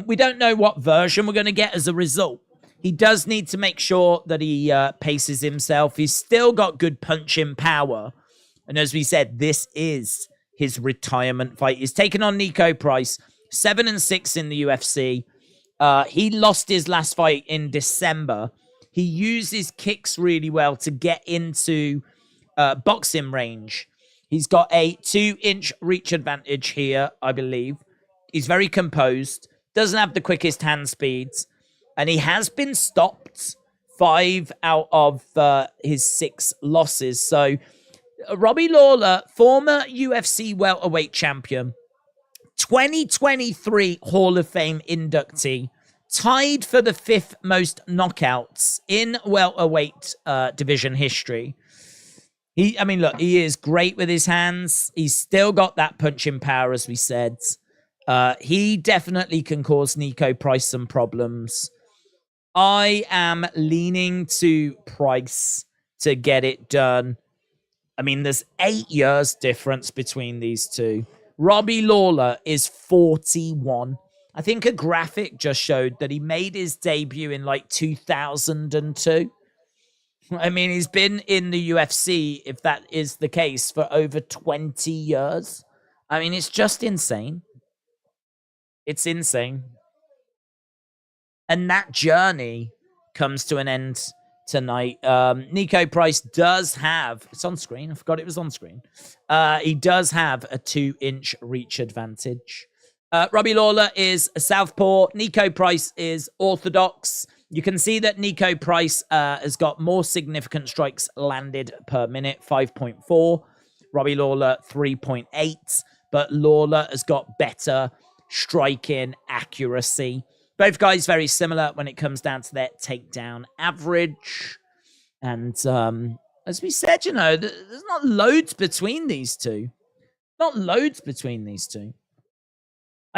We don't know what version we're going to get as a result. He does need to make sure that he paces himself. He's still got good punching power. And as we said, this is his retirement fight. He's taken on Nico Price, 7-6 in the UFC. He lost his last fight in December. He uses kicks really well to get into boxing range. He's got a 2-inch reach advantage here, I believe. He's very composed, doesn't have the quickest hand speeds, and he has been stopped 5 out of his 6 losses. So Robbie Lawler, former UFC welterweight champion, 2023 Hall of Fame inductee, tied for the 5th most knockouts in welterweight division history. He is great with his hands. He's still got that punching power, as we said. He definitely can cause Nico Price some problems. I am leaning to Price to get it done. I mean, there's 8 years difference between these two. Robbie Lawler is 41. I think a graphic just showed that he made his debut in like 2002. I mean, he's been in the UFC, if that is the case, for over 20 years. I mean, it's just insane. It's insane. And that journey comes to an end tonight. Nico Price does have, it's on screen, I forgot it was on screen. He does have a 2-inch reach advantage. Robbie Lawler is a southpaw. Nico Price is orthodox. You can see that Nico Price has got more significant strikes landed per minute, 5.4. Robbie Lawler, 3.8. But Lawler has got better striking accuracy. Both guys very similar when it comes down to their takedown average. And as we said, there's not loads between these two. Not loads between these two.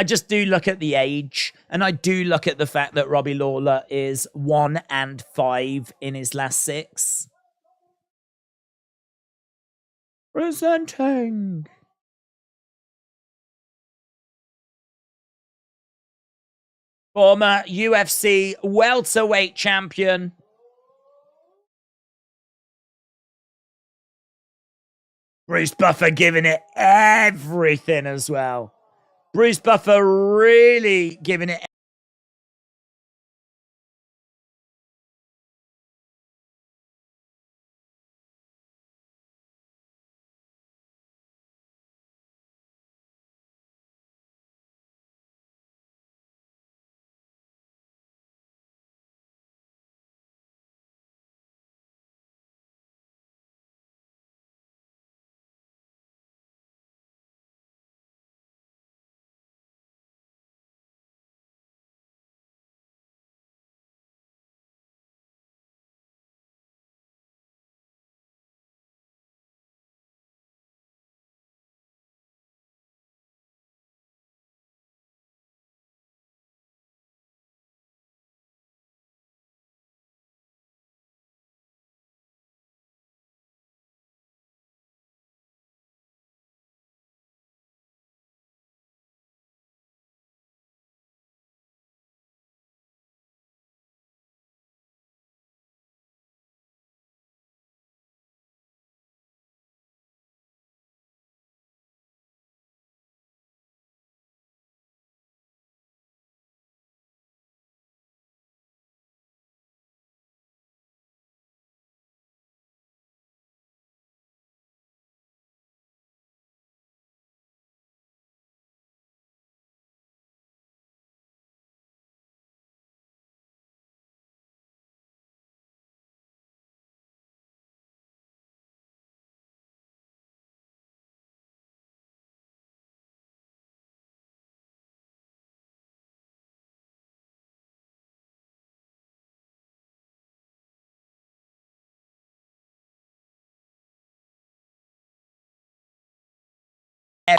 I just do look at the age, and I do look at the fact that Robbie Lawler is 1-5 in his last 6. Presenting former UFC welterweight champion, Bruce Buffer, giving it everything as well. Bruce Buffer really giving it.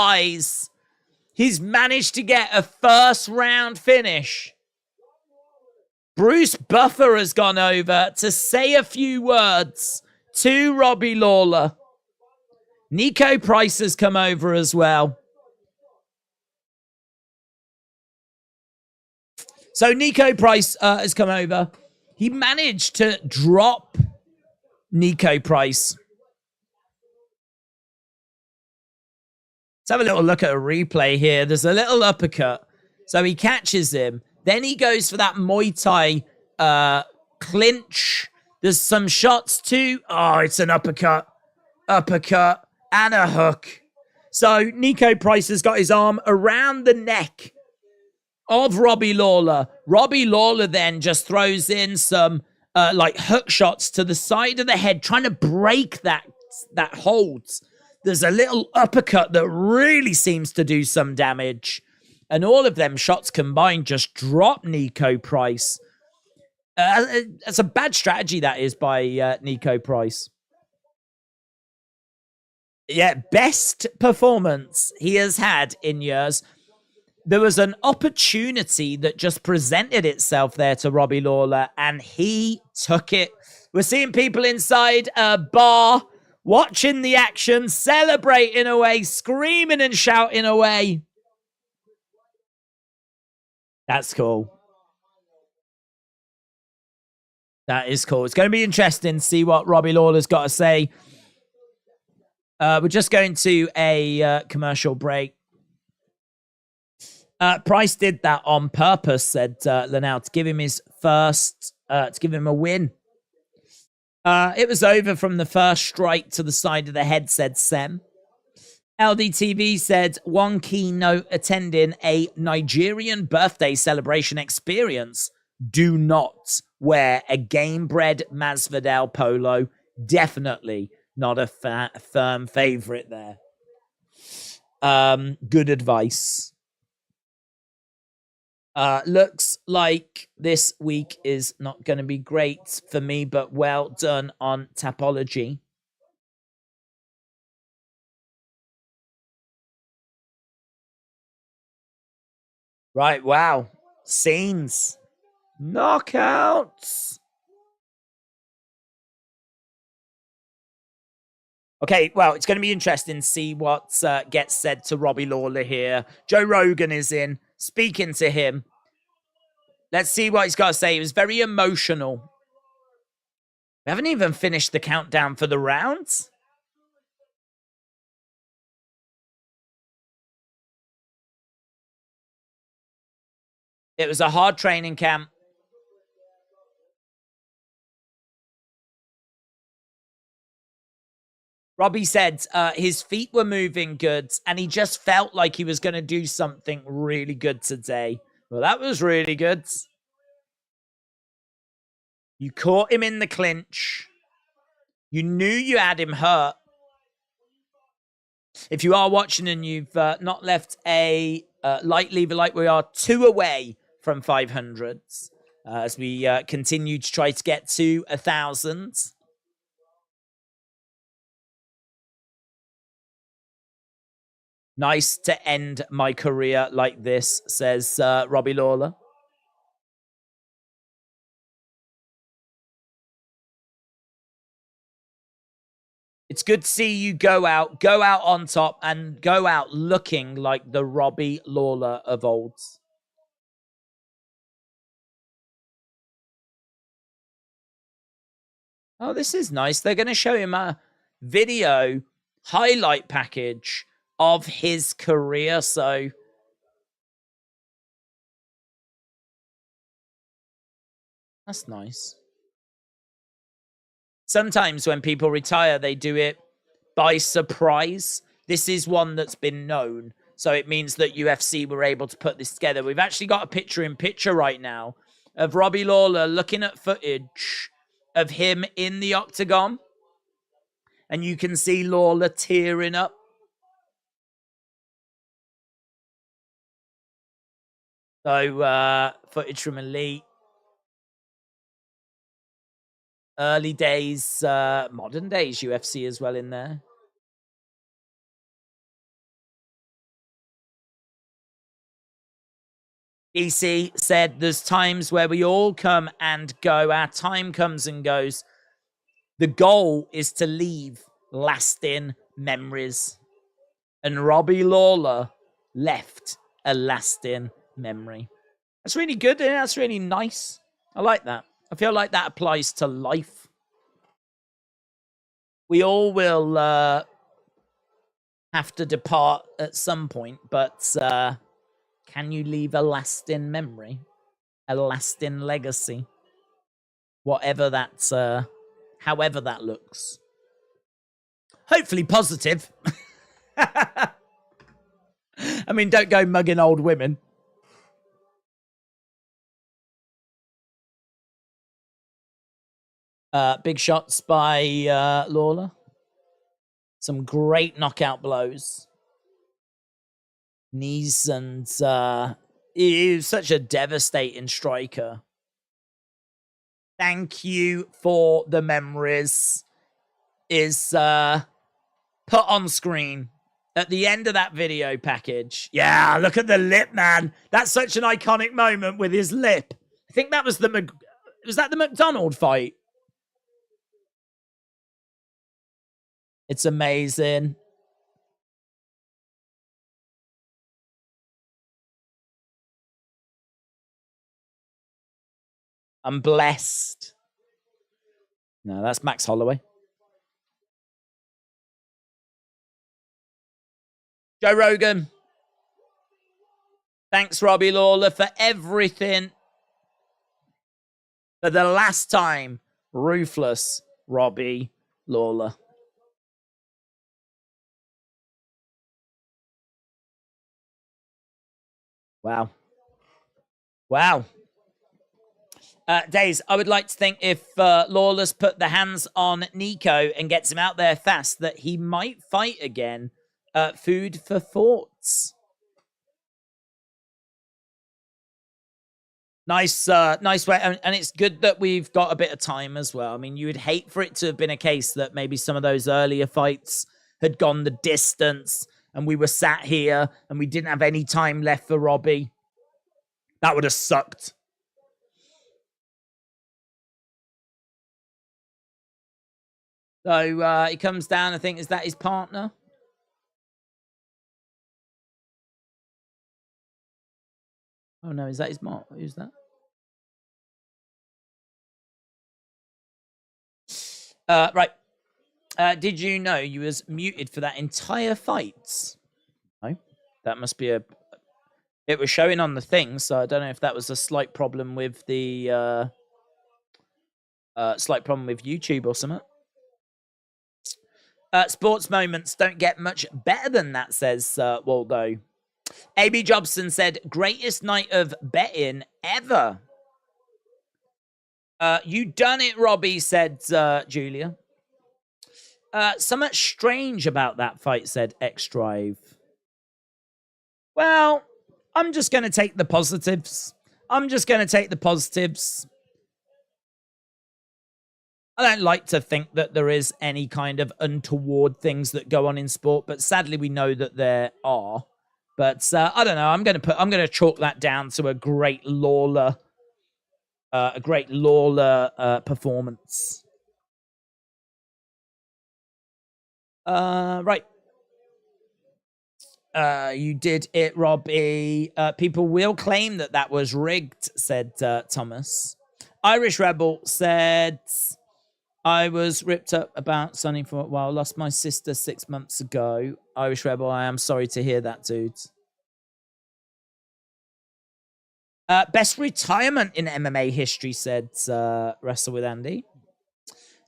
Eyes. He's managed to get a first round finish. Bruce Buffer has gone over to say a few words to Robbie Lawler. Nico Price has come over as well. So Nico Price has come over. He managed to drop Nico Price. Let's have a little look at a replay here. There's a little uppercut. So he catches him. Then he goes for that Muay Thai clinch. There's some shots too. Oh, it's an uppercut. Uppercut and a hook. So Nico Price has got his arm around the neck of Robbie Lawler. Robbie Lawler then just throws in some like hook shots to the side of the head, trying to break that hold. There's a little uppercut that really seems to do some damage. And all of them shots combined just drop Nico Price. It's a bad strategy, that is, by Nico Price. Yeah, best performance he has had in years. There was an opportunity that just presented itself there to Robbie Lawler, and he took it. We're seeing people inside a bar, watching the action, celebrating away, screaming and shouting away. That's cool. That is cool. It's going to be interesting to see what Robbie Lawler's got to say. We're just going to a commercial break. Price did that on purpose, said Linnell, to give him his first, to give him a win. It was over from the first strike to the side of the head, said Sem. LDTV said, one keynote attending a Nigerian birthday celebration experience. Do not wear a game-bred Masvidal polo. Definitely not a firm favorite there. Good advice. Looks like this week is not going to be great for me, but well done on Tapology. Right, wow. Scenes. Knockouts. Okay, well, it's going to be interesting to see what gets said to Robbie Lawler here. Joe Rogan is in, speaking to him. Let's see what he's got to say. He was very emotional. We haven't even finished the countdown for the rounds. It was a hard training camp. Robbie said his feet were moving good and he just felt like he was going to do something really good today. Well, that was really good. You caught him in the clinch. You knew you had him hurt. If you are watching and you've not left a like, leave a like. We are 2 away from 500s as we continue to try to get to 1,000. Nice to end my career like this, says Robbie Lawler. It's good to see you go out on top, and go out looking like the Robbie Lawler of old. Oh, this is nice. They're going to show him a video highlight package of his career, so that's nice. Sometimes when people retire, they do it by surprise. This is one that's been known, so it means that UFC were able to put this together. We've actually got a picture-in-picture right now of Robbie Lawler looking at footage of him in the octagon, and you can see Lawler tearing up. So, footage from Elite. Early days, modern days UFC as well in there. EC said, there's times where we all come and go. Our time comes and goes. The goal is to leave lasting memories. And Robbie Lawler left a lasting memory. That's really good. And that's really nice. I like that. I feel like that applies to life. We all will have to depart at some point, but can you leave a lasting memory? A lasting legacy? Whatever that's, however that looks. Hopefully positive. I mean, don't go mugging old women. Big shots by Lawler. Some great knockout blows. Knees, and he was such a devastating striker. Thank you for the memories. Is put on screen at the end of that video package. Yeah, look at the lip, man. That's such an iconic moment with his lip. I think that was was that the McDonald fight? It's amazing. I'm blessed. No, that's Max Holloway. Joe Rogan. Thanks, Robbie Lawler, for everything. For the last time, ruthless Robbie Lawler. Wow. Wow. Days, I would like to think if Lawler's put the hands on Nico and gets him out there fast, that he might fight again. Food for thoughts. Nice way. And it's good that we've got a bit of time as well. I mean, you would hate for it to have been a case that maybe some of those earlier fights had gone the distance and we were sat here and we didn't have any time left for Robbie. That would have sucked. So he comes down. I think, is that his partner? Oh no, is that his mom? Who's that? Right. Did you know you was muted for that entire fight? No, that must be a. It was showing on the thing, so I don't know if that was a slight problem with the slight problem with YouTube or something. Sports moments don't get much better than that, says Waldo. AB Jobson said, greatest night of betting ever. You done it, Robbie, said Julia. Somewhat strange about that fight, said X-Drive. Well, I'm just going to take the positives. I don't like to think that there is any kind of untoward things that go on in sport, but sadly we know that there are. But I don't know. I'm going to chalk that down to a great Lawler performance. Right. You did it, Robbie. People will claim that was rigged, said Thomas. Irish Rebel said, I was ripped up about Sonny for a while. Lost my sister 6 months ago. Irish Rebel, I am sorry to hear that, dude. Best retirement in MMA history, said Wrestle with Andy.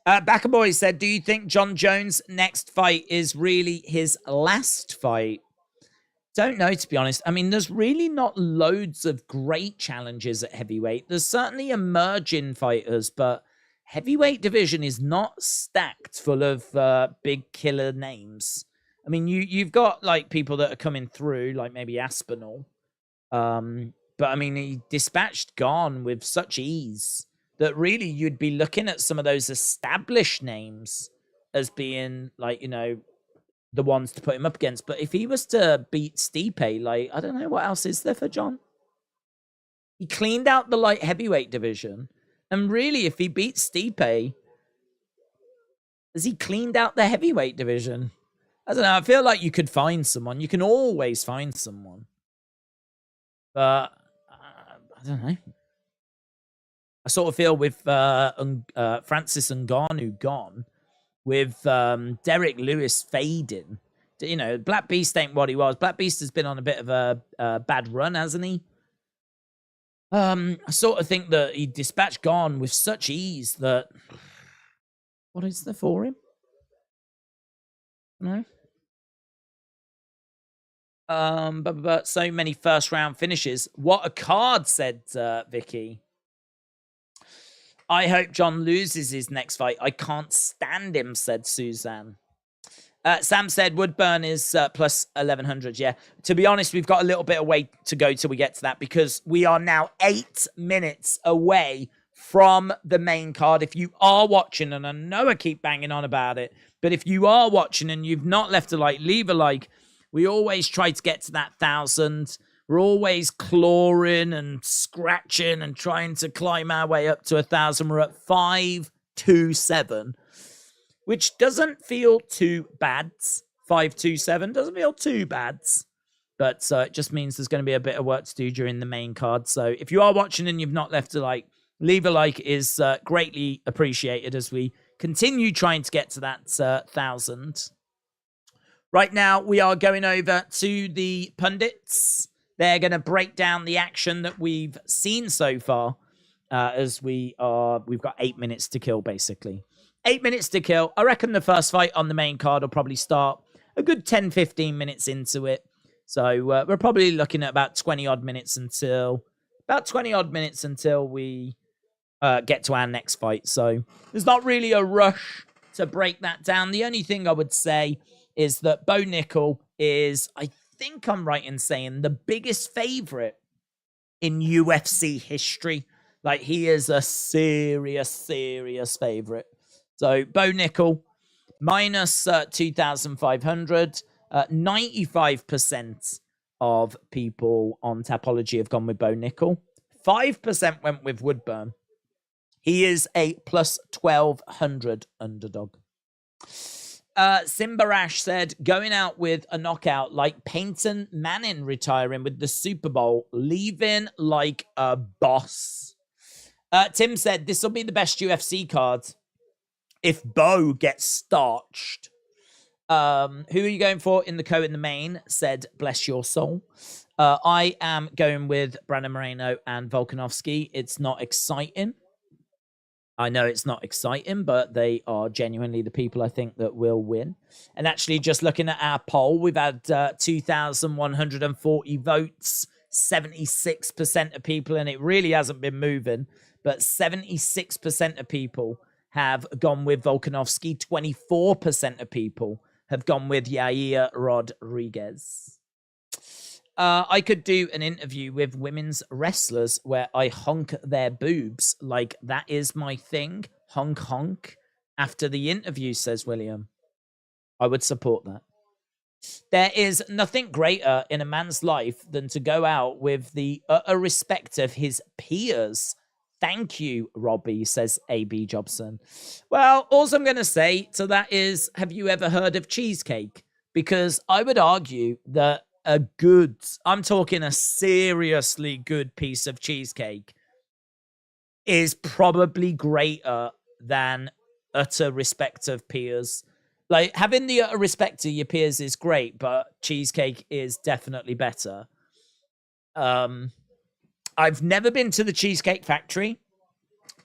Backer Boy said, do you think John Jones' next fight is really his last fight? Don't know, to be honest. I mean, there's really not loads of great challenges at heavyweight. There's certainly emerging fighters, but heavyweight division is not stacked full of big killer names. I mean, you've got like people that are coming through, like maybe Aspinall. But I mean, he dispatched Gone with such ease that really you'd be looking at some of those established names as being like, you know, the ones to put him up against. But if he was to beat Stipe, like, I don't know, what else is there for John? He cleaned out the light heavyweight division. And really, if he beats Stipe, has he cleaned out the heavyweight division? I don't know. I feel like you could find someone. You can always find someone. But I don't know. I sort of feel with Francis Ngannou gone, with Derek Lewis fading. You know, Black Beast ain't what he was. Black Beast has been on a bit of a bad run, hasn't he? I sort of think that he dispatched Gone with such ease that... What is there for him? No? But so many first round finishes. What a card, said Vicky. I hope John loses his next fight. I can't stand him, said Suzanne. Sam said Woodburn is plus 1100. Yeah, to be honest, we've got a little bit of way to go till we get to that because we are now 8 minutes away from the main card. If you are watching, and I know I keep banging on about it, but if you are watching and you've not left a like, leave a like. We always try to get to that 1,000. We're always clawing and scratching and trying to climb our way up to 1,000. We're at 527, which doesn't feel too bad. 527 doesn't feel too bad. But it just means there's going to be a bit of work to do during the main card. So if you are watching and you've not left a like, leave a like is greatly appreciated as we continue trying to get to that 1,000. Right now, we are going over to the pundits. They're going to break down the action that we've seen so far as we've got 8 minutes to kill, basically. 8 minutes to kill. I reckon the first fight on the main card will probably start a good 10, 15 minutes into it. So we're probably looking at about 20-odd minutes until we get to our next fight. So there's not really a rush to break that down. The only thing I would say is that Bo Nickal is, I think I'm right in saying, the biggest favorite in UFC history. Like, he is a serious favorite. So, Bo Nickal, minus 2,500, 95% of people on Tapology have gone with Bo Nickal. 5% went with Woodburn. He is a plus 1,200 underdog. Simbarash said, going out with a knockout like Peyton Manning retiring with the Super Bowl, leaving like a boss. Tim said, this will be the best UFC card if Bo gets starched. Who are you going for in the co in the main? Said, bless your soul. I am going with Brandon Moreno and Volkanovski. It's not exciting. I know it's not exciting, but they are genuinely the people I think that will win. And actually, just looking at our poll, we've had 2,140 votes, 76% of people, and it really hasn't been moving, but 76% of people have gone with Volkanovski. 24% of people have gone with Yair Rodriguez. I could do an interview with women's wrestlers where I honk their boobs. Like, that is my thing. Honk, honk. After the interview, says William. I would support that. There is nothing greater in a man's life than to go out with the utter respect of his peers. Thank you, Robbie, says A.B. Jobson. Well, all I'm going to say to that is, have you ever heard of cheesecake? Because I would argue that I'm talking a seriously good piece of cheesecake is probably greater than utter respect of peers. Like, having the utter respect of your peers is great, but cheesecake is definitely better. I've never been to the Cheesecake Factory.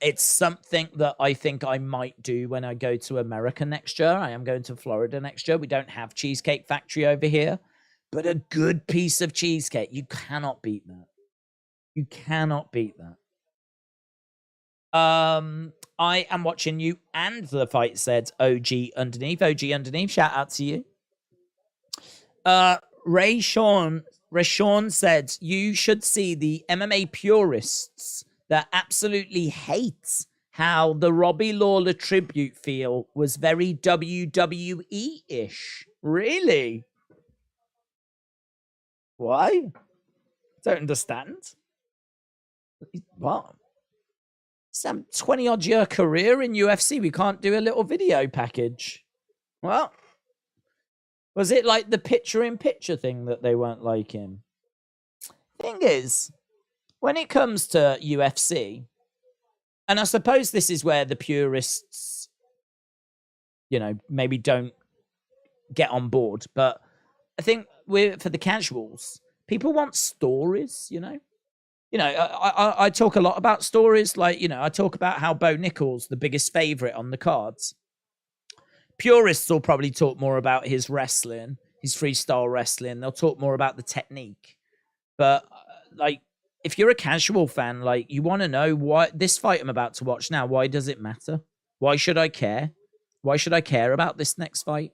It's something that I think I might do when I go to America next year. I am going to Florida next year. We don't have Cheesecake Factory over here. But a good piece of cheesecake, you cannot beat that. You cannot beat that. I am watching you and the fight, said OG underneath. OG underneath, shout out to you. Rashawn said, you should see the MMA purists that absolutely hate how the Robbie Lawler tribute feel was very WWE-ish. Really? Why? Don't understand. What? Some 20-odd year career in UFC. We can't do a little video package. Well, was it like the picture-in-picture thing that they weren't liking? Thing is, when it comes to UFC, and I suppose this is where the purists, maybe don't get on board, but I think for the casuals, people want stories, I talk a lot about stories. Like, I talk about how Bo Nickal's the biggest favorite on the cards. Purists will probably talk more about his wrestling, his freestyle wrestling. They'll talk more about the technique. But, if you're a casual fan, you want to know why this fight I'm about to watch now, why does it matter? Why should I care? Why should I care about this next fight?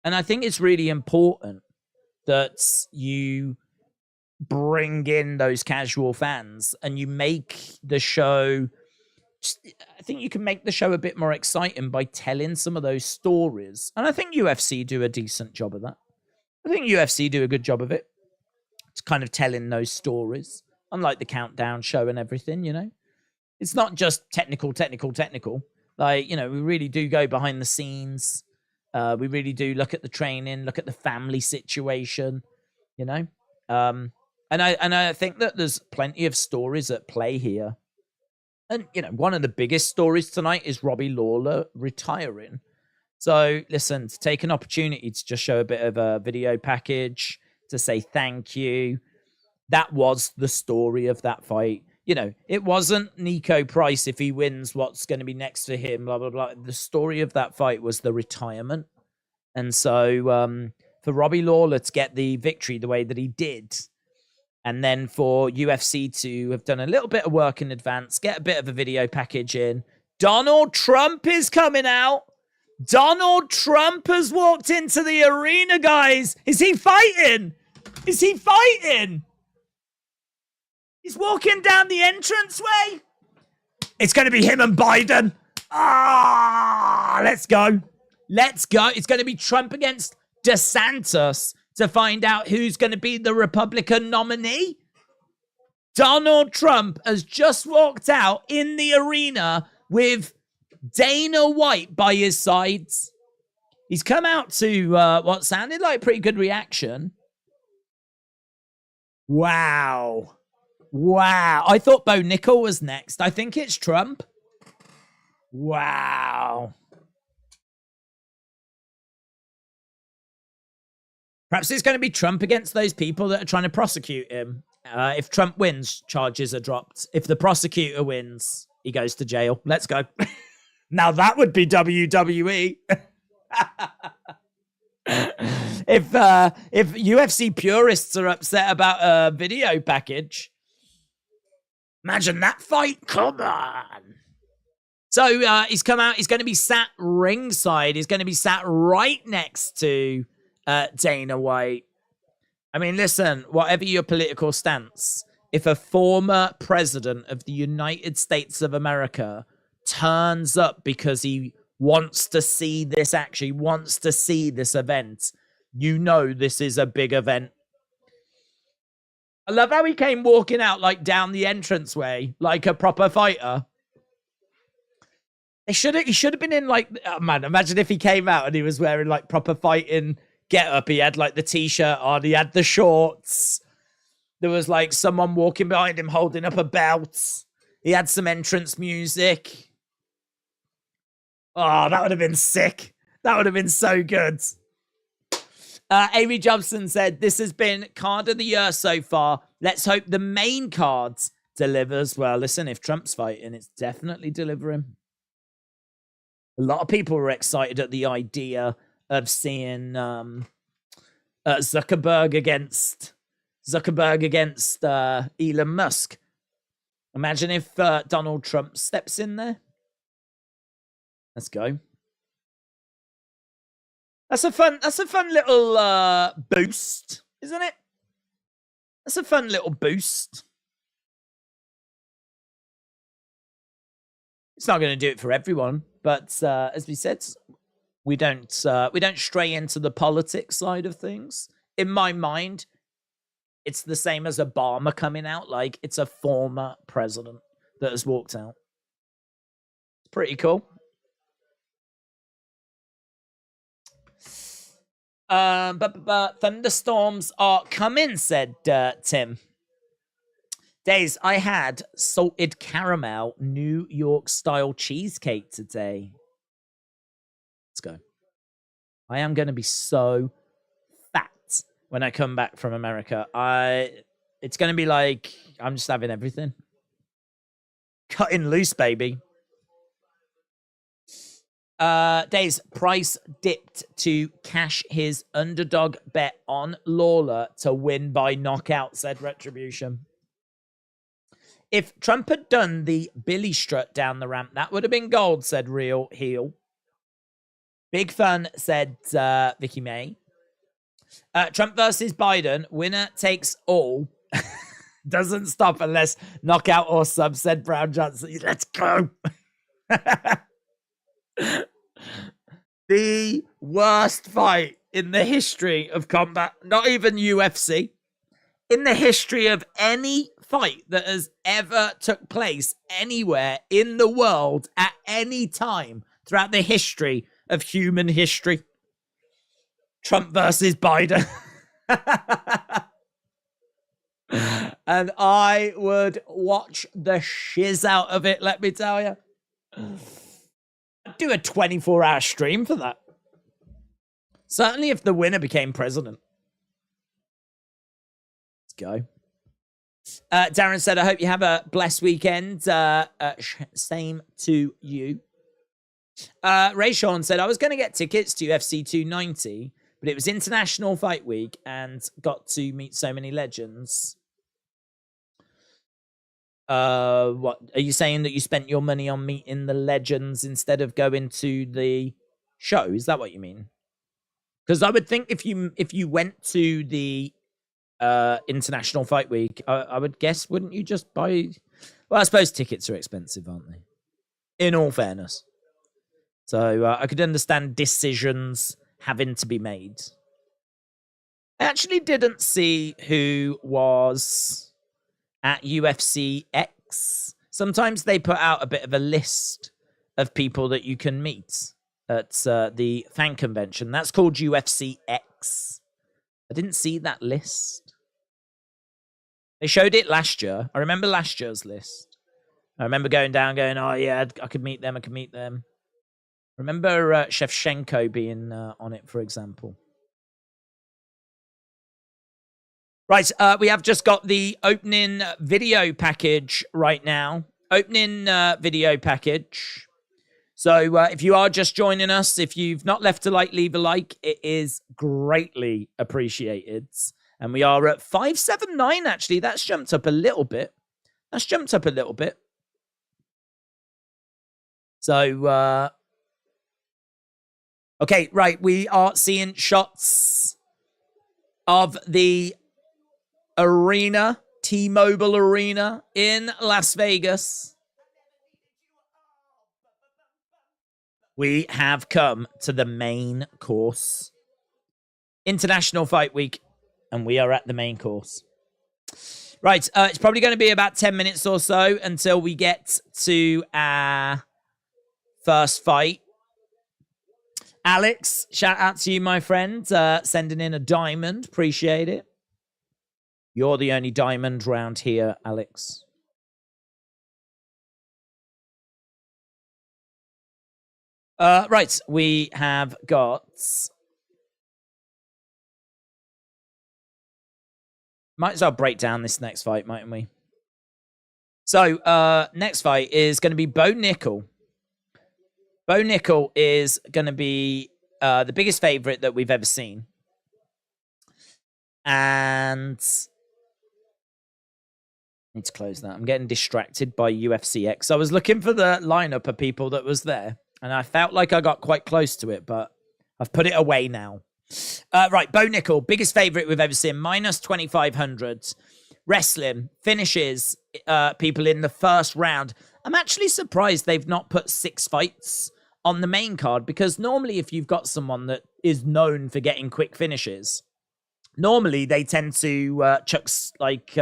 And I think it's really important that you bring in those casual fans and you make the show. I think you can make the show a bit more exciting by telling some of those stories. And I think UFC do a decent job of that. I think UFC do a good job of it. It's kind of telling those stories. Unlike the Countdown show and everything, It's not just technical. We really do go behind the scenes. We really do look at the training, look at the family situation, And I think that there's plenty of stories at play here. And, one of the biggest stories tonight is Robbie Lawler retiring. So, listen, to take an opportunity to just show a bit of a video package, to say thank you. That was the story of that fight. It wasn't Nico Price, if he wins, what's going to be next for him, blah, blah, blah. The story of that fight was the retirement. And so for Robbie Lawler to get the victory the way that he did, and then for UFC to have done a little bit of work in advance, get a bit of a video package in. Donald Trump is coming out. Donald Trump has walked into the arena, guys. Is he fighting? Is he fighting? He's walking down the entranceway. It's going to be him and Biden. Let's go. Let's go. It's going to be Trump against DeSantis to find out who's going to be the Republican nominee? Donald Trump has just walked out in the arena with Dana White by his sides. He's come out to what sounded like a pretty good reaction. Wow. I thought Bo Nickal was next. I think it's Trump. Wow. Perhaps it's going to be Trump against those people that are trying to prosecute him. If Trump wins, charges are dropped. If the prosecutor wins, he goes to jail. Let's go. Now that would be WWE. If UFC purists are upset about a video package, imagine that fight. Come on. So he's come out. He's going to be sat ringside. He's going to be sat right next to Dana White. I mean, listen, whatever your political stance, if a former president of the United States of America turns up because he wants to see this action, wants to see this event, you know this is a big event. I love how he came walking out like down the entranceway like a proper fighter. He should have been in like, oh man, imagine if he came out and he was wearing like proper fighting get up. He had like the t-shirt on, he had the shorts. There was like someone walking behind him holding up a belt. He had some entrance music. Oh, that would have been sick. That would have been so good. Amy Jobson said, this has been card of the year so far. Let's hope the main cards delivers. Well, listen, if Trump's fighting, it's definitely delivering. A lot of people were excited at the idea of seeing Zuckerberg against Elon Musk. Imagine if Donald Trump steps in there. Let's go. That's a fun little boost, isn't it? That's a fun little boost. It's not going to do it for everyone, but as we said, we don't stray into the politics side of things. In my mind, it's the same as Obama coming out. Like, it's a former president that has walked out. It's pretty cool. But thunderstorms are coming, said Tim. Days, I had salted caramel New York style cheesecake today. Let's go. I am going to be so fat when I come back from America. It's going to be like, I'm just having everything. Cutting loose, baby. Days, Price dipped to cash his underdog bet on Lawler to win by knockout, said Retribution. If Trump had done the Billy strut down the ramp, that would have been gold, said Real Heel. Big Fun, said Vicky May. Trump versus Biden, winner takes all. Doesn't stop unless knockout or sub, said Brown Johnson. Let's go. The worst fight in the history of combat, not even UFC, in the history of any fight that has ever took place anywhere in the world at any time throughout the history of human history. Trump versus Biden. And I would watch the shiz out of it, let me tell you. I'd do a 24-hour stream for that. Certainly if the winner became president. Let's go. Darren said, I hope you have a blessed weekend. Same to you. Ray Sean said, I was going to get tickets to UFC 290, but it was International Fight Week and got to meet so many legends. What are you saying, that you spent your money on meeting the legends instead of going to the show? Is that what you mean? Because I would think if you went to the International Fight Week, I would guess, wouldn't you just buy? Well, I suppose tickets are expensive, aren't they? In all fairness, so I could understand decisions having to be made. I actually didn't see who was at UFC X. Sometimes they put out a bit of a list of people that you can meet at the fan convention. That's called UFC X. I didn't see that list. They showed it last year. I remember last year's list. I remember going down, going, oh, yeah, I could meet them. I could meet them. I remember Shevchenko being on it, for example. Right, we have just got the opening video package right now. Opening video package. So if you are just joining us, if you've not left a like, leave a like. It is greatly appreciated. And we are at 579, actually. That's jumped up a little bit. So, okay, right. We are seeing shots of the arena, T-Mobile Arena in Las Vegas. We have come to the main course. International Fight Week, and we are at the main course. Right, it's probably going to be about 10 minutes or so until we get to our first fight. Alex, shout out to you, my friend. Sending in a diamond. Appreciate it. You're the only diamond round here, Alex. Right, we have got... Might as well break down this next fight, mightn't we? So, next fight is going to be Bo Nickal. Bo Nickal is going to be the biggest favorite that we've ever seen. And... I need to close that. I'm getting distracted by UFC X. I was looking for the lineup of people that was there. And I felt like I got quite close to it, but I've put it away now. Right, Bo Nickal, biggest favorite we've ever seen, minus 2,500. Wrestling, finishes people in the first round. I'm actually surprised they've not put 6 fights on the main card, because normally if you've got someone that is known for getting quick finishes, normally they tend to chuck like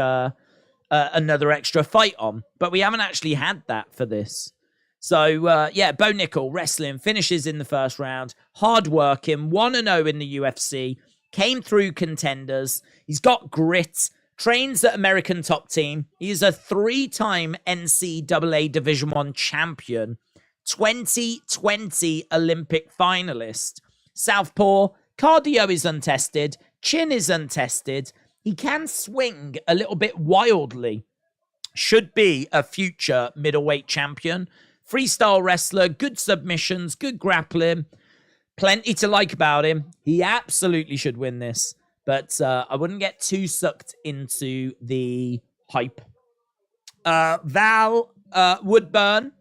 another extra fight on. But we haven't actually had that for this. So, yeah, Bo Nickal, wrestling, finishes in the first round, hard-working, 1-0 in the UFC, came through contenders, he's got grit, trains at American Top Team, he's a 3-time NCAA Division I champion, 2020 Olympic finalist, southpaw, cardio is untested, chin is untested, he can swing a little bit wildly, should be a future middleweight champion. Freestyle wrestler, good submissions, good grappling. Plenty to like about him. He absolutely should win this. But I wouldn't get too sucked into the hype. Val Woodburn.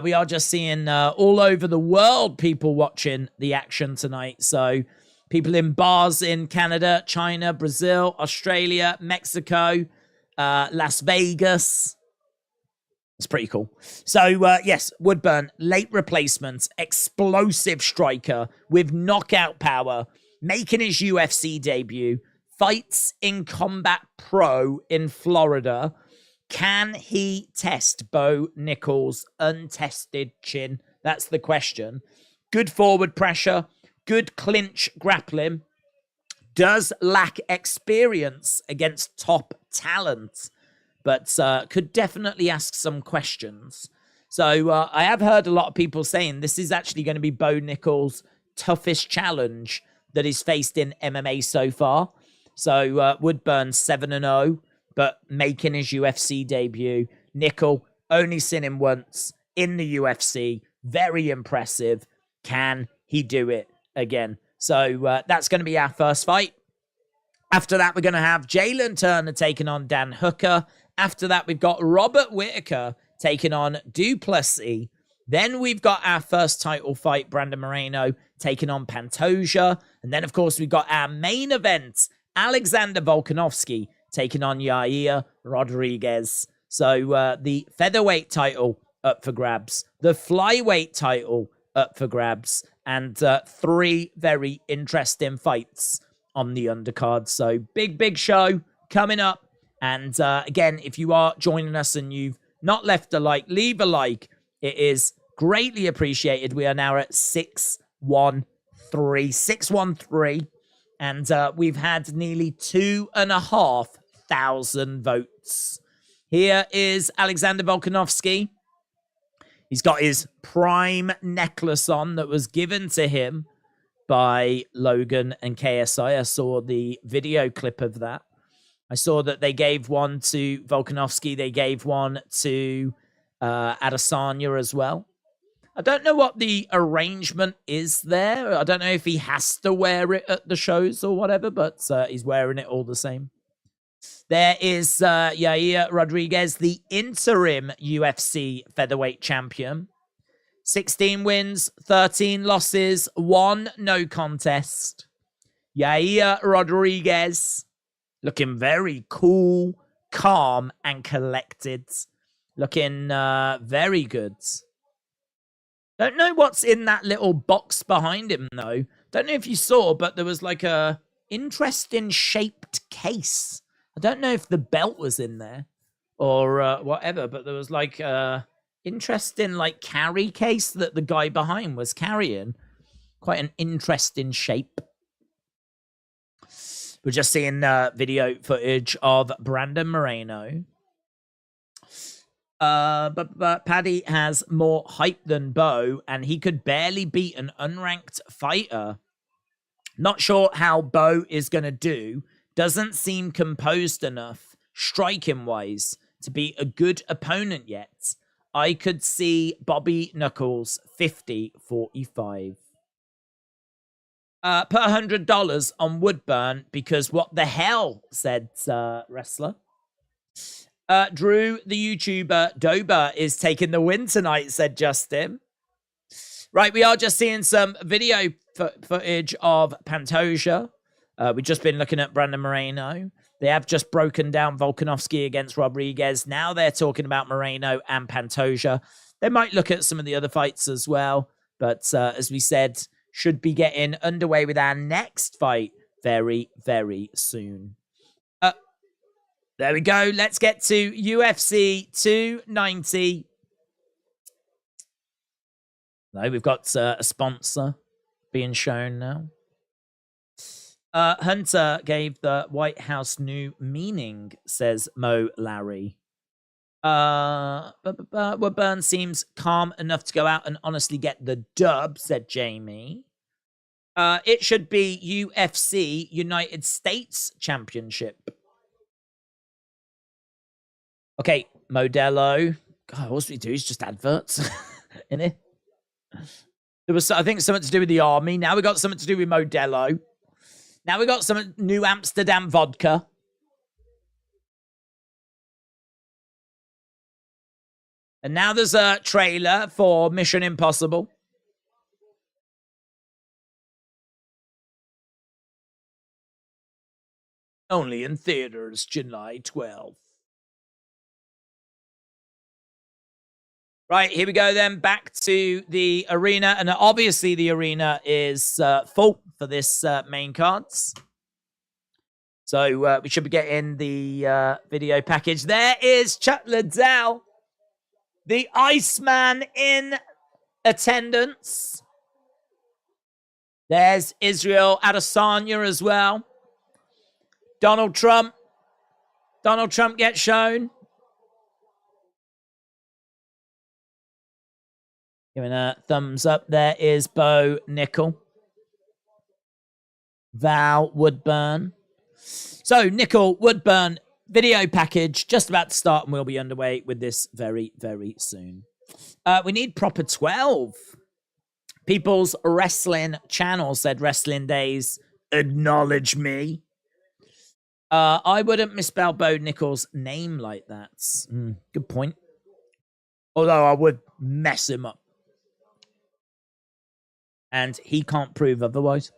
We are just seeing all over the world people watching the action tonight. So people in bars in Canada, China, Brazil, Australia, Mexico, Las Vegas. It's pretty cool. So, yes, Woodburn, late replacement, explosive striker with knockout power, making his UFC debut, fights in Combat Pro in Florida. Can he test Bo Nickal's untested chin? That's the question. Good forward pressure, good clinch grappling, does lack experience against top talent, but could definitely ask some questions. So I have heard a lot of people saying this is actually going to be Bo Nickal's toughest challenge that he's faced in MMA so far. So Woodburn 7-0, but making his UFC debut. Nickal, only seen him once in the UFC. Very impressive. Can he do it again? So that's going to be our first fight. After that, we're going to have Jalen Turner taking on Dan Hooker. After that, we've got Robert Whittaker taking on Duplessis. Then we've got our first title fight, Brandon Moreno taking on Pantoja. And then, of course, we've got our main event, Alexander Volkanovski taking on Yair Rodriguez. So the featherweight title up for grabs, the flyweight title up for grabs, and 3 very interesting fights on the undercard. So big show coming up. And again, if you are joining us and you've not left a like, leave a like. It is greatly appreciated. We are now at 613. And we've had nearly 2,500 votes. Here is Alexander Volkanovski. He's got his prime necklace on that was given to him by Logan and KSI. I saw the video clip of that. I saw that they gave one to Volkanovski. They gave one to Adesanya as well. I don't know what the arrangement is there. I don't know if he has to wear it at the shows or whatever, but he's wearing it all the same. There is Yair Rodriguez, the interim UFC Featherweight Champion. 16 wins, 13 losses, 1 no contest. Yair Rodriguez looking very cool, calm, and collected. Looking very good. Don't know what's in that little box behind him, though. Don't know if you saw, but there was like a interesting shaped case. I don't know if the belt was in there or whatever, but there was like a interesting like carry case that the guy behind was carrying. Quite an interesting shape. We're just seeing video footage of Brandon Moreno. But Paddy has more hype than Bo, and he could barely beat an unranked fighter. Not sure how Bo is going to do. Doesn't seem composed enough, striking-wise, to be a good opponent yet. I could see Bobby Knuckles 50-45. Put $100 on Woodburn because what the hell, said wrestler. Drew, the YouTuber, Doba is taking the win tonight, said Justin. Right, we are just seeing some video footage of Pantoja. We've just been looking at Brandon Moreno. They have just broken down Volkanovski against Rodriguez. Now they're talking about Moreno and Pantoja. They might look at some of the other fights as well. But as we said, should be getting underway with our next fight very, very soon. There we go. Let's get to UFC 290. No, we've got a sponsor being shown now. Hunter gave the White House new meaning, says Mo Larry. Woodburn seems calm enough to go out and honestly get the dub, said Jamie. It should be UFC United States Championship. Okay, Modelo. God, what do we do? It's just adverts in it. There was, I think, something to do with the army. Now we got something to do with Modelo. Now we got some New Amsterdam vodka. And now there's a trailer for Mission Impossible. Only in theaters, July 12th. Right, here we go then, back to the arena. And obviously the arena is full for this main cards. So we should be getting the video package. There is Chuck Liddell, the Iceman, in attendance. There's Israel Adesanya as well. Donald Trump. Donald Trump gets shown. Giving a thumbs up. There is Bo Nickal. Val Woodburn. So, Nickal, Woodburn, video package just about to start, and we'll be underway with this very, very soon. We need proper 12. People's Wrestling Channel said Wrestling Days, acknowledge me. I wouldn't misspell Bo Nickal's name like that. Good point. Although I would mess him up. And he can't prove otherwise.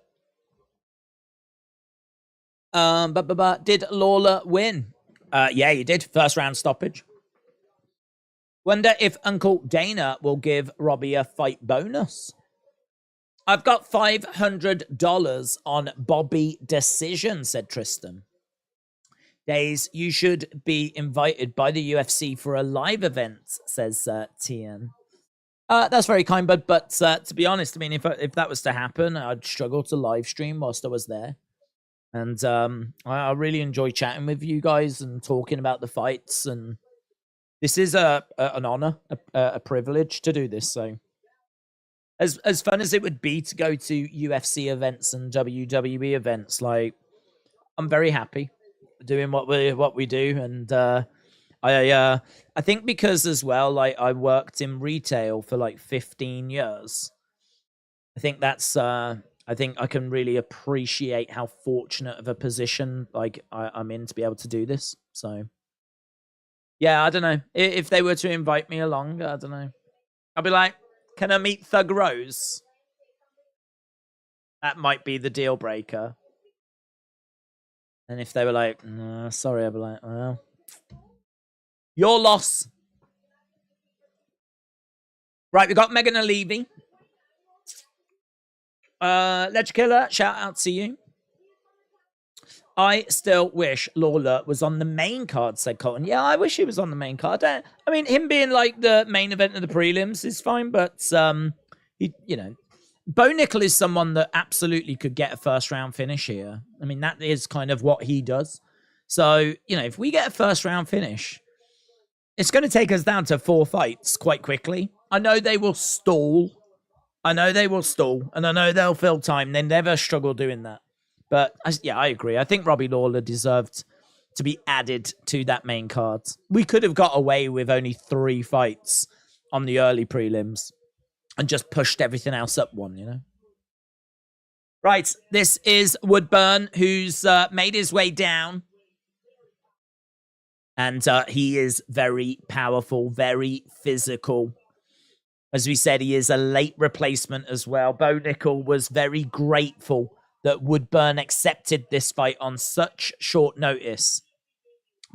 Did Lawler win? Yeah, he did. First round stoppage. Wonder if Uncle Dana will give Robbie a fight bonus. I've got $500 on Bobby Decision, said Tristan. Days, you should be invited by the UFC for a live event, says Tian. That's very kind, bud. But to be honest, I mean, if that was to happen, I'd struggle to live stream whilst I was there. And I really enjoy chatting with you guys and talking about the fights. And this is an honor, a privilege to do this. So as fun as it would be to go to UFC events and WWE events, like I'm very happy doing what we do. And I think because as well, like I worked in retail for like 15 years. I think that's I think I can really appreciate how fortunate of a position like I'm in to be able to do this. So yeah, I don't know. If they were to invite me along, I don't know. I'll be like, can I meet Thug Rose? That might be the deal breaker. And if they were like, no, sorry, I'd be like, well, your loss. Right, we got Megan Levy. Ledger Killer, shout out to you. I still wish Lawler was on the main card, said Colton. Yeah, I wish he was on the main card. I mean, him being like the main event of the prelims is fine, but he, you know, Bo Nickal is someone that absolutely could get a first round finish here. I mean, that is kind of what he does. So, you know, if we get a first round finish, it's going to take us down to 4 fights quite quickly. I know they will stall. And I know they'll fill time. They never struggle doing that. But yeah, I agree. I think Robbie Lawler deserved to be added to that main card. We could have got away with only 3 fights on the early prelims and just pushed everything else up one, you know? Right, this is Woodburn, who's made his way down. And he is very powerful, very physical. As we said, he is a late replacement as well. Bo Nickal was very grateful that Woodburn accepted this fight on such short notice.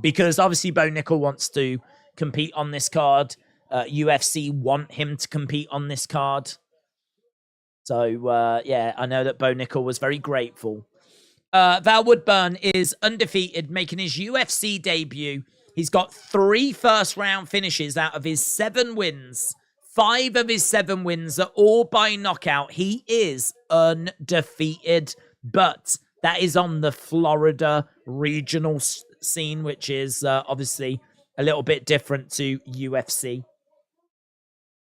Because obviously Bo Nickal wants to compete on this card. UFC want him to compete on this card. So, yeah, I know that Bo Nickal was very grateful. Val Woodburn is undefeated, making his UFC debut. He's got 3 first-round finishes out of his 7 wins. 5 of his 7 wins are all by knockout. He is undefeated, but that is on the Florida regional scene, which is obviously a little bit different to UFC.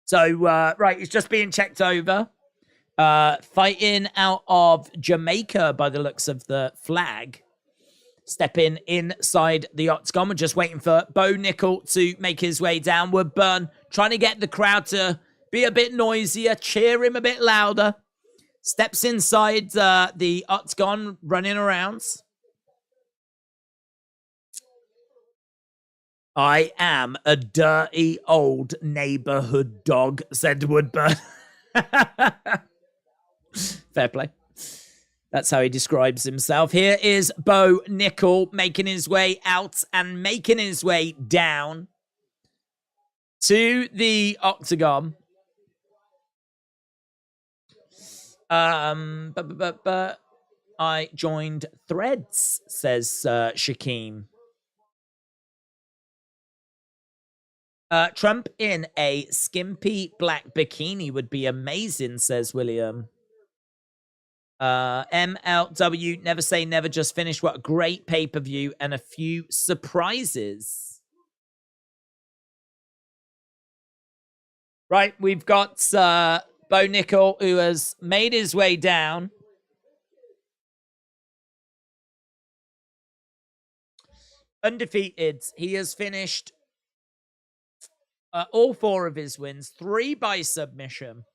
So, right, he's just being checked over. Fighting out of Jamaica by the looks of the flag. Stepping inside the octagon. We're just waiting for Bo Nickal to make his way down. Woodburn trying to get the crowd to be a bit noisier, cheer him a bit louder. Steps inside the octagon, running around. I am a dirty old neighborhood dog, said Woodburn. Fair play. That's how he describes himself. Here is Bo Nickal making his way out and making his way down to the octagon. But I joined Threads, says Shakeem. Trump in a skimpy black bikini would be amazing, says William. MLW, never say never, just finished. What a great pay-per-view and a few surprises. Right, we've got Bo Nickal, who has made his way down. Undefeated. He has finished all 4 of his wins, 3 by submission.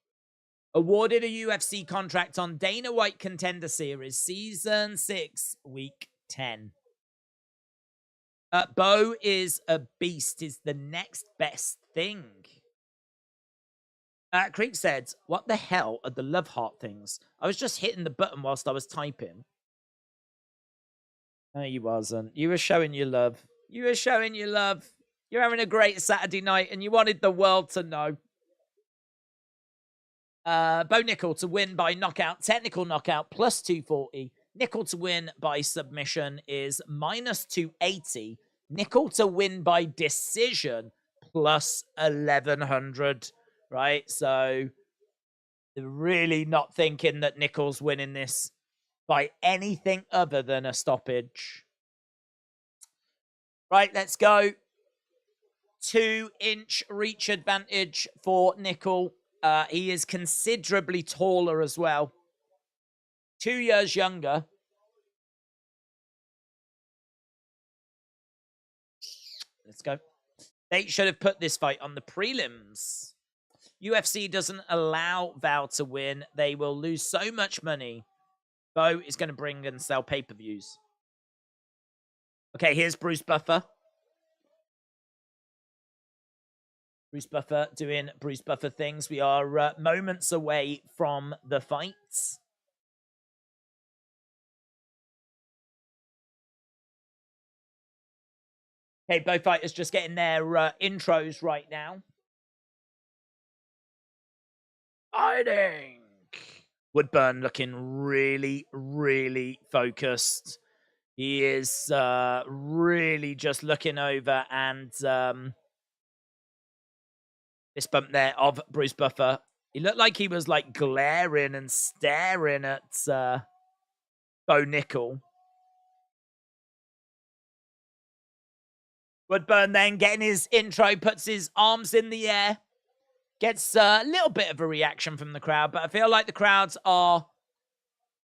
Awarded a UFC contract on Dana White Contender Series, Season 6, Week 10. Bo is a beast, is the next best thing. Creek said, what the hell are the love heart things? I was just hitting the button whilst I was typing. No, you wasn't. You were showing your love. You were showing your love. You're having a great Saturday night and you wanted the world to know. Bo Nickal to win by knockout, technical knockout, plus 240. Nickal to win by submission is minus 280. Nickal to win by decision, plus 1100. Right? So they're really not thinking that Nickal's winning this by anything other than a stoppage. Right, let's go. 2-inch reach advantage for Nickal. He is considerably taller as well. 2 years younger. Let's go. They should have put this fight on the prelims. UFC doesn't allow Val to win. They will lose so much money. Bo is going to bring and sell pay-per-views. Okay, here's Bruce Buffer. Bruce Buffer doing Bruce Buffer things. We are moments away from the fights. Okay, both fighters just getting their intros right now. Fighting! Woodburn looking really, really focused. He is really just looking over, and this bump there of Bruce Buffer. He looked like he was like glaring and staring at Bo Nickal. Woodburn then getting his intro, puts his arms in the air. Gets a little bit of a reaction from the crowd, but I feel like the crowds are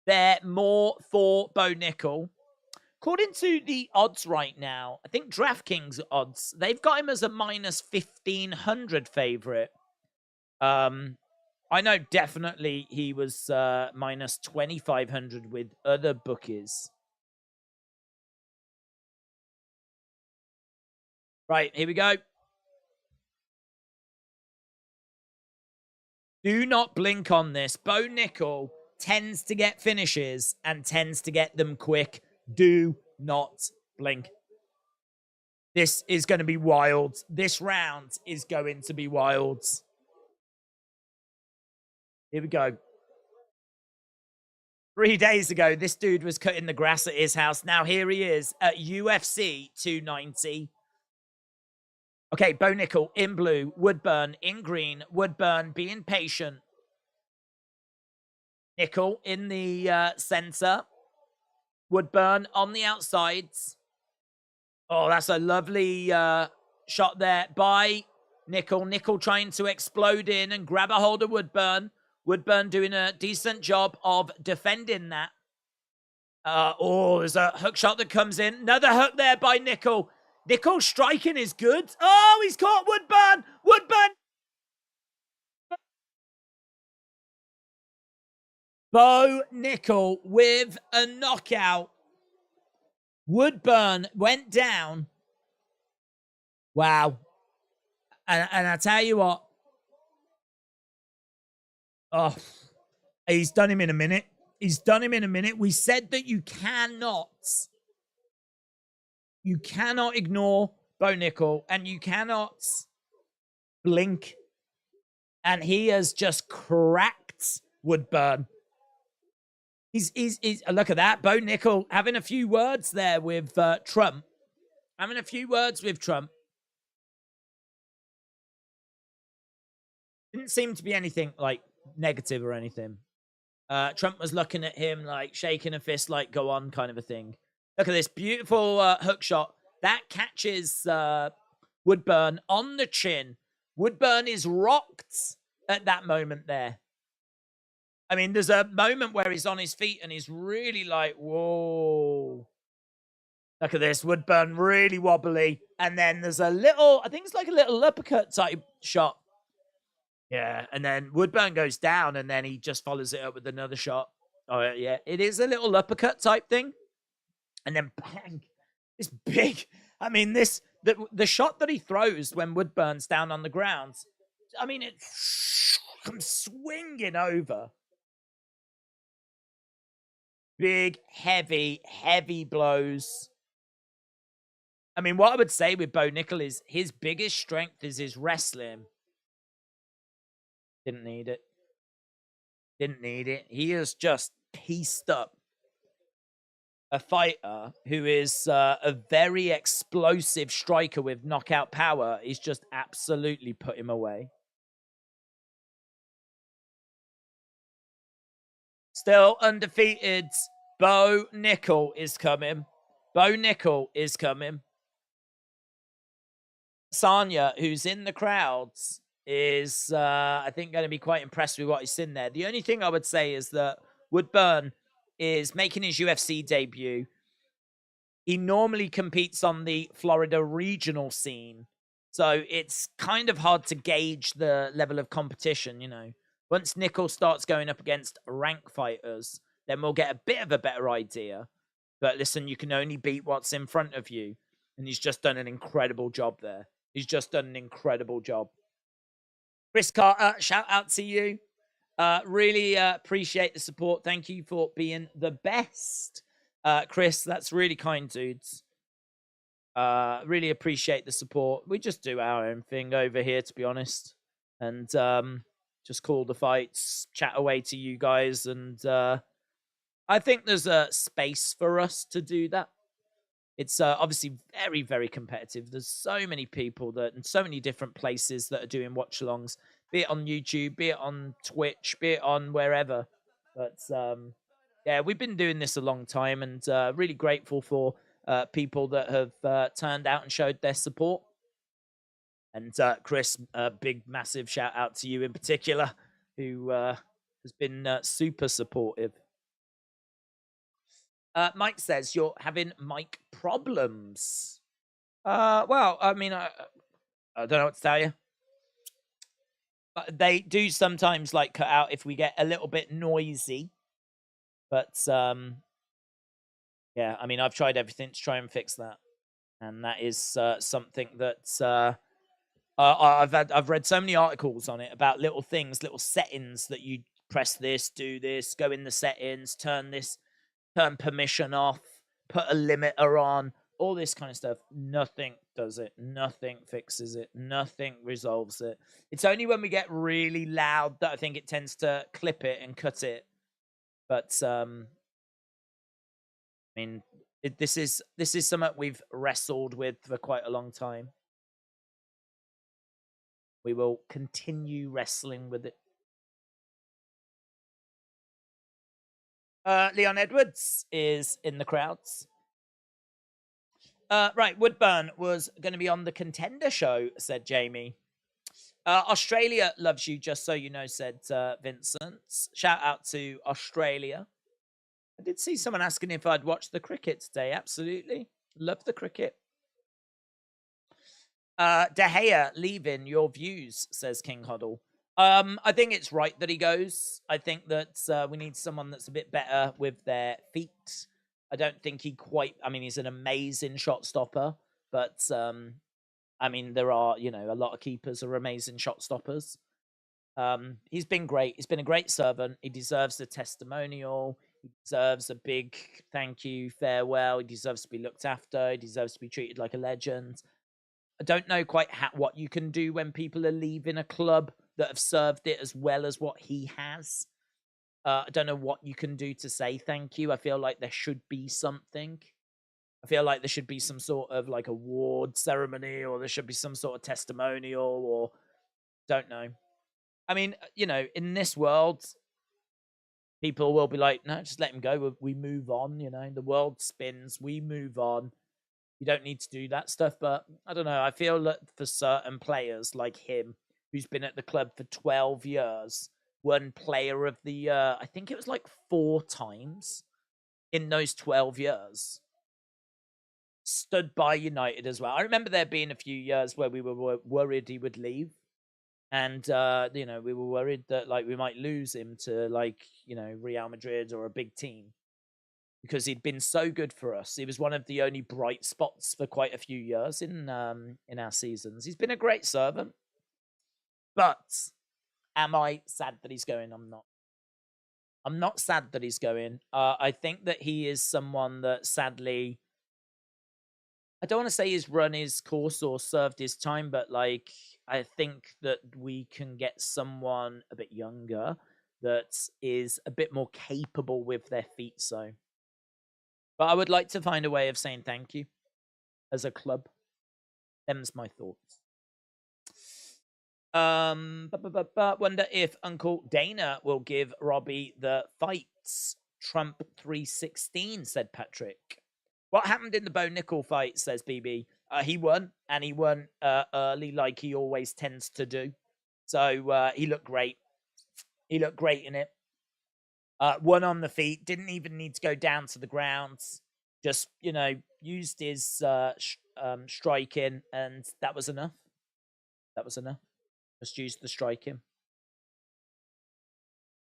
there more for Bo Nickal. According to the odds right now, I think DraftKings odds, they've got him as a minus 1,500 favorite. I know definitely he was minus 2,500 with other bookies. Right, here we go. Do not blink on this. Bo Nickal tends to get finishes and tends to get them quick. Do not blink. This is going to be wild. This round is going to be wild. Here we go. 3 days ago, this dude was cutting the grass at his house. Now here he is at UFC 290. Okay, Bo Nickal in blue, Woodburn in green, Woodburn being patient. Nickal in the center, Woodburn on the outsides. Oh, that's a lovely shot there by Nickal. Nickal trying to explode in and grab a hold of Woodburn. Woodburn doing a decent job of defending that. There's a hook shot that comes in. Another hook there by Nickal. Nickal striking is good. Oh, he's caught Woodburn. Woodburn. Bo Nickal with a knockout. Woodburn went down. Wow. And I tell you what. Oh, he's done him in a minute. He's done him in a minute. We said that you cannot ignore Bo Nickal, and you cannot blink. And he has just cracked Woodburn. He's look at that. Bo Nickal having a few words there with Trump. Having a few words with Trump. Didn't seem to be anything like negative or anything. Trump was looking at him like shaking a fist, like go on kind of a thing. Look at this beautiful hook shot. That catches Woodburn on the chin. Woodburn is rocked at that moment there. I mean, there's a moment where he's on his feet and he's really like, whoa. Look at this. Woodburn really wobbly. And then there's a little, I think it's like a little uppercut type shot. Yeah. And then Woodburn goes down and then he just follows it up with another shot. Oh, yeah. It is a little uppercut type thing. And then bang. It's big. I mean, the shot that he throws when Woodburn's down on the ground, I mean, it comes swinging over. Big, heavy, heavy blows. I mean, what I would say with Bo Nickal is his biggest strength is his wrestling. Didn't need it. Didn't need it. He has just pieced up a fighter who is a very explosive striker with knockout power. He's just absolutely put him away. Still undefeated. Bo Nickal is coming. Bo Nickal is coming. Sanya, who's in the crowds, is, I think, going to be quite impressed with what he's seen there. The only thing I would say is that Woodburn is making his UFC debut. He normally competes on the Florida regional scene, so it's kind of hard to gauge the level of competition, you know. Once Nickal starts going up against rank fighters, then we'll get a bit of a better idea. But listen, you can only beat what's in front of you. And he's just done an incredible job there. He's just done an incredible job. Chris Carter, shout out to you. Really appreciate the support. Thank you for being the best. Chris, that's really kind, dudes. Really appreciate the support. We just do our own thing over here, to be honest. And just call the fights, chat away to you guys. And I think there's a space for us to do that. It's obviously very, very competitive. There's so many people that in so many different places that are doing watch alongs, be it on YouTube, be it on Twitch, be it on wherever. But yeah, we've been doing this a long time and really grateful for people that have turned out and showed their support. And Chris, a big, massive shout out to you in particular, who has been super supportive. Mike says you're having mic problems. Well, I mean, I don't know what to tell you. But they do sometimes like cut out if we get a little bit noisy. But yeah, I mean, I've tried everything to try and fix that, and that is something that I've read so many articles on it about little things, little settings that you press this, do this, go in the settings, turn permission off, put a limiter on, all this kind of stuff. Nothing does it. Nothing fixes it. Nothing resolves it. It's only when we get really loud that I think it tends to clip it and cut it. But I mean, this is something we've wrestled with for quite a long time. We will continue wrestling with it. Leon Edwards is in the crowds. Right, Woodburn was going to be on the Contender Show, said Jamie. Australia loves you, just so you know, said Vincent. Shout out to Australia. I did see someone asking if I'd watched the cricket today. Absolutely. Love the cricket. De Gea leaving, your views, says King Huddle. I think it's right that he goes. I think that we need someone that's a bit better with their feet. I don't think he quite... I mean, he's an amazing shot stopper, but I mean, there are, you know, a lot of keepers are amazing shot stoppers. He's been great. He's been a great servant. He deserves a testimonial. He deserves a big thank you, farewell. He deserves to be looked after. He deserves to be treated like a legend. I don't know quite what you can do when people are leaving a club that have served it as well as what he has. I don't know what you can do to say thank you. I feel like there should be something. I feel like there should be some sort of like award ceremony, or there should be some sort of testimonial, or don't know. I mean, you know, in this world, people will be like, no, just let him go. We move on, you know, the world spins, we move on. You don't need to do that stuff. But I don't know. I feel that for certain players like him, who's been at the club for 12 years, won player of the year, I think it was like 4 times in those 12 years. Stood by United as well. I remember there being a few years where we were worried he would leave. And, you know, we were worried that, like, we might lose him to, like, you know, Real Madrid or a big team. Because he'd been so good for us. He was one of the only bright spots for quite a few years in our seasons. He's been a great servant. But am I sad that he's going? I'm not. I'm not sad that he's going. I think that he is someone that sadly... I don't want to say he's run his course or served his time, but like I think that we can get someone a bit younger that is a bit more capable with their feet. So, but I would like to find a way of saying thank you as a club. Them's my thoughts. Wonder if Uncle Dana will give Robbie the fights. Trump 316, said Patrick. What happened in the Bo Nickal fight, says BB. He won, and he won early like he always tends to do. So he looked great. He looked great in it. Won on the feet, didn't even need to go down to the ground. Just, used his striking, and that was enough. That was enough. Just used the striking.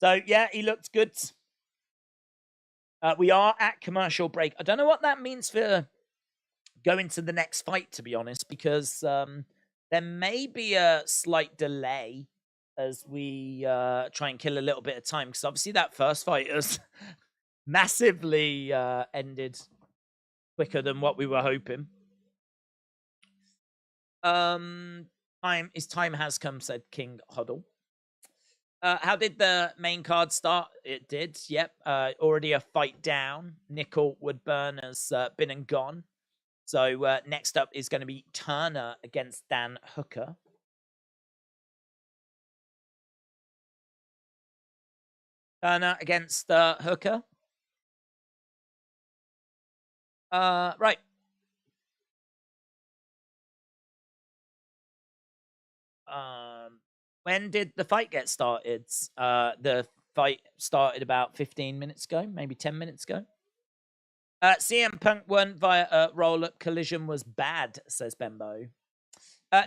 So, yeah, he looked good. We are at commercial break. I don't know what that means for going to the next fight, to be honest, because there may be a slight delay as we try and kill a little bit of time, because obviously that first fight has massively ended quicker than what we were hoping. His time has come, said King Huddle. How did the main card start? It did, yep. Already a fight down. Nickal Woodburn has been and gone. So next up is going to be Turner against Dan Hooker. Turner against Hooker. Right. When did the fight get started? The fight started about 15 minutes ago, maybe 10 minutes ago. CM Punk won via a roll-up collision was bad, says Bembo.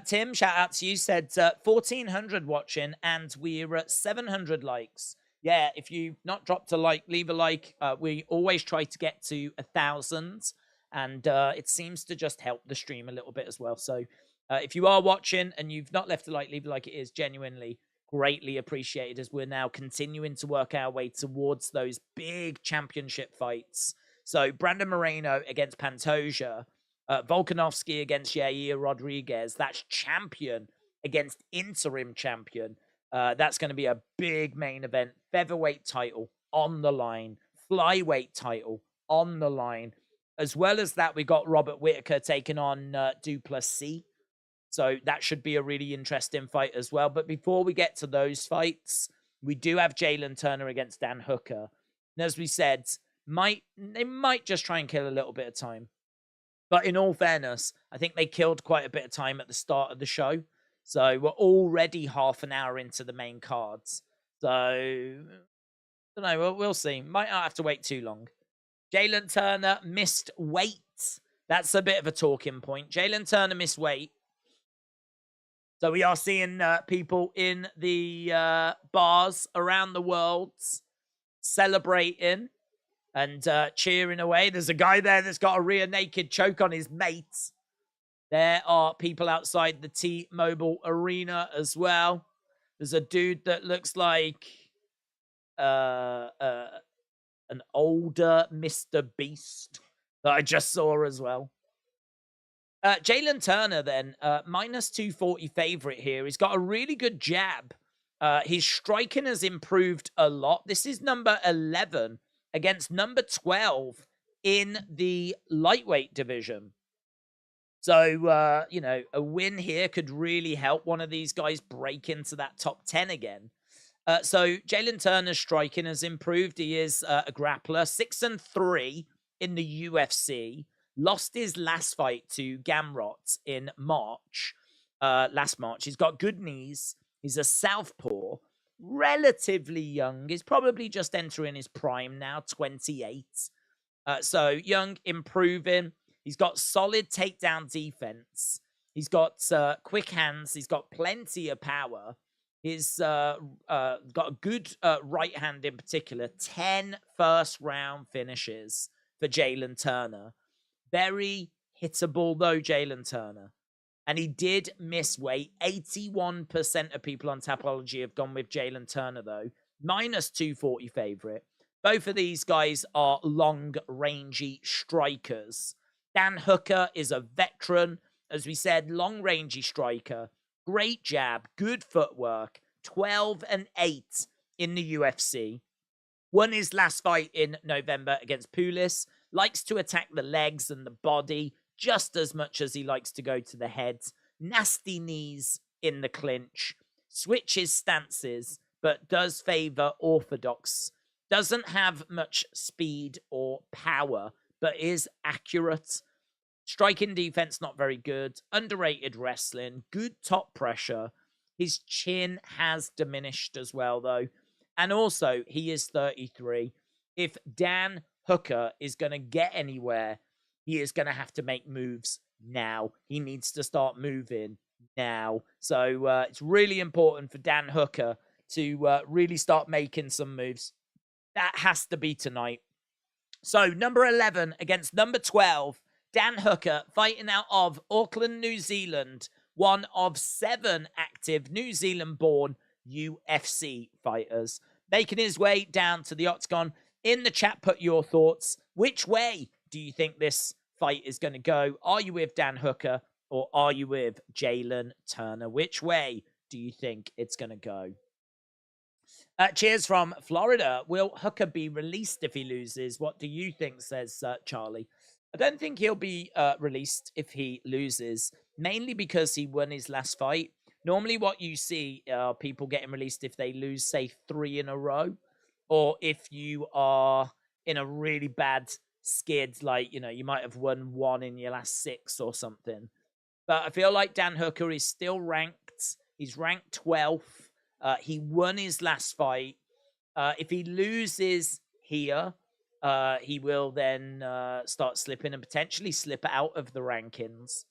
Tim, shout out to you, said 1,400 watching, and we're at 700 likes. Yeah, if you've not dropped a like, leave a like. We always try to get to 1,000, and it seems to just help the stream a little bit as well. So if you are watching and you've not left a like, leave a like. It is genuinely greatly appreciated as we're now continuing to work our way towards those big championship fights. So Brandon Moreno against Pantoja, Volkanovski against Yair Rodriguez. That's champion against interim champion. That's going to be a big main event. Featherweight title on the line. Flyweight title on the line. As well as that, we got Robert Whittaker taking on Duplessis. So that should be a really interesting fight as well. But before we get to those fights, we do have Jalen Turner against Dan Hooker. And as we said, they might just try and kill a little bit of time. But in all fairness, I think they killed quite a bit of time at the start of the show. So we're already half an hour into the main cards. So, I don't know. We'll see. Might not have to wait too long. Jalen Turner missed weight. That's a bit of a talking point. Jalen Turner missed weight. So we are seeing people in the bars around the world celebrating and cheering away. There's a guy there that's got a rear naked choke on his mate. There are people outside the T-Mobile Arena as well. There's a dude that looks like an older Mr. Beast that I just saw as well. Jalen Turner then, minus 240 favorite here. He's got a really good jab. His striking has improved a lot. This is number 11 against number 12 in the lightweight division. So, a win here could really help one of these guys break into that top 10 again. So Jalen Turner's striking has improved. He is a grappler, 6-3 in the UFC. Lost his last fight to Gamrot in March, last March. He's got good knees. He's a southpaw, relatively young. He's probably just entering his prime now, 28. So young, improving. He's got solid takedown defense. He's got quick hands. He's got plenty of power. He's got a good right hand in particular. 10 first-round finishes for Jalen Turner. Very hittable, though, Jalen Turner. And he did miss weight. 81% of people on Tapology have gone with Jalen Turner, though. Minus 240 favorite. Both of these guys are long-rangey strikers. Dan Hooker is a veteran. As we said, long-rangey striker. Great jab. Good footwork. 12-8 in the UFC. Won his last fight in November against Pulis. Likes to attack the legs and the body just as much as he likes to go to the head. Nasty knees in the clinch. Switches stances, but does favor orthodox. Doesn't have much speed or power, but is accurate. Striking defense, not very good. Underrated wrestling. Good top pressure. His chin has diminished as well, though. And also, he is 33. If Dan Hooker is going to get anywhere, he is going to have to make moves now. He needs to start moving now. So it's really important for Dan Hooker to really start making some moves. That has to be tonight. So number 11 against number 12, Dan Hooker, fighting out of Auckland, New Zealand, one of 7 active New Zealand-born UFC fighters. Making his way down to the octagon. In the chat, put your thoughts. Which way do you think this fight is going to go? Are you with Dan Hooker or are you with Jalen Turner? Which way do you think it's going to go? Cheers from Florida. Will Hooker be released if he loses? What do you think, says Charlie? I don't think he'll be released if he loses, mainly because he won his last fight. Normally what you see are people getting released if they lose, say, 3 in a row, or if you are in a really bad skid, like, you might have won 1 in your last 6 or something. But I feel like Dan Hooker is still ranked. He's ranked 12th. He won his last fight. If he loses here, he will then start slipping and potentially slip out of the rankings.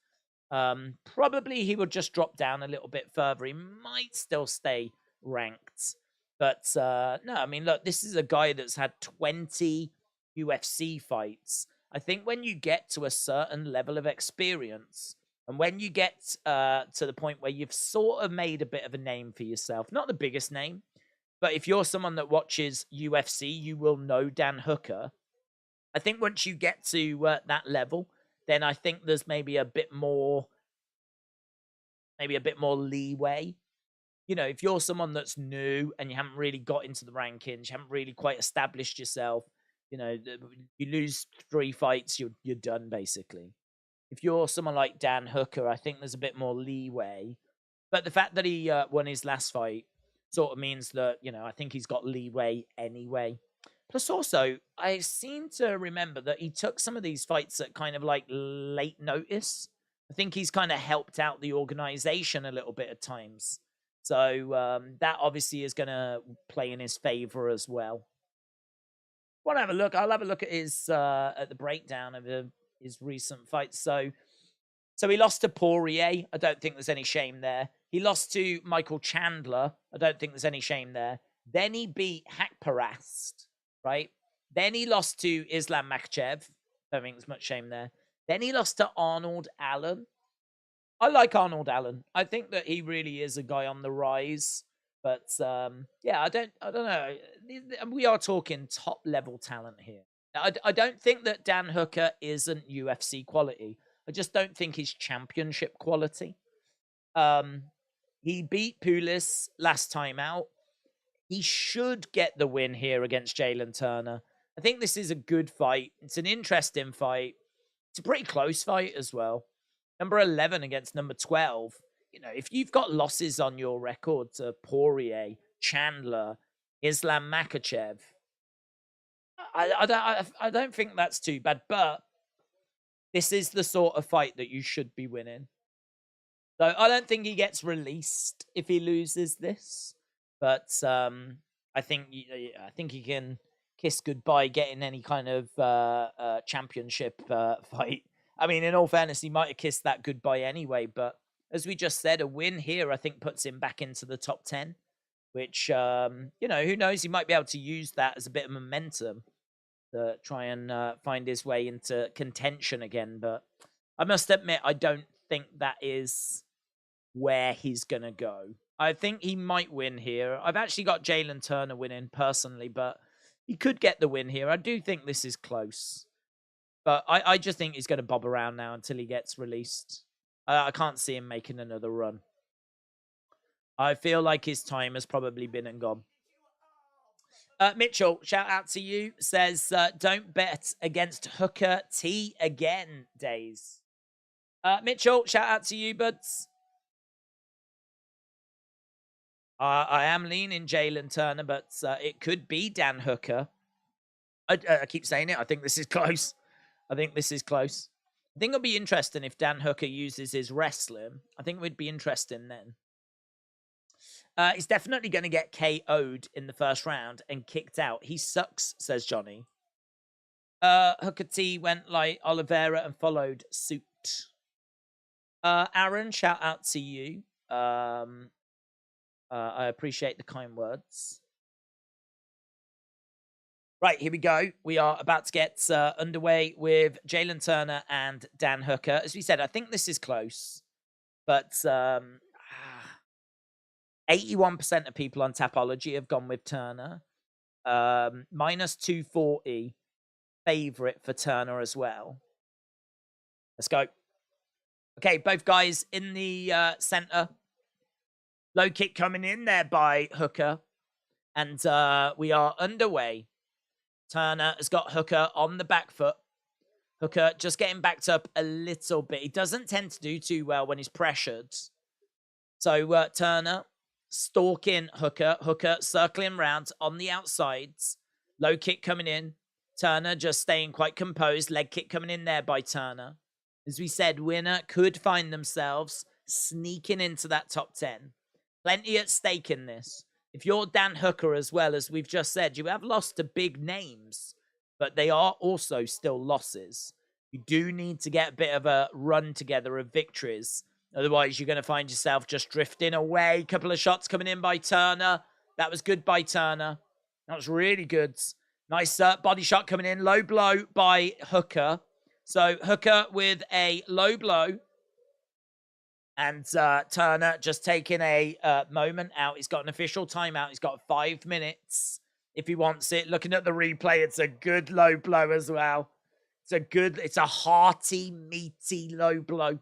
Probably he will just drop down a little bit further. He might still stay ranked. But no, I mean, look, this is a guy that's had 20 UFC fights. I think when you get to a certain level of experience, and when you get to the point where you've sort of made a bit of a name for yourself, not the biggest name, but if you're someone that watches UFC, you will know Dan Hooker. I think once you get to that level, then I think there's maybe a bit more leeway. If you're someone that's new and you haven't really got into the rankings, you haven't really quite established yourself, you lose 3 fights, you're done basically. If you're someone like Dan Hooker, I think there's a bit more leeway. But the fact that he won his last fight sort of means that, I think he's got leeway anyway. Plus also, I seem to remember that he took some of these fights at kind of like late notice. I think he's kind of helped out the organization a little bit at times. So that obviously is going to play in his favor as well. Want to have a look? I'll have a look at his at the breakdown of his recent fights. So he lost to Poirier. I don't think there's any shame there. He lost to Michael Chandler. I don't think there's any shame there. Then he beat Haqparast, right? Then he lost to Islam Makhachev. Don't think there's much shame there. Then he lost to Arnold Allen. I like Arnold Allen. I think that he really is a guy on the rise. But yeah, I don't know. We are talking top level talent here. I don't think that Dan Hooker isn't UFC quality. I just don't think he's championship quality. He beat Pulis last time out. He should get the win here against Jalen Turner. I think this is a good fight. It's an interesting fight. It's a pretty close fight as well. Number 11 against number 12. If you've got losses on your record to Poirier, Chandler, Islam Makhachev, I don't think that's too bad. But this is the sort of fight that you should be winning. So I don't think he gets released if he loses this. But I think he can kiss goodbye getting any kind of championship fight. I mean, in all fairness, he might have kissed that goodbye anyway. But as we just said, a win here, I think, puts him back into the top 10. Which, who knows? He might be able to use that as a bit of momentum to try and find his way into contention again. But I must admit, I don't think that is where he's going to go. I think he might win here. I've actually got Jalen Turner winning personally, but he could get the win here. I do think this is close. But I just think he's going to bob around now until he gets released. I can't see him making another run. I feel like his time has probably been and gone. Mitchell, shout out to you. Says, don't bet against Hooker T again, Days. Mitchell, shout out to you, buds. I am leaning Jalen Turner, but it could be Dan Hooker. I keep saying it. I think this is close. I think it'll be interesting if Dan Hooker uses his wrestling. I think it would be interesting then. He's definitely going to get KO'd in the first round and kicked out. He sucks, says Johnny. Hooker T went like Oliveira and followed suit. Aaron, shout out to you. I appreciate the kind words. Right, here we go. We are about to get underway with Jalen Turner and Dan Hooker. As we said, I think this is close. But 81% of people on Tapology have gone with Turner. Minus 240 favorite for Turner as well. Let's go. Okay, both guys in the center. Low kick coming in there by Hooker. And we are underway. Turner has got Hooker on the back foot. Hooker just getting backed up a little bit. He doesn't tend to do too well when he's pressured. So Turner stalking Hooker. Hooker circling round on the outsides. Low kick coming in. Turner just staying quite composed. Leg kick coming in there by Turner. As we said, winner could find themselves sneaking into that top 10. Plenty at stake in this. If you're Dan Hooker as well, as we've just said, you have lost to big names, but they are also still losses. You do need to get a bit of a run together of victories. Otherwise, you're going to find yourself just drifting away. Couple of shots coming in by Turner. That was good by Turner. That was really good. Nice body shot coming in. Low blow by Hooker. So Hooker with a low blow. And Turner just taking a moment out. He's got an official timeout. He's got 5 minutes if he wants it. Looking at the replay, it's a good low blow as well. It's a hearty, meaty low blow.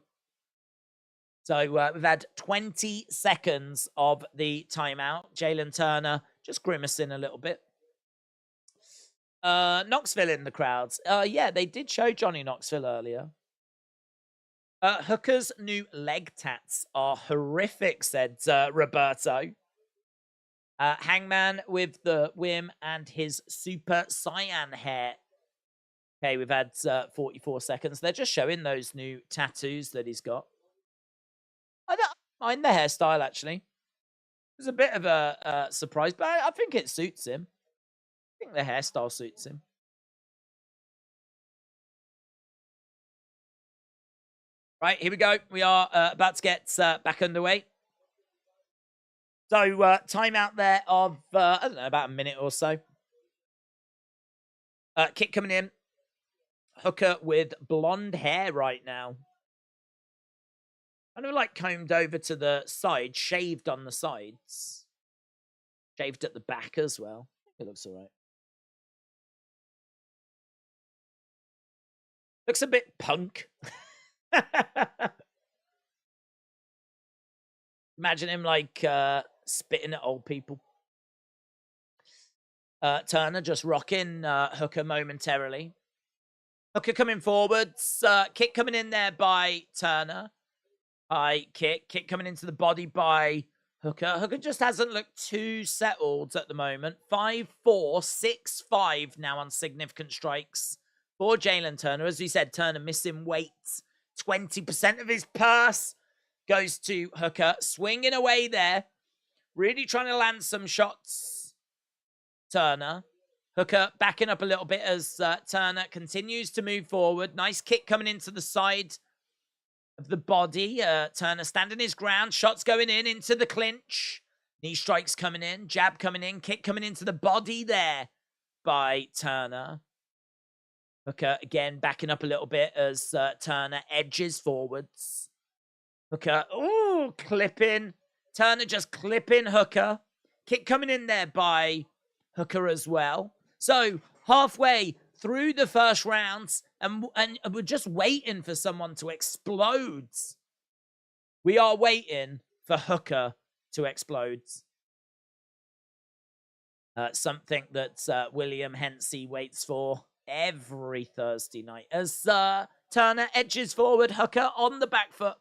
So we've had 20 seconds of the timeout. Jalen Turner just grimacing a little bit. Knoxville in the crowds. Yeah, they did show Johnny Knoxville earlier. Hooker's new leg tats are horrific, said Roberto. Hangman with the whim and his super cyan hair. Okay, we've had 44 seconds. They're just showing those new tattoos that he's got. I don't mind the hairstyle, actually. It was a bit of a surprise, but I think it suits him. I think the hairstyle suits him. Right, here we go. We are about to get back underway. So, timeout there of, I don't know, about a minute or so. Kick coming in. Hooker with blonde hair right now. Kind of like combed over to the side, shaved on the sides. Shaved at the back as well. It looks all right. Looks a bit punk. Imagine him like spitting at old people. Turner just rocking Hooker momentarily. Hooker coming forwards. Kick coming in there by Turner. High kick. Kick coming into the body by Hooker. Hooker just hasn't looked too settled at the moment. 5-4, 6-5 now on significant strikes for Jalen Turner. As we said, Turner missing weight. 20% of his purse goes to Hooker. Swinging away there. Really trying to land some shots. Turner. Hooker backing up a little bit as Turner continues to move forward. Nice kick coming into the side of the body. Turner standing his ground. Shots going in into the clinch. Knee strikes coming in. Jab coming in. Kick coming into the body there by Turner. Hooker again backing up a little bit as Turner edges forwards. Hooker, ooh, clipping. Turner just clipping Hooker. Kick coming in there by Hooker as well. So halfway through the first rounds, and we're just waiting for someone to explode. We are waiting for Hooker to explode. Something that William Hensey waits for every Thursday night as Turner edges forward, Hooker on the back foot.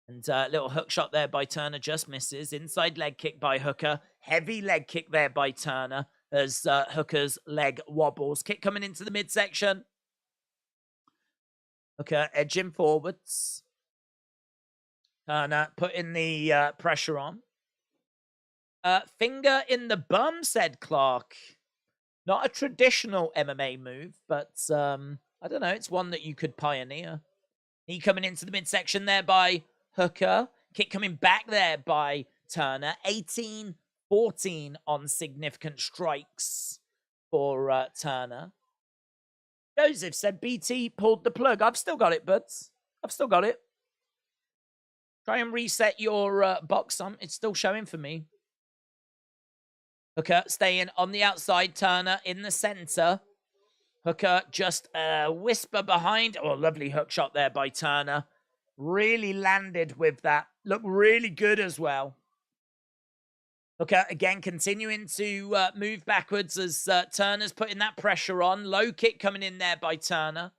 And little hook shot there by Turner, just misses. Inside leg kick by Hooker. Heavy leg kick there by Turner as Hooker's leg wobbles. Kick coming into the midsection. Hooker edging forwards. Turner putting the pressure on. Finger in the bum, said Clark. Not a traditional MMA move, but I don't know. It's one that you could pioneer. Knee coming into the midsection there by Hooker. Kick coming back there by Turner. 18-14 on significant strikes for Turner. Joseph said BT pulled the plug. I've still got it, buds. I've still got it. Try and reset your box. It's still showing for me. Hooker staying on the outside. Turner in the center. Hooker just a whisper behind. Oh, lovely hook shot there by Turner. Really landed with that. Looked really good as well. Hooker again continuing to move backwards as Turner's putting that pressure on. Low kick coming in there by Turner.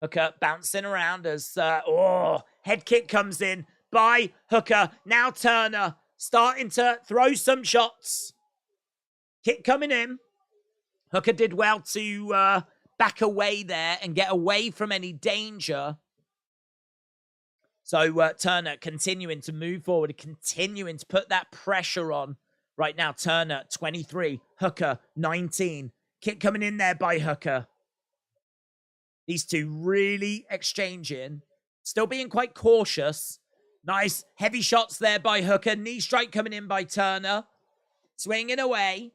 Hooker bouncing around as head kick comes in by Hooker. Now Turner starting to throw some shots. Kick coming in. Hooker did well to back away there and get away from any danger. So Turner continuing to move forward, continuing to put that pressure on. Right now, Turner, 23. Hooker, 19. Kick coming in there by Hooker. These two really exchanging. Still being quite cautious. Nice heavy shots there by Hooker. Knee strike coming in by Turner. Swinging away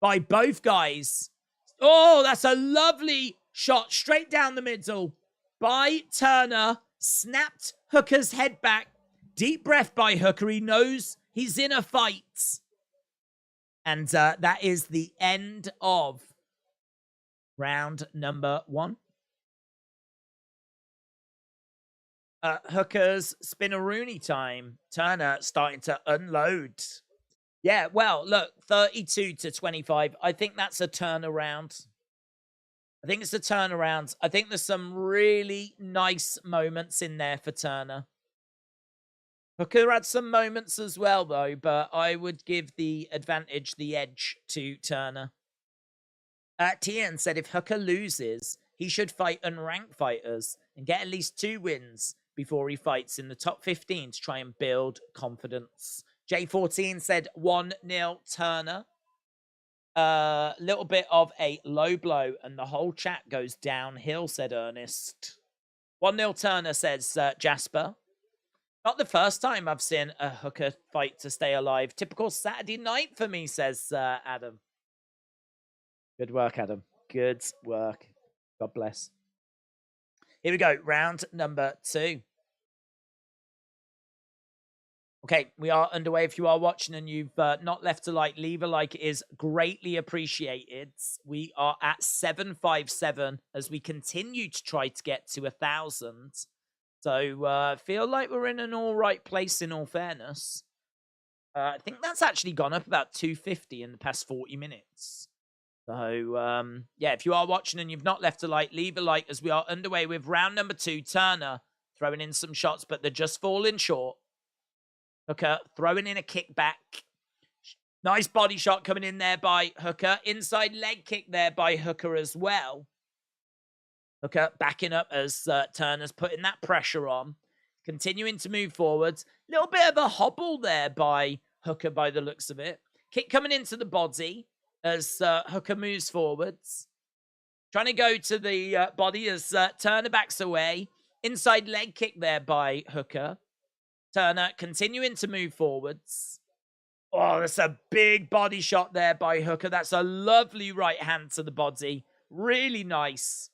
by both guys. Oh, that's a lovely shot straight down the middle by Turner. Snapped Hooker's head back. Deep breath by Hooker. He knows he's in a fight. And that is the end of round number 1. Hooker's spinneroonie time. Turner starting to unload. Yeah, well, look, 32-25. I think that's a turnaround. I think it's a turnaround. I think there's some really nice moments in there for Turner. Hooker had some moments as well, though, but I would give the advantage, the edge to Turner. Tian said if Hooker loses, he should fight unranked fighters and get at least 2 wins before he fights in the top 15 to try and build confidence. J14 said 1-0 Turner. Little bit of a low blow and the whole chat goes downhill, said Ernest. 1-0 Turner, says Jasper. Not the first time I've seen a Hooker fight to stay alive. Typical Saturday night for me, says Adam. Good work, Adam. Good work. God bless. Here we go. Round number 2. Okay, we are underway. If you are watching and you've not left a like, leave a like. It is greatly appreciated. We are at 757 as we continue to try to get to 1,000. So feel like we're in an all right place in all fairness. I think that's actually gone up about 250 in the past 40 minutes. So, yeah, if you are watching and you've not left a like, leave a like as we are underway with round number 2. Turner throwing in some shots, but they're just falling short. Hooker throwing in a kickback. Nice body shot coming in there by Hooker. Inside leg kick there by Hooker as well. Hooker backing up as Turner's putting that pressure on. Continuing to move forwards. Little bit of a hobble there by Hooker by the looks of it. Kick coming into the body as Hooker moves forwards. Trying to go to the body as Turner backs away. Inside leg kick there by Hooker. Turner continuing to move forwards. Oh, that's a big body shot there by Hooker. That's a lovely right hand to the body. Really nice.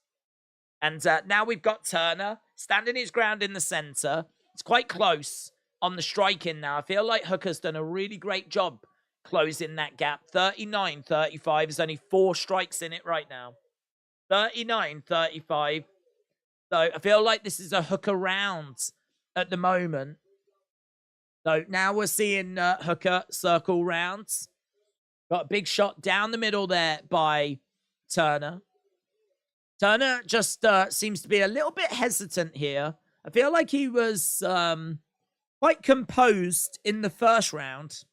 And now we've got Turner standing his ground in the center. It's quite close on the striking now. I feel like Hooker's done a really great job closing that gap. 39-35. There's only 4 strikes in it right now. 39-35. So I feel like this is a Hooker round at the moment. So now we're seeing Hooker circle rounds. Got a big shot down the middle there by Turner. Turner just seems to be a little bit hesitant here. I feel like he was quite composed in the first round.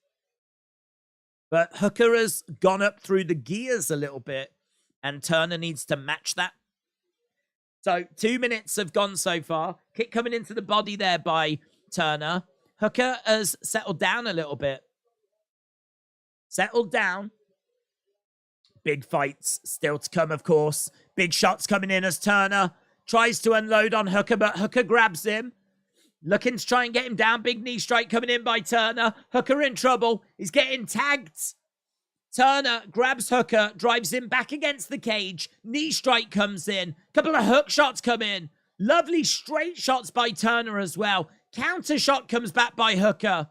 But Hooker has gone up through the gears a little bit, and Turner needs to match that. So 2 minutes have gone so far. Kick coming into the body there by Turner. Hooker has settled down a little bit. Settled down. Big fights still to come, of course. Big shots coming in as Turner tries to unload on Hooker, but Hooker grabs him. Looking to try and get him down. Big knee strike coming in by Turner. Hooker in trouble. He's getting tagged. Turner grabs Hooker, drives him back against the cage. Knee strike comes in. Couple of hook shots come in. Lovely straight shots by Turner as well. Counter shot comes back by Hooker.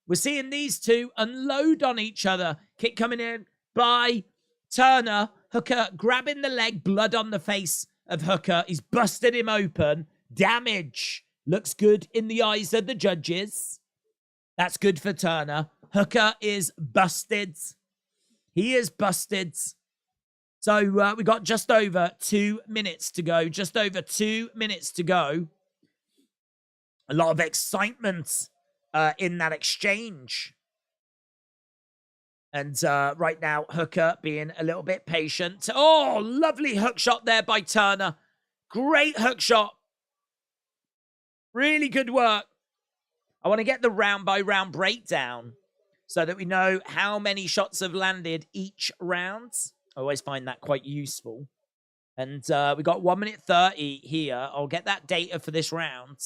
We're seeing these two unload on each other. Kick coming in by Turner. Hooker grabbing the leg. Blood on the face of Hooker. He's busted him open. Damage. Looks good in the eyes of the judges. That's good for Turner. Hooker is busted. He is busted. So we got just over 2 minutes to go. Just over 2 minutes to go. A lot of excitement in that exchange. And right now, Hooker being a little bit patient. Oh, lovely hook shot there by Turner. Great hook shot. Really good work. I want to get the round-by-round breakdown so that we know how many shots have landed each round. I always find that quite useful. And we got 1 minute 30 here. I'll get that data for this round.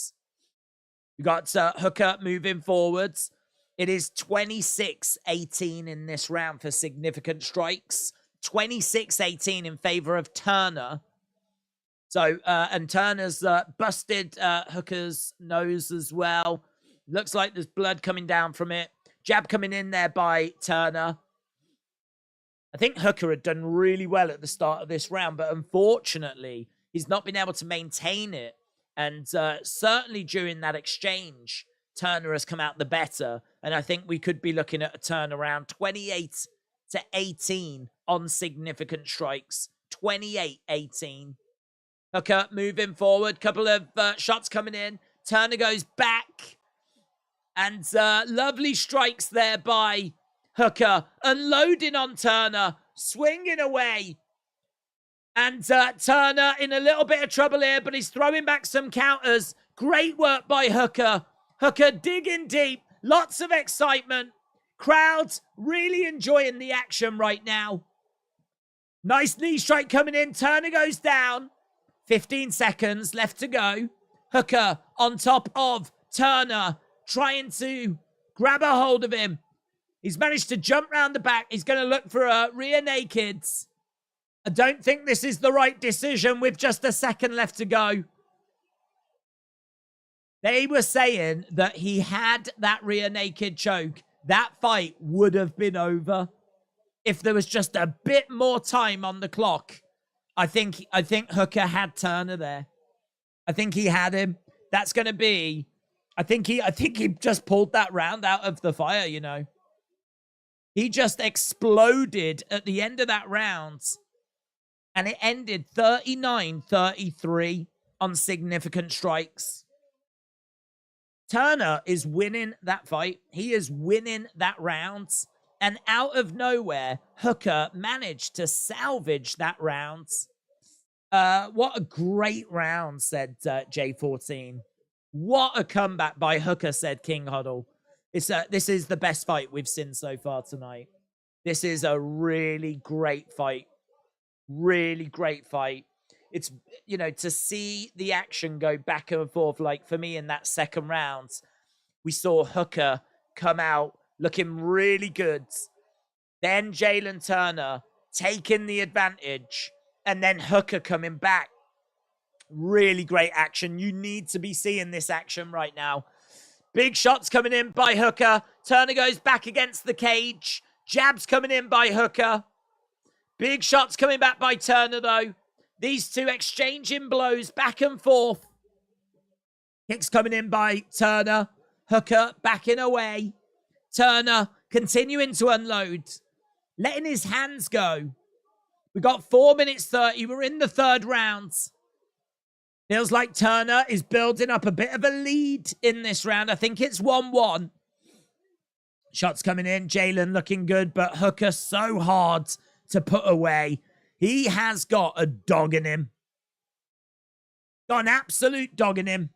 We got Hooker moving forwards. It is 26-18 in this round for significant strikes. 26-18 in favor of Turner. So, and Turner's busted Hooker's nose as well. Looks like there's blood coming down from it. Jab coming in there by Turner. I think Hooker had done really well at the start of this round, but unfortunately, he's not been able to maintain it. And certainly during that exchange, Turner has come out the better. And I think we could be looking at a turnaround 28-18 on significant strikes. 28-18. Hooker moving forward. Couple of shots coming in. Turner goes back. And lovely strikes there by Hooker. Unloading on Turner. Swinging away. And Turner in a little bit of trouble here, but he's throwing back some counters. Great work by Hooker. Hooker digging deep. Lots of excitement. Crowds really enjoying the action right now. Nice knee strike coming in. Turner goes down. 15 seconds left to go. Hooker on top of Turner, trying to grab a hold of him. He's managed to jump round the back. He's going to look for a rear naked. I don't think this is the right decision with just a second left to go. They were saying that he had that rear naked choke. That fight would have been over if there was just a bit more time on the clock. I think Hooker had Turner there. I think he had him. That's going to be... I think he just pulled that round out of the fire, you know. He just exploded at the end of that round. And it ended 39-33 on significant strikes. Turner is winning that fight. He is winning that round. And out of nowhere, Hooker managed to salvage that round. What a great round, said J14. What a comeback by Hooker, said King Huddle. This is the best fight we've seen so far tonight. This is a really great fight. Really great fight. It's, you know, to see the action go back and forth, like for me in that second round, we saw Hooker come out looking really good. Then Jalen Turner taking the advantage, and then Hooker coming back. Really great action. You need to be seeing this action right now. Big shots coming in by Hooker. Turner goes back against the cage. Jabs coming in by Hooker. Big shots coming back by Turner, though. These two exchanging blows back and forth. Kicks coming in by Turner. Hooker backing away. Turner continuing to unload. letting his hands go. We got 4 minutes 30. We're in the third round. Feels like Turner is building up a bit of a lead in this round. I think it's 1-1. Shots coming in. Jalen looking good, but Hooker so hard to put away. He has got a dog in him. Got an absolute dog in him.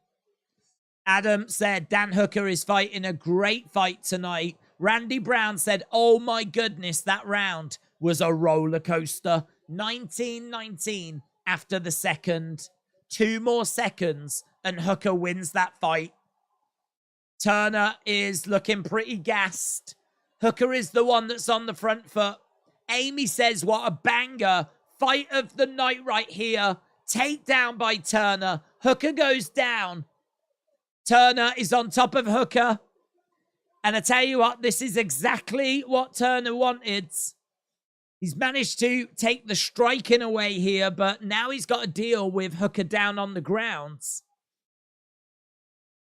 Adam said Dan Hooker is fighting a great fight tonight. Randy Brown said, oh my goodness, that round was a roller coaster. 19-19 after the second. 2 more seconds and Hooker wins that fight. Turner is looking pretty gassed. Hooker is the one that's on the front foot. Amy says, what a banger. Fight of the night right here. Takedown by Turner. Hooker goes down. Turner is on top of Hooker. And I tell you what, this is exactly what Turner wanted. He's managed to take the striking away here, but now he's got to deal with Hooker down on the ground.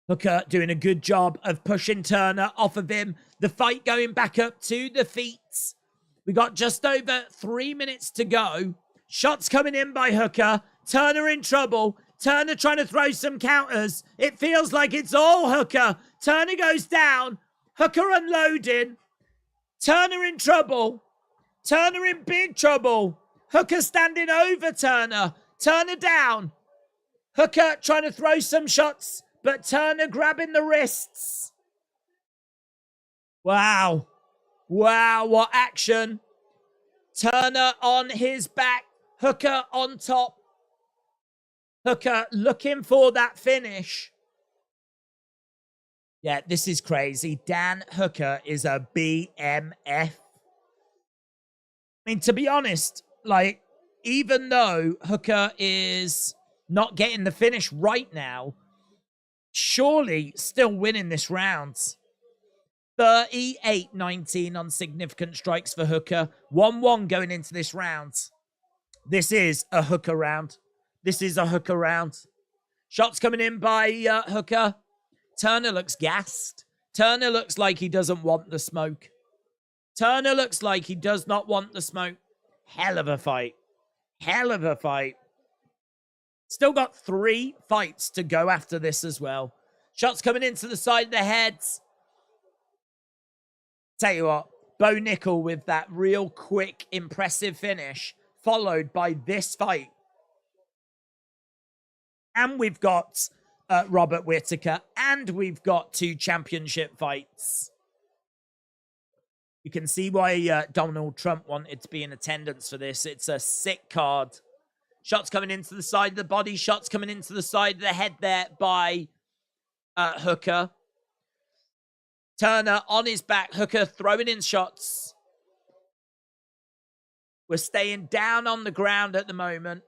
Hooker doing a good job of pushing Turner off of him. The fight going back up to the feet. We got just over 3 minutes to go. Shots coming in by Hooker. Turner in trouble. Turner trying to throw some counters. It feels like it's all Hooker. Turner goes down. Hooker unloading. Turner in trouble. Turner in big trouble. Hooker standing over Turner. Turner down. Hooker trying to throw some shots, but Turner grabbing the wrists. Wow. Wow, what action. Turner on his back. Hooker on top. Hooker looking for that finish. Yeah, this is crazy. Dan Hooker is a BMF. I mean, to be honest, like, even though Hooker is not getting the finish right now, surely still winning this round. 38-19 on significant strikes for Hooker. 1-1 going into this round. This is a Hooker round. This is a Hooker round. Shots coming in by Hooker. Turner looks gassed. Turner looks like he doesn't want the smoke. Turner looks like he does not want the smoke. Hell of a fight. Hell of a fight. Still got 3 fights to go after this as well. Shots coming into the side of the heads. Tell you what, Bo Nickal with that real quick, impressive finish, followed by this fight. And we've got Robert Whittaker, and we've got 2 championship fights. You can see why Donald Trump wanted to be in attendance for this. It's a sick card. Shots coming into the side of the body. Shots coming into the side of the head there by Hooker. Turner on his back. Hooker throwing in shots. We're staying down on the ground at the moment.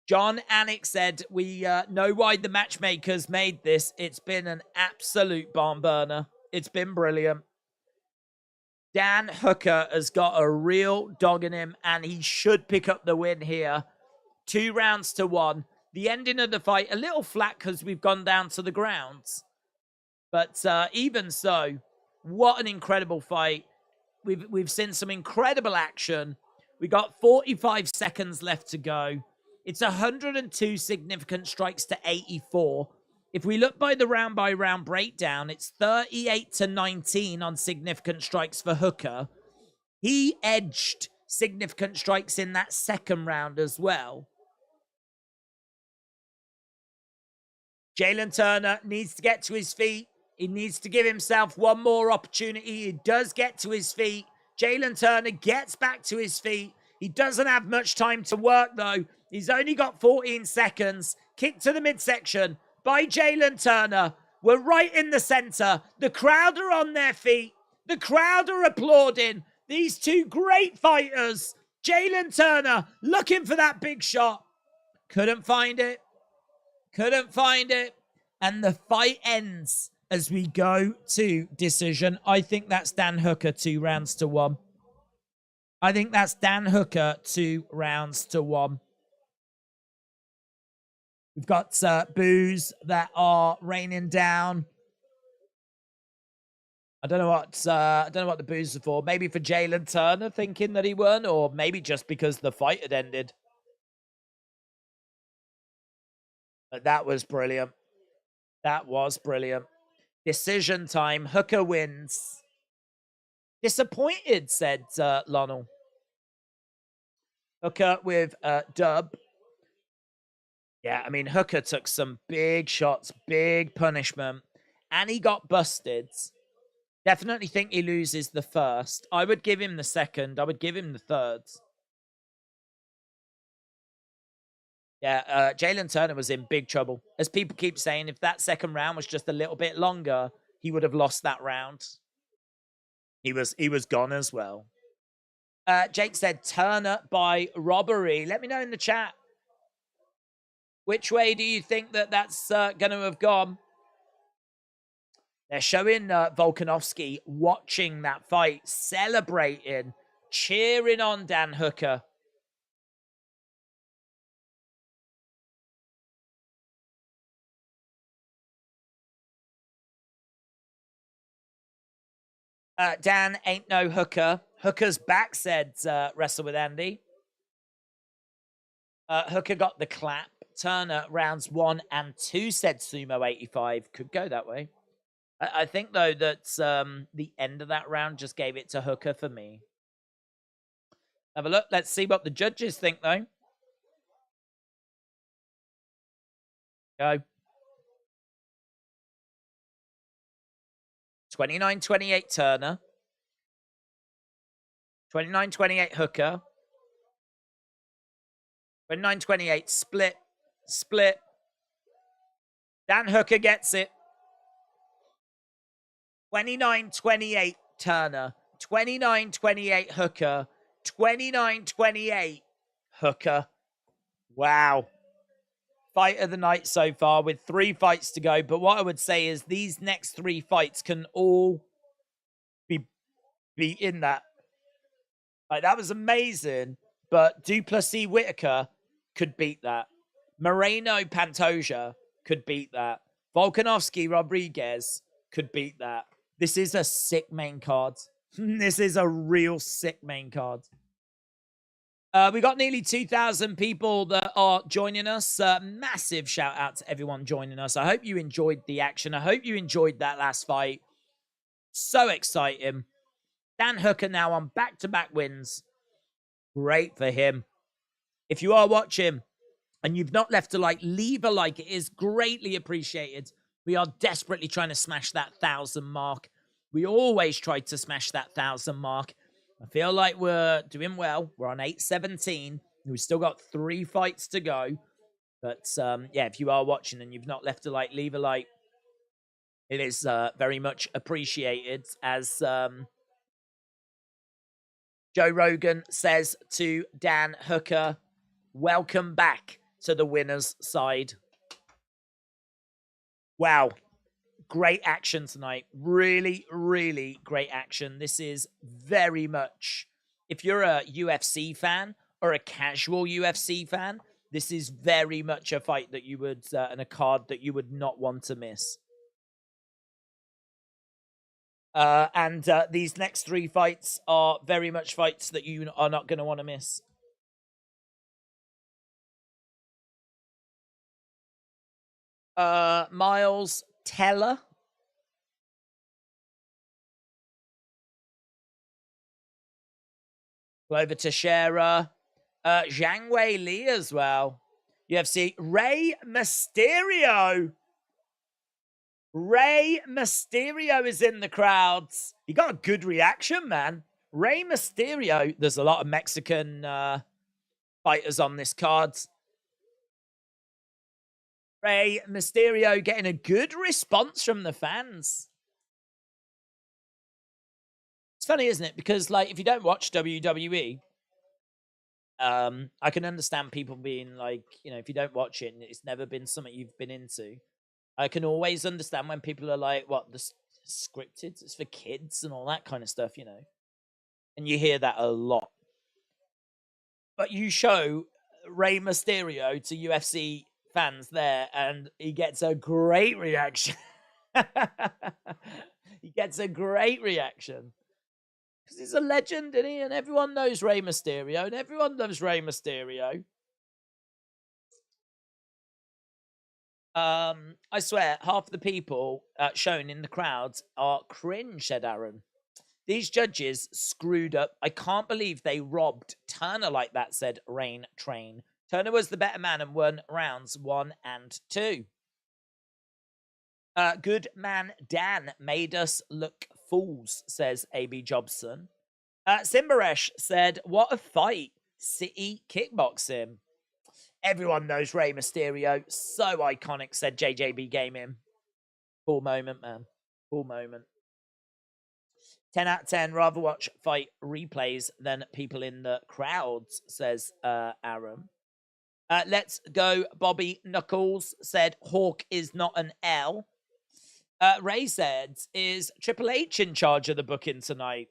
John Anik said, we know why the matchmakers made this. It's been an absolute barn burner. It's been brilliant. Dan Hooker has got a real dog in him, and he should pick up the win here. 2-1. The ending of the fight, a little flat because we've gone down to the grounds. But even so, what an incredible fight. We've seen some incredible action. We got 45 seconds left to go. It's 102 significant strikes to 84. If we look by the round-by-round breakdown, it's 38-19 on significant strikes for Hooker. He edged significant strikes in that second round as well. Jalen Turner needs to get to his feet. He needs to give himself one more opportunity. He does get to his feet. Jalen Turner gets back to his feet. He doesn't have much time to work, though. He's only got 14 seconds. Kick to the midsection by Jalen Turner. We're right in the center. The crowd are on their feet. The crowd are applauding. These 2 great fighters. Jalen Turner looking for that big shot. Couldn't find it. Couldn't find it. And the fight ends as we go to decision. I think that's Dan Hooker 2-1. I think that's Dan Hooker 2-1. We've got boos that are raining down. I don't know what the boos are for. Maybe for Jalen Turner thinking that he won, or maybe just because the fight had ended. But that was brilliant. That was brilliant. Decision time. Hooker wins. Disappointed, said Lionel. Hooker with dub. Yeah, I mean, Hooker took some big shots, big punishment, and he got busted. Definitely think he loses the first. I would give him the second. I would give him the third. Yeah, Jalen Turner was in big trouble. As people keep saying, if that second round was just a little bit longer, he would have lost that round. He was gone as well. Jake said Turner by robbery. Let me know in the chat. Which way do you think that's going to have gone? They're showing Volkanovski watching that fight, celebrating, cheering on Dan Hooker. Dan ain't no Hooker. Hooker's back, said Wrestle with Andy. Hooker got the clap. Turner rounds 1 and 2, said Sumo 85. Could go that way. I think, though, that the end of that round just gave it to Hooker for me. Have a look. Let's see what the judges think, though. Go. 29-28 Turner. 29-28 Hooker. 29-28 split. Split. Dan Hooker gets it. 29-28 Turner. 29-28 Hooker. 29-28 Hooker. Wow. Fight of the night so far with 3 fights to go. But what I would say is these next 3 fights can all be in that. Like, that was amazing. But Duplessis Whitaker could beat that. Moreno Pantoja could beat that. Volkanovski Rodriguez could beat that. This is a sick main card. This is a real sick main card. We got nearly 2,000 people that are joining us. Massive shout out to everyone joining us. I hope you enjoyed the action. I hope you enjoyed that last fight. So exciting. Dan Hooker now on back-to-back wins. Great for him. If you are watching and you've not left a like, leave a like. It is greatly appreciated. We are desperately trying to smash that 1,000 mark. We always try to smash that 1,000 mark. I feel like we're doing well. We're on 817. We've still got 3 fights to go. But yeah, if you are watching and you've not left a like, leave a like. It is very much appreciated. As Joe Rogan says to Dan Hooker, welcome back to the winner's side. Wow. Great action tonight. Really, really great action. This is very much, if you're a UFC fan or a casual UFC fan, this is very much a fight that you would, and a card that you would not want to miss. And these next 3 fights are very much fights that you are not going to want to miss. Miles Teller. Over to Shera. Zhang Wei Li as well. UFC. Rey Mysterio. Rey Mysterio is in the crowds. He got a good reaction, man. Rey Mysterio. There's a lot of Mexican fighters on this card. Rey Mysterio getting a good response from the fans. It's funny, isn't it? Because, like, if you don't watch WWE, I can understand people being like, you know, if you don't watch it and it's never been something you've been into, I can always understand when people are like, what, the scripted? It's for kids and all that kind of stuff, you know? And you hear that a lot. But you show Rey Mysterio to UFC fans there, and he gets a great reaction. He gets a great reaction. Because he's a legend, isn't he? And everyone knows Rey Mysterio, and everyone loves Rey Mysterio. I swear, half the people shown in the crowds are cringe, said Aaron. These judges screwed up. I can't believe they robbed Turner like that, said Rain Train. Turner was the better man and won rounds 1 and 2. Good man Dan made us look fools, says AB Jobson. Simbaresh said, what a fight. City kickboxing. Everyone knows Rey Mysterio. So iconic, said JJB Gaming. Cool moment, man. Cool moment. 10 out of 10. Rather watch fight replays than people in the crowds, says Aaron. Let's go. Bobby Knuckles said, Hawk is not an L. Ray said, is Triple H in charge of the booking tonight?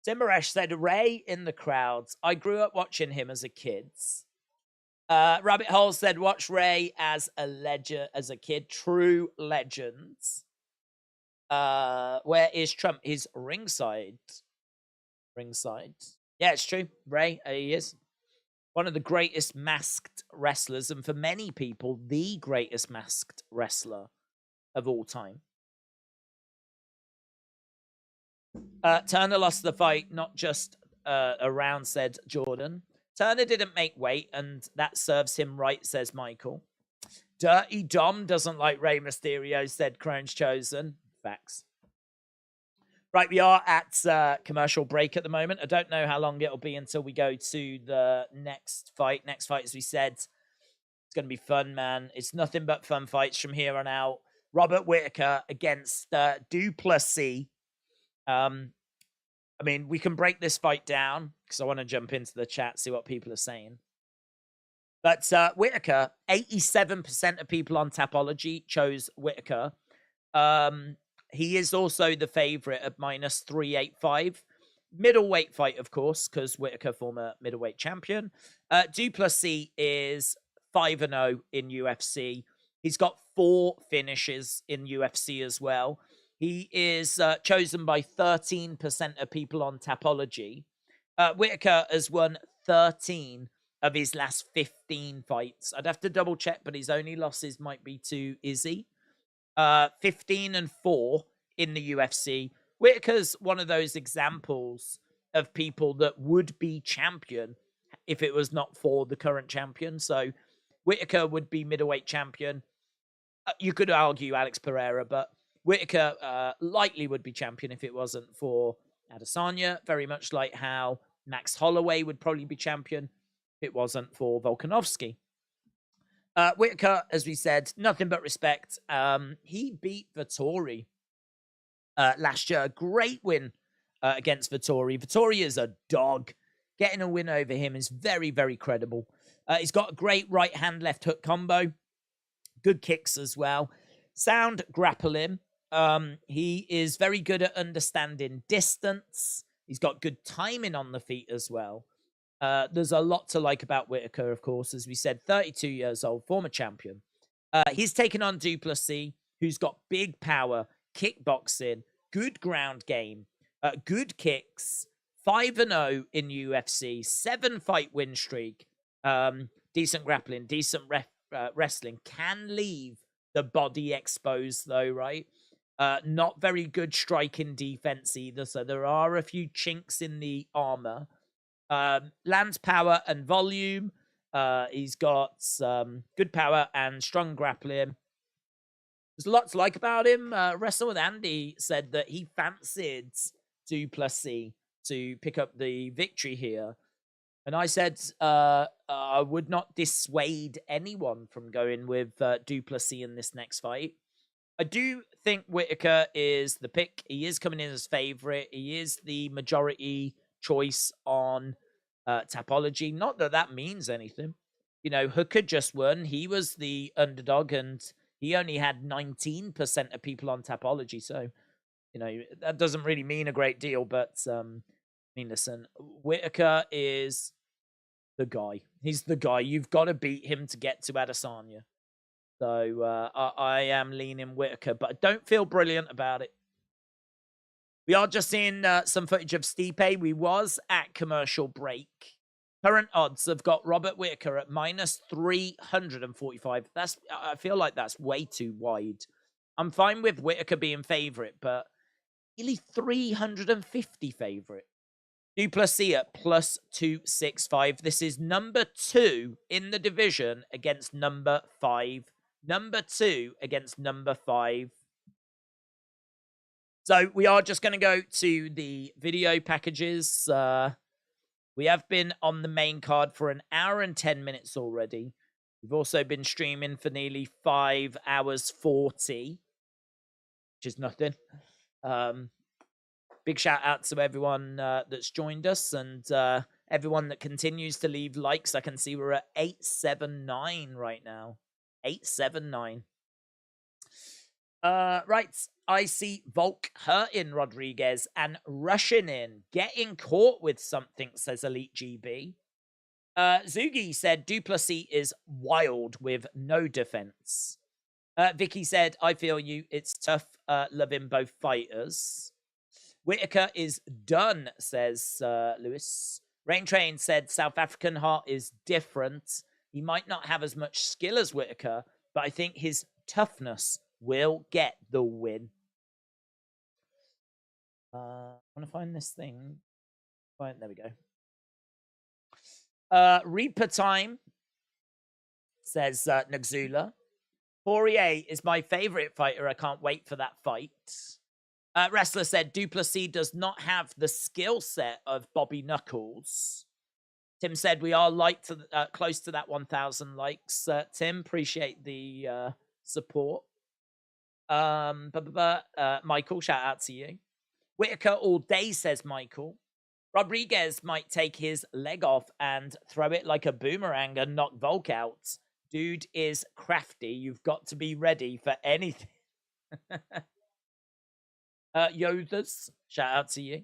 Simbaresh said, Ray in the crowds. I grew up watching him as a kid. Rabbit Hole said, watch Ray as a legend, as a kid. True legends. Where is Trump? He's ringside. Ringside. Yeah, it's true. Ray, he is one of the greatest masked wrestlers, and for many people, the greatest masked wrestler of all time. Turner lost the fight, not just a round, said Jordan. Turner didn't make weight, and that serves him right, says Michael. Dirty Dom doesn't like Rey Mysterio, said Crone's Chosen. Facts. Right, we are at commercial break at the moment. I don't know how long it'll be until we go to the next fight. Next fight, as we said, it's going to be fun, man. It's nothing but fun fights from here on out. Robert Whittaker against Duplessis. I mean, we can break this fight down because I want to jump into the chat, see what people are saying. But Whittaker, 87% of people on Tapology chose Whittaker. He is also the favorite at -385. Middleweight fight, of course, because Whittaker, former middleweight champion. Duplessis is 5-0 in UFC. He's got 4 finishes in UFC as well. He is chosen by 13% of people on Tapology. Whittaker has won 13 of his last 15 fights. I'd have to double check, but his only losses might be to Izzy. 15-4 in the UFC. Whittaker's one of those examples of people that would be champion if it was not for the current champion. So Whittaker would be middleweight champion. You could argue Alex Pereira, but Whittaker likely would be champion if it wasn't for Adesanya, very much like how Max Holloway would probably be champion if it wasn't for Volkanovski. Whittaker, as we said, nothing but respect. He beat Vettori last year. A great win against Vettori. Vettori is a dog. Getting a win over him is very, very credible. He's got a great right hand, left hook combo. Good kicks as well. Sound grappling. He is very good at understanding distance. He's got good timing on the feet as well. There's a lot to like about Whittaker, of course. As we said, 32 years old, former champion. He's taken on Duplessis, who's got big power, kickboxing, good ground game, good kicks, 5-0 in UFC, 7-fight win streak, decent grappling, decent wrestling. Can leave the body exposed, though, right? Not very good striking defense either, so there are a few chinks in the armor. Lands power and volume. He's got good power and strong grappling. There's a lot to like about him. Wrestle with Andy said that he fancied Duplessis to pick up the victory here. And I said I would not dissuade anyone from going with Duplessis in this next fight. I do think Whittaker is the pick. He is coming in as favorite. He is the majority choice on Tapology. Not that that means anything. You know, Hooker just won. He was the underdog, and he only had 19% of people on Tapology. So, you know, that doesn't really mean a great deal. But, I mean, listen, Whittaker is the guy. He's the guy. You've got to beat him to get to Adesanya. So I am leaning Whittaker, but I don't feel brilliant about it. We are just seeing some footage of Stipe. We was at commercial break. Current odds have got Robert Whittaker at minus 345. I feel like that's way too wide. I'm fine with Whittaker being favourite, but nearly 350 favourite. Du Plessis at plus 265. This is number 2 in the division against number 5. Number 2 against number 5. So we are just going to go to the video packages. We have been on the main card for an hour and 10 minutes already. We've also been streaming for nearly 5 hours 40, which is nothing. Big shout out to everyone that's joined us and everyone that continues to leave likes. I can see we're at 879 right now. 879. Right. I see Volk hurting Rodriguez and rushing in. Getting caught with something, says Elite GB. Zugi said Du Plessis is wild with no defense. Vicky said, I feel you. It's tough loving both fighters. Whittaker is done, says Lewis. Rain Train said South African Heart is different. He might not have as much skill as Whittaker, but I think his toughness will get the win. I want to find this thing. Right, there we go. Reaper Time, says Nagzula. Poirier is my favorite fighter. I can't wait for that fight. Wrestler said Du Plessis does not have the skill set of Bobby Knuckles. Tim said we are close to that 1,000 likes. Tim, appreciate the support. Michael, shout out to you. Whittaker all day, says Michael. Rodriguez might take his leg off and throw it like a boomerang and knock Volk out. Dude is crafty. You've got to be ready for anything. Yothers, shout out to you.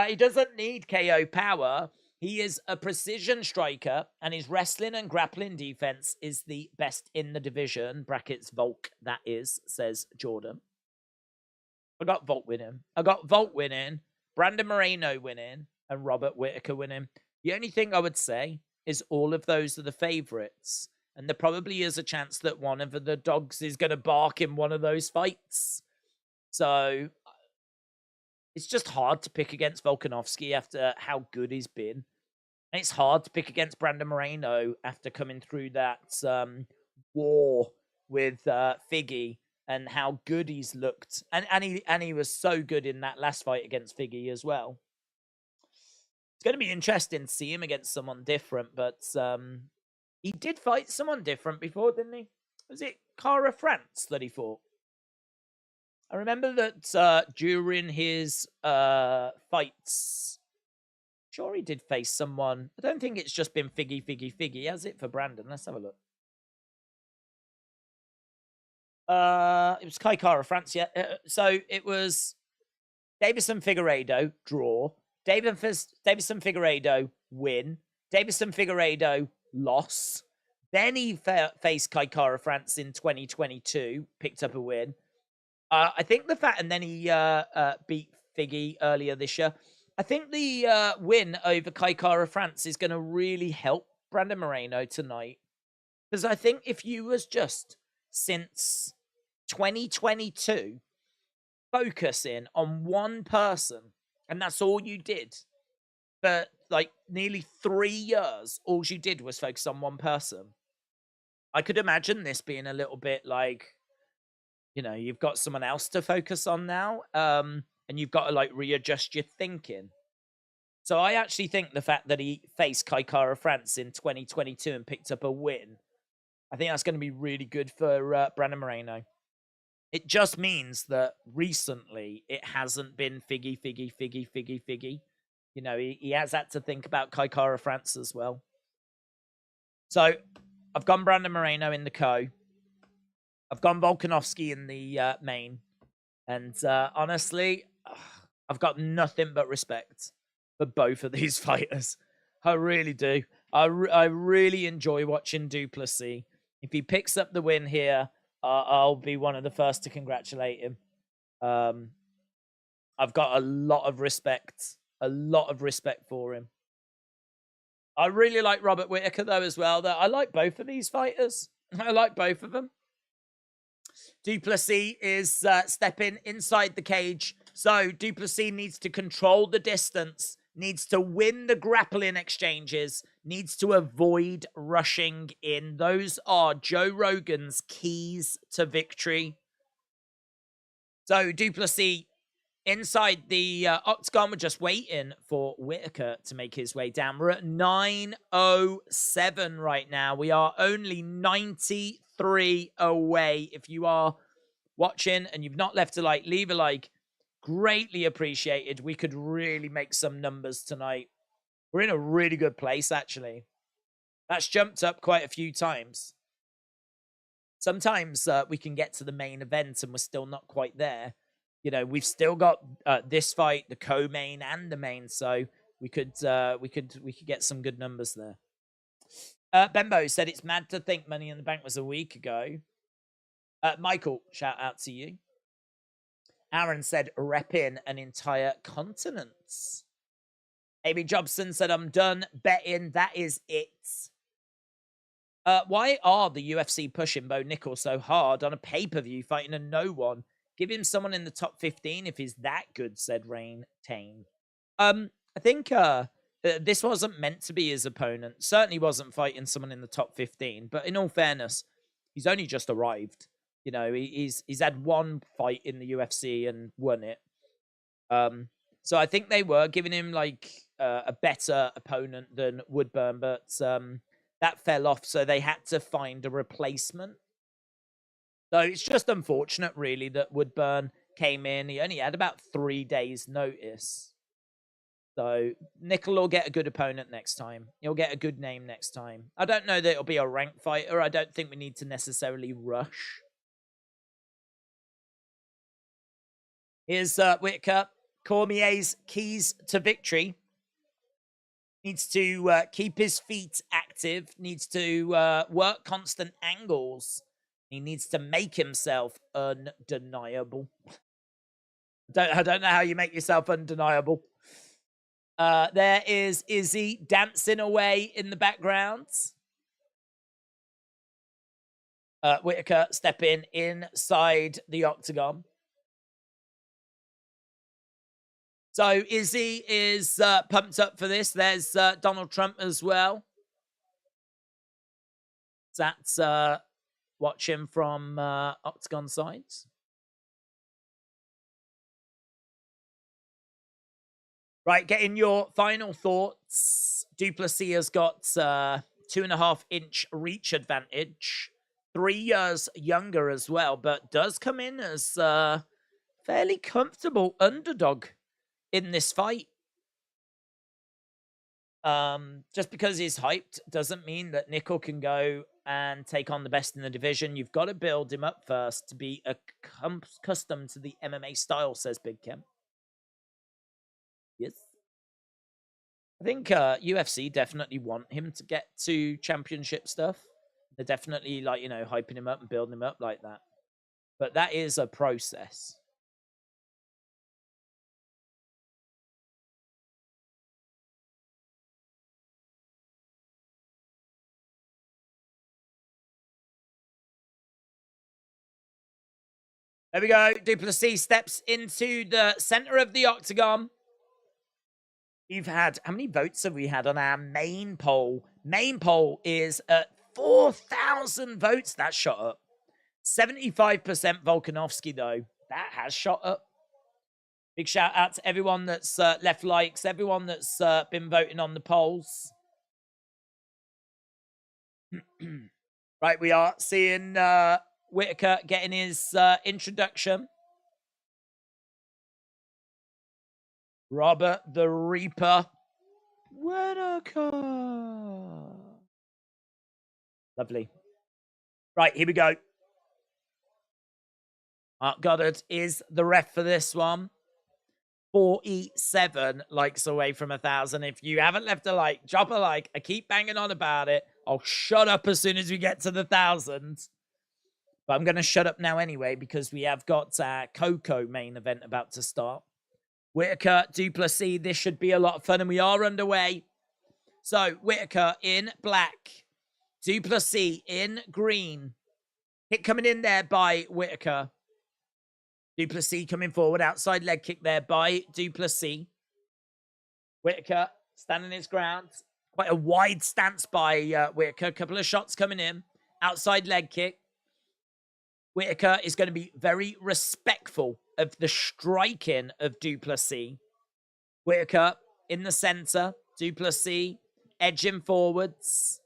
He doesn't need KO power. He is a precision striker, and his wrestling and grappling defense is the best in the division. Brackets Volk, that is, says Jordan. I got Volk winning. I got Volk winning, Brandon Moreno winning, and Robert Whittaker winning. The only thing I would say is all of those are the favourites. And there probably is a chance that one of the dogs is going to bark in one of those fights. So it's just hard to pick against Volkanovski after how good he's been. And it's hard to pick against Brandon Moreno after coming through that war with Figgy and how good he's looked. And he was so good in that last fight against Figgy as well. It's going to be interesting to see him against someone different, but he did fight someone different before, didn't he? Was it Cara France that he fought? I remember that during his fights, sure he did face someone. I don't think it's just been Figgy, has it, for Brandon? Let's have a look. It was Kai Cara France, yeah. So it was Davison Figueiredo, draw. Davison Figueiredo, win. Davison Figueiredo, loss. Then he faced Kai Cara France in 2022, picked up a win. I think the fact, and then he beat Figgy earlier this year. I think the win over Kai Cara France is going to really help Brandon Moreno tonight. Because I think if you was just since 2022 focusing on one person, and that's all you did, for like nearly 3 years, all you did was focus on one person. I could imagine this being a little bit like, you know, you've got someone else to focus on now, and you've got to like readjust your thinking. So I actually think the fact that he faced Kai Cara France in 2022 and picked up a win, I think that's going to be really good for Brandon Moreno. It just means that recently it hasn't been Figgy. You know, he has had to think about Kai Cara France as well. So I've gone Brandon Moreno in the co. I've gone Volkanovski in the main. And honestly, I've got nothing but respect for both of these fighters. I really do. I really enjoy watching Du Plessis. If he picks up the win here, I'll be one of the first to congratulate him. I've got a lot of respect. A lot of respect for him. I really like Robert Whittaker, though, as well. I like both of these fighters. I like both of them. Duplessis is stepping inside the cage. So Duplessis needs to control the distance, needs to win the grappling exchanges, needs to avoid rushing in. Those are Joe Rogan's keys to victory. So Duplessis inside the octagon, we're just waiting for Whittaker to make his way down. We're at 9:07 right now. We are only 93 away. If you are watching and you've not left a like, leave a like. Greatly appreciated. We could really make some numbers tonight. We're in a really good place, actually. That's jumped up quite a few times. Sometimes we can get to the main event and we're still not quite there. You know, we've still got this fight, the co-main and the main, so we could get some good numbers there. Bembo said it's mad to think Money in the Bank was a week ago. Michael, shout out to you. Aaron said repping an entire continent. Amy Jobson said I'm done betting. That is it. Why are the UFC pushing Bo Nickal so hard on a pay-per-view fighting a no one? Give him someone in the top 15 if he's that good, said Rain Tane. I think this wasn't meant to be his opponent. Certainly wasn't fighting someone in the top 15. But in all fairness, he's only just arrived. You know, he's had one fight in the UFC and won it. So I think they were giving him like a better opponent than Woodburn, but that fell off. So they had to find a replacement. So it's just unfortunate, really, that Woodburn came in. He only had about 3 days' notice. So Nickal will get a good opponent next time. He'll get a good name next time. I don't know that it'll be a ranked fighter. I don't think we need to necessarily rush. Here's Whittaker. Cormier's keys to victory. Needs to keep his feet active. Needs to work constant angles. He needs to make himself undeniable. I don't know how you make yourself undeniable. There is Izzy dancing away in the background. Whittaker stepping inside the octagon. So Izzy is pumped up for this. There's Donald Trump as well. That's watching from octagon sides. Right, getting your final thoughts. Duplessis has got 2.5-inch reach advantage. 3 years younger as well, but does come in as fairly comfortable underdog in this fight. Just because he's hyped doesn't mean that Nickal can go and take on the best in the division. You've got to build him up first to be accustomed to the MMA style, says Big Kim. Yes. I think UFC definitely want him to get to championship stuff. They're definitely, like, you know, hyping him up and building him up like that. But that is a process. There we go. Duplessis steps into the center of the octagon. You've had, how many votes have we had on our main poll? Main poll is at 4,000 votes. That shot up. 75% Volkanovski, though. That has shot up. Big shout out to everyone that's left likes, everyone that's been voting on the polls. Right, we are seeing Whittaker getting his introduction. Robert the Reaper Whittaker. Lovely. Right, here we go. Mark Goddard is the ref for this one. 47 likes away from 1,000. If you haven't left a like, drop a like. I keep banging on about it. I'll shut up as soon as we get to the 1,000. But I'm going to shut up now anyway because we have got our Coco main event about to start. Whittaker, Duplessis, this should be a lot of fun, and we are underway. So, Whittaker in black. Duplessis in green. Kick coming in there by Whittaker. Duplessis coming forward. Outside leg kick there by Duplessis. Whittaker standing his ground. Quite a wide stance by Whittaker. A couple of shots coming in. Outside leg kick. Whittaker is going to be very respectful of the striking of Duplessis. Whittaker in the center. Duplessis edging forwards.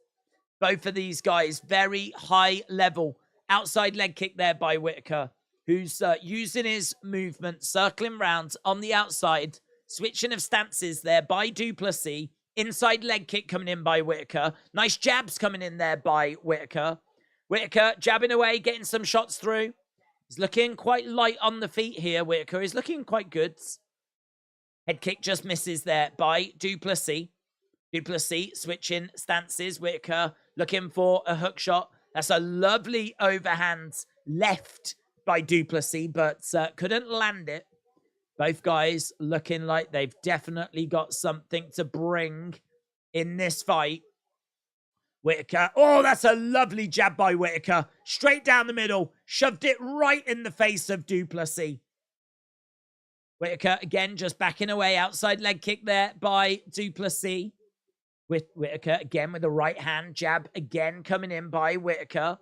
Both of these guys very high level. Outside leg kick there by Whittaker, who's using his movement, circling round on the outside. Switching of stances there by Duplessis. Inside leg kick coming in by Whittaker. Nice jabs coming in there by Whittaker. Whittaker jabbing away, getting some shots through. He's looking quite light on the feet here, Whittaker. He's looking quite good. Head kick just misses there by Duplessis. Duplessis switching stances. Whittaker looking for a hook shot. That's a lovely overhand left by Duplessis, but couldn't land it. Both guys looking like they've definitely got something to bring in this fight. Whittaker. Oh, that's a lovely jab by Whittaker. Straight down the middle. Shoved it right in the face of Duplessis. Whittaker again just backing away. Outside leg kick there by Duplessis. Whittaker again with the right hand. Jab again coming in by Whittaker.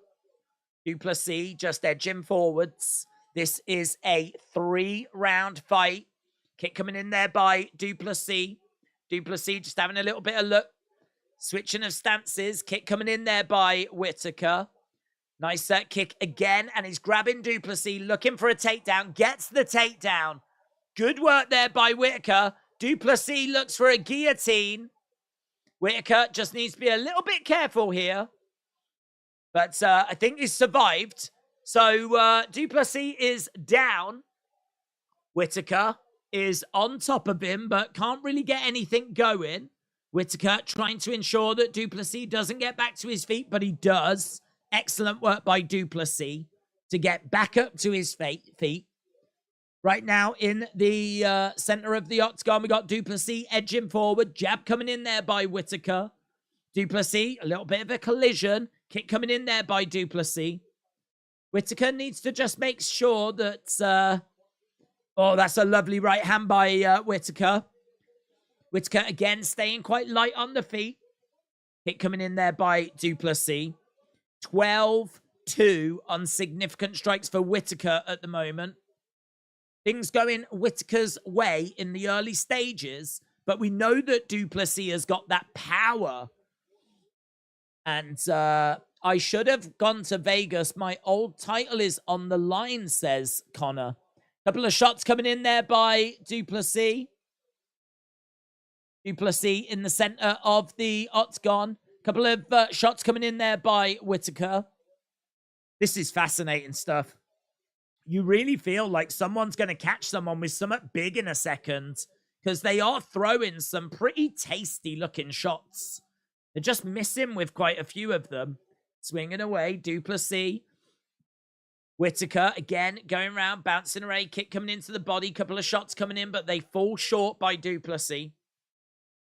Duplessis just edging forwards. This is a 3-round fight. Kick coming in there by Duplessis. Duplessis just having a little bit of look. Switching of stances. Kick coming in there by Whittaker. Nice kick again. And he's grabbing Duplessis. Looking for a takedown. Gets the takedown. Good work there by Whittaker. Duplessis looks for a guillotine. Whittaker just needs to be a little bit careful here. But I think he's survived. So Duplessis is down. Whittaker is on top of him, but can't really get anything going. Whittaker trying to ensure that Duplessis doesn't get back to his feet, but he does. Excellent work by Duplessis to get back up to his feet. Right now in the center of the octagon, we got Duplessis edging forward. Jab coming in there by Whittaker. Duplessis, a little bit of a collision. Kick coming in there by Duplessis. Whittaker needs to just make sure that... oh, that's a lovely right hand by Whittaker. Whittaker again staying quite light on the feet. Kick coming in there by Duplessis. 12-2 on significant strikes for Whittaker at the moment. Things going Whittaker's way in the early stages, but we know that Duplessis has got that power. And I should have gone to Vegas. My old title is on the line, says Connor. Couple of shots coming in there by Duplessis. Duplessis in the center of the octagon. Couple of shots coming in there by Whittaker. This is fascinating stuff. You really feel like someone's going to catch someone with something big in a second, because they are throwing some pretty tasty looking shots. They're just missing with quite a few of them. Swinging away, Duplessis. Whittaker again going around, bouncing away, kick coming into the body, couple of shots coming in, but they fall short by Duplessis.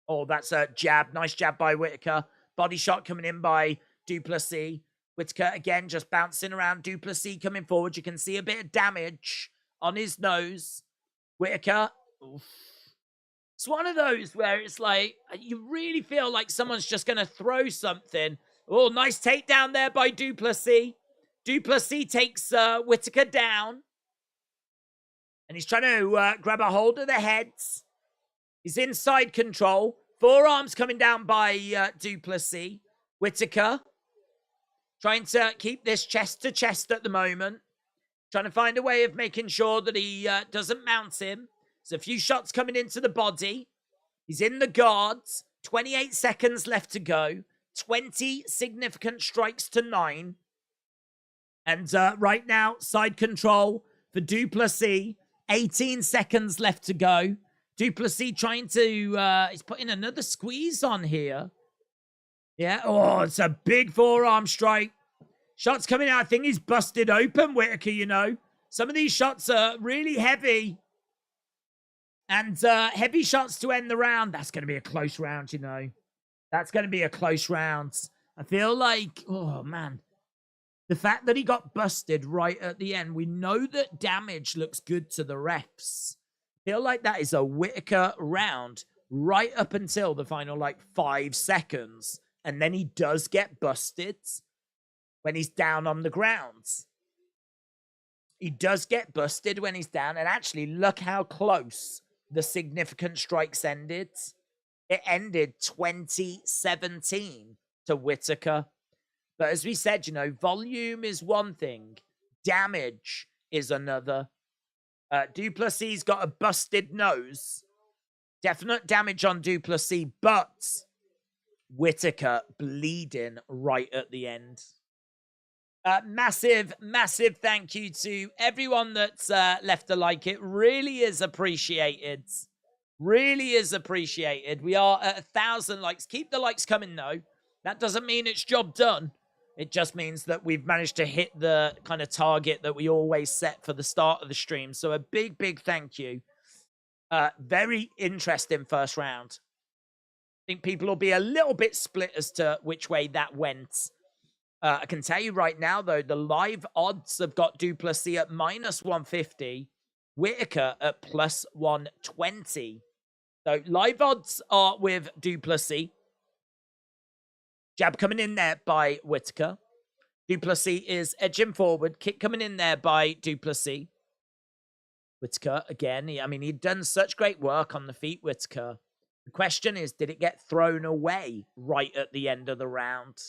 Oh, that's a jab. Nice jab by Whittaker. Body shot coming in by Duplessis. Whittaker again just bouncing around. Duplessis coming forward. You can see a bit of damage on his nose. Whittaker. Oof. It's one of those where it's like, you really feel like someone's just going to throw something. Oh, nice takedown there by Duplessis. Duplessis takes Whittaker down. And he's trying to grab a hold of the heads. He's inside control. Forearms coming down by Duplessis. Whittaker trying to keep this chest to chest at the moment. Trying to find a way of making sure that he doesn't mount him. There's a few shots coming into the body. He's in the guards. 28 seconds left to go. 20 significant strikes to 9. And right now, side control for Duplessis. 18 seconds left to go. Duplessis trying to... he's putting another squeeze on here. Yeah. Oh, it's a big forearm strike. Shots coming out. I think he's busted open, Whittaker, you know. Some of these shots are really heavy. And heavy shots to end the round. That's going to be a close round, you know. That's going to be a close round. I feel like, oh, man. The fact that he got busted right at the end, we know that damage looks good to the refs. I feel like that is a Whittaker round right up until the final, 5 seconds. And then he does get busted when he's down on the ground. He does get busted when he's down. And actually, look how close the significant strikes ended. It ended 2017 to Whittaker. But as we said, volume is one thing. Damage is another. Duplessis got a busted nose. Definite damage on Duplessis, but Whittaker bleeding right at the end. Massive thank you to everyone that's left a like. It really is appreciated. Really is appreciated. We are at 1,000 likes. Keep the likes coming, though. That doesn't mean it's job done. It just means that we've managed to hit the kind of target that we always set for the start of the stream. So a big thank you. Very interesting first round. I think people will be a little bit split as to which way that went. I can tell you right now, though, the live odds have got Duplessis at -150, Whittaker at +120. So live odds are with Duplessis. Jab coming in there by Whittaker. Duplessis is edging forward. Kick coming in there by Duplessis. Whittaker, again, he'd done such great work on the feet, Whittaker. The question is, did it get thrown away right at the end of the round?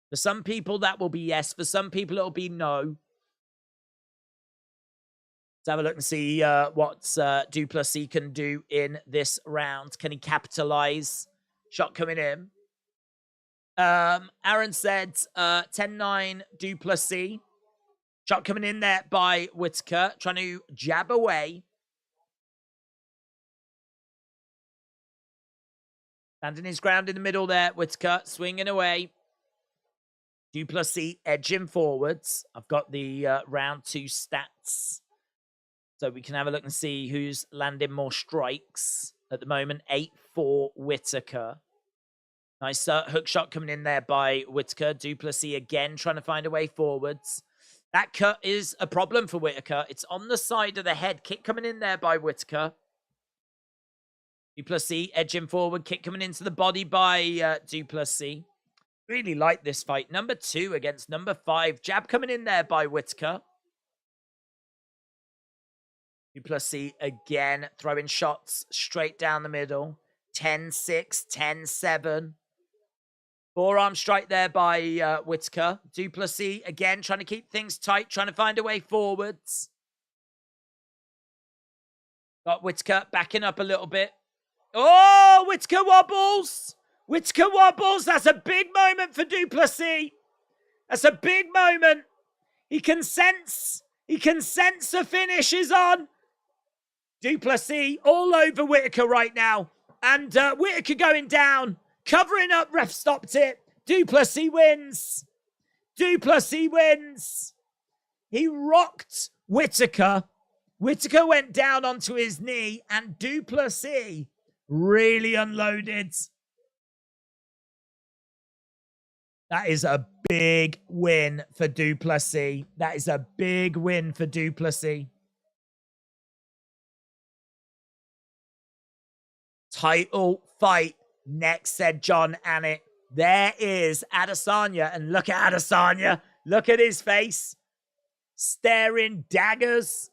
For some people, that will be yes. For some people, it'll be no. Let's have a look and see what Duplessis can do in this round. Can he capitalize? Shot coming in. Aaron said 10-9 Duplessis. Shot coming in there by Whittaker. Trying to jab away. Standing his ground in the middle there. Whittaker swinging away. Duplessis edging forwards. I've got the round 2 stats. So we can have a look and see who's landing more strikes. At the moment, 8-4 Whittaker. Nice hook shot coming in there by Whittaker. Duplessis again trying to find a way forwards. That cut is a problem for Whittaker. It's on the side of the head. Kick coming in there by Whittaker. Duplessis edging forward. Kick coming into the body by Duplessis. Really like this fight. Number 2 against number 5. Jab coming in there by Whittaker. Duplessis again throwing shots straight down the middle. 10-6, 10-7. Forearm strike there by Whittaker. Duplessis again trying to keep things tight, trying to find a way forwards. Got Whittaker backing up a little bit. Oh, Whittaker wobbles. Whittaker wobbles. That's a big moment for Duplessis. That's a big moment. He can sense the finish is on. Duplessis all over Whittaker right now. And Whittaker going down. Covering up, ref stopped it. Duplessis wins. Duplessis wins. He rocked Whittaker. Whittaker went down onto his knee and Duplessis really unloaded. That is a big win for Duplessis. That is a big win for Duplessis. Title fight next, said John Annett. There is Adesanya, and look at Adesanya. Look at his face. Staring daggers.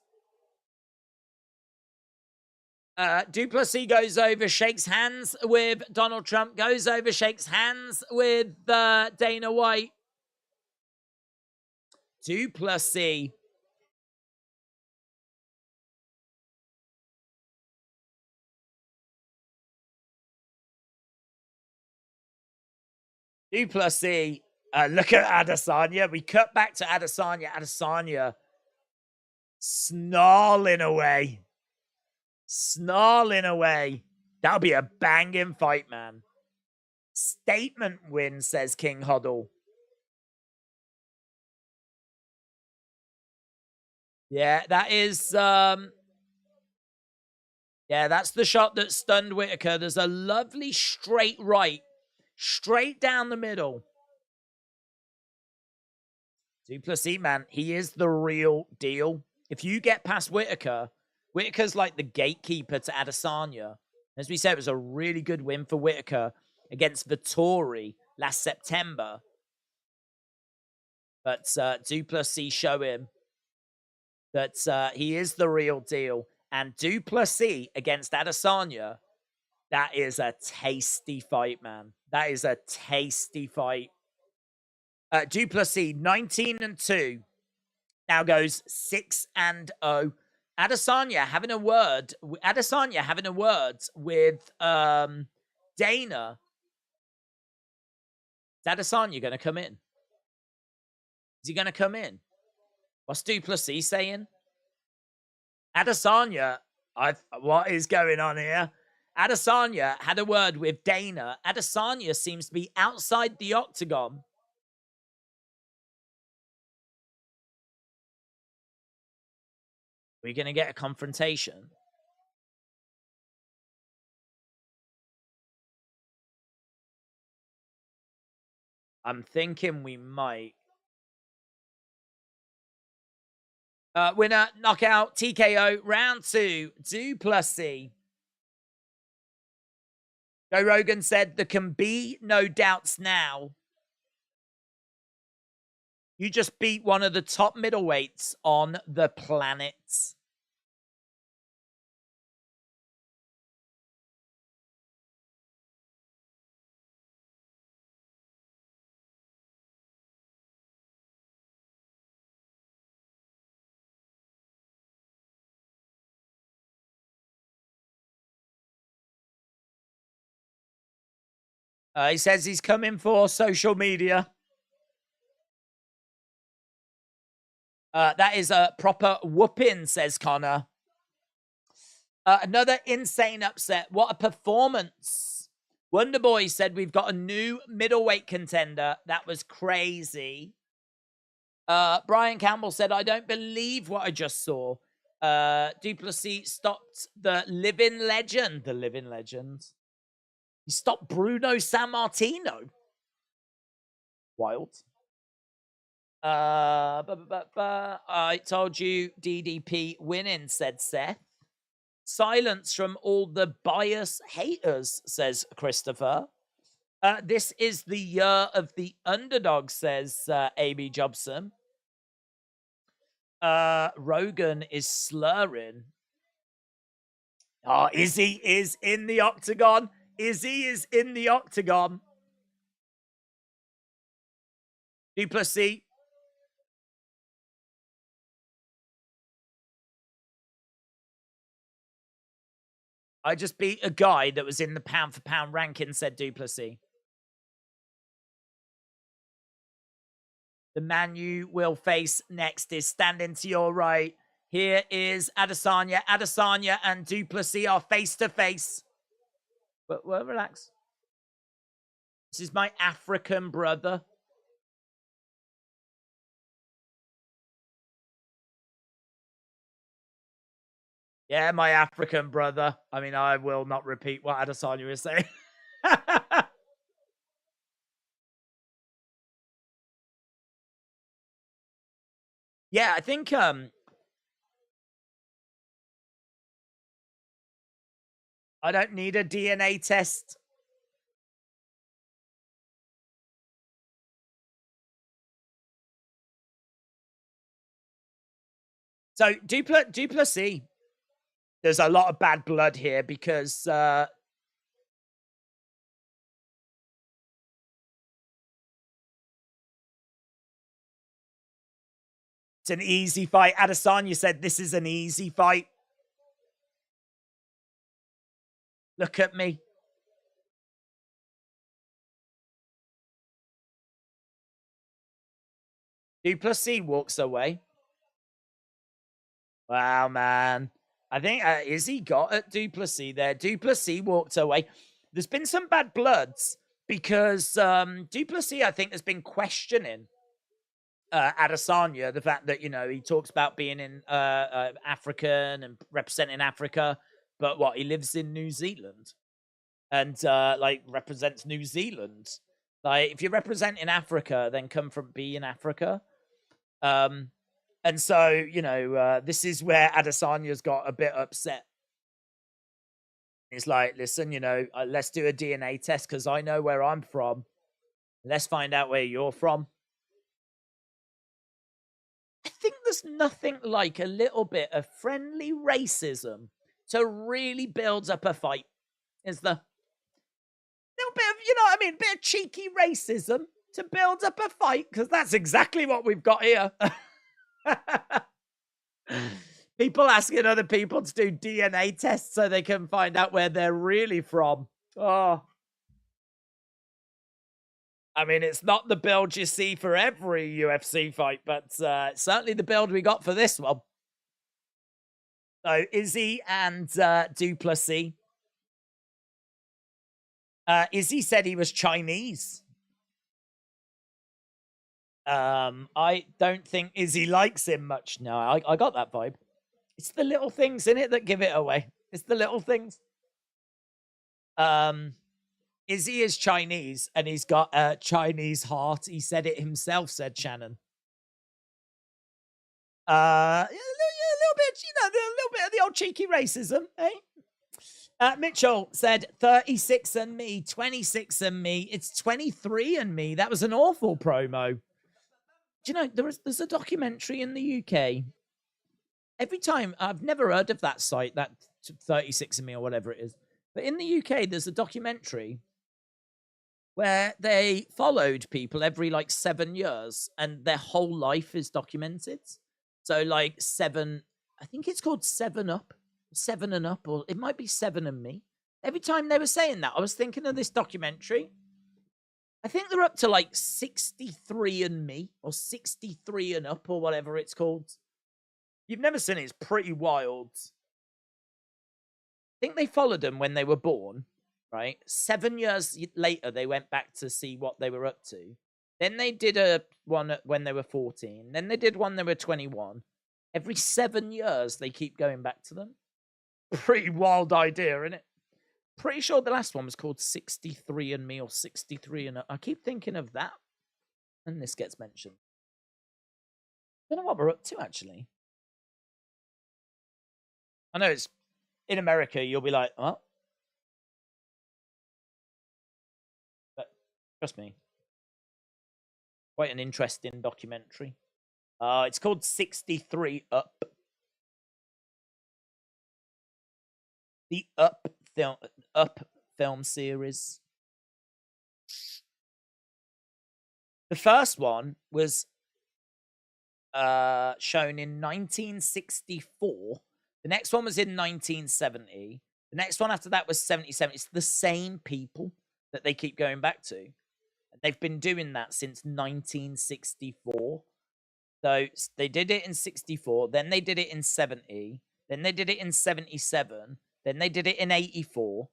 Duplessis goes over, shakes hands with Donald Trump, goes over, shakes hands with Dana White. Duplessis. Duplessis. Look at Adesanya. We cut back to Adesanya. Adesanya snarling away. Snarling away. That'll be a banging fight, man. Statement win, says King Huddle. Yeah, that is... yeah, Yeah, that's the shot that stunned Whitaker. There's a lovely straight right, straight down the middle. Duplessis, man, he is the real deal. If you get past Whitaker, Whitaker's like the gatekeeper to Adesanya. As we said, it was a really good win for Whitaker against Vettori last September. But Duplessis show him that he is the real deal. And Duplessis against Adesanya, that is a tasty fight, man. That is a tasty fight. Duplessis, 19-2. Now goes 6-0. Adesanya having a word. Adesanya having a word with Dana. Is Adesanya going to come in? Is he going to come in? What's Duplessis saying? Adesanya, what is going on here? Adesanya had a word with Dana. Adesanya seems to be outside the octagon. We're going to get a confrontation. I'm thinking we might. Winner, knockout, TKO, round 2, Duplessis. Joe Rogan said, there can be no doubts now. You just beat one of the top middleweights on the planet. He says he's coming for social media. That is a proper whooping, says Connor. Another insane upset. What a performance. Wonderboy said we've got a new middleweight contender. That was crazy. Brian Campbell said, I don't believe what I just saw. Duplessis stopped the living legend. The living legend. He stopped Bruno Sammartino. Wild. I told you DDP winning, said Seth. Silence from all the bias haters, says Christopher. This is the year of the underdog, says Amy Jobson. Rogan is slurring. Oh, Izzy is in the octagon. Izzy is in the octagon. Duplessis. I just beat a guy that was in the pound-for-pound ranking, said Duplessis. The man you will face next is standing to your right. Here is Adesanya. Adesanya and Duplessis are face-to-face. But well, relax. This is my African brother. Yeah, my African brother. I mean, I will not repeat what Adesanya is saying. Yeah, I think I don't need a DNA test. So Duplessis, there's a lot of bad blood here because it's an easy fight. Adesanya said this is an easy fight. Look at me. Duplessis walks away. Wow, man. I think, Izzy got at Duplessis there. Duplessis walked away. There's been some bad bloods because Duplessis, I think, has been questioning Adesanya, the fact that, you know, he talks about being in African and representing Africa. but what, he lives in New Zealand and like represents New Zealand. Like, if you're representing Africa, then be in Africa. And so, you know, this is where Adesanya's got a bit upset. It's like, listen, you know, let's do a DNA test because I know where I'm from. Let's find out where you're from. I think there's nothing like a little bit of friendly racism to really build up a fight. Is the little bit of, you know what I mean, bit of cheeky racism to build up a fight, because that's exactly what we've got here. People asking other people to do DNA tests so they can find out where they're really from. Oh. I mean, it's not the build you see for every UFC fight, but certainly the build we got for this one. So, Izzy and Duplessis. Izzy said he was Chinese. I don't think Izzy likes him much. No, I got that vibe. It's the little things in it that give it away. It's the little things. Izzy is Chinese, and he's got a Chinese heart. He said it himself, said Shannon. A little bit, you know, a little bit of the old cheeky racism, eh? Mitchell said 36 and me, 26 and me. It's 23 and me. That was an awful promo. Do you know, there's a documentary in the UK. Every time, I've never heard of that site, that 36 and me or whatever it is. But in the UK, there's a documentary where they followed people every like 7 years and their whole life is documented. So like I think it's called 7 Up, 7 and Up, or it might be 7 and Me. Every time they were saying that, I was thinking of this documentary. I think they're up to like 63 and Me or 63 and Up or whatever it's called. You've never seen it. It's pretty wild. I think they followed them when they were born, right? 7 years later, they went back to see what they were up to. Then they did one when they were 14. Then they did one when they were 21. Every 7 years, they keep going back to them. Pretty wild idea, isn't it? Pretty sure the last one was called 63 and Me or 63 and I keep thinking of that. And this gets mentioned. I don't know what we're up to, actually. I know it's in America, you'll be like, oh. But trust me, quite an interesting documentary. It's called 63 Up. The Up film series. The first one was shown in 1964. The next one was in 1970. The next one after that was 77. It's the same people that they keep going back to. They've been doing that since 1964. So they did it in 64. Then they did it in 70. Then they did it in 77. Then they did it in 84.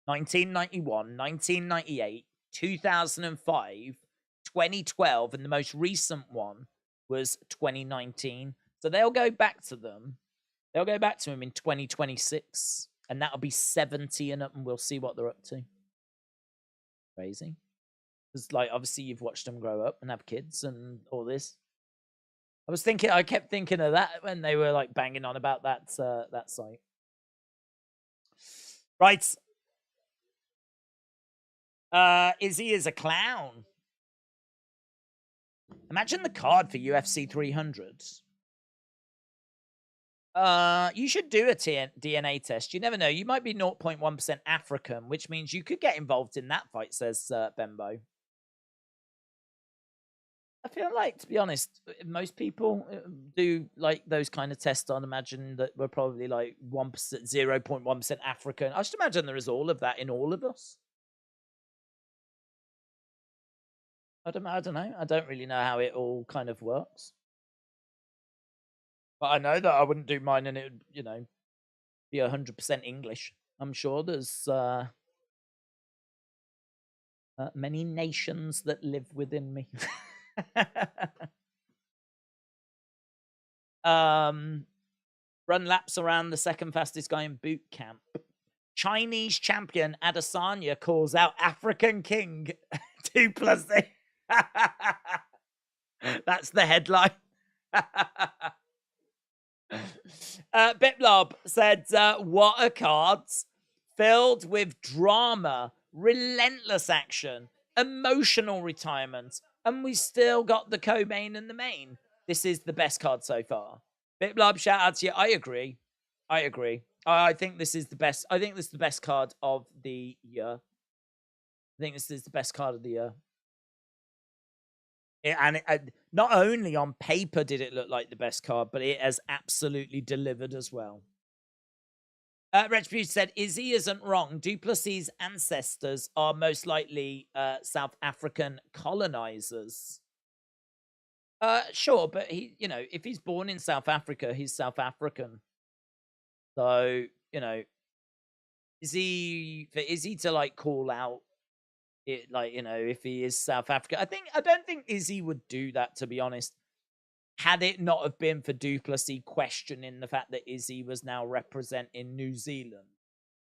1991. 1998. 2005. 2012. And the most recent one was 2019. So they'll go back to them. They'll go back to him in 2026, and that'll be 70 and up, and we'll see what they're up to. Crazy. Because, like, obviously you've watched them grow up and have kids and all this. I kept thinking of that when they were, like, banging on about that site. Right. Izzy is a clown. Imagine the card for UFC 300. You should do a DNA test. You never know. You might be 0.1% African, which means you could get involved in that fight, says Bembo. I feel like, to be honest, most people do like those kind of tests. I'd imagine that we're probably like 1%, 0.1% African. I should imagine there is all of that in all of us. I don't know. I don't really know how it all kind of works. But I know that I wouldn't do mine and it would, you know, be 100% English. I'm sure there's many nations that live within me. Run laps around the second fastest guy in boot camp. Chinese champion Adesanya calls out African king Duplessis. That's the headline. Biplob said, what are cards? Filled with drama, relentless action, emotional retirement, and we still got the co-main and the main. This is the best card so far. Biplob, shout out to you. I agree. I think this is the best. I think this is the best card of the year. Not only on paper did it look like the best card, but it has absolutely delivered as well. Retribution said, Izzy isn't wrong. Duplessis' ancestors are most likely South African colonizers. Sure, but he, if he's born in South Africa, he's South African. So, is he to call out it, if he is South Africa? I don't think Izzy would do that, to be honest. Had it not have been for Duplessis questioning the fact that Izzy was now representing New Zealand.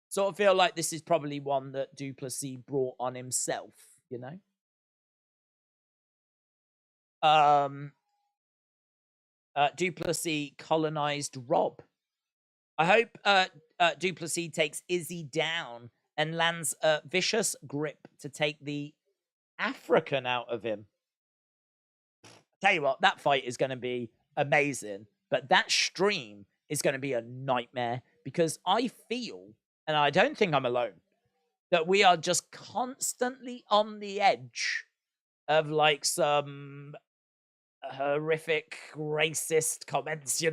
Sort of feel like this is probably one that Duplessis brought on himself, Duplessis colonized Rob. I hope Duplessis takes Izzy down and lands a vicious grip to take the African out of him. Tell you what, that fight is going to be amazing, but that stream is going to be a nightmare because I feel, and I don't think I'm alone, that we are just constantly on the edge of some horrific racist comments,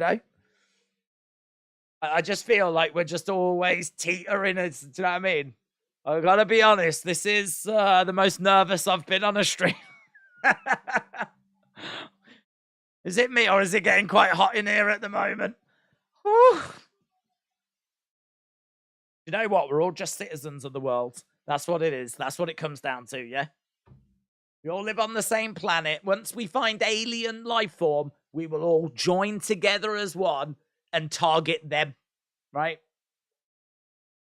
I just feel like we're just always teetering. Do you know what I mean? I've got to be honest, this is the most nervous I've been on a stream. Is it me or is it getting quite hot in here at the moment? Whew. You know what? We're all just citizens of the world. That's what it is. That's what it comes down to, yeah? We all live on the same planet. Once we find alien life form, we will all join together as one and target them, right?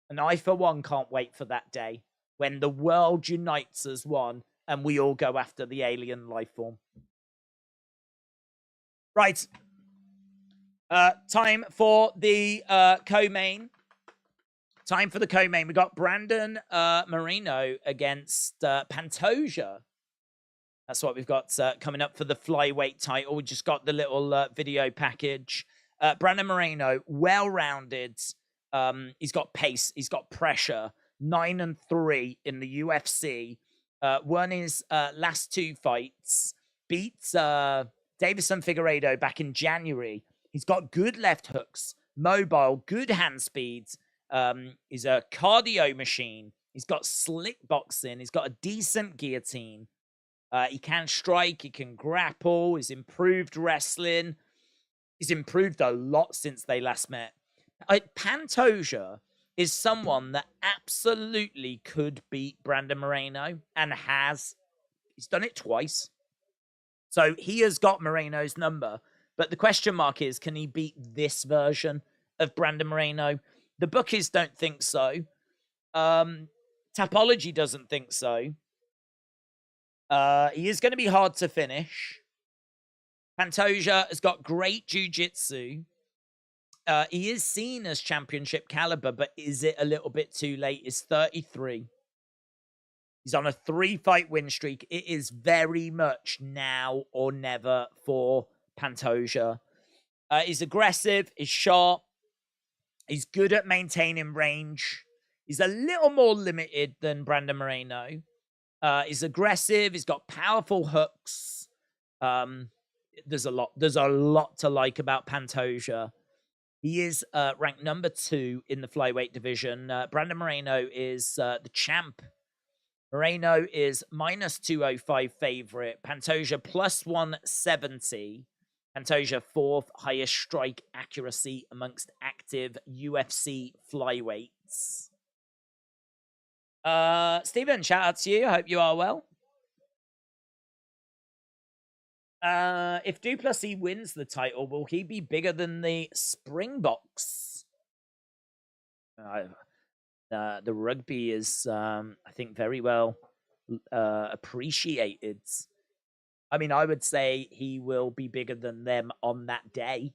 And I, for one, can't wait for that day when the world unites as one and we all go after the alien life form. Right. Time for the co-main. We got Brandon Moreno against Pantoja. That's what we've got coming up for the flyweight title. We just got the little video package. Brandon Moreno, well-rounded. He's got pace. He's got pressure. 9-3 in the UFC. Won his last two fights. Beat Davison Figueiredo back in January. He's got good left hooks, mobile, good hand speeds. He's a cardio machine. He's got slick boxing. He's got a decent guillotine. He can strike. He can grapple. He's improved wrestling. He's improved a lot since they last met. Pantoja is someone that absolutely could beat Brandon Moreno and has. He's done it twice. So he has got Moreno's number. But the question mark is, can he beat this version of Brandon Moreno? The bookies don't think so. Tapology doesn't think so. He is going to be hard to finish. Pantoja has got great jiu-jitsu. He is seen as championship caliber, but is it a little bit too late? He's 33. He's on a 3-fight win streak. It is very much now or never for Pantoja. He's aggressive. He's sharp. He's good at maintaining range. He's a little more limited than Brandon Moreno. He's aggressive. He's got powerful hooks. There's a lot to like about Pantoja. He is ranked number 2 in the flyweight division. Brandon Moreno is the champ. Moreno is minus 205 favorite. Pantoja plus 170. Pantoja 4th highest strike accuracy amongst active UFC flyweights. Stephen, shout out to you. I hope you are well. If Duplessis wins the title, will he be bigger than the Springboks? The rugby is, I think, very well appreciated. I mean, I would say he will be bigger than them on that day.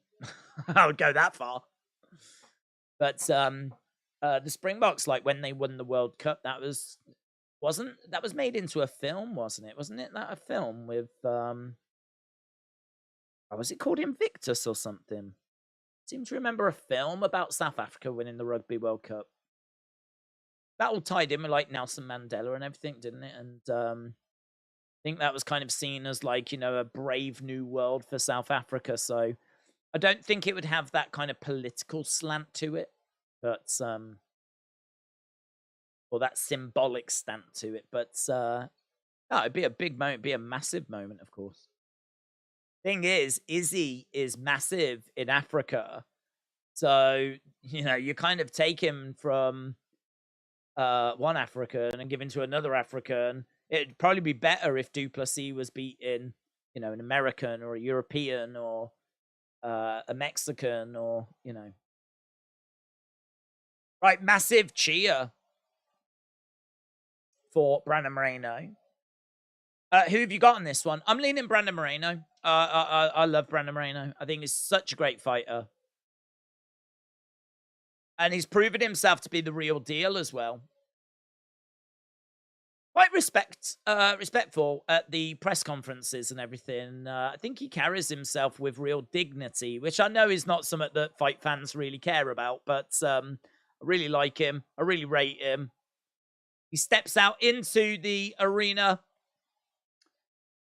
I would go that far. But the Springboks, like when they won the World Cup, that was made into a film, wasn't it? Wasn't it that a film with was it called Invictus or something? I seem to remember a film about South Africa winning the Rugby World Cup. That all tied in with like Nelson Mandela and everything, didn't it? And I think that was kind of seen as like, you know, a brave new world for South Africa. So I don't think it would have that kind of political slant to it, but or that symbolic stamp to it. But no, it'd be a big moment, it'd be a massive moment, of course. Thing is, Izzy is massive in Africa. So, you know, you kind of take him from one African and give him to another African. It'd probably be better if Duplessis was beating, you know, an American or a European or a Mexican or, you know. Right, massive cheer for Brandon Moreno. Who have you got on this one? I'm leaning Brandon Moreno. I love Brandon Moreno. I think he's such a great fighter. And he's proven himself to be the real deal as well. Quite respectful at the press conferences and everything. I think he carries himself with real dignity, which I know is not something that fight fans really care about, but I really like him. I really rate him. He steps out into the arena.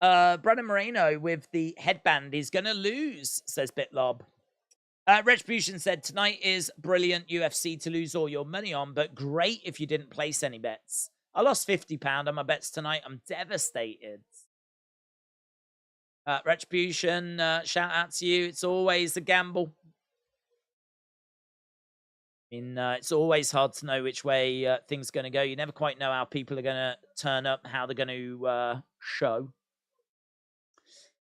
Brandon Moreno with the headband is going to lose, says Bitlob. Retribution said, tonight is brilliant UFC to lose all your money on, but great if you didn't place any bets. I lost £50 on my bets tonight. I'm devastated. Retribution, shout out to you. It's always a gamble. I mean, it's always hard to know which way things are going to go. You never quite know how people are going to turn up, how they're going to show.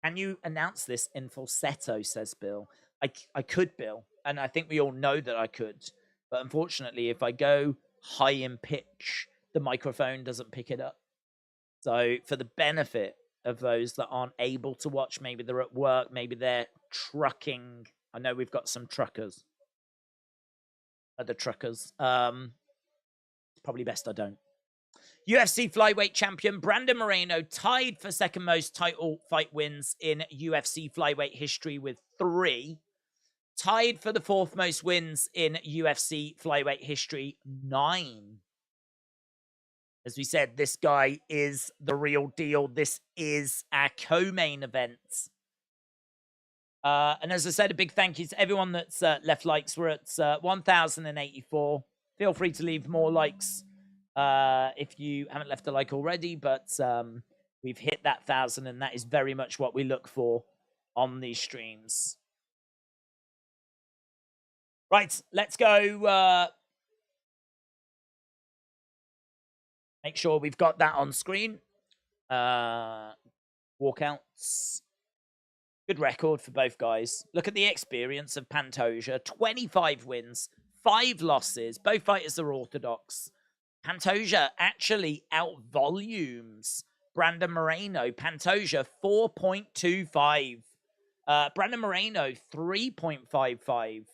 Can you announce this in falsetto, says Bill. I could, Bill, and I think we all know that I could. But unfortunately, if I go high in pitch, the microphone doesn't pick it up. So for the benefit of those that aren't able to watch, maybe they're at work, maybe they're trucking. I know we've got some truckers. Other truckers. It's probably best I don't. UFC Flyweight Champion Brandon Moreno tied for second most title fight wins in UFC Flyweight history with 3. Tied for the fourth most wins in UFC Flyweight history, 9. As we said, this guy is the real deal. This is our co-main event. And as I said, a big thank you to everyone that's left likes. We're at 1,084. Feel free to leave more likes if you haven't left a like already. But we've hit that 1,000, and that is very much what we look for on these streams. Right, let's go. Make sure we've got that on screen. Walkouts. Good record for both guys. Look at the experience of Pantoja. 25 wins, 5 losses. Both fighters are orthodox. Pantoja actually out-volumes Brandon Moreno. Pantoja, 4.25. Brandon Moreno, 3.55.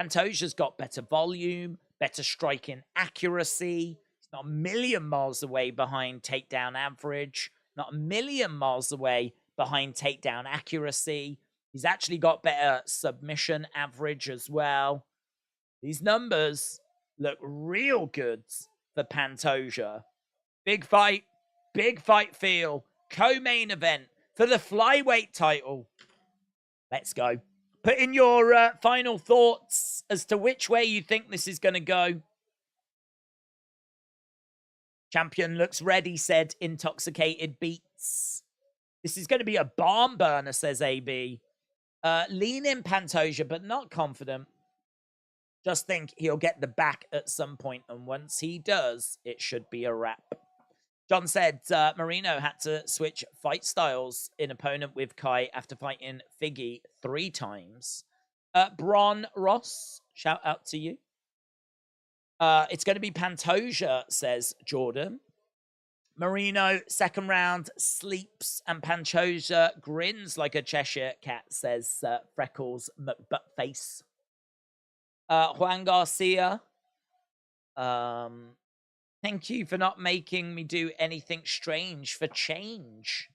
Pantoja's got better volume, better striking accuracy. He's not a million miles away behind takedown average. Not a million miles away behind takedown accuracy. He's actually got better submission average as well. These numbers look real good for Pantoja. Big fight feel. Co-main event for the flyweight title. Let's go. Put in your final thoughts as to which way you think this is going to go. Champion looks ready, said Intoxicated Beats. This is going to be a barn burner, says AB. Lean in Pantoja, but not confident. Just think he'll get the back at some point, and once he does, it should be a wrap. John said Moreno had to switch fight styles in opponent with Kai after fighting Figgy 3 times. Bron Ross, shout out to you. It's going to be Pantoja, says Jordan. Moreno, second round, sleeps, and Pantoja grins like a Cheshire cat, says Freckles McButtface. Juan Garcia. Thank you for not making me do anything strange for change.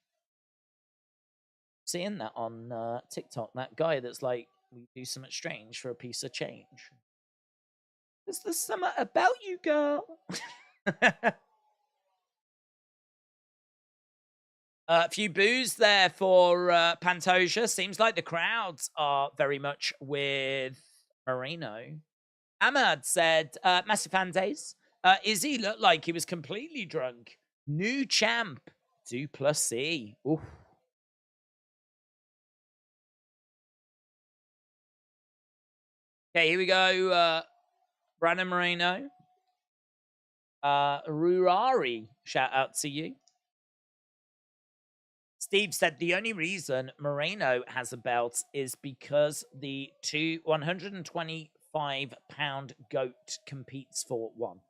Seeing that on TikTok, that guy that's like, we do something strange for a piece of change. There's something about you, girl. A few boos there for Pantoja. Seems like the crowds are very much with Moreno. Ahmad said, massive fan days. Izzy looked like he was completely drunk. New champ, 2+C. Oof. Okay, here we go. Brandon Moreno. Rurari, shout out to you. Steve said the only reason Moreno has a belt is because the 125-pound goat competes for one.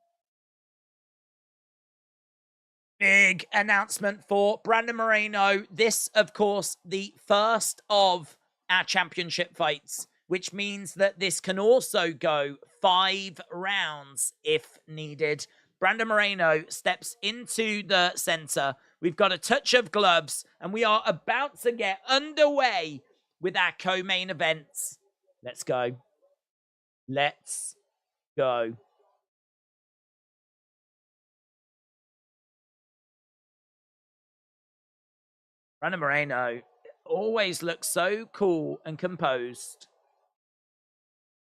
Big announcement for Brandon Moreno. This, of course, the first of our championship fights, which means that this can also go 5 rounds if needed. Brandon Moreno steps into the center. We've got a touch of gloves, and we are about to get underway with our co-main events. Let's go. Let's go. Brandon Moreno always looks so cool and composed.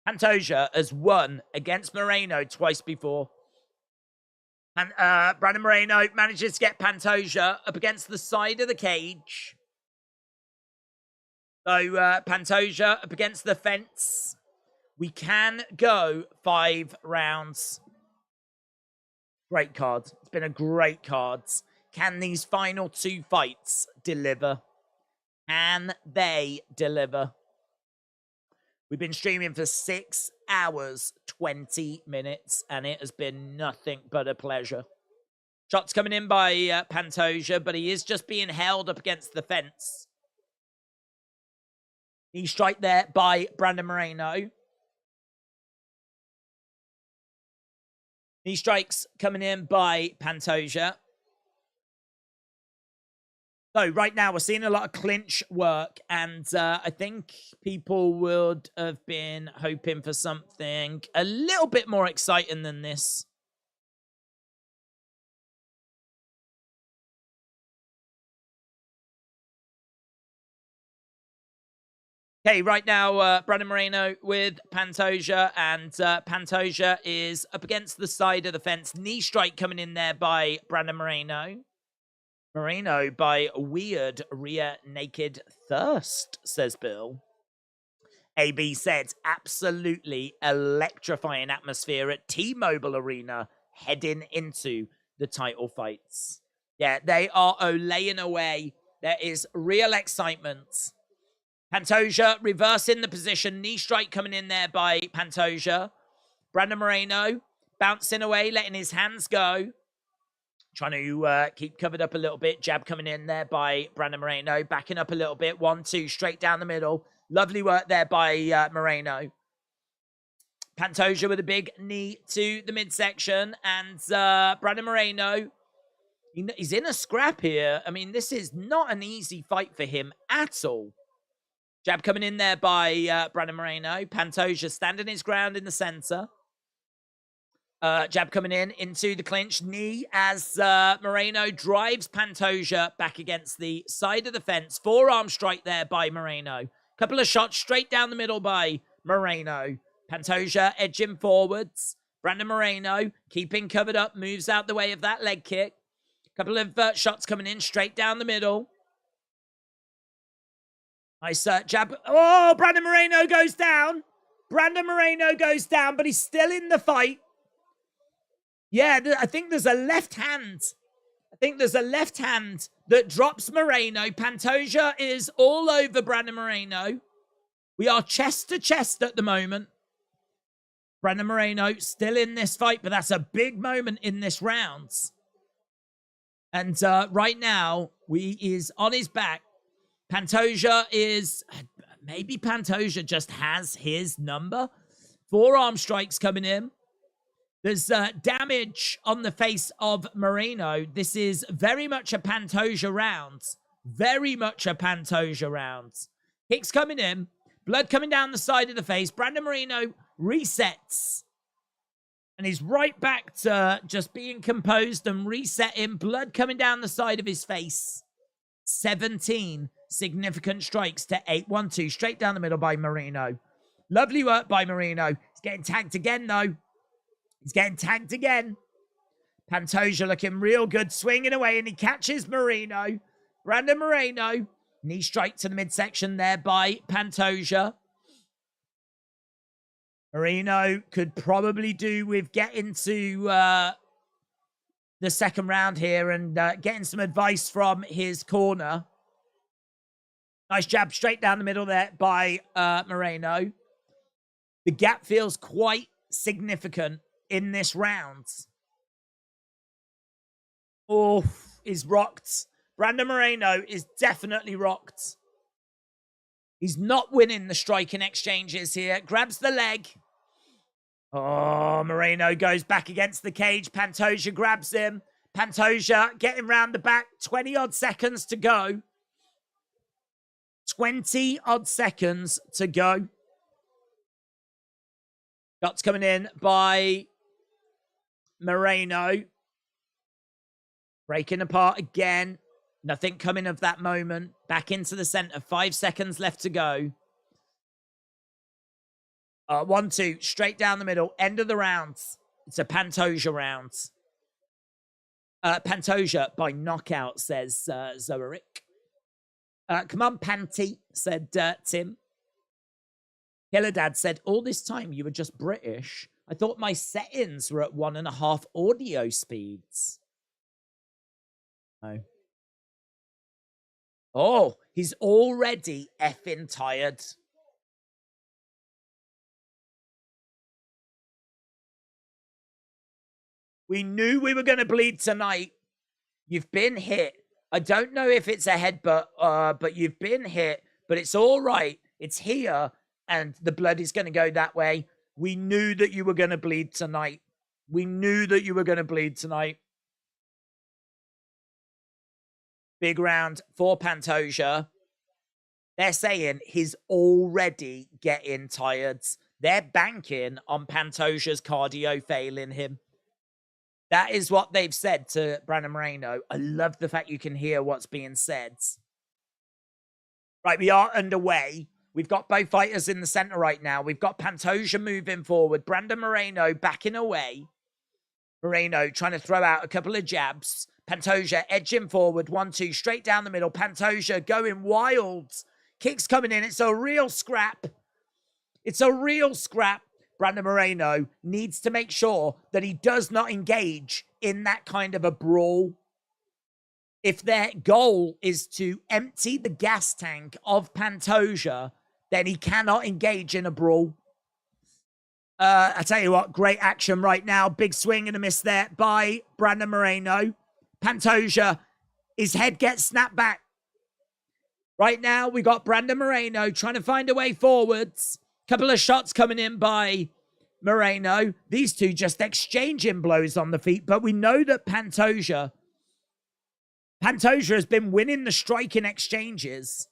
Pantoja has won against Moreno twice before. And Brandon Moreno manages to get Pantoja up against the side of the cage. So Pantoja up against the fence. We can go 5 rounds. Great card. It's been a great card. Can these final 2 fights deliver? Can they deliver? We've been streaming for 6 hours, 20 minutes, and it has been nothing but a pleasure. Shots coming in by Pantoja, but he is just being held up against the fence. Knee strike there by Brandon Moreno. Knee strikes coming in by Pantoja. So right now we're seeing a lot of clinch work, and I think people would have been hoping for something a little bit more exciting than this. Okay, right now, Brandon Moreno with Pantoja, and Pantoja is up against the side of the fence. Knee strike coming in there by Brandon Moreno. Moreno by weird rear naked thirst, says Bill. AB said, absolutely electrifying atmosphere at T-Mobile Arena heading into the title fights. Yeah, they are olaying away. There is real excitement. Pantoja reversing the position. Knee strike coming in there by Pantoja. Brandon Moreno bouncing away, letting his hands go. Trying to keep covered up a little bit. Jab coming in there by Brandon Moreno. Backing up a little bit. 1-2 straight down the middle. Lovely work there by Moreno. Pantoja with a big knee to the midsection. And Brandon Moreno, he's in a scrap here. I mean, this is not an easy fight for him at all. Jab coming in there by Brandon Moreno. Pantoja standing his ground in the center. Jab coming in into the clinch. Knee as Moreno drives Pantoja back against the side of the fence. Forearm strike there by Moreno. Couple of shots straight down the middle by Moreno. Pantoja edging forwards. Brandon Moreno keeping covered up. Moves out the way of that leg kick. Couple of shots coming in straight down the middle. Nice jab. Oh, Brandon Moreno goes down. Brandon Moreno goes down, but he's still in the fight. Yeah, I think there's a left hand. I think there's a left hand that drops Moreno. Pantoja is all over Brandon Moreno. We are chest to chest at the moment. Brandon Moreno still in this fight, but that's a big moment in this round. And right now, he is on his back. Pantoja is... Maybe Pantoja just has his number. Forearm strikes coming in. There's damage on the face of Moreno. This is very much a Pantoja round. Very much a Pantoja round. Kicks coming in. Blood coming down the side of the face. Brandon Moreno resets. And he's right back to just being composed and resetting. Blood coming down the side of his face. 17 significant strikes to 8-1-2. Straight down the middle by Moreno. Lovely work by Moreno. He's getting tagged again, though. He's getting tagged again. Pantoja looking real good, swinging away, and he catches Moreno. Brandon Moreno. Knee strike to the midsection there by Pantoja. Moreno could probably do with getting to the second round here and getting some advice from his corner. Nice jab straight down the middle there by Moreno. The gap feels quite significant in this round. Oh, is rocked. Brandon Moreno is definitely rocked. He's not winning the striking exchanges here. Grabs the leg. Oh, Moreno goes back against the cage. Pantoja grabs him. Pantoja getting round the back. 20-odd seconds to go. 20-odd seconds to go. Shots coming in by Moreno. Breaking apart again. Nothing coming of that moment. Back into the center. 5 seconds left to go. 1-2. Straight down the middle. End of the round. It's a Pantoja round. Pantoja by knockout, says Zoeric. Come on, Panty, said Tim. Killer Dad said, all this time you were just British. I thought my settings were at 1.5 audio speeds. No. Oh, he's already effing tired. We knew we were going to bleed tonight. You've been hit. I don't know if it's a headbutt, but you've been hit. But it's all right. It's here, and the blood is going to go that way. We knew that you were going to bleed tonight. We knew that you were going to bleed tonight. Big round for Pantoja. They're saying he's already getting tired. They're banking on Pantoja's cardio failing him. That is what they've said to Brandon Moreno. I love the fact you can hear what's being said. Right, we are underway. We've got both fighters in the center right now. We've got Pantoja moving forward. Brandon Moreno backing away. Moreno trying to throw out a couple of jabs. Pantoja edging forward. 1-2 straight down the middle. Pantoja going wild. Kicks coming in. It's a real scrap. It's a real scrap. Brandon Moreno needs to make sure that he does not engage in that kind of a brawl. If their goal is to empty the gas tank of Pantoja, then he cannot engage in a brawl. I tell you what, great action right now. Big swing and a miss there by Brandon Moreno. Pantoja, his head gets snapped back. Right now, we got Brandon Moreno trying to find a way forwards. Couple of shots coming in by Moreno. These two just exchanging blows on the feet. But we know that Pantoja has been winning the striking exchanges.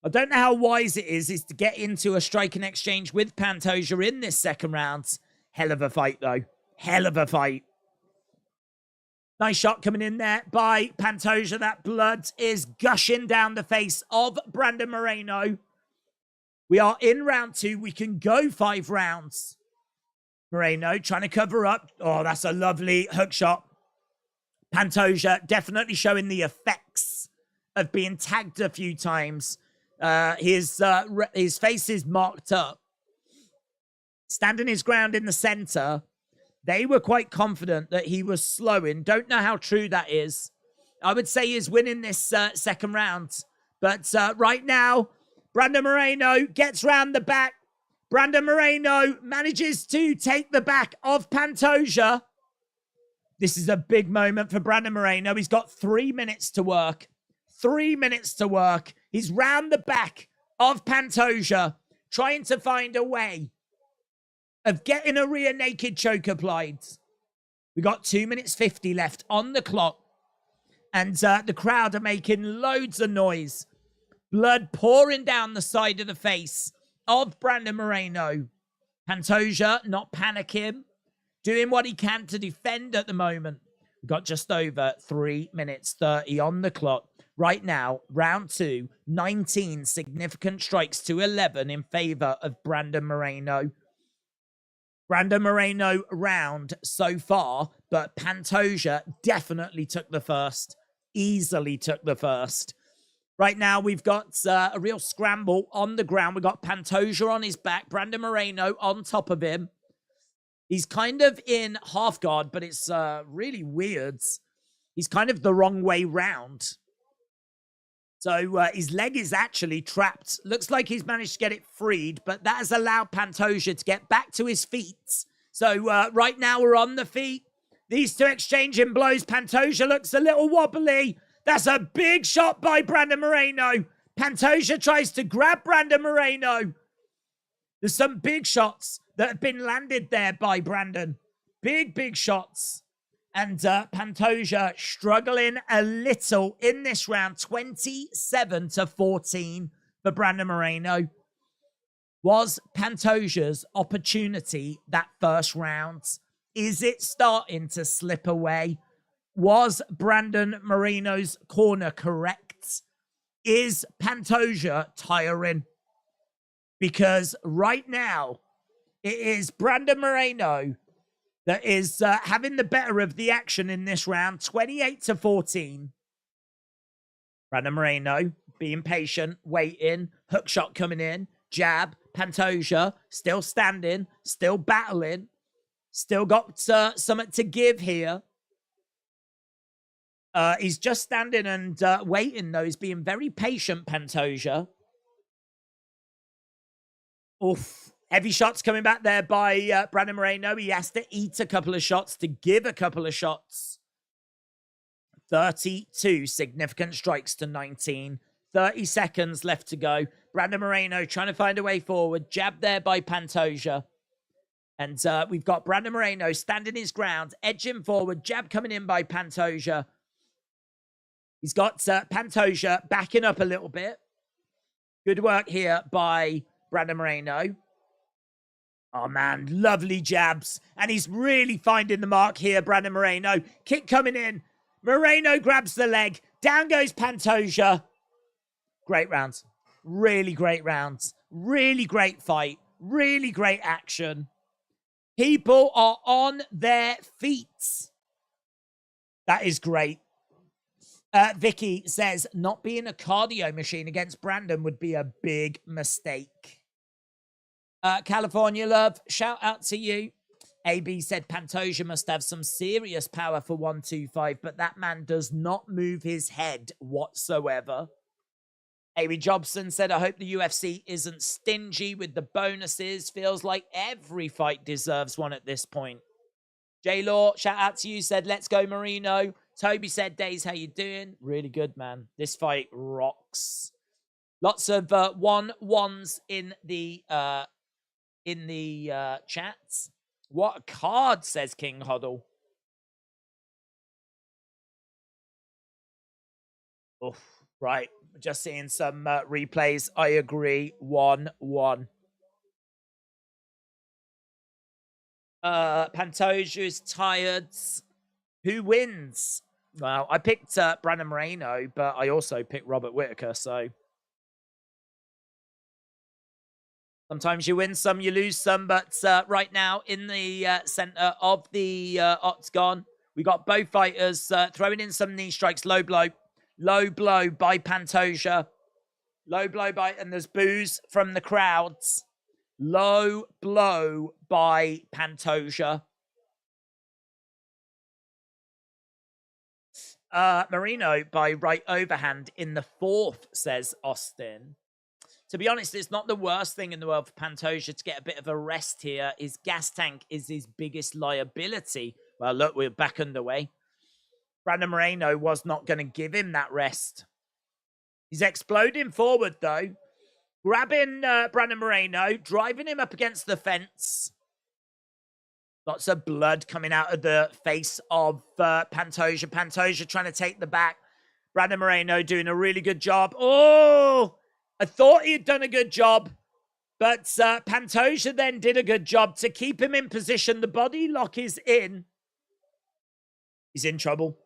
I don't know how wise it is to get into a striking exchange with Pantoja in this second round. Hell of a fight, though. Hell of a fight. Nice shot coming in there by Pantoja. That blood is gushing down the face of Brandon Moreno. We are in round 2. We can go 5 rounds. Moreno trying to cover up. Oh, that's a lovely hook shot. Pantoja definitely showing the effects of being tagged a few times. His face is marked up. Standing his ground in the center. They were quite confident that he was slowing. Don't know how true that is. I would say is winning this second round. But right now, Brandon Moreno gets round the back. Brandon Moreno manages to take the back of Pantoja. This is a big moment for Brandon Moreno. He's got 3 minutes to work. 3 minutes to work. He's round the back of Pantoja, trying to find a way of getting a rear naked choke applied. We got 2 minutes 50 left on the clock. And the crowd are making loads of noise. Blood pouring down the side of the face of Brandon Moreno. Pantoja not panicking, doing what he can to defend at the moment. We've got just over 3 minutes 30 on the clock. Right now, round 2, 19 significant strikes to 11 in favor of Brandon Moreno. Brandon Moreno round so far, but Pantoja definitely took the first. Easily took the first. Right now, we've got a real scramble on the ground. We've got Pantoja on his back, Brandon Moreno on top of him. He's kind of in half guard, but it's really weird. He's kind of the wrong way round. So his leg is actually trapped. Looks like he's managed to get it freed, but that has allowed Pantoja to get back to his feet. So right now we're on the feet. These two exchanging blows. Pantoja looks a little wobbly. That's a big shot by Brandon Moreno. Pantoja tries to grab Brandon Moreno. There's some big shots that have been landed there by Brandon. Big shots. And Pantoja struggling a little in this round. 27-14 for Brandon Moreno. Was Pantoja's opportunity that first round? Is it starting to slip away? Was Brandon Moreno's corner correct? Is Pantoja tiring? Because right now, it is Brandon Moreno that is having the better of the action in this round, 28-14. Brandon Moreno being patient, waiting, hook shot coming in, jab, Pantoja still standing, still battling, still got something to give here. He's just standing and waiting, though. He's being very patient, Pantoja. Oof. Heavy shots coming back there by Brandon Moreno. He has to eat a couple of shots to give a couple of shots. 32 significant strikes to 19. 30 seconds left to go. Brandon Moreno trying to find a way forward. Jab there by Pantoja. And we've got Brandon Moreno standing his ground, edging forward. Jab coming in by Pantoja. He's got Pantoja backing up a little bit. Good work here by Brandon Moreno. Oh, man, lovely jabs. And he's really finding the mark here, Brandon Moreno. Kick coming in. Moreno grabs the leg. Down goes Pantoja. Great rounds. Really great rounds. Really great fight. Really great action. People are on their feet. That is great. Vicky says, not being a cardio machine against Brandon would be a big mistake. California Love, shout out to you. AB said Pantoja must have some serious power for 125, but that man does not move his head whatsoever. AB Jobson said, I hope the UFC isn't stingy with the bonuses. Feels like every fight deserves one at this point. J-Law, shout out to you, said, let's go Marino. Toby said, Days, how you doing? Really good, man. This fight rocks. Lots of 1-1s in the chats. What a card, says King Huddle. Oof, right. Just seeing some replays. I agree. 1-1. Pantoja is tired. Who wins? Well, I picked Brandon Moreno, but I also picked Robert Whittaker, so sometimes you win some, you lose some, but right now in the center of the octagon, we got both fighters throwing in some knee strikes, low blow by Pantoja, and there's boos from the crowds. Low blow by Pantoja. Moreno by right overhand in the 4th, says Austin. To be honest, it's not the worst thing in the world for Pantoja to get a bit of a rest here. His gas tank is his biggest liability. Well, look, we're back underway. Brandon Moreno was not going to give him that rest. He's exploding forward, though. Grabbing Brandon Moreno, driving him up against the fence. Lots of blood coming out of the face of Pantoja. Pantoja trying to take the back. Brandon Moreno doing a really good job. Oh! I thought he had done a good job, but Pantoja then did a good job to keep him in position. The body lock is in. He's in trouble.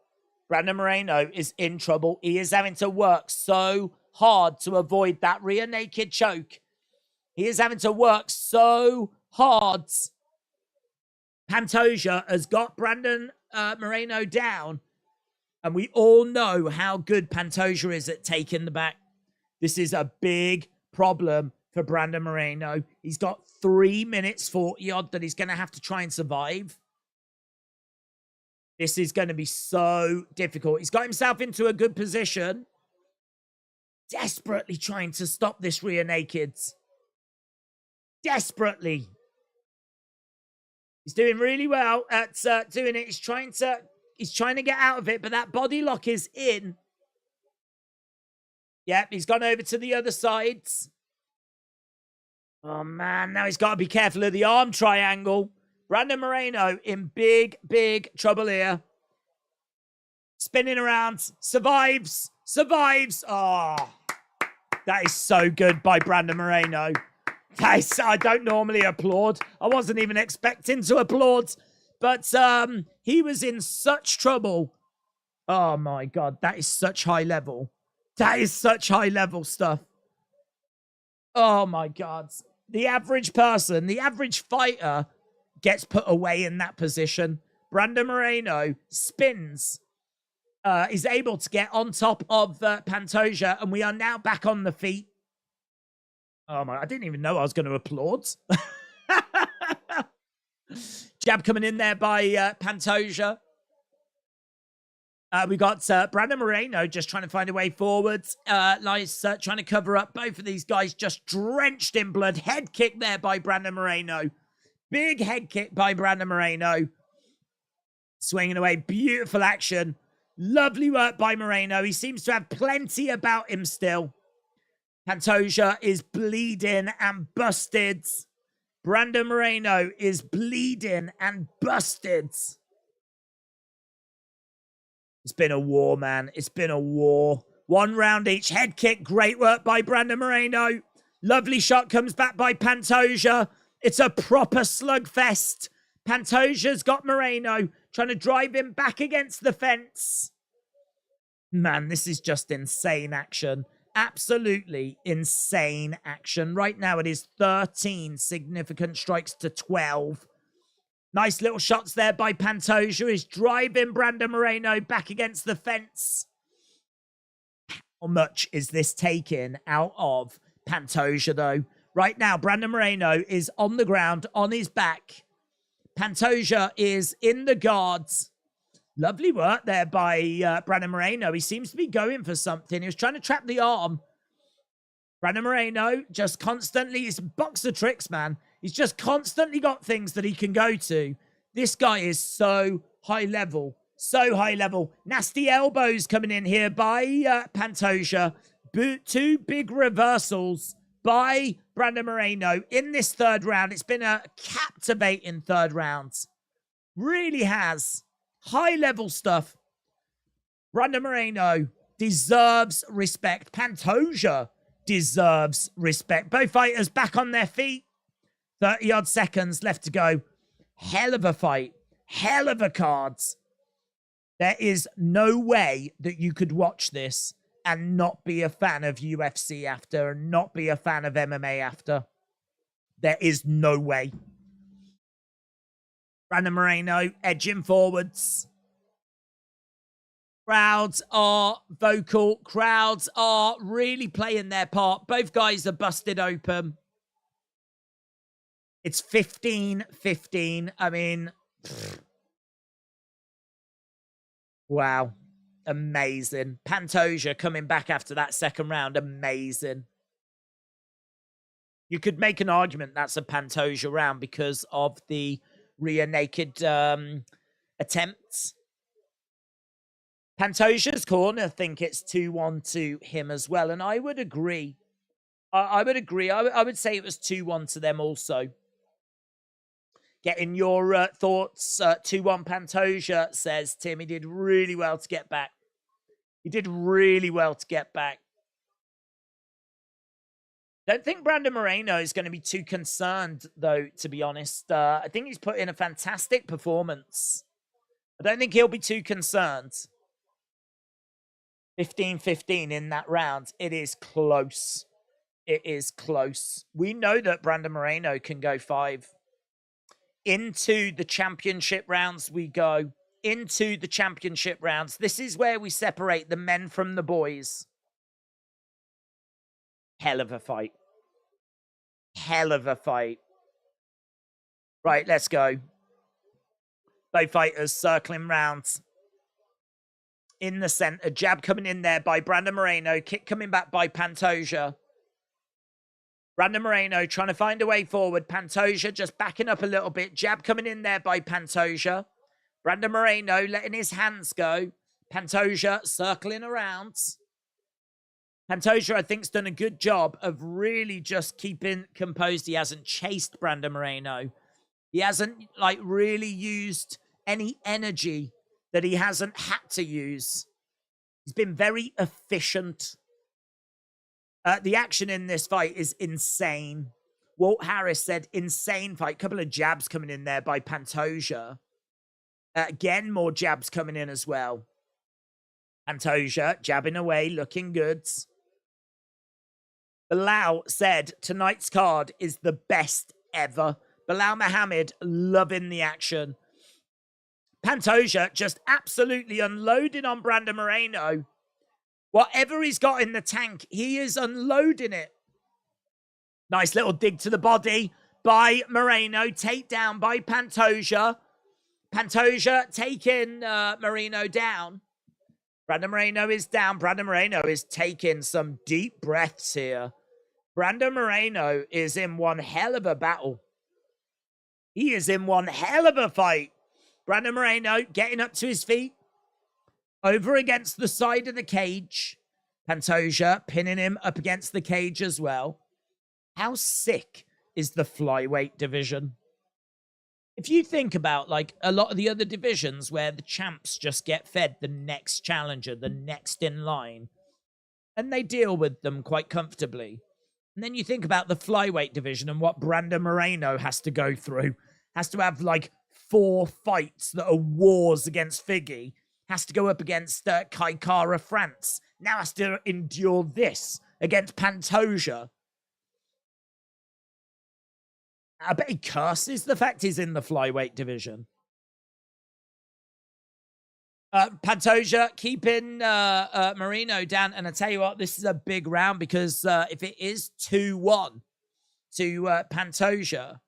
Brandon Moreno is in trouble. He is having to work so hard to avoid that rear naked choke. He is having to work so hard. Pantoja has got Brandon Moreno down, and we all know how good Pantoja is at taking the back. This is a big problem for Brandon Moreno. He's got 3 minutes 40 odd that he's going to have to try and survive. This is going to be so difficult. He's got himself into a good position. Desperately trying to stop this rear nakeds. Desperately. He's doing really well at doing it. He's trying to get out of it, but that body lock is in. Yep, he's gone over to the other side. Oh, man. Now he's got to be careful of the arm triangle. Brandon Moreno in big, big trouble here. Spinning around. Survives. Survives. Oh, that is so good by Brandon Moreno. I don't normally applaud. I wasn't even expecting to applaud. But he was in such trouble. Oh, my God. That is such high level. That is such high-level stuff. Oh, my God. The average person, the average fighter gets put away in that position. Brandon Moreno spins, is able to get on top of Pantoja, and we are now back on the feet. Oh, my. I didn't even know I was going to applaud. Jab coming in there by Pantoja. We got Brandon Moreno just trying to find a way forward. Nice, trying to cover up both of these guys, just drenched in blood. Head kick there by Brandon Moreno. Big head kick by Brandon Moreno. Swinging away. Beautiful action. Lovely work by Moreno. He seems to have plenty about him still. Pantoja is bleeding and busted. Brandon Moreno is bleeding and busted. It's been a war, man. It's been a war. 1 round each. Head kick. Great work by Brandon Moreno. Lovely shot comes back by Pantoja. It's a proper slugfest. Pantoja's got Moreno trying to drive him back against the fence. Man, this is just insane action. Absolutely insane action. Right now it is 13 significant strikes to 12. Nice little shots there by Pantoja. He's driving Brandon Moreno back against the fence. How much is this taken out of Pantoja, though? Right now, Brandon Moreno is on the ground, on his back. Pantoja is in the guards. Lovely work there by Brandon Moreno. He seems to be going for something. He was trying to trap the arm. Brandon Moreno just constantly, it's boxer tricks, man. He's just constantly got things that he can go to. This guy is so high level. So high level. Nasty elbows coming in here by Pantoja. 2 big reversals by Brandon Moreno in this 3rd round. It's been a captivating 3rd round. Really has. High level stuff. Brandon Moreno deserves respect. Pantoja deserves respect. Both fighters back on their feet. 30-odd seconds left to go. Hell of a fight. Hell of a cards. There is no way that you could watch this and not be a fan of UFC after and not be a fan of MMA after. There is no way. Brandon Moreno edging forwards. Crowds are vocal. Crowds are really playing their part. Both guys are busted open. It's 15-15. I mean, wow. Amazing. Pantoja coming back after that second round. Amazing. You could make an argument that's a Pantoja round because of the rear naked attempts. Pantoja's corner think it's 2-1 to him as well, and I would agree. I would agree. I would say it was 2-1 to them also. Getting your thoughts. 2-1 Pantoja, says Tim. He did really well to get back. He did really well to get back. Don't think Brandon Moreno is going to be too concerned, though, to be honest. I think he's put in a fantastic performance. I don't think he'll be too concerned. 15-15 in that round. It is close. It is close. We know that Brandon Moreno can go 5. Into the championship rounds we go. Into the championship rounds. This is where we separate the men from the boys. Hell of a fight. Hell of a fight. Right, let's go. Both fighters circling rounds. In the center. Jab coming in there by Brandon Moreno. Kick coming back by Pantoja. Brandon Moreno trying to find a way forward. Pantoja just backing up a little bit. Jab coming in there by Pantoja. Brandon Moreno letting his hands go. Pantoja circling around. Pantoja, I think, has done a good job of really just keeping composed. He hasn't chased Brandon Moreno. He hasn't, like, really used any energy that he hasn't had to use. He's been very efficient. The action in this fight is insane. Walt Harris said, insane fight. Couple of jabs coming in there by Pantoja. Again, more jabs coming in as well. Pantoja jabbing away, looking good. Bilal said, tonight's card is the best ever. Bilal Muhammad loving the action. Pantoja just absolutely unloading on Brandon Moreno. Whatever he's got in the tank, he is unloading it. Nice little dig to the body by Moreno. Takedown by Pantoja. Pantoja taking Moreno down. Brandon Moreno is down. Brandon Moreno is taking some deep breaths here. Brandon Moreno is in one hell of a battle. He is in one hell of a fight. Brandon Moreno getting up to his feet. Over against the side of the cage. Pantoja pinning him up against the cage as well. How sick is the flyweight division? If you think about, like, a lot of the other divisions where the champs just get fed the next challenger, the next in line, and they deal with them quite comfortably. And then you think about the flyweight division and what Brandon Moreno has to go through. Has to have, like, 4 fights that are wars against Figgy. Has to go up against Kai Kara France. Now has to endure this against Pantoja. I bet he curses the fact he's in the flyweight division. Pantoja keeping Moreno down. And I tell you what, this is a big round because if it is 2-1 to Pantoja,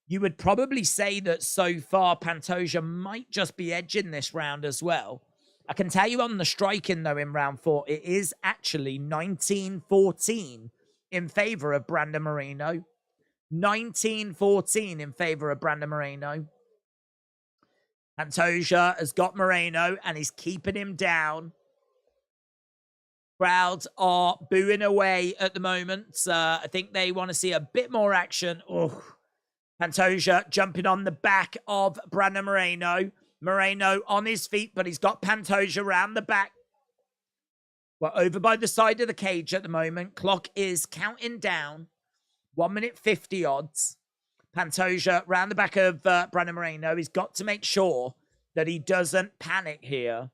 you would probably say that so far Pantoja might just be edging this round as well. I can tell you on the striking, though, in round 4, it is actually 19-14 in favor of Brandon Moreno. 19-14 in favor of Brandon Moreno. Pantoja has got Moreno and he's keeping him down. Crowds are booing away at the moment. I think they want to see a bit more action. Oh. Pantoja jumping on the back of Brandon Moreno. Moreno on his feet, but he's got Pantoja around the back. We're over by the side of the cage at the moment. Clock is counting down. 1 minute 50 odds. Pantoja round the back of Brandon Moreno. He's got to make sure that he doesn't panic here.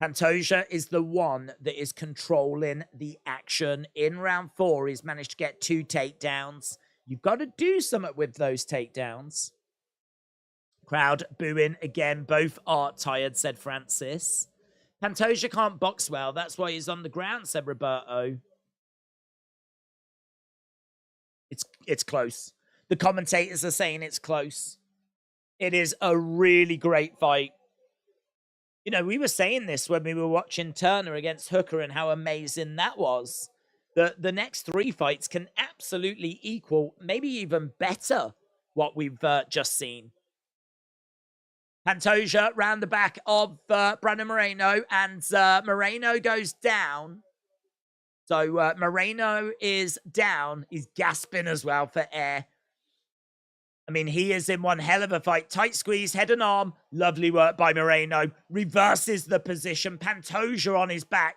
Pantoja is the one that is controlling the action. In round 4, he's managed to get 2 takedowns. You've got to do something with those takedowns. Crowd booing again. Both are tired, said Francis. Pantoja can't box well. That's why he's on the ground, said Roberto. It's close. The commentators are saying it's close. It is a really great fight. You know, we were saying this when we were watching Turner against Hooker and how amazing that was. The next 3 fights can absolutely equal, maybe even better, what we've just seen. Pantoja round the back of Brandon Moreno, and Moreno goes down. So Moreno is down. He's gasping as well for air. I mean, he is in one hell of a fight. Tight squeeze, head and arm. Lovely work by Moreno. Reverses the position. Pantoja on his back.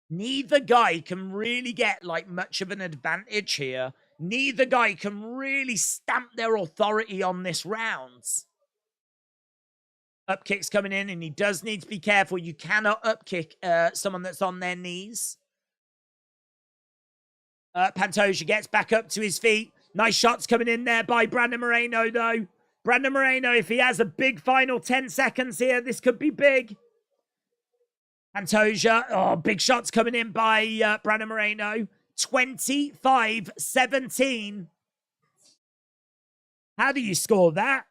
Neither guy can really get like much of an advantage here. Neither guy can really stamp their authority on this round. Up kicks coming in, and he does need to be careful. You cannot up kick someone that's on their knees. Pantoja gets back up to his feet. Nice shots coming in there by Brandon Moreno, though. Brandon Moreno, if he has a big final 10 seconds here, this could be big. Pantoja, oh, big shots coming in by Brandon Moreno. 25-17. How do you score that?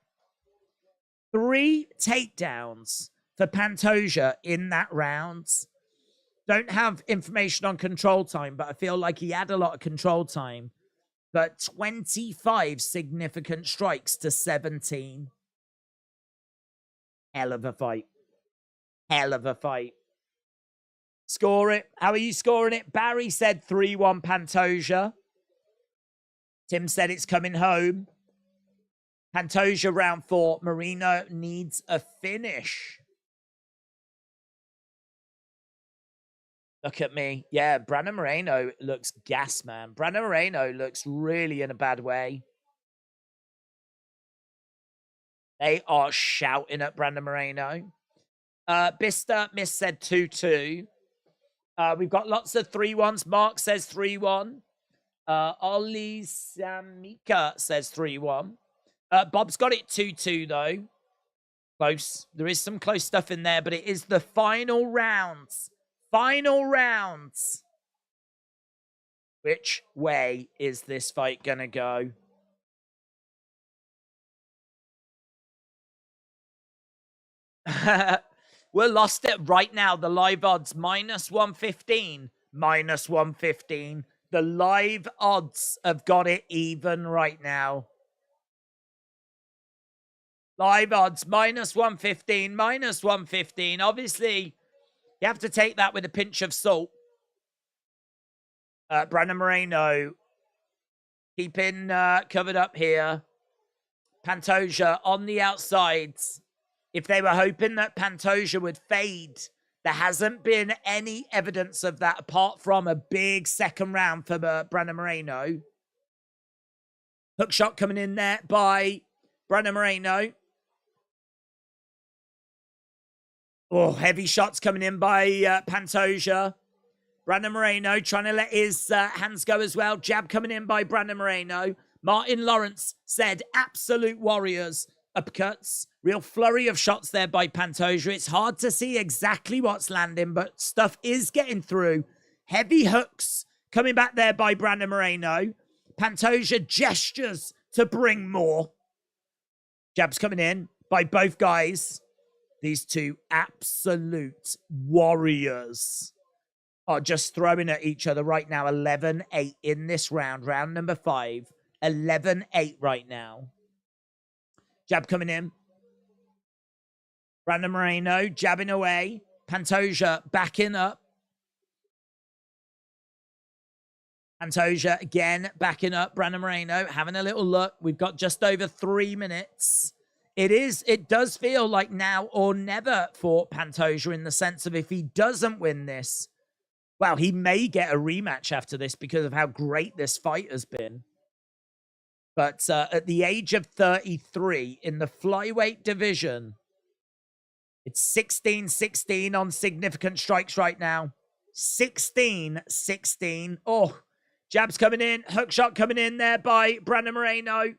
3 takedowns for Pantoja in that round. Don't have information on control time, but I feel like he had a lot of control time. But 25 significant strikes to 17. Hell of a fight. Hell of a fight. Score it. How are you scoring it? Barry said 3-1 Pantoja. Tim said it's coming home. Pantoja round 4. Moreno needs a finish. Look at me. Yeah, Brandon Moreno looks gas, man. Brandon Moreno looks really in a bad way. They are shouting at Brandon Moreno. Bista Miss said 2-2. We've got lots of 3-1s. Mark says 3-1. Ollie Samika says 3-1. Bob's got it 2-2, though. Close. There is some close stuff in there, but it is the final rounds. Final rounds. Which way is this fight going to go? We're lost it right now. The live odds -115. -115. The live odds have got it even right now. Live odds -115. -115. Obviously, you have to take that with a pinch of salt. Brandon Moreno keeping covered up here. Pantoja on the outsides. If they were hoping that Pantoja would fade, there hasn't been any evidence of that apart from a big second round for Brandon Moreno. Hook shot coming in there by Brandon Moreno. Oh, heavy shots coming in by Pantoja. Brandon Moreno trying to let his hands go as well. Jab coming in by Brandon Moreno. Martin Lawrence said absolute warriors. Uppercuts. Real flurry of shots there by Pantoja. It's hard to see exactly what's landing, but stuff is getting through. Heavy hooks coming back there by Brandon Moreno. Pantoja gestures to bring more. Jabs coming in by both guys. These two absolute warriors are just throwing at each other right now. 11-8 in this round. Round number 5. 11-8 right now. Jab coming in. Brandon Moreno jabbing away. Pantoja backing up. Pantoja again backing up. Brandon Moreno having a little look. We've got just over 3 minutes. It does feel like now or never for Pantoja in the sense of if he doesn't win this, well, he may get a rematch after this because of how great this fight has been. But at the age of 33 in the flyweight division, it's 16-16 on significant strikes right now. 16-16. Oh, jabs coming in. Hook shot coming in there by Brandon Moreno.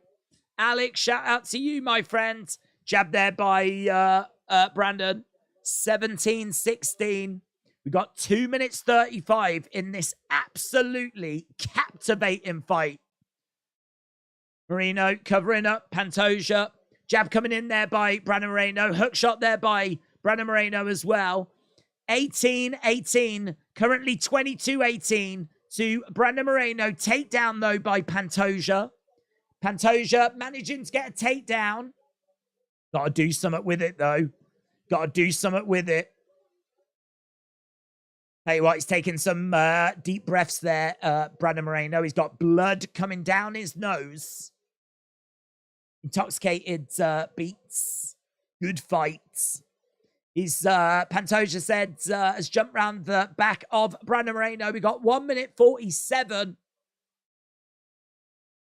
Alex, shout out to you, my friend. Jab there by Brandon. 17-16. We got 2 minutes 35 in this absolutely captivating fight. Moreno covering up Pantoja. Jab coming in there by Brandon Moreno. Hook shot there by Brandon Moreno as well. 18-18. Currently 22-18 to Brandon Moreno. Takedown, though, by Pantoja. Pantoja managing to get a takedown. Got to do something with it, though. Got to do something with it. Hey, what? He's taking some deep breaths there, Brandon Moreno. He's got blood coming down his nose. Intoxicated beats. Good fights. He's, Pantoja said, has jumped round the back of Brandon Moreno. We got 1 minute 47.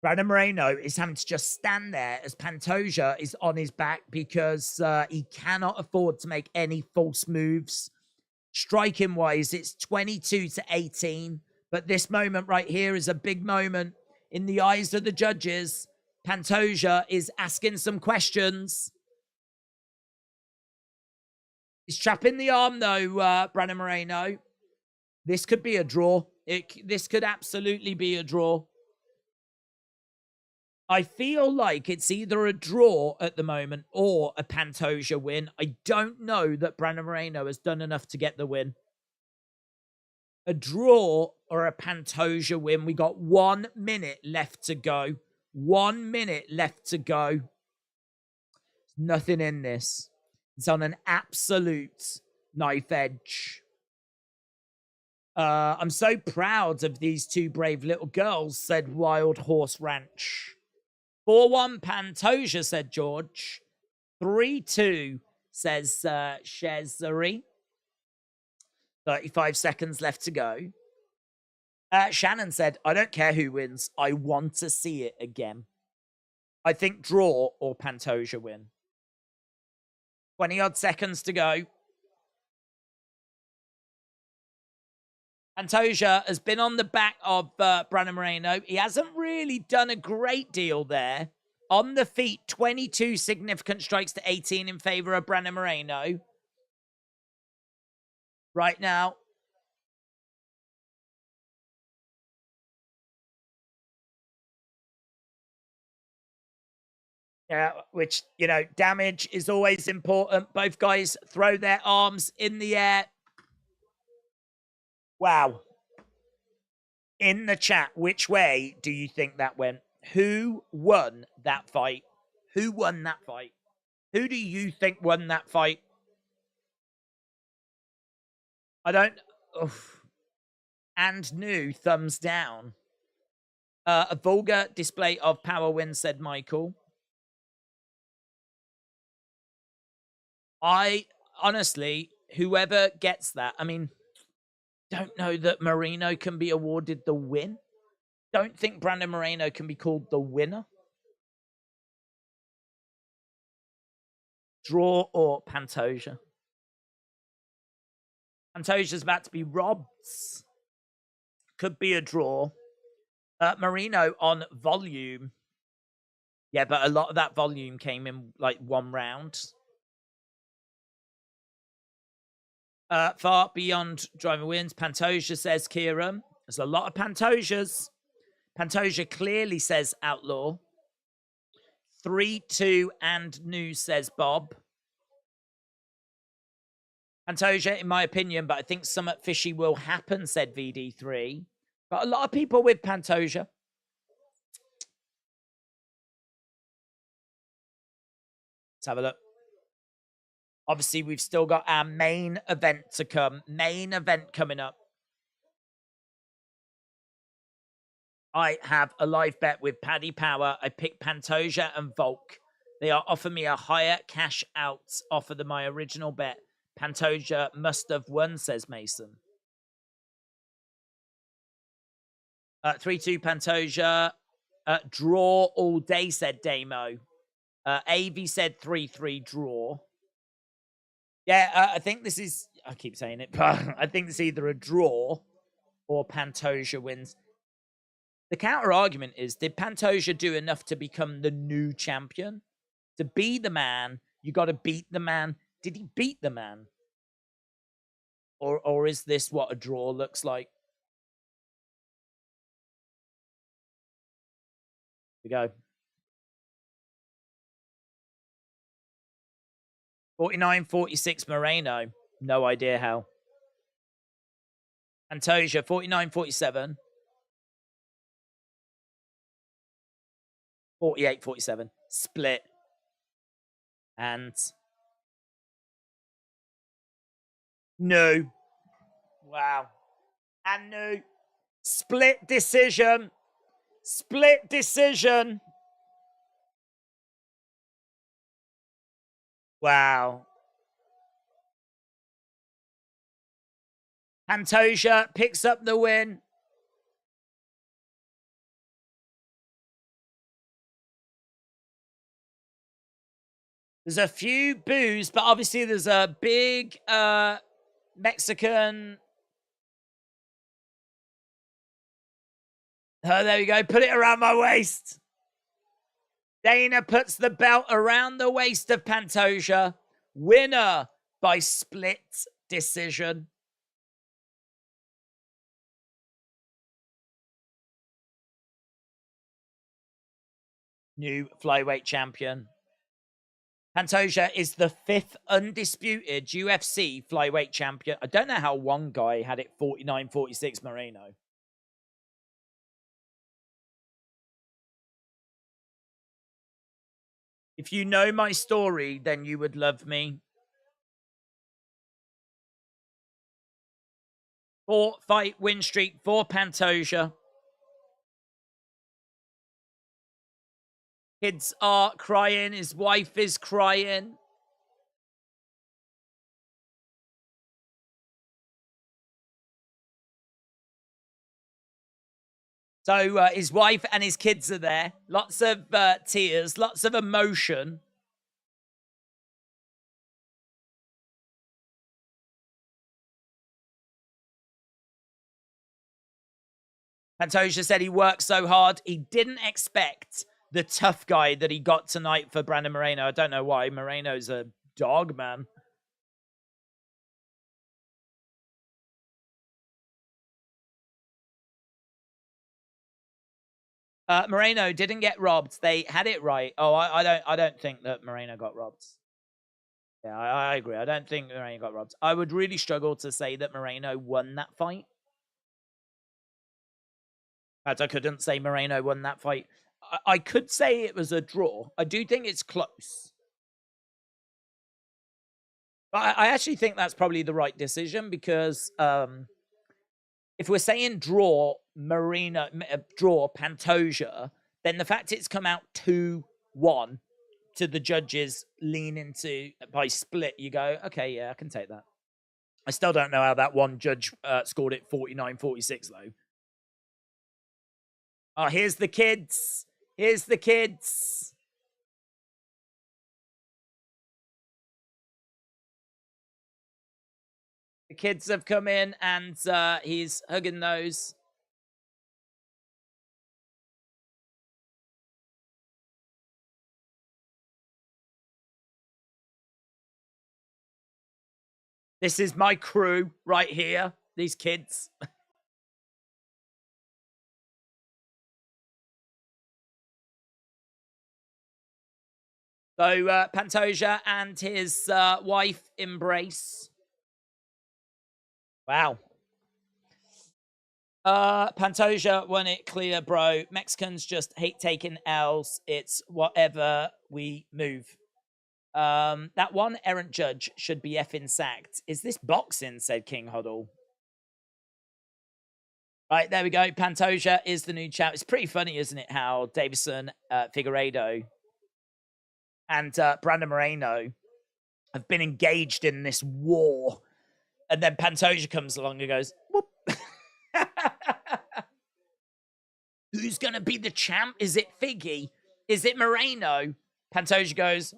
Brandon Moreno is having to just stand there as Pantoja is on his back because he cannot afford to make any false moves. Striking-wise, it's 22-18. But this moment right here is a big moment in the eyes of the judges. Pantoja is asking some questions. He's trapping the arm, though, Brandon Moreno. This could be a draw. This could absolutely be a draw. I feel like it's either a draw at the moment or a Pantoja win. I don't know that Brandon Moreno has done enough to get the win. A draw or a Pantoja win. We got 1 minute left to go. 1 minute left to go. There's nothing in this. It's on an absolute knife edge. I'm so proud of these two brave little girls, said Wild Horse Ranch. 4-1 Pantoja, said George. 3-2, says Shezari. 35 seconds left to go. Shannon said, I don't care who wins. I want to see it again. I think draw or Pantoja win. 20-odd seconds to go. Pantoja has been on the back of Brandon Moreno. He hasn't really done a great deal there. On the feet, 22 significant strikes to 18 in favor of Brandon Moreno. Right now. Yeah, which, you know, damage is always important. Both guys throw their arms in the air. Wow. In the chat, which way do you think that went? Who won that fight? Who won that fight? Who do you think won that fight? I don't... Oof. And new, thumbs down. A vulgar display of power wins, said Michael. I, honestly, whoever gets that, I mean, don't know that Moreno can be awarded the win. Don't think Brandon Moreno can be called the winner. Draw or Pantoja? Pantoja's about to be robbed. Could be a draw. Moreno on volume. Yeah, but a lot of that volume came in like one round. Far beyond driver wins. Pantoja, says Kieran. There's a lot of Pantojas. Pantoja clearly says outlaw. 3-2 and new, says Bob. Pantoja, in my opinion, but I think something fishy will happen, said VD3. Got a lot of people with Pantoja. Let's have a look. Obviously, we've still got our main event to come. Main event coming up. I have a live bet with Paddy Power. I picked Pantoja and Volk. They are offering me a higher cash out offer than my original bet. Pantoja must have won, says Mason. 3-2 Pantoja. Draw all day, said Damo. AV said 3-3 draw. Yeah, I think this is... I keep saying it, but I think it's either a draw or Pantoja wins. The counter argument is, did Pantoja do enough to become the new champion? To be the man, you got to beat the man. Did he beat the man? Or is this what a draw looks like? Here we go. 49-46 Moreno. No idea how. Pantoja, 49-47. 48-47. Split. And no. Wow. And no. Split decision. Split decision. Wow. Pantoja picks up the win. There's a few boos, but obviously there's a big Mexican. Oh, there we go. Put it around my waist. Dana puts the belt around the waist of Pantoja. Winner by split decision. New flyweight champion. Pantoja is the 5th undisputed UFC flyweight champion. I don't know how one guy had it 49-46 Moreno. If you know my story, then you would love me. 4-fight win streak for Pantoja. Kids are crying. His wife is crying. So his wife and his kids are there. Lots of tears, lots of emotion. Pantoja said he worked so hard. He didn't expect the tough guy that he got tonight for Brandon Moreno. I don't know why. Moreno's a dog, man. Moreno didn't get robbed. They had it right. Oh, I don't think that Moreno got robbed. Yeah, I agree. I don't think Moreno got robbed. I would really struggle to say that Moreno won that fight. In fact, I couldn't say Moreno won that fight. I could say it was a draw. I do think it's close. But I actually think that's probably the right decision because if we're saying draw draw Pantoja, then the fact it's come out 2-1 to the judges lean into by split, you go, okay, yeah, I can take that. I still don't know how that one judge scored it 49-46 though. Oh, here's the kids. Here's the kids. The kids have come in and he's hugging those. This is my crew right here. These kids. So Pantoja and his wife embrace. Wow. Pantoja won it clear, bro. Mexicans just hate taking L's. It's whatever we move. That one errant judge should be effing sacked. Is this boxing? Said King Huddle. Right, there we go. Pantoja is the new champ. It's pretty funny, isn't it, how Davison Figueiredo and Brandon Moreno have been engaged in this war. And then Pantoja comes along and goes, whoop. Who's going to be the champ? Is it Figgy? Is it Moreno? Pantoja goes,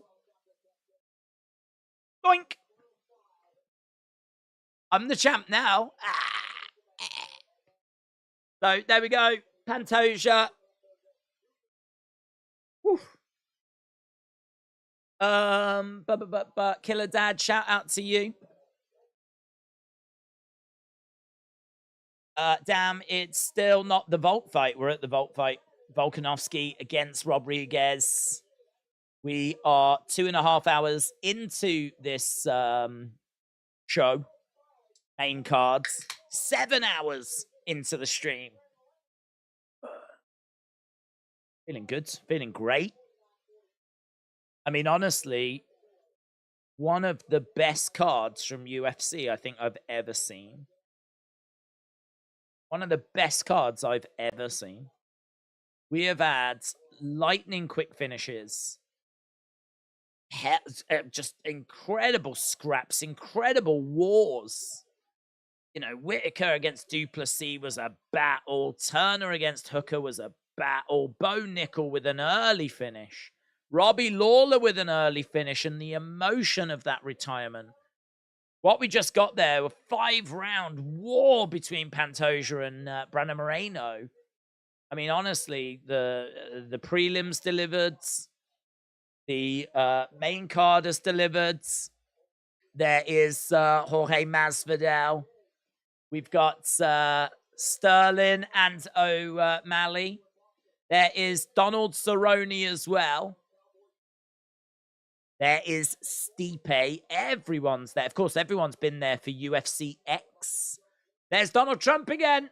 boink. I'm the champ now. So there we go. Pantoja. Killer Dad, shout out to you. Damn, it's still not the Volk fight. We're at the Volk fight. Volkanovski against Rodriguez. We are 2.5 hours into this show. Main cards. 7 hours into the stream. Feeling good. Feeling great. I mean, honestly, one of the best cards from UFC I think I've ever seen. One of the best cards I've ever seen. We have had lightning quick finishes. Just incredible scraps, incredible wars. You know, Whitaker against Duplessis was a battle. Turner against Hooker was a battle. Bo Nickal with an early finish. Robbie Lawler with an early finish, and the emotion of that retirement. What we just got there, a 5-round war between Pantoja and Brandon Moreno. I mean, honestly, the prelims delivered. The main card has delivered. There is Jorge Masvidal. We've got Sterling and O'Malley. There is Donald Cerrone as well. There is Stipe. Everyone's there. Of course, everyone's been there for UFC X. There's Donald Trump again.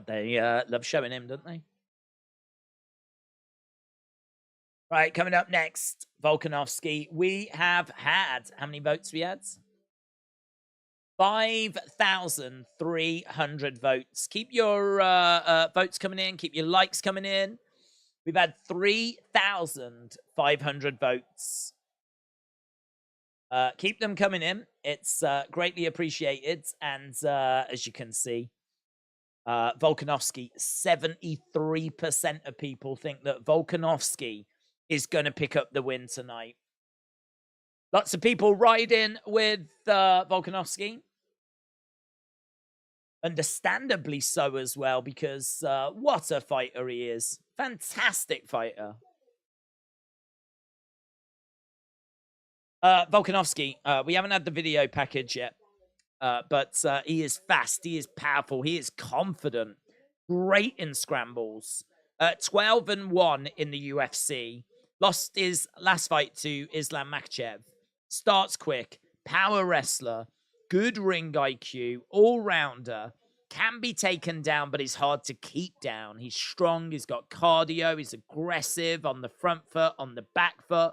They love showing him, don't they? Right, coming up next, Volkanovski. We have had, how many votes we had? 5,300 votes. Keep your votes coming in. Keep your likes coming in. We've had 3,500 votes. Keep them coming in. It's greatly appreciated. And as you can see, Volkanovski, 73% of people think that Volkanovski is going to pick up the win tonight. Lots of people riding with Volkanovski. Understandably so as well, because what a fighter he is. Fantastic fighter. Volkanovski, we haven't had the video package yet, but he is fast, he is powerful, he is confident, great in scrambles. 12-1 in the UFC. Lost his last fight to Islam Makhachev. Starts quick, power wrestler, good ring IQ, all-rounder. Can be taken down, but he's hard to keep down. He's strong, he's got cardio, he's aggressive on the front foot, on the back foot.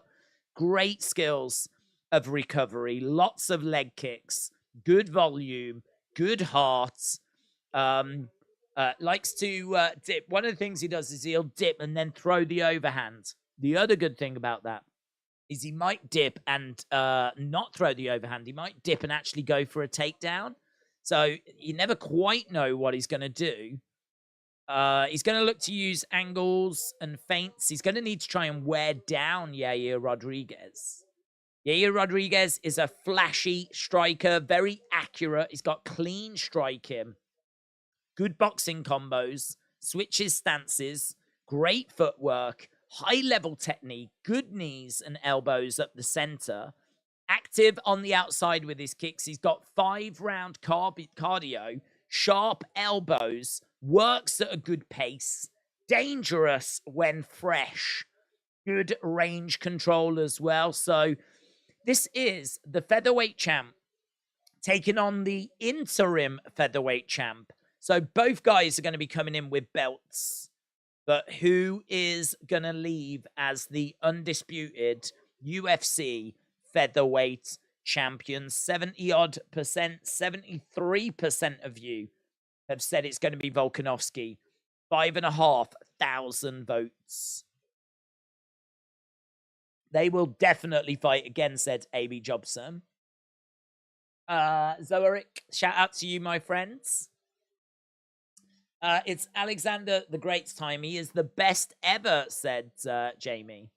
Great skills of recovery, lots of leg kicks, good volume, good heart. Likes to dip. One of the things he does is he'll dip and then throw the overhand. The other good thing about that is he might dip and not throw the overhand. He might dip and actually go for a takedown. So you never quite know what he's going to do. He's going to look to use angles and feints. He's going to need to try and wear down Yair Rodriguez. Yair Rodriguez is a flashy striker, very accurate. He's got clean striking, good boxing combos, switches stances, great footwork, high-level technique, good knees and elbows up the center. Active on the outside with his kicks. He's got 5-round cardio, sharp elbows, works at a good pace, dangerous when fresh, good range control as well. So this is the featherweight champ taking on the interim featherweight champ. So both guys are going to be coming in with belts. But who is going to leave as the undisputed UFC featherweight champion? 70-odd%, 73% of you have said it's going to be Volkanovski. 5,500 votes. They will definitely fight again, said A.B. Jobson. Zoeric, shout out to you, my friends. It's Alexander the Great's time. He is the best ever, said Jamie.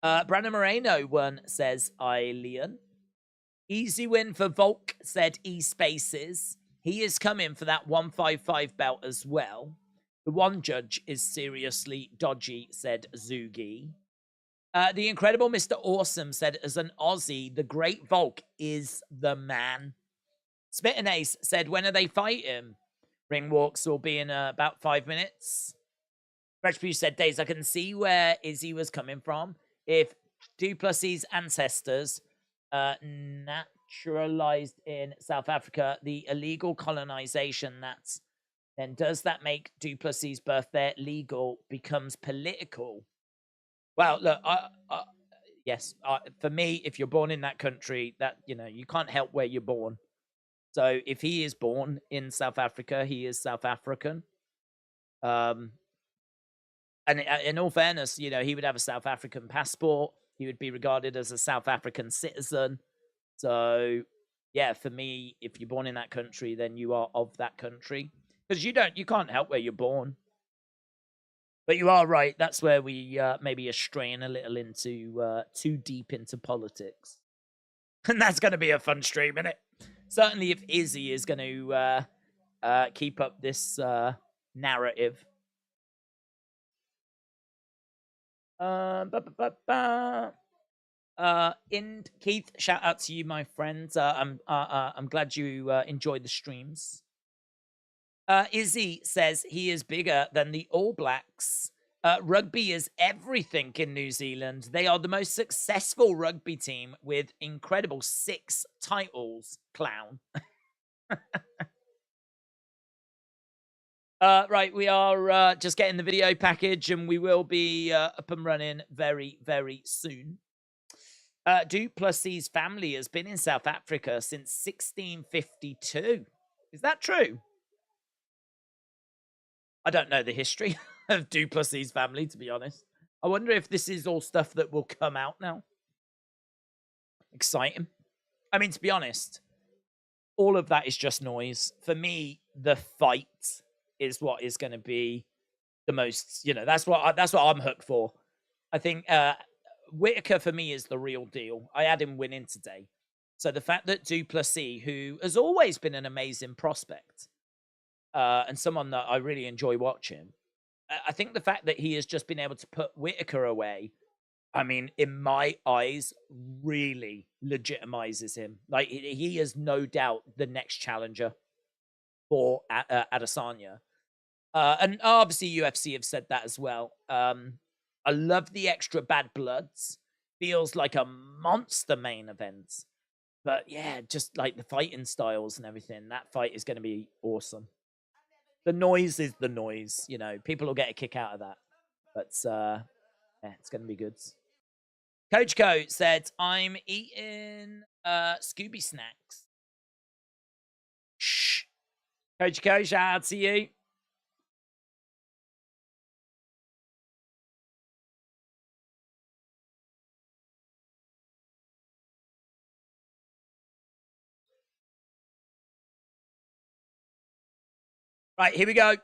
Brandon Moreno won, says Eileen. Easy win for Volk, said E-Spaces. He is coming for that 155 belt as well. The one judge is seriously dodgy, said Zugi. The incredible Mr. Awesome said, as an Aussie, the great Volk is the man. Spit and Ace said, when are they fighting? Ring walks will be in about 5 minutes. Retribution said, Days, I can see where Izzy was coming from. If Duplessis' ancestors naturalized in South Africa, the illegal colonization, then does that make Duplessis' birth there legal, becomes political? Well, look, yes, for me, if you're born in that country, that, you can't help where you're born. So if he is born in South Africa, he is South African. And in all fairness, he would have a South African passport. He would be regarded as a South African citizen. So, yeah, for me, if you're born in that country, then you are of that country. Because you can't help where you're born. But you are right. That's where we maybe are straying a little into too deep into politics. And that's going to be a fun stream, isn't it? Certainly if Izzy is going to keep up this narrative. Keith, shout out to you, my friend. I'm glad you enjoyed the streams. Izzy says he is bigger than the All Blacks. Rugby is everything in New Zealand. They are the most successful rugby team with incredible 6 titles. Clown. Right, we are just getting the video package, and we will be up and running very, very soon. Duplessis' family has been in South Africa since 1652. Is that true? I don't know the history of Duplessis' family, to be honest. I wonder if this is all stuff that will come out now. Exciting. I mean, to be honest, all of that is just noise. For me, the fight is what is going to be the most, that's what I'm hooked for. I think Whitaker for me is the real deal. I had him winning today. So the fact that Duplessis, who has always been an amazing prospect, and someone that I really enjoy watching, I think the fact that he has just been able to put Whitaker away, I mean, in my eyes, really legitimizes him. Like, he is no doubt the next challenger for Adesanya. And obviously UFC have said that as well. I love the extra bad bloods. Feels like a monster main event. But yeah, just like the fighting styles and everything, that fight is going to be awesome. The noise is the noise, people will get a kick out of that. But yeah, it's going to be good. Coach Co said, I'm eating Scooby snacks. Shh. Coach Co, shout out to you. Right, here we go.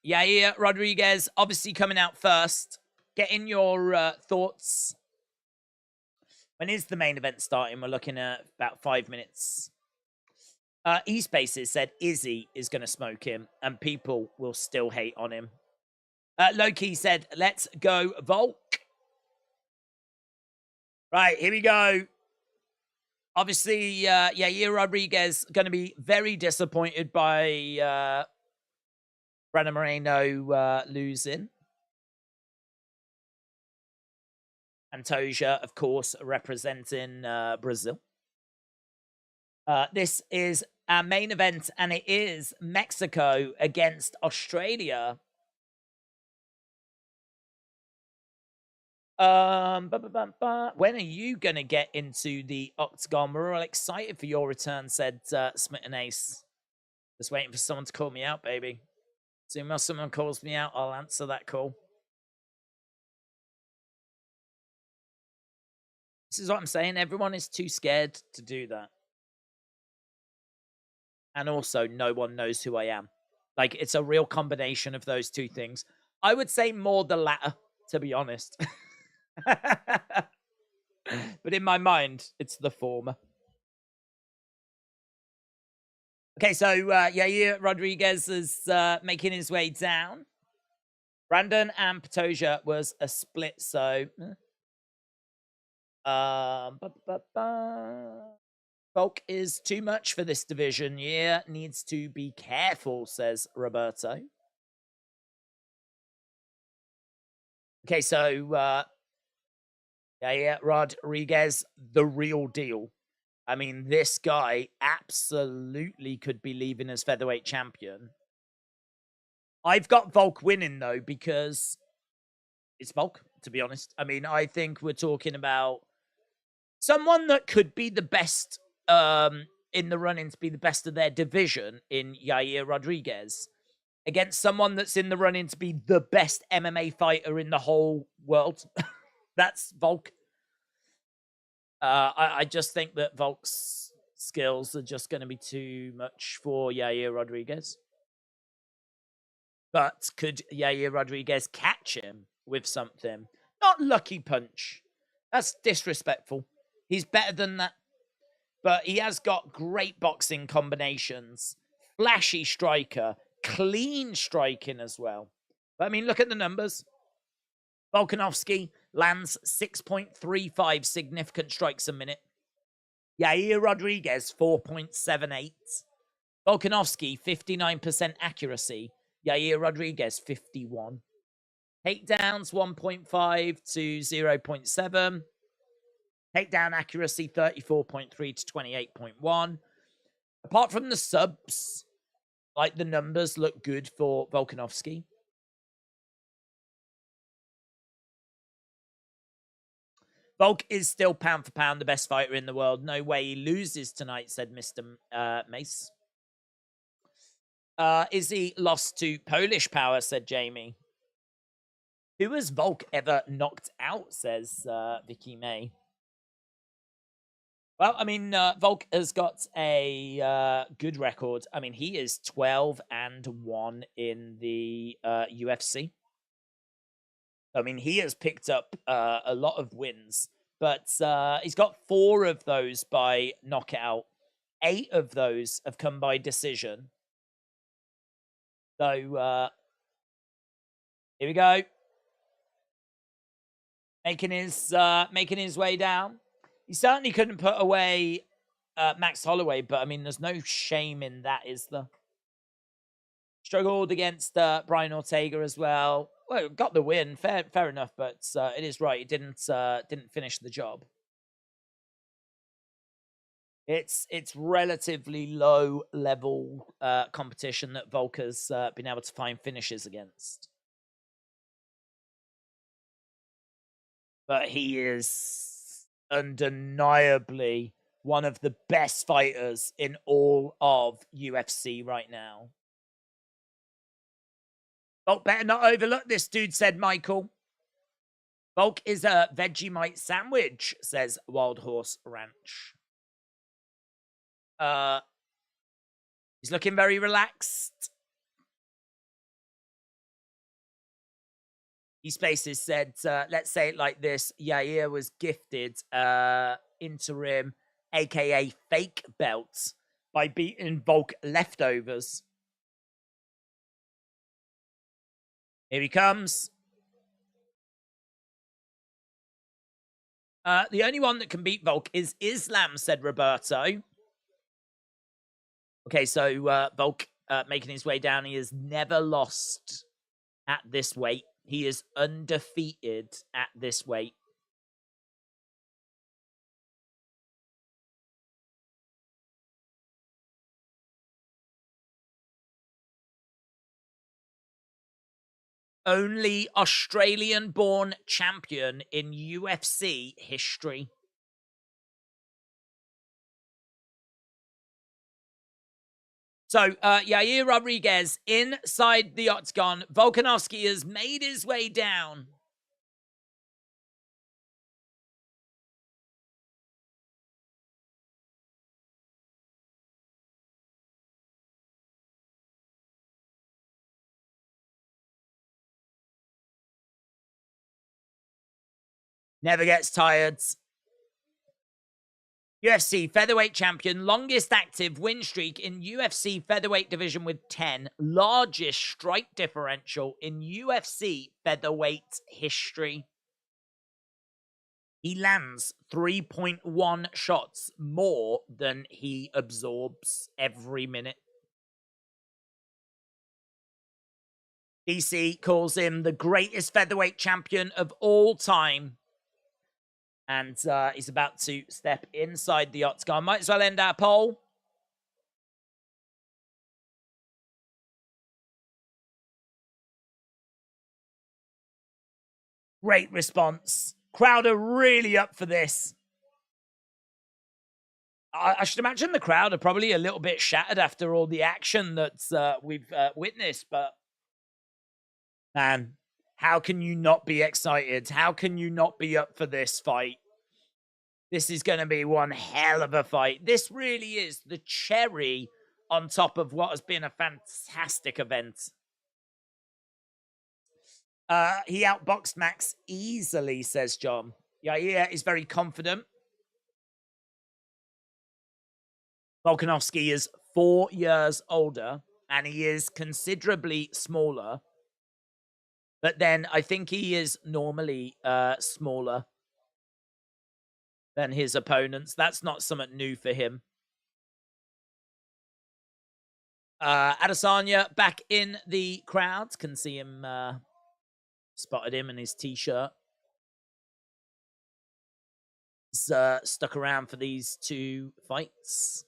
Yair Rodriguez, obviously coming out first. Get in your thoughts. When is the main event starting? We're looking at about 5 minutes. eSpaces said Izzy is going to smoke him, and people will still hate on him. Loki said, let's go Volk. Right, here we go. Obviously, Yair Rodriguez going to be very disappointed by Brandon Moreno losing. Pantoja, of course, representing Brazil. This is our main event, and it is Mexico against Australia. When are you going to get into the octagon? We're all excited for your return, said Smitten Ace. Just waiting for someone to call me out, baby. As soon as someone calls me out, I'll answer that call. This is what I'm saying. Everyone is too scared to do that. And also, no one knows who I am. Like, it's a real combination of those two things. I would say more the latter, to be honest. But in my mind, it's the former. Okay, so Yair Rodriguez is making his way down. Brandon and Pantoja was a split, so... Volk is too much for this division. Yeah, needs to be careful, says Roberto. Okay, so Yair Rodriguez, the real deal. I mean, this guy absolutely could be leaving as featherweight champion. I've got Volk winning, though, because it's Volk, to be honest. I mean, I think we're talking about someone that could be the best in the run-in to be the best of their division in Yair Rodriguez against someone that's in the run-in to be the best MMA fighter in the whole world. That's Volk. I just think that Volk's skills are just going to be too much for Yair Rodriguez. But could Yair Rodriguez catch him with something? Not lucky punch. That's disrespectful. He's better than that. But he has got great boxing combinations. Flashy striker. Clean striking as well. But I mean, look at the numbers. Volkanovski lands 6.35 significant strikes a minute. Yair Rodriguez, 4.78. Volkanovski, 59% accuracy. Yair Rodriguez, 51. Takedowns, 1.5 to 0.7. Takedown accuracy, 34.3 to 28.1. Apart from the subs, like the numbers look good for Volkanovski. Volk is still pound for pound the best fighter in the world. No way he loses tonight, said Mr. Mace. Izzy lost to Polish Power, said Jamie. Who has Volk ever knocked out, says Vicky May. Well, I mean, Volk has got a good record. I mean, he is 12-1 in the UFC. I mean, he has picked up a lot of wins, but he's got 4 of those by knockout. 8 of those have come by decision. So, here we go. Making his way down. He certainly couldn't put away Max Holloway, but I mean, there's no shame in that, is there? Struggled against Brian Ortega as well. Well, got the win, fair enough, but it is right. It didn't finish the job. It's relatively low level competition that Volk has been able to find finishes against. But he is undeniably one of the best fighters in all of UFC right now. Volk better not overlook this, dude, said Michael. Volk is a Vegemite sandwich, says Wild Horse Ranch. He's looking very relaxed. eSpaces said, let's say it like this. Yair was gifted interim, aka fake belts, by beating Volk leftovers. Here he comes. The only one that can beat Volk is Islam, said Roberto. Okay, so Volk making his way down. He has never lost at this weight. He is undefeated at this weight. Only Australian-born champion in UFC history. So, Yair Rodriguez inside the octagon. Volkanovski has made his way down. Never gets tired. UFC Featherweight Champion, longest active win streak in UFC Featherweight division with 10. Largest strike differential in UFC Featherweight history. He lands 3.1 shots more than he absorbs every minute. EC calls him the greatest featherweight champion of all time. And he's about to step inside the octagon. Might as well end our poll. Great response. Crowd are really up for this. I should imagine the crowd are probably a little bit shattered after all the action that we've witnessed. But, man, how can you not be excited? How can you not be up for this fight? This is going to be one hell of a fight. This really is the cherry on top of what has been a fantastic event. He outboxed Max easily, says John. Yair is very confident. Volkanovski is 4 years older, and he is considerably smaller. But then I think he is normally smaller than his opponents. That's not something new for him. Adesanya back in the crowd. Can see him, spotted him in his t-shirt. He's stuck around for these two fights.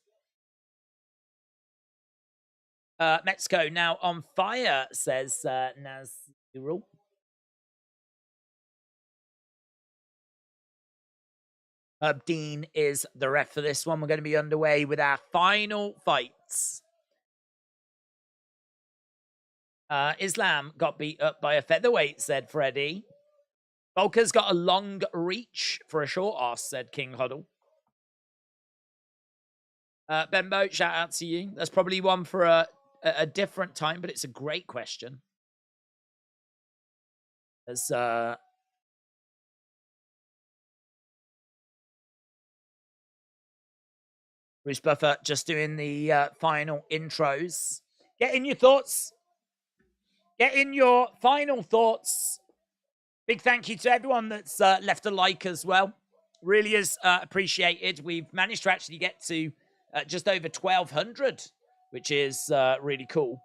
Mexico now on fire, says Nazirul. Dean is the ref for this one. We're going to be underway with our final fights. Islam got beat up by a featherweight, said Freddie. Volker's got a long reach for a short ass, said King Huddle. Benbo, shout out to you. That's probably one for a different time, but it's a great question. There's Bruce Buffer just doing the final intros. Get in your thoughts. Get in your final thoughts. Big thank you to everyone that's left a like as well. Really is appreciated. We've managed to actually get to just over 1,200, which is really cool.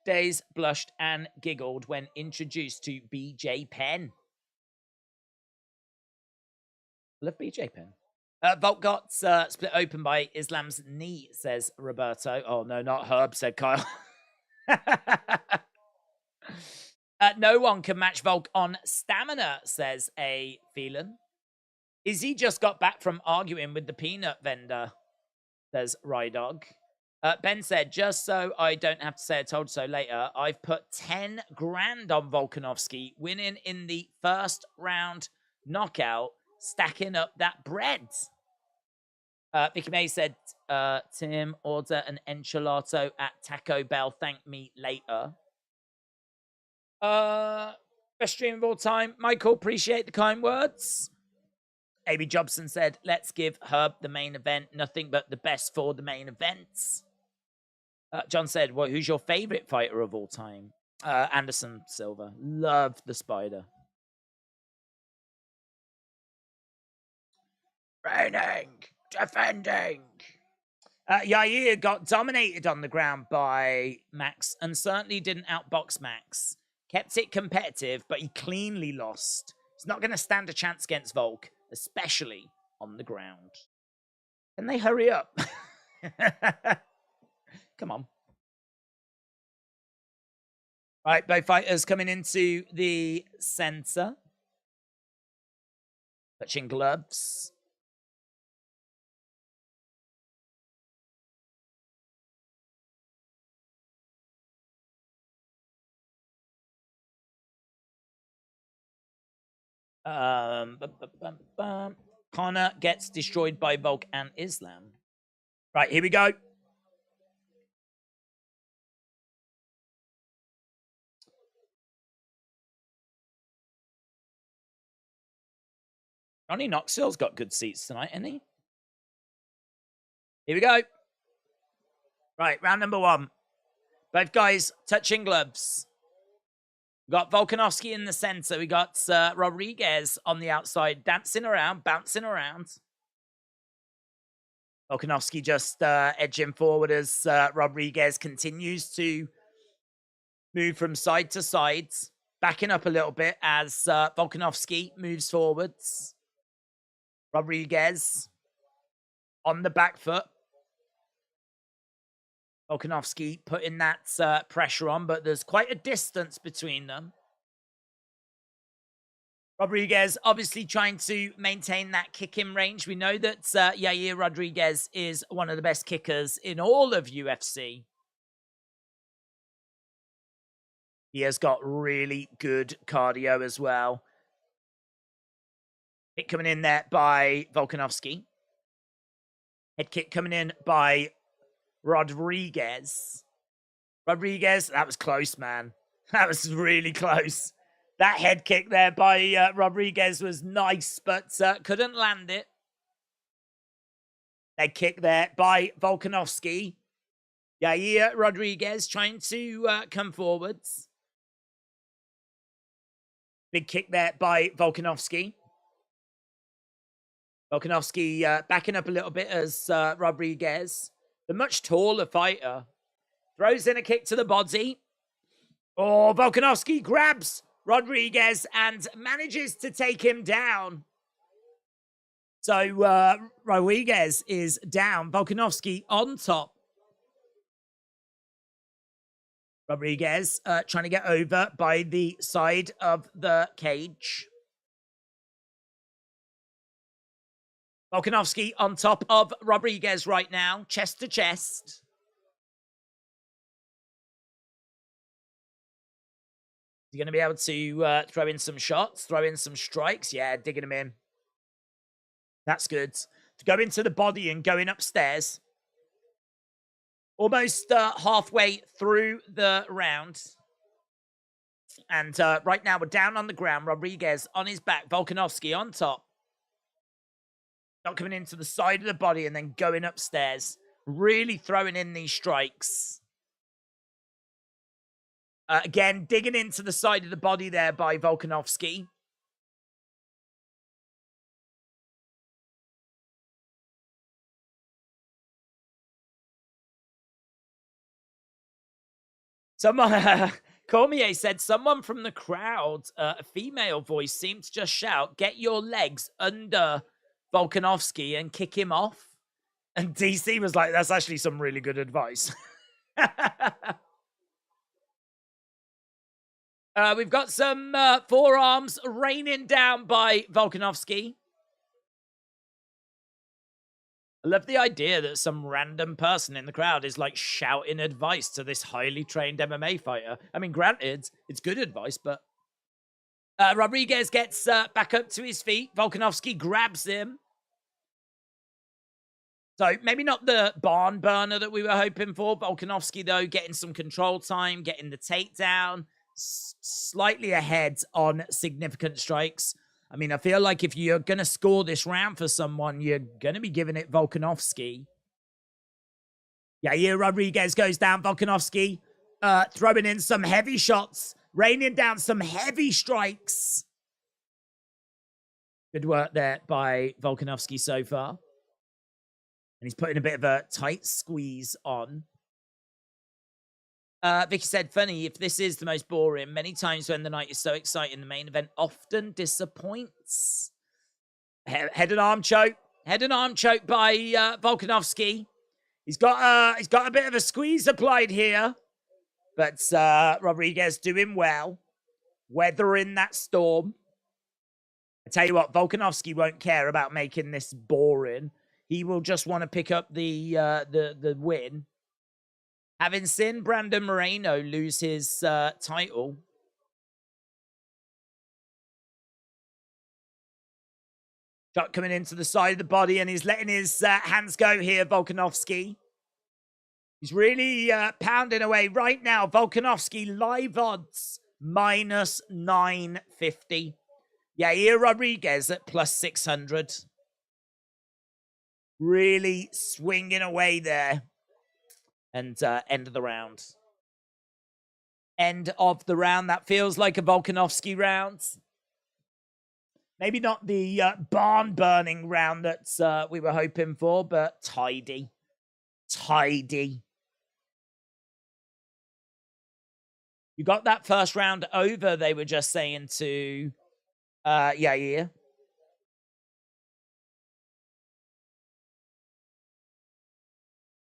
Days blushed and giggled when introduced to BJ Penn. Love BJ Penn. Volk got split open by Islam's knee, says Roberto. Oh, no, not Herb, said Kyle. No one can match Volk on stamina, says a Phelan. Izzy just got back from arguing with the peanut vendor, says Rydog. Ben said, just so I don't have to say I told you so later, I've put 10 grand on Volkanovski, winning in the first round knockout, stacking up that bread. Vicky May said, Tim, order an enchilada at Taco Bell. Thank me later. Best stream of all time. Michael, appreciate the kind words. A.B. Jobson said, let's give Herb the main event. Nothing but the best for the main events. John said, well, who's your favorite fighter of all time? Anderson Silva. Love the Spider. Raining. Defending. Yair got dominated on the ground by Max and certainly didn't outbox Max. Kept it competitive, but he cleanly lost. He's not going to stand a chance against Volk, especially on the ground. Can they hurry up? Come on. All right, both fighters coming into the center. Touching gloves. Connor gets destroyed by Volk and Islam. Right, here we go. Ronnie Knoxville's got good seats tonight, hasn't he? Here we go. Right, round number one. Both guys touching gloves. We got Volkanovski in the center. We got Rodriguez on the outside, dancing around, bouncing around. Volkanovski just edging forward as Rodriguez continues to move from side to side, backing up a little bit as Volkanovski moves forwards. Rodriguez on the back foot. Volkanovski putting that pressure on, but there's quite a distance between them. Rodriguez obviously trying to maintain that kicking range. We know that Yair Rodriguez is one of the best kickers in all of UFC. He has got really good cardio as well. Kick coming in there by Volkanovski. Head kick coming in by Rodriguez. Rodriguez, that was close, man. That was really close. That head kick there by Rodriguez was nice, but couldn't land it. Head kick there by Volkanovski. Yair Rodriguez trying to come forwards. Big kick there by Volkanovski. Volkanovski backing up a little bit as Rodriguez, the much taller fighter, throws in a kick to the body. Oh, Volkanovski grabs Rodriguez and manages to take him down. So Rodriguez is down. Volkanovski on top. Rodriguez trying to get over by the side of the cage. Volkanovski on top of Rodriguez right now, chest to chest. He's going to be able to throw in some shots, throw in some strikes. Yeah, digging him in. That's good. To go into the body and going upstairs. Almost halfway through the round. And right now we're down on the ground. Rodriguez on his back. Volkanovski on top. Not coming into the side of the body and then going upstairs. Really throwing in these strikes. Again, digging into the side of the body there by Volkanovski. Someone, Cormier said, someone from the crowd, a female voice, seemed to just shout, "Get your legs under Volkanovski and kick him off." And DC was like, that's actually some really good advice. We've got some forearms raining down by Volkanovski. I love the idea that some random person in the crowd is like shouting advice to this highly trained MMA fighter. I mean, granted, it's good advice, but Rodriguez gets back up to his feet. Volkanovski grabs him. So maybe not the barn burner that we were hoping for. Volkanovski, though, getting some control time, getting the takedown, slightly ahead on significant strikes. I mean, I feel like if you're going to score this round for someone, you're going to be giving it Volkanovski. Yair Rodriguez goes down. Volkanovski throwing in some heavy shots, raining down some heavy strikes. Good work there by Volkanovski so far. And he's putting a bit of a tight squeeze on. Vicky said, funny, if this is the most boring, many times when the night is so exciting, the main event often disappoints. Head and arm choke. Head and arm choke by Volkanovski. He's got a bit of a squeeze applied here. But Rodriguez doing well. Weathering that storm. I tell you what, Volkanovski won't care about making this boring. He will just want to pick up the win. Having seen Brandon Moreno lose his title. Shot coming into the side of the body, and he's letting his hands go here, Volkanovski. He's really pounding away right now. Volkanovski, live odds, minus 950. Yair Rodriguez at plus 600. Really swinging away there. And end of the round. end of the round. That feels like a Volkanovski round. Maybe not the barn-burning round that we were hoping for, but tidy. Tidy. You got that first round over, they were just saying to Yair.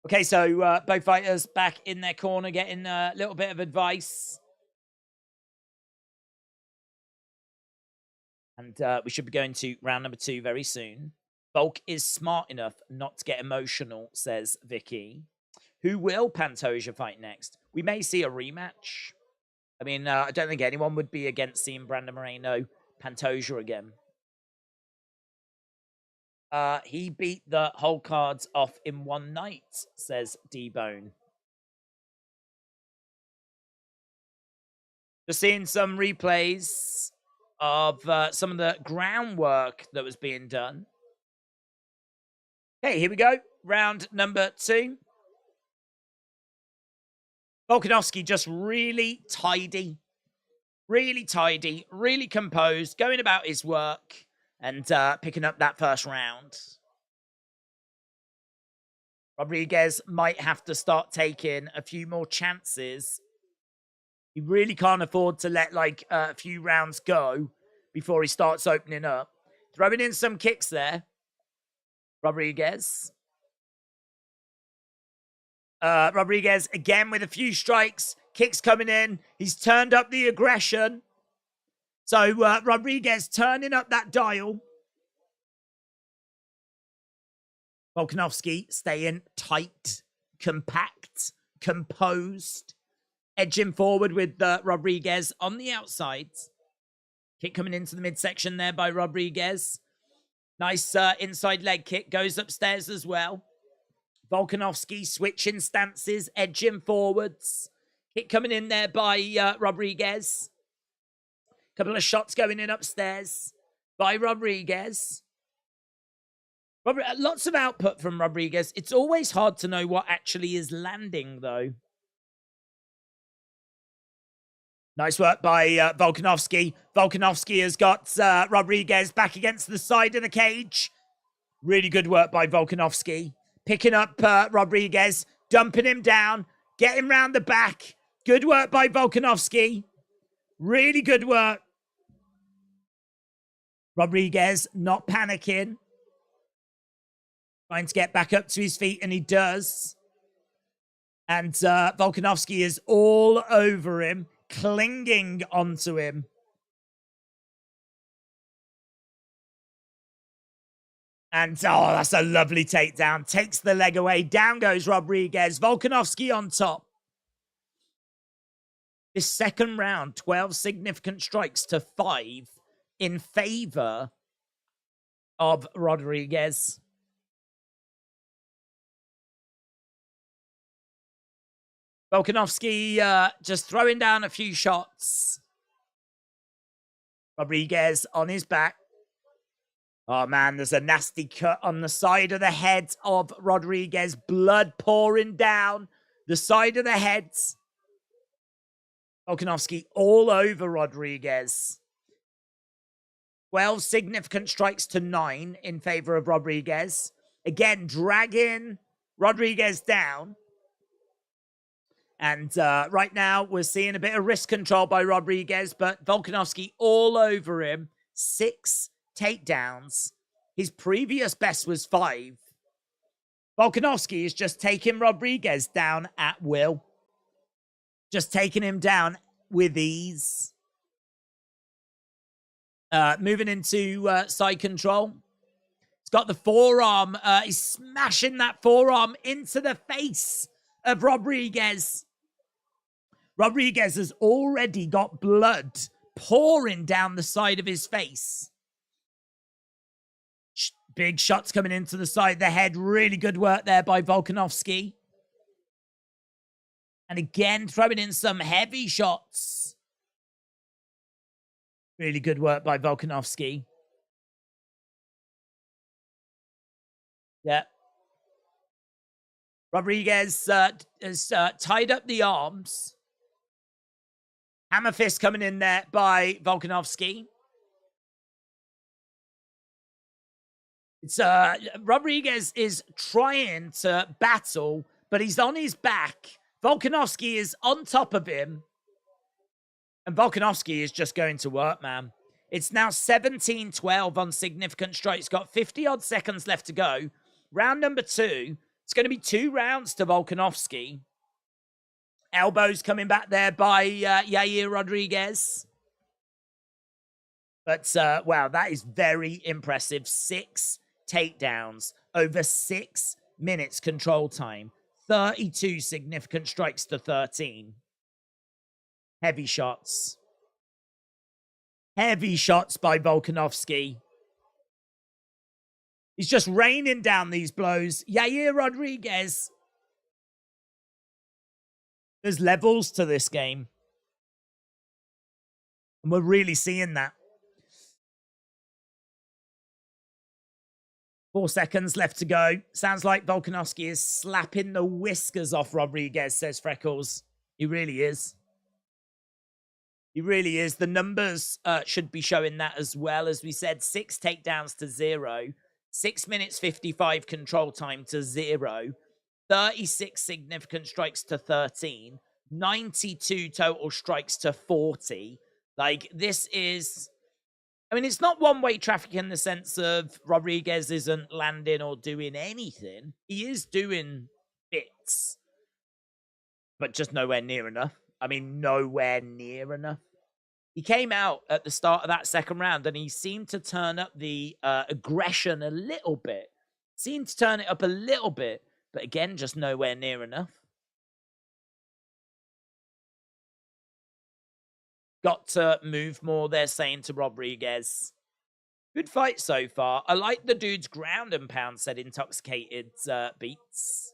Okay, so both fighters back in their corner, getting a little bit of advice. And we should be going to round number 2 very soon. Volk is smart enough not to get emotional, says Vicky. Who will Pantoja fight next? We may see a rematch. I mean, I don't think anyone would be against seeing Brandon Moreno Pantoja again. He beat the whole cards off in one night, says D-Bone. Just seeing some replays of some of the groundwork that was being done. Okay, here we go. Round number 2. Volkanovski just really tidy, really composed, going about his work and picking up that first round. Rodriguez might have to start taking a few more chances. He really can't afford to let like a few rounds go before he starts opening up. Throwing in some kicks there. Rodriguez. Rodriguez again with a few strikes. Kicks coming in. He's turned up the aggression. So Rodriguez turning up that dial. Volkanovski staying tight, compact, composed. Edging forward with Rodriguez on the outside. Kick coming into the midsection there by Rodriguez. Nice inside leg kick. Goes upstairs as well. Volkanovski switching stances, edging forwards. Kick coming in there by Rodriguez. Couple of shots going in upstairs by Rodriguez. Lots of output from Rodriguez. It's always hard to know what actually is landing, though. Nice work by Volkanovski. Volkanovski has got Rodriguez back against the side of the cage. Really good work by Volkanovski. Picking up Rodriguez, dumping him down, getting round the back. Good work by Volkanovski. Really good work. Rodriguez not panicking. Trying to get back up to his feet, and he does. And Volkanovski is all over him, clinging onto him. And, oh, that's a lovely takedown. Takes the leg away. Down goes Rodriguez. Volkanovski on top. This second round, 12 significant strikes to 5 in favor of Rodriguez. Volkanovski just throwing down a few shots. Rodriguez on his back. Oh, man, there's a nasty cut on the side of the head of Rodriguez. Blood pouring down the side of the head. Volkanovski all over Rodriguez. 12 significant strikes to 9 in favor of Rodriguez. Again, dragging Rodriguez down. And right now, we're seeing a bit of wrist control by Rodriguez, but Volkanovski all over him. 6 takedowns. His previous best was 5. Volkanovski is just taking Rodriguez down at will. Just taking him down with ease. Moving into side control. He's got the forearm. He's smashing that forearm into the face of Rodriguez. Rodriguez has already got blood pouring down the side of his face. Big shots coming into the side of the head. Really good work there by Volkanovski. And again, throwing in some heavy shots. Really good work by Volkanovski. Yeah. Rodriguez has tied up the arms. Hammer fist coming in there by Volkanovski. It's Rodriguez is trying to battle, but he's on his back. Volkanovski is on top of him. And Volkanovski is just going to work, man. It's now 17-12 on significant strikes. Got 50-odd seconds left to go. Round number 2. It's going to be 2 rounds to Volkanovski. Elbows coming back there by Yair Rodriguez. But, wow, that is very impressive. 6 takedowns over 6 minutes control time. 32 significant strikes to 13. Heavy shots. Heavy shots by Volkanovski. He's just raining down these blows. Yair Rodriguez. There's levels to this game. And we're really seeing that. 4 seconds left to go. Sounds like Volkanovski is slapping the whiskers off Rodriguez, says Freckles. He really is. He really is. The numbers should be showing that as well. As we said, 6 takedowns to 0. 6 minutes 55 control time to 0. 36 significant strikes to 13. 92 total strikes to 40. Like, this is... I mean, it's not one-way traffic in the sense of Rodriguez isn't landing or doing anything. He is doing bits, but just nowhere near enough. I mean, nowhere near enough. He came out at the start of that second round and he seemed to turn up the aggression a little bit. Seemed to turn it up a little bit, but again, just nowhere near enough. Got to move more, they're saying to Rodriguez. Good fight so far. I like the dude's ground and pound, said Intoxicated Beats.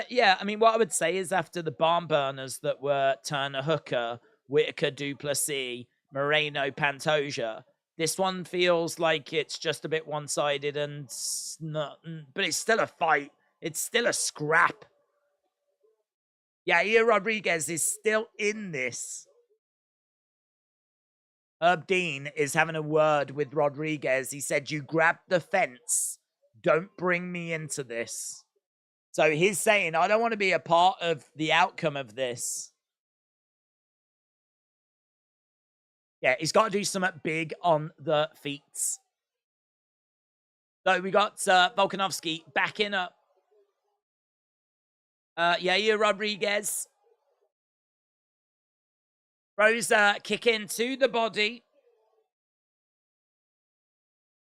Yeah, I mean, what I would say is after the barn burners that were Turner Hooker, Whitaker Duplessis, Moreno Pantoja, this one feels like it's just a bit one-sided and not, but it's still a fight. It's still a scrap. Yeah, Yair Rodriguez is still in this. Herb Dean is having a word with Rodriguez. He said, you grabbed the fence. Don't bring me into this. So he's saying, I don't want to be a part of the outcome of this. Yeah, he's got to do something big on the feet. So we got Volkanovski backing up. Yair Rodriguez. Throws a kick into the body.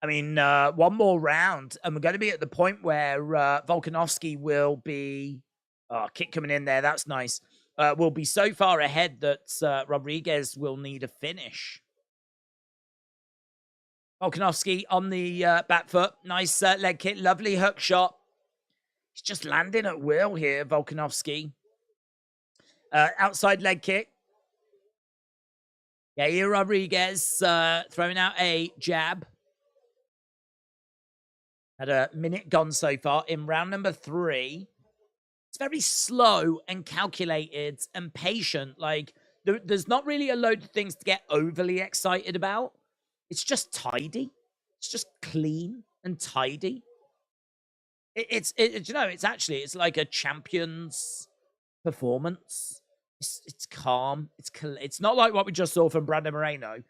I mean, one more round, and we're going to be at the point where Volkanovski will be... Oh, kick coming in there. That's nice. Will be so far ahead that Rodriguez will need a finish. Volkanovski on the back foot. Nice leg kick. Lovely hook shot. He's just landing at will here, Volkanovski. Outside leg kick. Yair Rodriguez throwing out a jab. Had a minute gone so far in round number 3. It's very slow and calculated and patient. Like, there's not really a load of things to get overly excited about. It's just tidy. It's just clean and tidy. It's you know, it's like a champion's performance. It's calm. It's not like what we just saw from Brandon Moreno.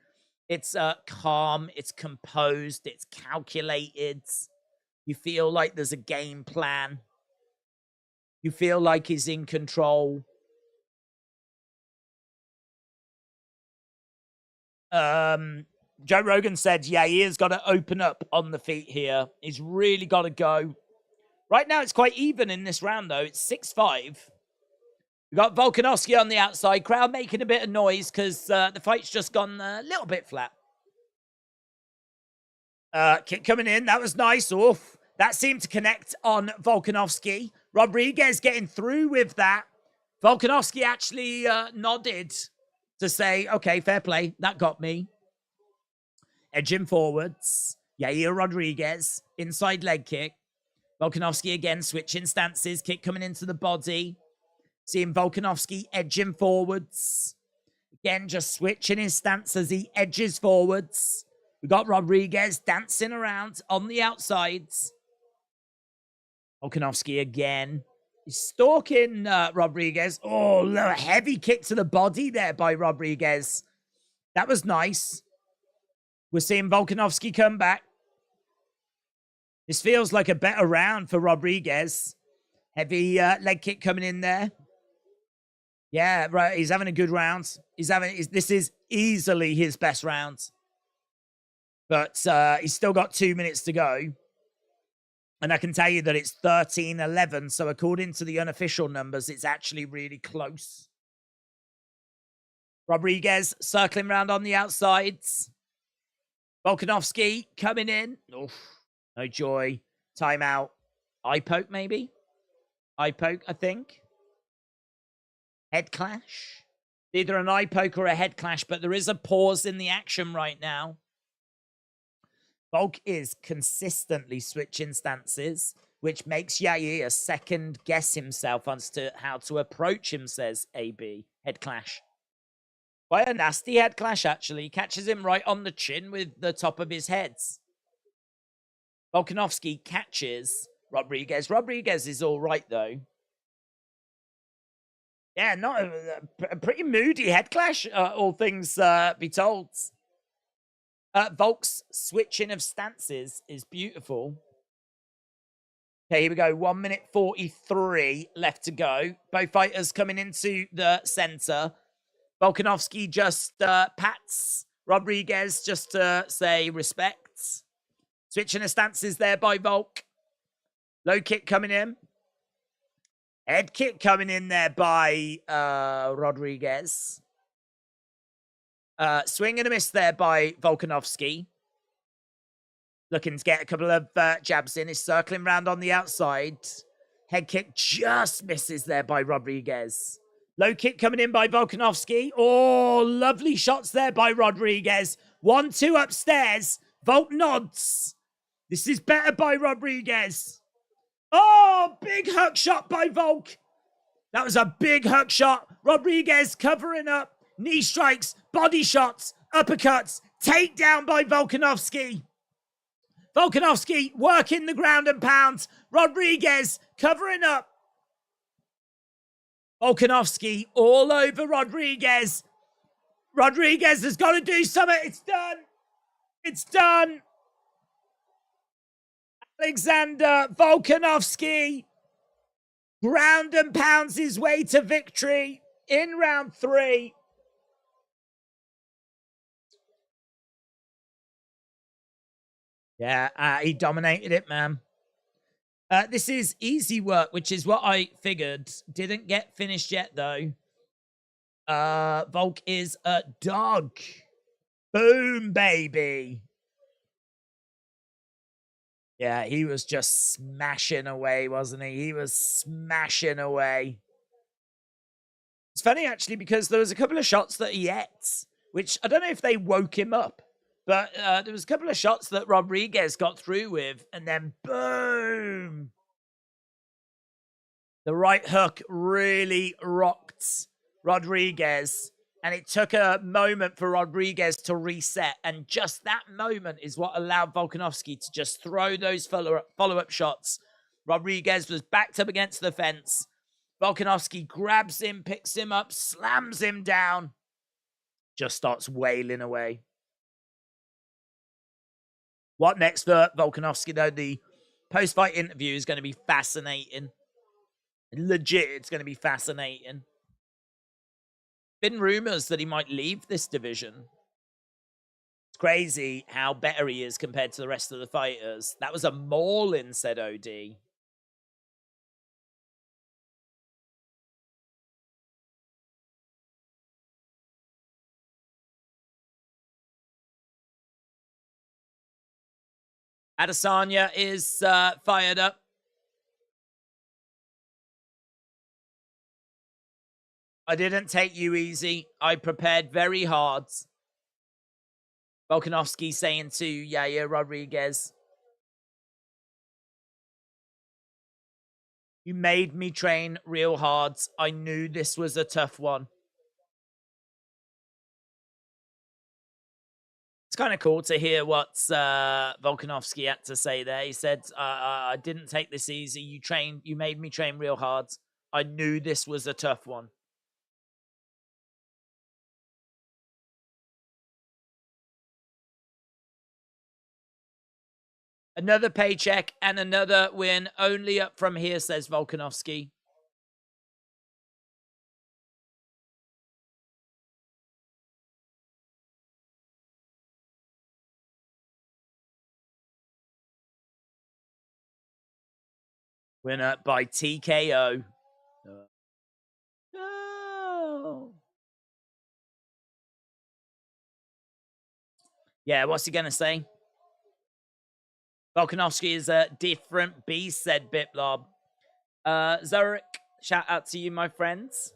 It's calm. It's composed. It's calculated. You feel like there's a game plan. You feel like he's in control. Joe Rogan said, yeah, Yair's got to open up on the feet here. He's really got to go. Right now, it's quite even in this round, though. It's 6-5. We got Volkanovski on the outside. Crowd making a bit of noise because the fight's just gone a little bit flat. Kick coming in. That was nice. Oof. That seemed to connect on Volkanovski. Rodriguez getting through with that. Volkanovski actually nodded to say, okay, fair play. That got me. Edging forwards. Yair Rodriguez. Inside leg kick. Volkanovski again switching stances. Kick coming into the body. Seeing Volkanovski edging forwards. Again, just switching his stance as he edges forwards. We got Rodriguez dancing around on the outsides. Volkanovski again. He's stalking Rodriguez. Oh, a heavy kick to the body there by Rodriguez. That was nice. We're seeing Volkanovski come back. This feels like a better round for Rodriguez. Heavy leg kick coming in there. Yeah, right. He's having a good round. This is easily his best round. But he's still got 2 minutes to go. And I can tell you that it's 13-11. So according to the unofficial numbers, it's actually really close. Rodriguez circling around on the outsides. Volkanovski coming in. Oof, no joy. Timeout. Eye poke, maybe? Eye poke, I think. Head clash. Either an eye poke or a head clash, but there is a pause in the action right now. Volk is consistently switching stances, which makes Yair second guess himself as to how to approach him, says AB. Head clash. Quite a nasty head clash, actually. Catches him right on the chin with the top of his head. Volkanovski catches Rodriguez. Rodriguez is all right, though. Yeah, not a pretty moody head clash, all things be told. Volk's switching of stances is beautiful. Okay, here we go. 1 minute 43 left to go. Both fighters coming into the center. Volkanovski just pats Rodriguez just to say respect. Switching of stances there by Volk. Low kick coming in. Head kick coming in there by Rodriguez. Swing and a miss there by Volkanovski. Looking to get a couple of jabs in. He's circling around on the outside. Head kick just misses there by Rodriguez. Low kick coming in by Volkanovski. Oh, lovely shots there by Rodriguez. 1-2 upstairs. Volk nods. This is better by Rodriguez. Oh, big hook shot by Volk. That was a big hook shot. Rodriguez covering up. Knee strikes, body shots, uppercuts. Takedown by Volkanovski. Volkanovski working the ground and pound. Rodriguez covering up. Volkanovski all over Rodriguez. Rodriguez has got to do something. It's done. It's done. Alexander Volkanovski ground and pounds his way to victory in round 3. Yeah, he dominated it, man. This is easy work, which is what I figured. Didn't get finished yet, though. Volk is a dog. Boom, baby. Yeah, he was just smashing away, wasn't he? He was smashing away. It's funny, actually, because there was a couple of shots that he ate, which I don't know if they woke him up. But there was a couple of shots that Rodriguez got through with, and then boom! The right hook really rocked Rodriguez, and it took a moment for Rodriguez to reset, and just that moment is what allowed Volkanovski to just throw those follow-up shots. Rodriguez was backed up against the fence. Volkanovski grabs him, picks him up, slams him down, just starts wailing away. What next for Volkanovski, though? The post-fight interview is going to be fascinating. Legit, it's going to be fascinating. Been rumors that he might leave this division. It's crazy how better he is compared to the rest of the fighters. That was a mauling, said OD. Adesanya is fired up. I didn't take you easy. I prepared very hard. Volkanovski saying to Yair Rodriguez, you made me train real hard. I knew this was a tough one. kind of cool to hear what Volkanovski had to say there. He said, I didn't take this easy. You made me train real hard. I knew this was a tough one. Another paycheck and another win. Only up from here, says Volkanovski. Winner by TKO. No. Yeah, what's he going to say? Volkanovski is a different beast, said Biplob. Zurich, shout out to you, my friends.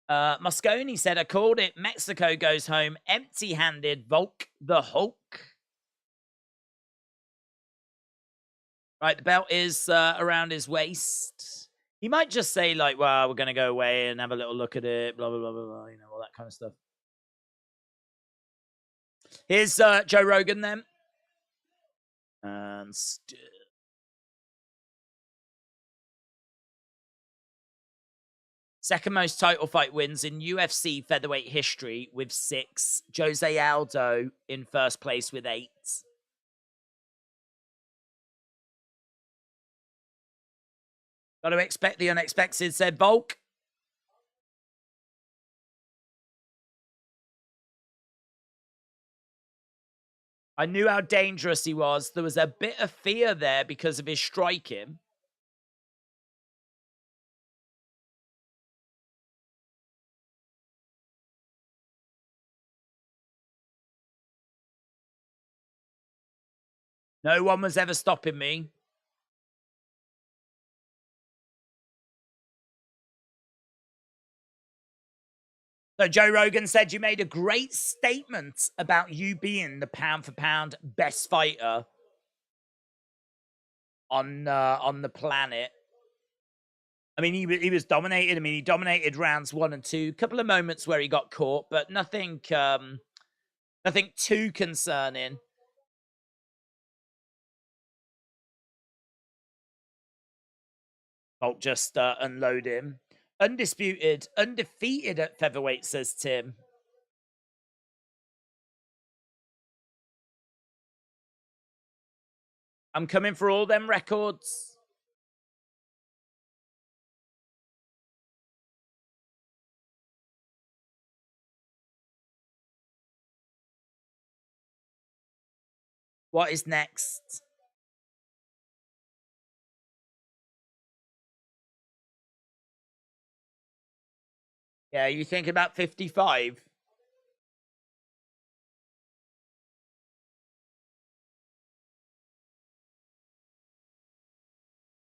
Mosconi said, I called it. Mexico goes home empty-handed. Volk the Hulk. Right, the belt is around his waist. He might just say, like, well, we're going to go away and have a little look at it, blah, blah, blah, blah, blah, you know, all that kind of stuff. Here's Joe Rogan, then. And second most title fight wins in UFC featherweight history with 6. Jose Aldo in first place with 8. Got to expect the unexpected, said Volk. I knew how dangerous he was. There was a bit of fear there because of his striking. No one was ever stopping me. So Joe Rogan said you made a great statement about you being the pound-for-pound best fighter on the planet. I mean, he was dominated. I mean, he dominated rounds 1 and 2. A couple of moments where he got caught, but nothing too concerning. Bolt just unload him. Undisputed, undefeated at featherweight, says Tim. I'm coming for all them records. What is next? Yeah, you think about 55?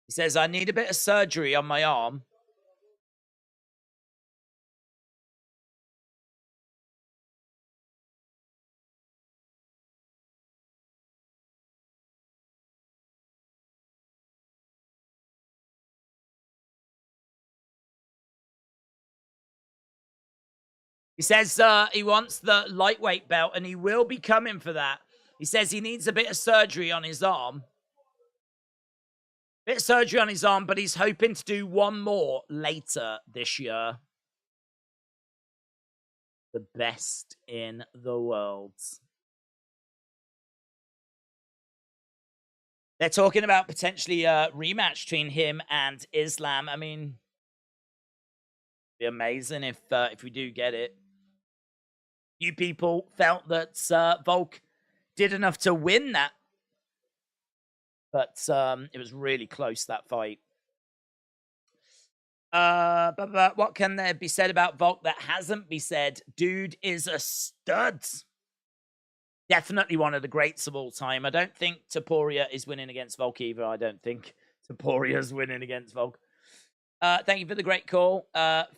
He says, I need a bit of surgery on my arm. He says he wants the lightweight belt, and he will be coming for that. He says he needs a bit of surgery on his arm. Bit of surgery on his arm, but he's hoping to do one more later this year. The best in the world. They're talking about potentially a rematch between him and Islam. I mean, it'd be amazing if we do get it. You people felt that Volk did enough to win that, but it was really close, that fight. But what can there be said about Volk that hasn't been said? Dude is a stud. Definitely one of the greats of all time. I don't think Topuria is winning against Volk either. I don't think Topuria's winning against Volk. Thank you for the great call.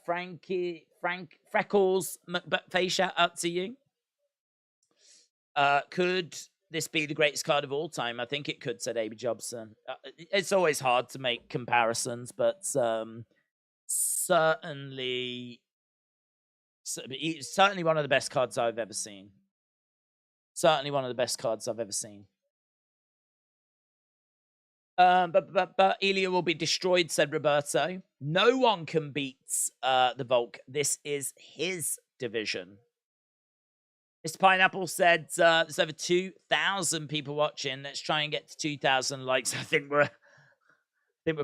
Frank Freckles McButtface, shout out to you. Could this be the greatest card of all time? I think it could, said A.B. Jobson. It's always hard to make comparisons, but certainly one of the best cards I've ever seen. Certainly one of the best cards I've ever seen. But Ilya will be destroyed, said Roberto. No one can beat the Volk. This is his division. Mr. Pineapple said there's over 2,000 people watching. Let's try and get to 2,000 likes. I think we're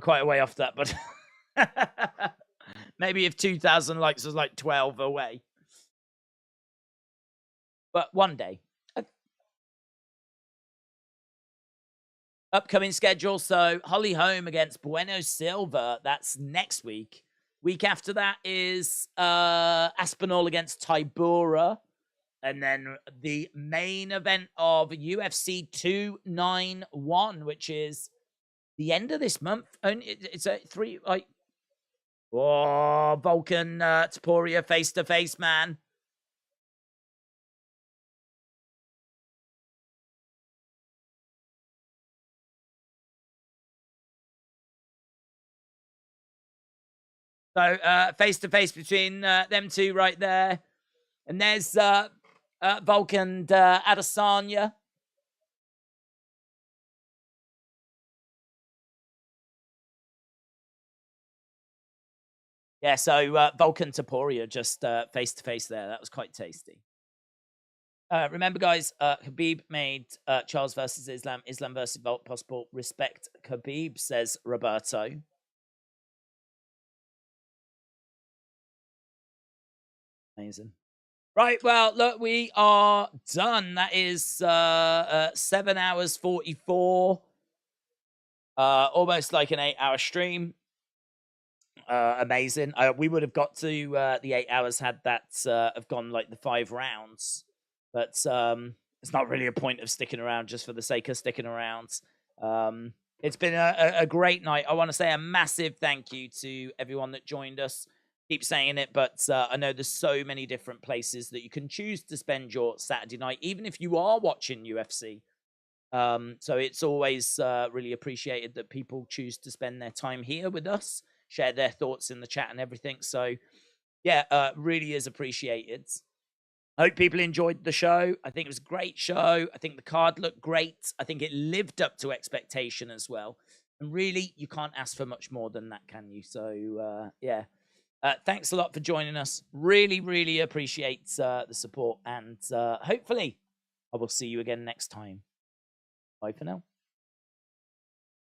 quite a way off that, but maybe if 2,000 likes was like 12 away. But one day. Upcoming schedule. So Holly Holm against Bueno Silva. That's next week. Week after that is Aspinall against Tybura. And then the main event of UFC 291, which is the end of this month. It's a 3. Like, oh, Volkan Topuria face to face, man. So face to face between them two right there. And there's Volkan Adesanya. Yeah, so Volkan Topuria just face to face there. That was quite tasty. Remember, guys, Khabib made Charles versus Islam, Islam versus Volk possible. Respect Khabib, says Roberto. Amazing. Right, well, look, we are done. That is 7 hours 44. Almost like an 8-hour stream. Amazing. We would have got to the 8 hours had that have gone like the 5 rounds. But it's not really a point of sticking around just for the sake of sticking around. It's been a great night. I want to say a massive thank you to everyone that joined us. Keep saying it, but I know there's so many different places that you can choose to spend your Saturday night, even if you are watching UFC. So it's always really appreciated that people choose to spend their time here with us, share their thoughts in the chat and everything. So yeah, really is appreciated. I hope people enjoyed the show. I think it was a great show. I think the card looked great. I think it lived up to expectation as well. And really, you can't ask for much more than that, can you? So yeah. Thanks a lot for joining us. Really, really appreciate the support. And hopefully, I will see you again next time. Bye for now.